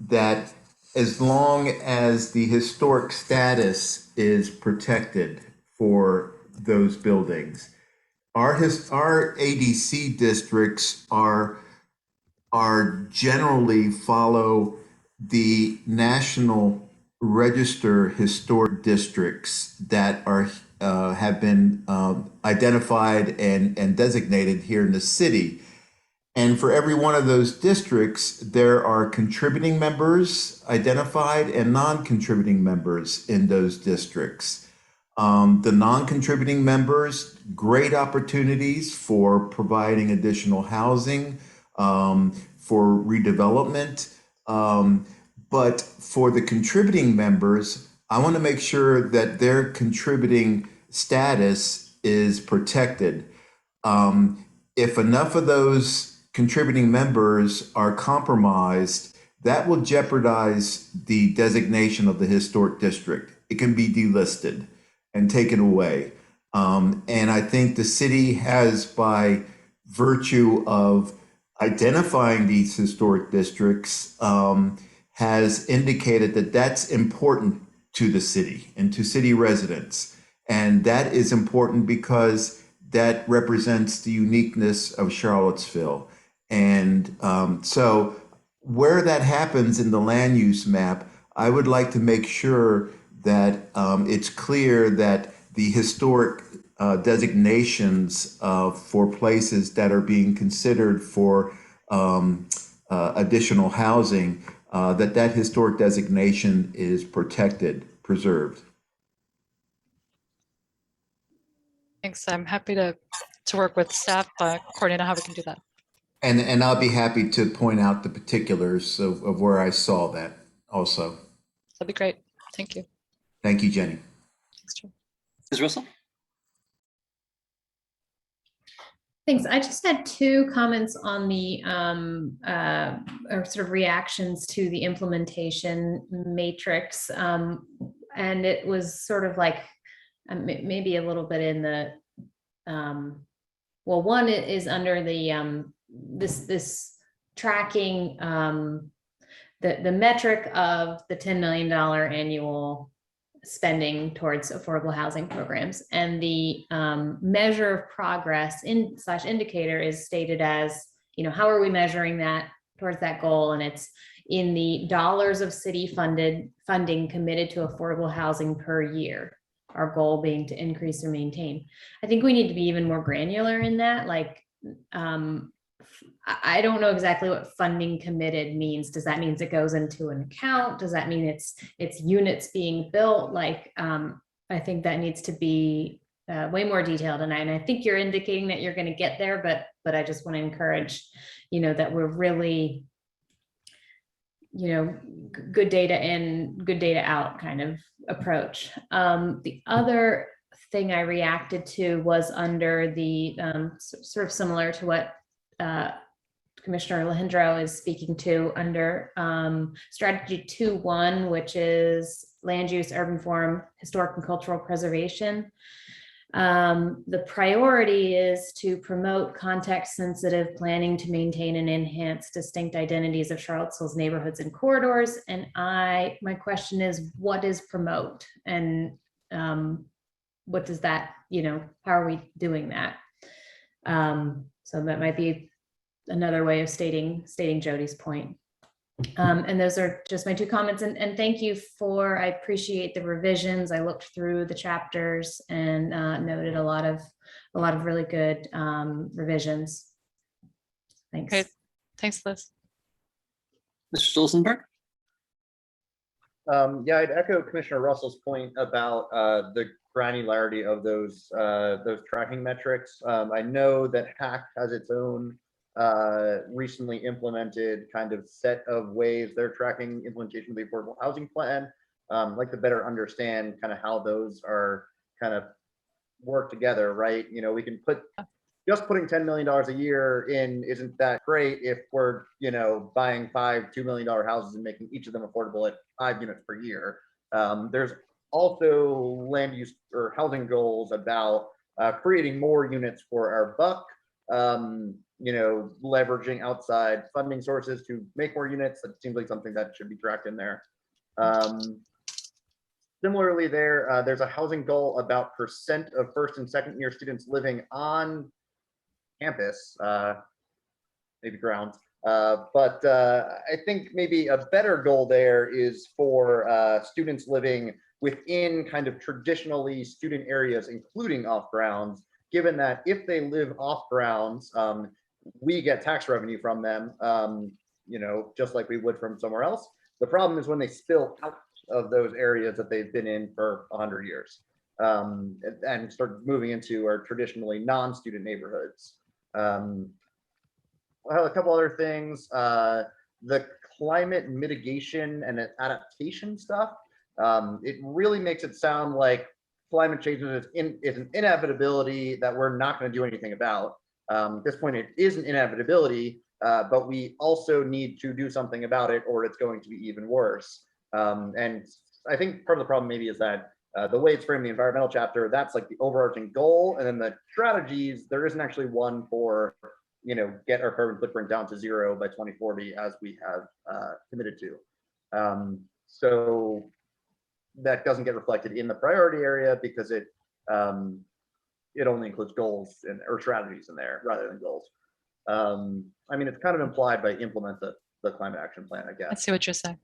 that as long as the historic status is protected for those buildings, our ADC districts are generally follow the National Register historic districts that are have been identified and designated here in the city. And for every one of those districts, there are contributing members identified and non-contributing members in those districts. The non-contributing members, great opportunities for providing additional housing, for redevelopment. But for the contributing members, I want to make sure that their contributing status is protected. If enough of those contributing members are compromised, that will jeopardize the designation of the historic district. It can be delisted and taken away. And I think the city has, by virtue of identifying these historic districts, has indicated that that's important to the city and to city residents. And that is important because that represents the uniqueness of Charlottesville. And so where that happens in the land use map, I would like to make sure that it's clear that the historic designations for places that are being considered for additional housing, that historic designation is protected, preserved. Thanks. I'm happy to work with staff, coordinate on how we can do that. And I'll be happy to point out the particulars of where I saw that also. That'd be great. Thank you. Thank you, Jenny. Thanks, Jim. Ms. Russell? Thanks. I just had two comments on the or sort of reactions to the implementation matrix. And it was sort of like maybe a little bit in the well, one is under the this tracking the metric of the $10 million annual spending towards affordable housing programs, and the measure of progress / indicator is stated as, how are we measuring that towards that goal? And it's in the dollars of city funding committed to affordable housing per year, our goal being to increase or maintain. I think we need to be even more granular in that. Like, I don't know exactly what funding committed means. Does that mean it goes into an account? Does that mean it's units being built? Like, I think that needs to be way more detailed. And I think you're indicating that you're going to get there, but I just want to encourage, that we're really, good data in, good data out kind of approach. The other thing I reacted to was under the sort of similar to what Commissioner Alejandro is speaking to under strategy 2.1, which is land use, urban form, historic and cultural preservation. The priority is to promote context-sensitive planning to maintain and enhance distinct identities of Charlottesville's neighborhoods and corridors. And my question is, what is promote? And what does that, how are we doing that? So that might be another way of stating Jody's point. And those are just my two comments. And thank you I appreciate the revisions. I looked through the chapters and noted a lot of really good revisions. Thanks. Okay. Thanks, Liz. Mr. Stolzenberg? Yeah, I'd echo Commissioner Russell's point about the granularity of those tracking metrics. I know that HAC has its own recently implemented kind of set of ways they're tracking implementation of the affordable housing plan. I'd like to better understand kind of how those are kind of work together, right? We can just putting $10 million a year in isn't that great if we're, buying 5 $2 million houses and making each of them affordable at 5 units per year. There's also land use or housing goals about creating more units for our buck, leveraging outside funding sources to make more units. That seems like something that should be tracked in there. Similarly, there's a housing goal about percent of first and second year students living on campus, maybe grounds. But I think maybe a better goal there is for students living within kind of traditionally student areas, including off grounds, given that if they live off grounds, we get tax revenue from them, just like we would from somewhere else. The problem is when they spill out of those areas that they've been in for 100 years and start moving into our traditionally non-student neighborhoods. A couple other things, the climate mitigation and adaptation stuff, it really makes it sound like climate change is an inevitability that we're not going to do anything about. At this point, it is an inevitability, but we also need to do something about it or it's going to be even worse. And I think part of the problem maybe is that the way it's framed in the environmental chapter, that's like the overarching goal. And then the strategies, there isn't actually one for, get our carbon footprint down to 0 by 2040, as we have committed to. So that doesn't get reflected in the priority area because it only includes goals or strategies in there rather than goals. I mean, it's kind of implied by implement the climate action plan, I guess. I see what you're saying.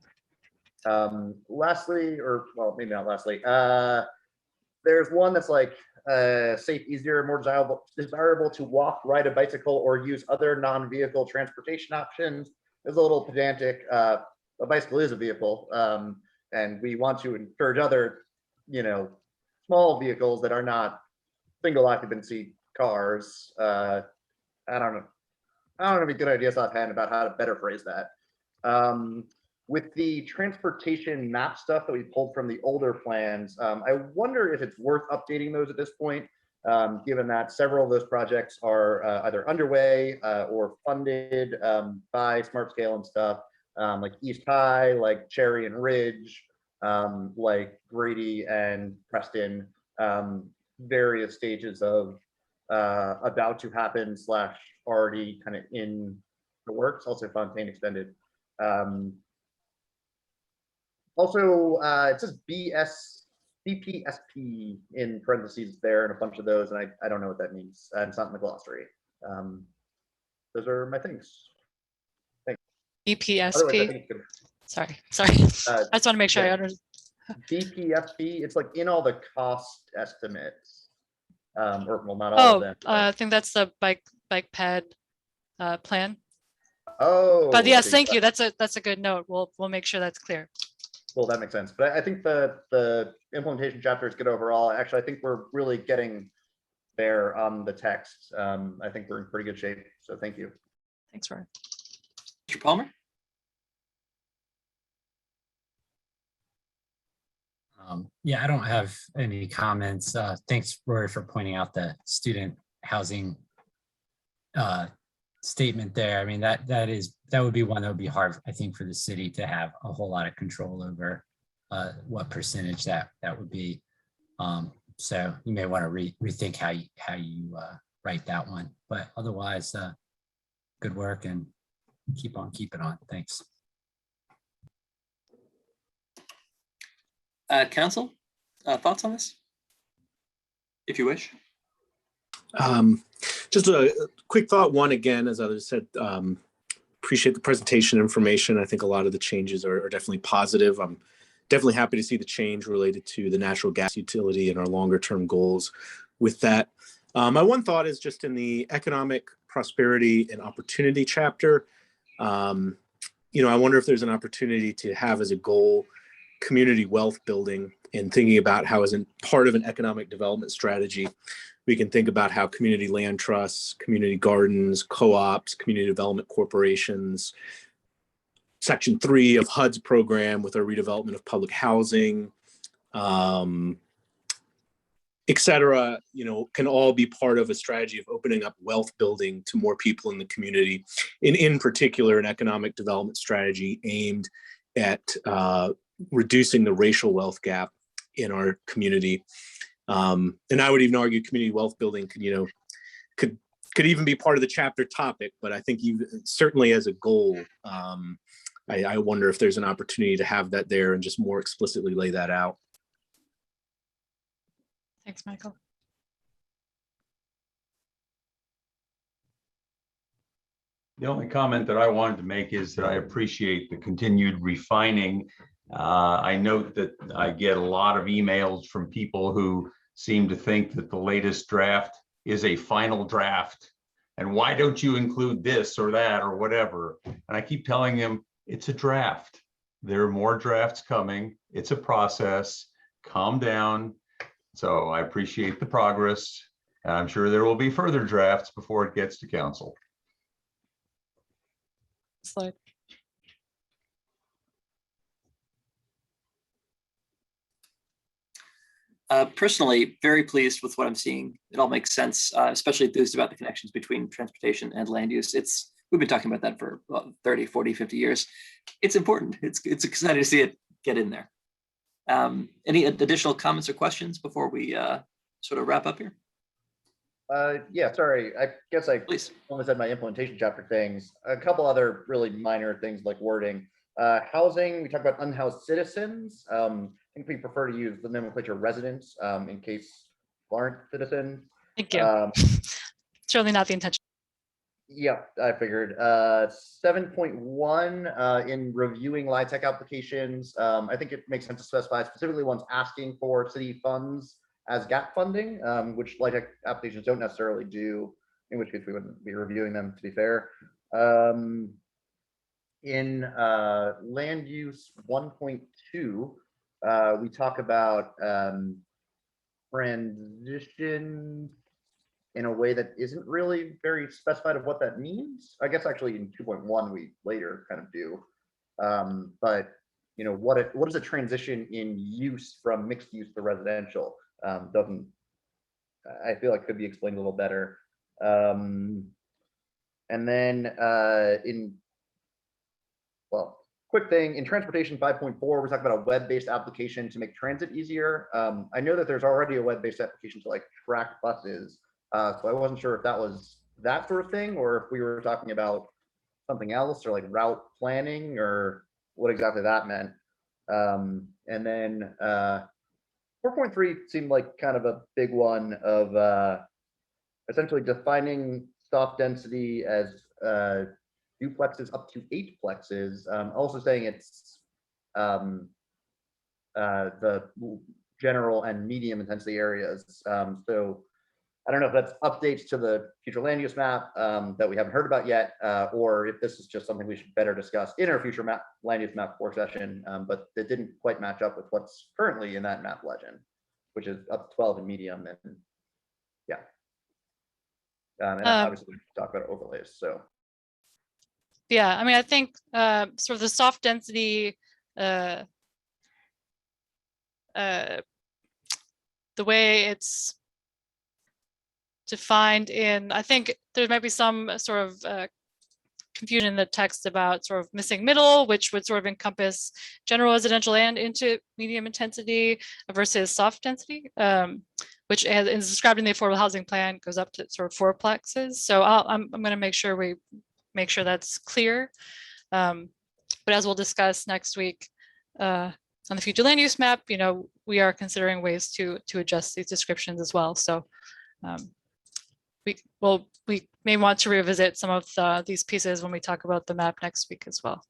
Lastly, or well, maybe not lastly, there's one that's like safe, easier, more desirable to walk, ride a bicycle, or use other non-vehicle transportation options. It's a little pedantic. A bicycle is a vehicle, and we want to encourage other, small vehicles that are not single occupancy cars. I don't know. I don't have any good ideas offhand about how to better phrase that. With the transportation map stuff that we pulled from the older plans, I wonder if it's worth updating those at this point, given that several of those projects are either underway or funded by Smart Scale and stuff, like East High, like Cherry and Ridge, like Grady and Preston, various stages of about to happen / already kind of in the works, also Fontaine extended. Also, it says BPSP in parentheses there and a bunch of those, and I don't know what that means. And it's not in the glossary. Those are my things. Thanks. BPSP. Sorry. I just want to make sure I understand. BPSP, it's like in all the cost estimates. Or well, not all of them. I think that's the bike ped plan. Oh. But yes, thank you. That's a good note. We'll make sure that's clear. Well, that makes sense. But I think the implementation chapter is good overall. Actually, I think we're really getting there on the text. I think we're in pretty good shape. So thank you. Thanks, Rory. Mr. Palmer? Yeah, I don't have any comments. Thanks, Rory, for pointing out the student housing statement there. I mean, that would be one that would be hard, I think, for the city to have a whole lot of control over what percentage that would be. So you may want to rethink how you write that one. But otherwise, good work and keep on keeping on. Thanks. Council, thoughts on this, if you wish? Just a quick thought. One, again, as others said, appreciate the presentation information. I think a lot of the changes are definitely positive. I'm definitely happy to see the change related to the natural gas utility and our longer term goals with that. My one thought is just in the economic prosperity and opportunity chapter. I wonder if there's an opportunity to have as a goal community wealth building and thinking about how as a part of an economic development strategy, we can think about how community land trusts, community gardens, co-ops, community development corporations, Section 3 of HUD's program with our redevelopment of public housing, et cetera, can all be part of a strategy of opening up wealth building to more people in the community. In particular, an economic development strategy aimed at reducing the racial wealth gap in our community. And I would even argue community wealth building could could even be part of the chapter topic, but I think you certainly as a goal, I wonder if there's an opportunity to have that there and just more explicitly lay that out. Thanks, Michael. The only comment that I wanted to make is that I appreciate the continued refining. I note that I get a lot of emails from people who seem to think that the latest draft is a final draft. And why don't you include this or that or whatever? And I keep telling them it's a draft. There are more drafts coming. It's a process. Calm down. So I appreciate the progress. And I'm sure there will be further drafts before it gets to council. Slide. Personally, very pleased with what I'm seeing. It all makes sense, especially enthused about the connections between transportation and land use. We've been talking about that for 30, 40, 50 years. It's important. It's exciting to see it get in there. Any additional comments or questions before we sort of wrap up here? Yeah, sorry. I guess I only said my implementation chapter things. A couple other really minor things like wording. Housing, we talk about unhoused citizens. I think we prefer to use the nomenclature residents in case you aren't citizen. Thank you. Certainly not the intention. Yeah, I figured. 7.1 in reviewing LIHTC applications. I think it makes sense to specify specifically ones asking for city funds as gap funding, which LIHTC applications don't necessarily do, in which case we wouldn't be reviewing them, to be fair. In land use 1.2, we talk about transition in a way that isn't really very specified of what that means. I guess actually in 2.1 we later kind of do. But you know, what is a transition in use from mixed use to residential? Doesn't, I feel like could be explained a little better. And then quick thing in transportation 5.4, we're talking about a web-based application to make transit easier. I know that there's already a web-based application to like track buses. So I wasn't sure if that was that sort of thing, or if we were talking about something else, or like route planning, or what exactly that meant. And then 4.3 seemed like kind of a big one of essentially defining soft density as duplexes up to 8 plexes. Also saying it's the general and medium intensity areas. So I don't know if that's updates to the future land use map that we haven't heard about yet, or if this is just something we should better discuss in our future land use map work session, but it didn't quite match up with what's currently in that map legend, which is up to 12 in medium, and yeah. And obviously we talk about overlays, so. Yeah, I mean, I think sort of the soft density, the way it's defined in, I think there might be some sort of confusion in the text about sort of missing middle, which would sort of encompass general residential and into medium intensity versus soft density, which is described in the affordable housing plan goes up to sort of 4 plexes. So I'm going to make sure we make sure that's clear. But as we'll discuss next week on the future land use map, you know, we are considering ways to adjust these descriptions as well. So we may want to revisit some of these pieces when we talk about the map next week as well.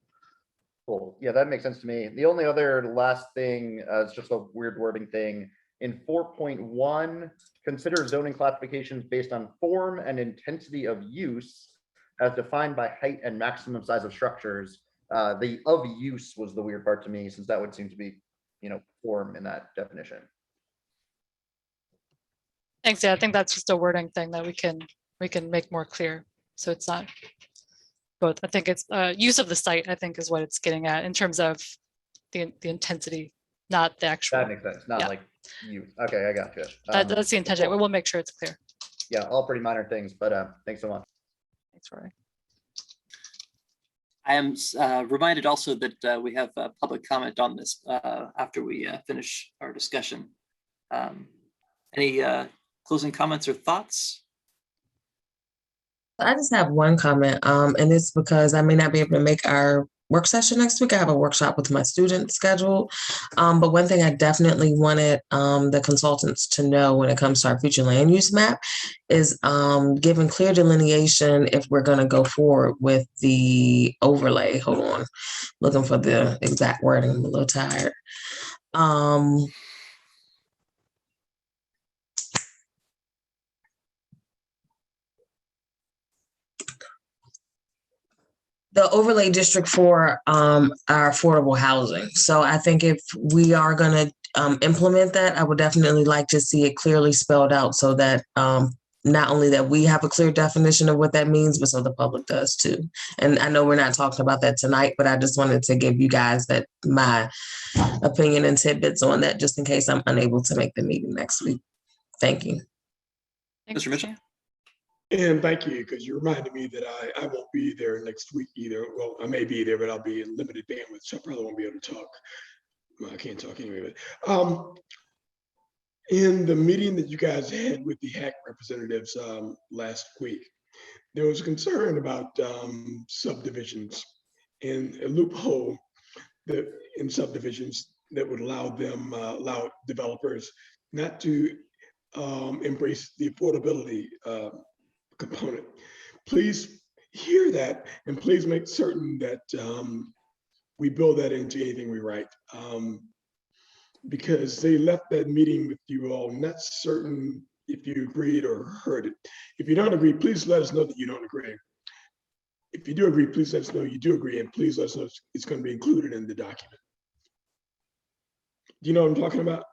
Cool. Yeah, that makes sense to me. The only other last thing is just a weird wording thing. In 4.1, consider zoning classifications based on form and intensity of use as defined by height and maximum size of structures. The of use was the weird part to me, since that would seem to be, you know, form in that definition. Thanks. Yeah, I think that's just a wording thing that we can make more clear. So it's not both. I think it's use of the site, I think, is what it's getting at in terms of the intensity, not the actual. That makes sense. Not like use. Okay, I got you. That's the intention. We'll make sure it's clear. Yeah, all pretty minor things, but thanks so much. Thanks, Rory. I am reminded also that we have public comment on this after we finish our discussion. Any closing comments or thoughts? I just have one comment, and it's because I may not be able to make our work session next week. I have a workshop with my students scheduled. But one thing I definitely wanted the consultants to know when it comes to our future land use map is giving clear delineation if we're going to go forward with the overlay. Hold on, looking for the exact wording. I'm a little tired. The overlay district for our affordable housing. So I think if we are going to implement that, I would definitely like to see it clearly spelled out so that not only that we have a clear definition of what that means, but so the public does too. And I know we're not talking about that tonight, but I just wanted to give you guys that my opinion and tidbits on that, just in case I'm unable to make the meeting next week. Thank you. Mr. Mitchell. And thank you, because you reminded me that I won't be there next week either. Well, I may be there, but I'll be in limited bandwidth, so I probably won't be able to talk. Well, I can't talk anyway. But in the meeting that you guys had with the HAC representatives last week, there was concern about subdivisions and a loophole that in subdivisions that would allow them, allow developers not to embrace the affordability component. Please hear that, and please make certain that we build that into anything we write. Because they left that meeting with you all not certain if you agreed or heard it. If you don't agree, please let us know that you don't agree. If you do agree, please let us know you do agree, and please let us know it's going to be included in the document. Do you know what I'm talking about?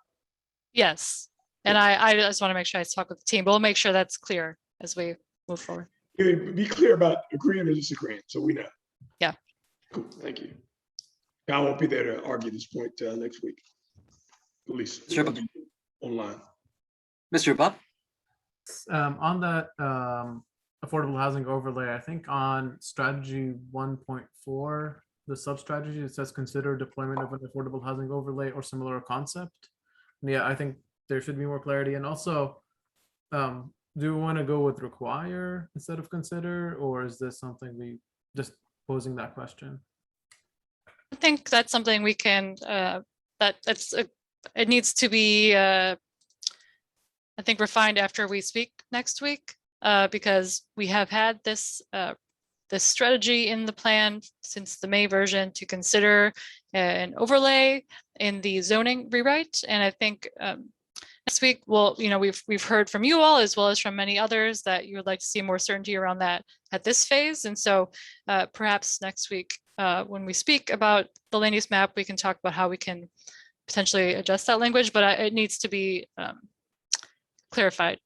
Yes. And I just want to make sure I talk with the team, but we'll make sure that's clear as we move forward. Be clear about agreeing or disagreeing, so we know. Yeah. Cool, thank you. I won't be there to argue this point next week, at least online. Mr. Bob? On that affordable housing overlay, I think on strategy 1.4, the sub-strategy, it says consider deployment of an affordable housing overlay or similar concept. And yeah, I think there should be more clarity. And also, do we want to go with require instead of consider, or is this something we just posing that question? I think that's something we can, it needs to be, I think, refined after we speak next week, because we have had this strategy in the plan since the May version to consider an overlay in the zoning rewrite. And I think next week, well, we've heard from you all as well as from many others that you would like to see more certainty around that at this phase. And so perhaps next week, when we speak about the land use map, we can talk about how we can potentially adjust that language, but it needs to be clarified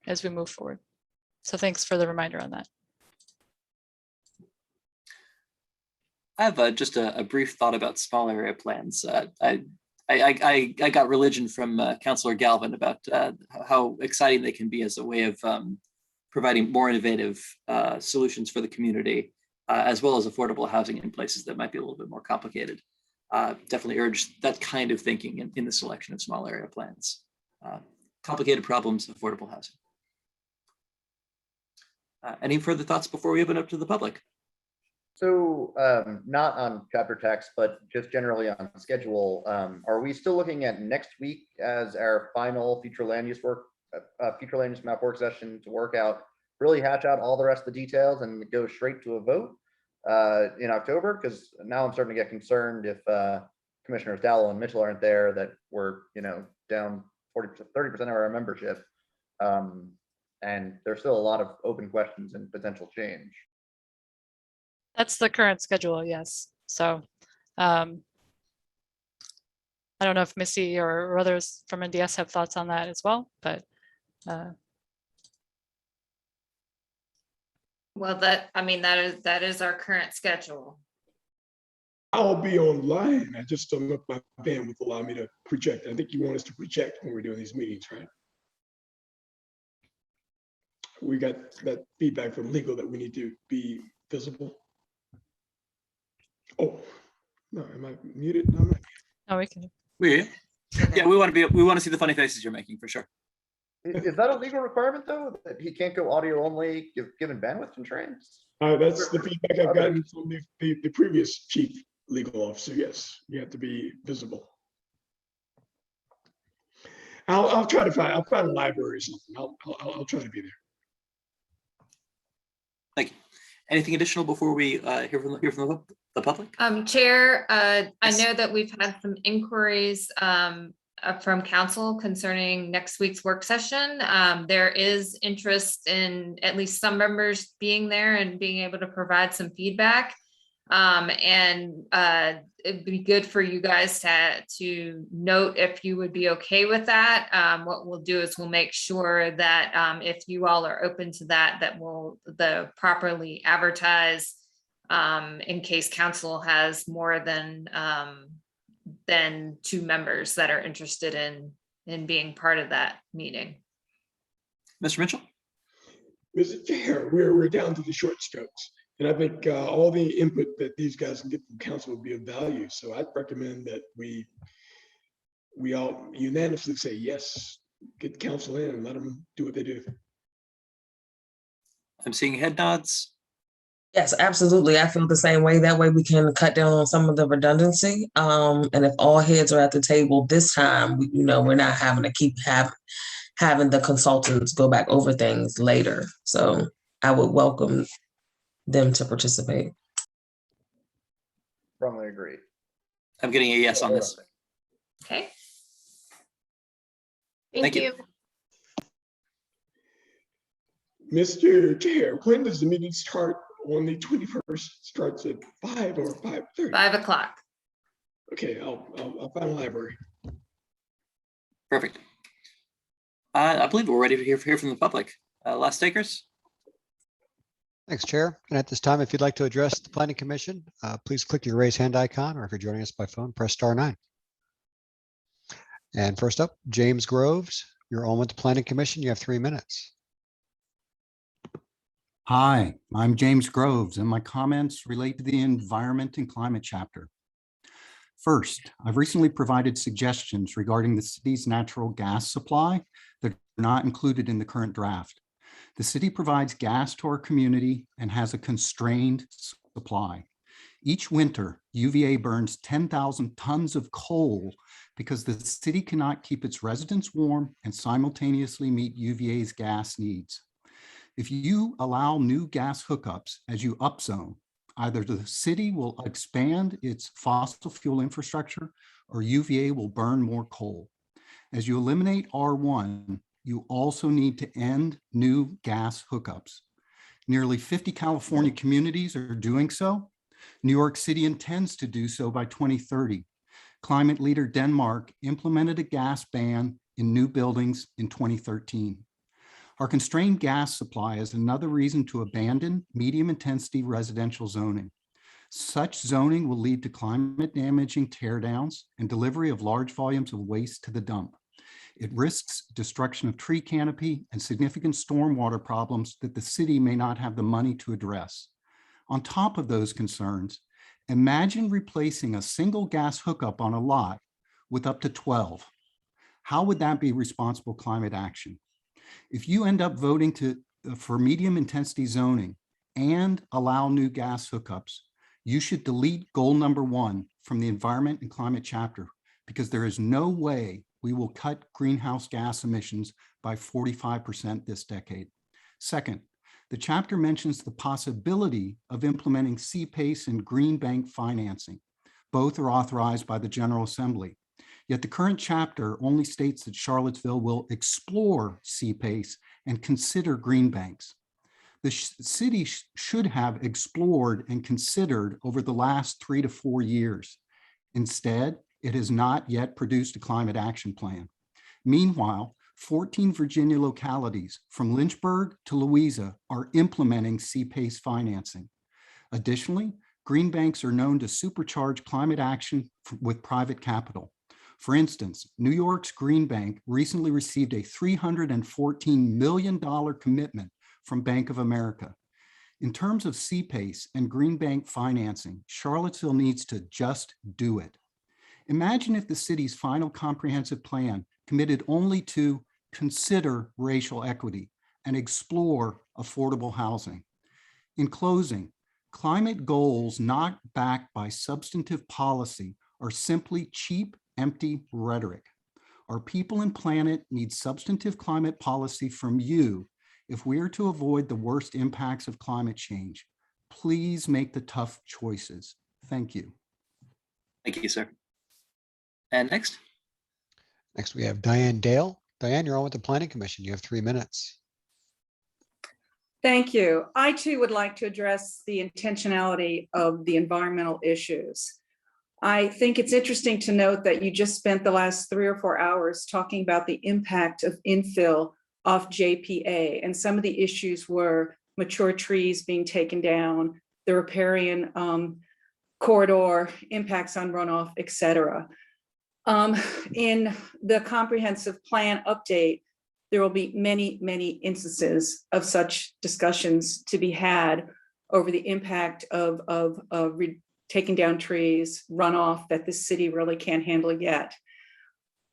as we move forward. So thanks for the reminder on that. I have just a brief thought about small area plans. I got religion from Councillor Galvin about how exciting they can be as a way of providing more innovative solutions for the community, as well as affordable housing in places that might be a little bit more complicated. Definitely urge that kind of thinking in the selection of small area plans. Complicated problems, affordable housing. Any further thoughts before we open up to the public? So not on chapter text, but just generally on schedule, are we still looking at next week as our final future land use map work session to work out, really hatch out all the rest of the details and go straight to a vote in October? Because now I'm starting to get concerned if Commissioners Dowell and Mitchell aren't there, that we're down 30% of our membership, and there's still a lot of open questions and potential change. That's the current schedule, yes. So I don't know if Missy or others from NDS have thoughts on that as well, but well, that is our current schedule. I'll be online. I just don't know if my bandwidth will allow me to project. I think you want us to project when we're doing these meetings, right? We got that feedback from legal that we need to be visible. Oh, no, am I muted? No, I'm not. Oh, we can. Yeah, we want to see the funny faces you're making for sure. Is that a legal requirement though, that he can't go audio only, given bandwidth constraints? That's the feedback I've gotten from the previous chief legal officer. Yes, you have to be visible. I'll try to find. I'll find a library or something. I'll try to be there. Thank you. Anything additional before we hear from the public? Chair, I know that we've had some inquiries from council concerning next week's work session. There is interest in at least some members being there and being able to provide some feedback. It'd be good for you guys to note if you would be okay with that. What we'll do is we'll make sure that if you all are open to that, that we'll properly advertise in case council has more than 2 members that are interested in being part of that meeting. Mr. Mitchell? Mr. Chair, we're down to the short strokes. And I think all the input that these guys can get from council would be of value. So I'd recommend that we all unanimously say yes, get council in and let them do what they do. I'm seeing head nods. Yes, absolutely. I feel the same way. That way we can cut down on some of the redundancy. And if all heads are at the table this time, we're not having to keep having the consultants go back over things later. So I would welcome them to participate. Strongly agree. I'm getting a yes on this. Okay. Thank you. Mr. Chair, when does the meeting start on the 21st? Starts at 5 or 5:30? 5 o'clock. Okay, I'll find a library. Perfect. I believe we're ready to hear from the public. Last takers? Thanks, Chair. And at this time, if you'd like to address the Planning Commission, please click your raise hand icon, or if you're joining us by phone, press *9. And first up, James Groves, you're on with the Planning Commission. You have 3 minutes. Hi, I'm James Groves, and my comments relate to the Environment and Climate chapter. First, I've recently provided suggestions regarding the city's natural gas supply that are not included in the current draft. The city provides gas to our community and has a constrained supply. Each winter, UVA burns 10,000 tons of coal because the city cannot keep its residents warm and simultaneously meet UVA's gas needs. If you allow new gas hookups as you upzone, either the city will expand its fossil fuel infrastructure or UVA will burn more coal. As you eliminate R1, you also need to end new gas hookups. Nearly 50 California communities are doing so. New York City intends to do so by 2030. Climate leader Denmark implemented a gas ban in new buildings in 2013. Our constrained gas supply is another reason to abandon medium intensity residential zoning. Such zoning will lead to climate damaging teardowns and delivery of large volumes of waste to the dump. It risks destruction of tree canopy and significant stormwater problems that the city may not have the money to address. On top of those concerns, imagine replacing a single gas hookup on a lot with up to 12. How would that be responsible climate action? If you end up voting for medium intensity zoning and allow new gas hookups, you should delete goal number 1 from the Environment and Climate chapter, because there is no way we will cut greenhouse gas emissions by 45% this decade. Second, the chapter mentions the possibility of implementing CPACE and green bank financing. Both are authorized by the General Assembly. Yet the current chapter only states that Charlottesville will explore CPACE and consider green banks. The city should have explored and considered over the last 3 to 4 years. Instead, it has not yet produced a climate action plan. Meanwhile, 14 Virginia localities from Lynchburg to Louisa are implementing CPACE financing. Additionally, green banks are known to supercharge climate action with private capital. For instance, New York's Green Bank recently received a $314 million commitment from Bank of America. In terms of CPACE and green bank financing, Charlottesville needs to just do it. Imagine if the city's final comprehensive plan committed only to consider racial equity, and explore affordable housing. In closing, climate goals not backed by substantive policy are simply cheap, empty rhetoric. Our people and planet need substantive climate policy from you if we are to avoid the worst impacts of climate change. Please make the tough choices. Thank you. Thank you, sir. And next. Next, we have Diane Dale. Diane, you're on with the Planning Commission. You have 3 minutes. Thank you. I too would like to address the intentionality of the environmental issues. I think it's interesting to note that you just spent the last 3 or 4 hours talking about the impact of infill off JPA, and some of the issues were mature trees being taken down, the riparian corridor, impacts on runoff, et cetera. In the comprehensive plan update, there will be many, many instances of such discussions to be had over the impact of taking down trees, runoff that the city really can't handle yet.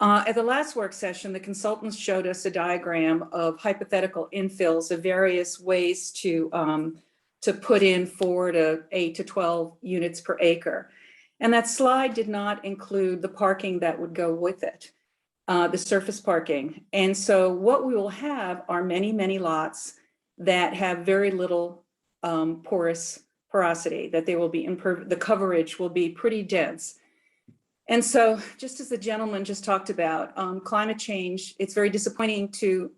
At the last work session, the consultants showed us a diagram of hypothetical infills of various ways to put in 4 to 8 to 12 units per acre. And that slide did not include the parking that would go with it, the surface parking. And so what we will have are many, many lots that have very little porosity, that they will be the coverage will be pretty dense. And so just as the gentleman just talked about, climate change, it's very disappointing to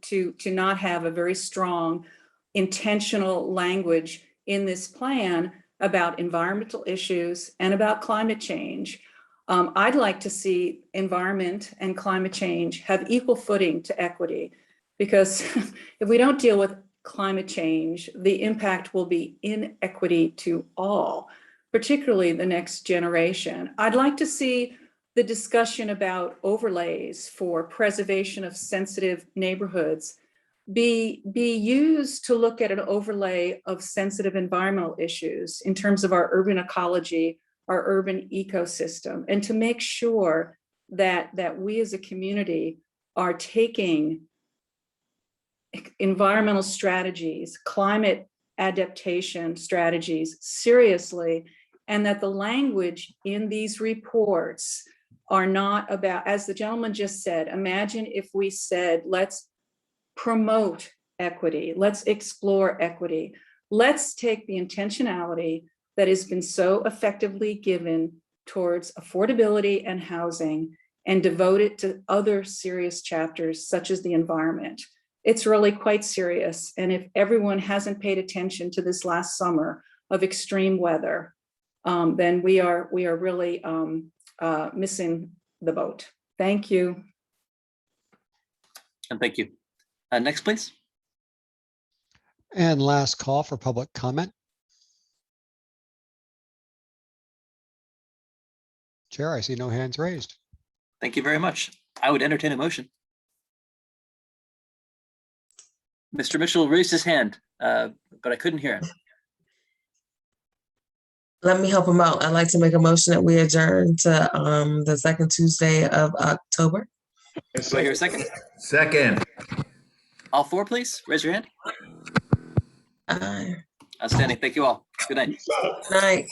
not have a very strong intentional language in this plan about environmental issues and about climate change. I'd like to see environment and climate change have equal footing to equity, because if we don't deal with climate change, the impact will be inequity to all, particularly the next generation. I'd like to see the discussion about overlays for preservation of sensitive neighborhoods be used to look at an overlay of sensitive environmental issues in terms of our urban ecology, our urban ecosystem, and to make sure that we as a community are taking environmental strategies, climate adaptation strategies seriously, and that the language in these reports are not about, as the gentleman just said, imagine if we said, let's promote equity, let's explore equity, let's take the intentionality that has been so effectively given towards affordability and housing and devote it to other serious chapters such as the environment. It's really quite serious. And if everyone hasn't paid attention to this last summer of extreme weather, then we are really missing the boat. Thank you. And thank you. Next, please. And last call for public comment. Chair, I see no hands raised. Thank you very much. I would entertain a motion. Mr. Mitchell raised his hand, but I couldn't hear him. Let me help him out. I'd like to make a motion that we adjourn to the second Tuesday of October. Do I hear a second? Second. All 4, please. Raise your hand. Aye. Outstanding. Thank you all. Good night. Night.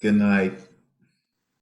Good night.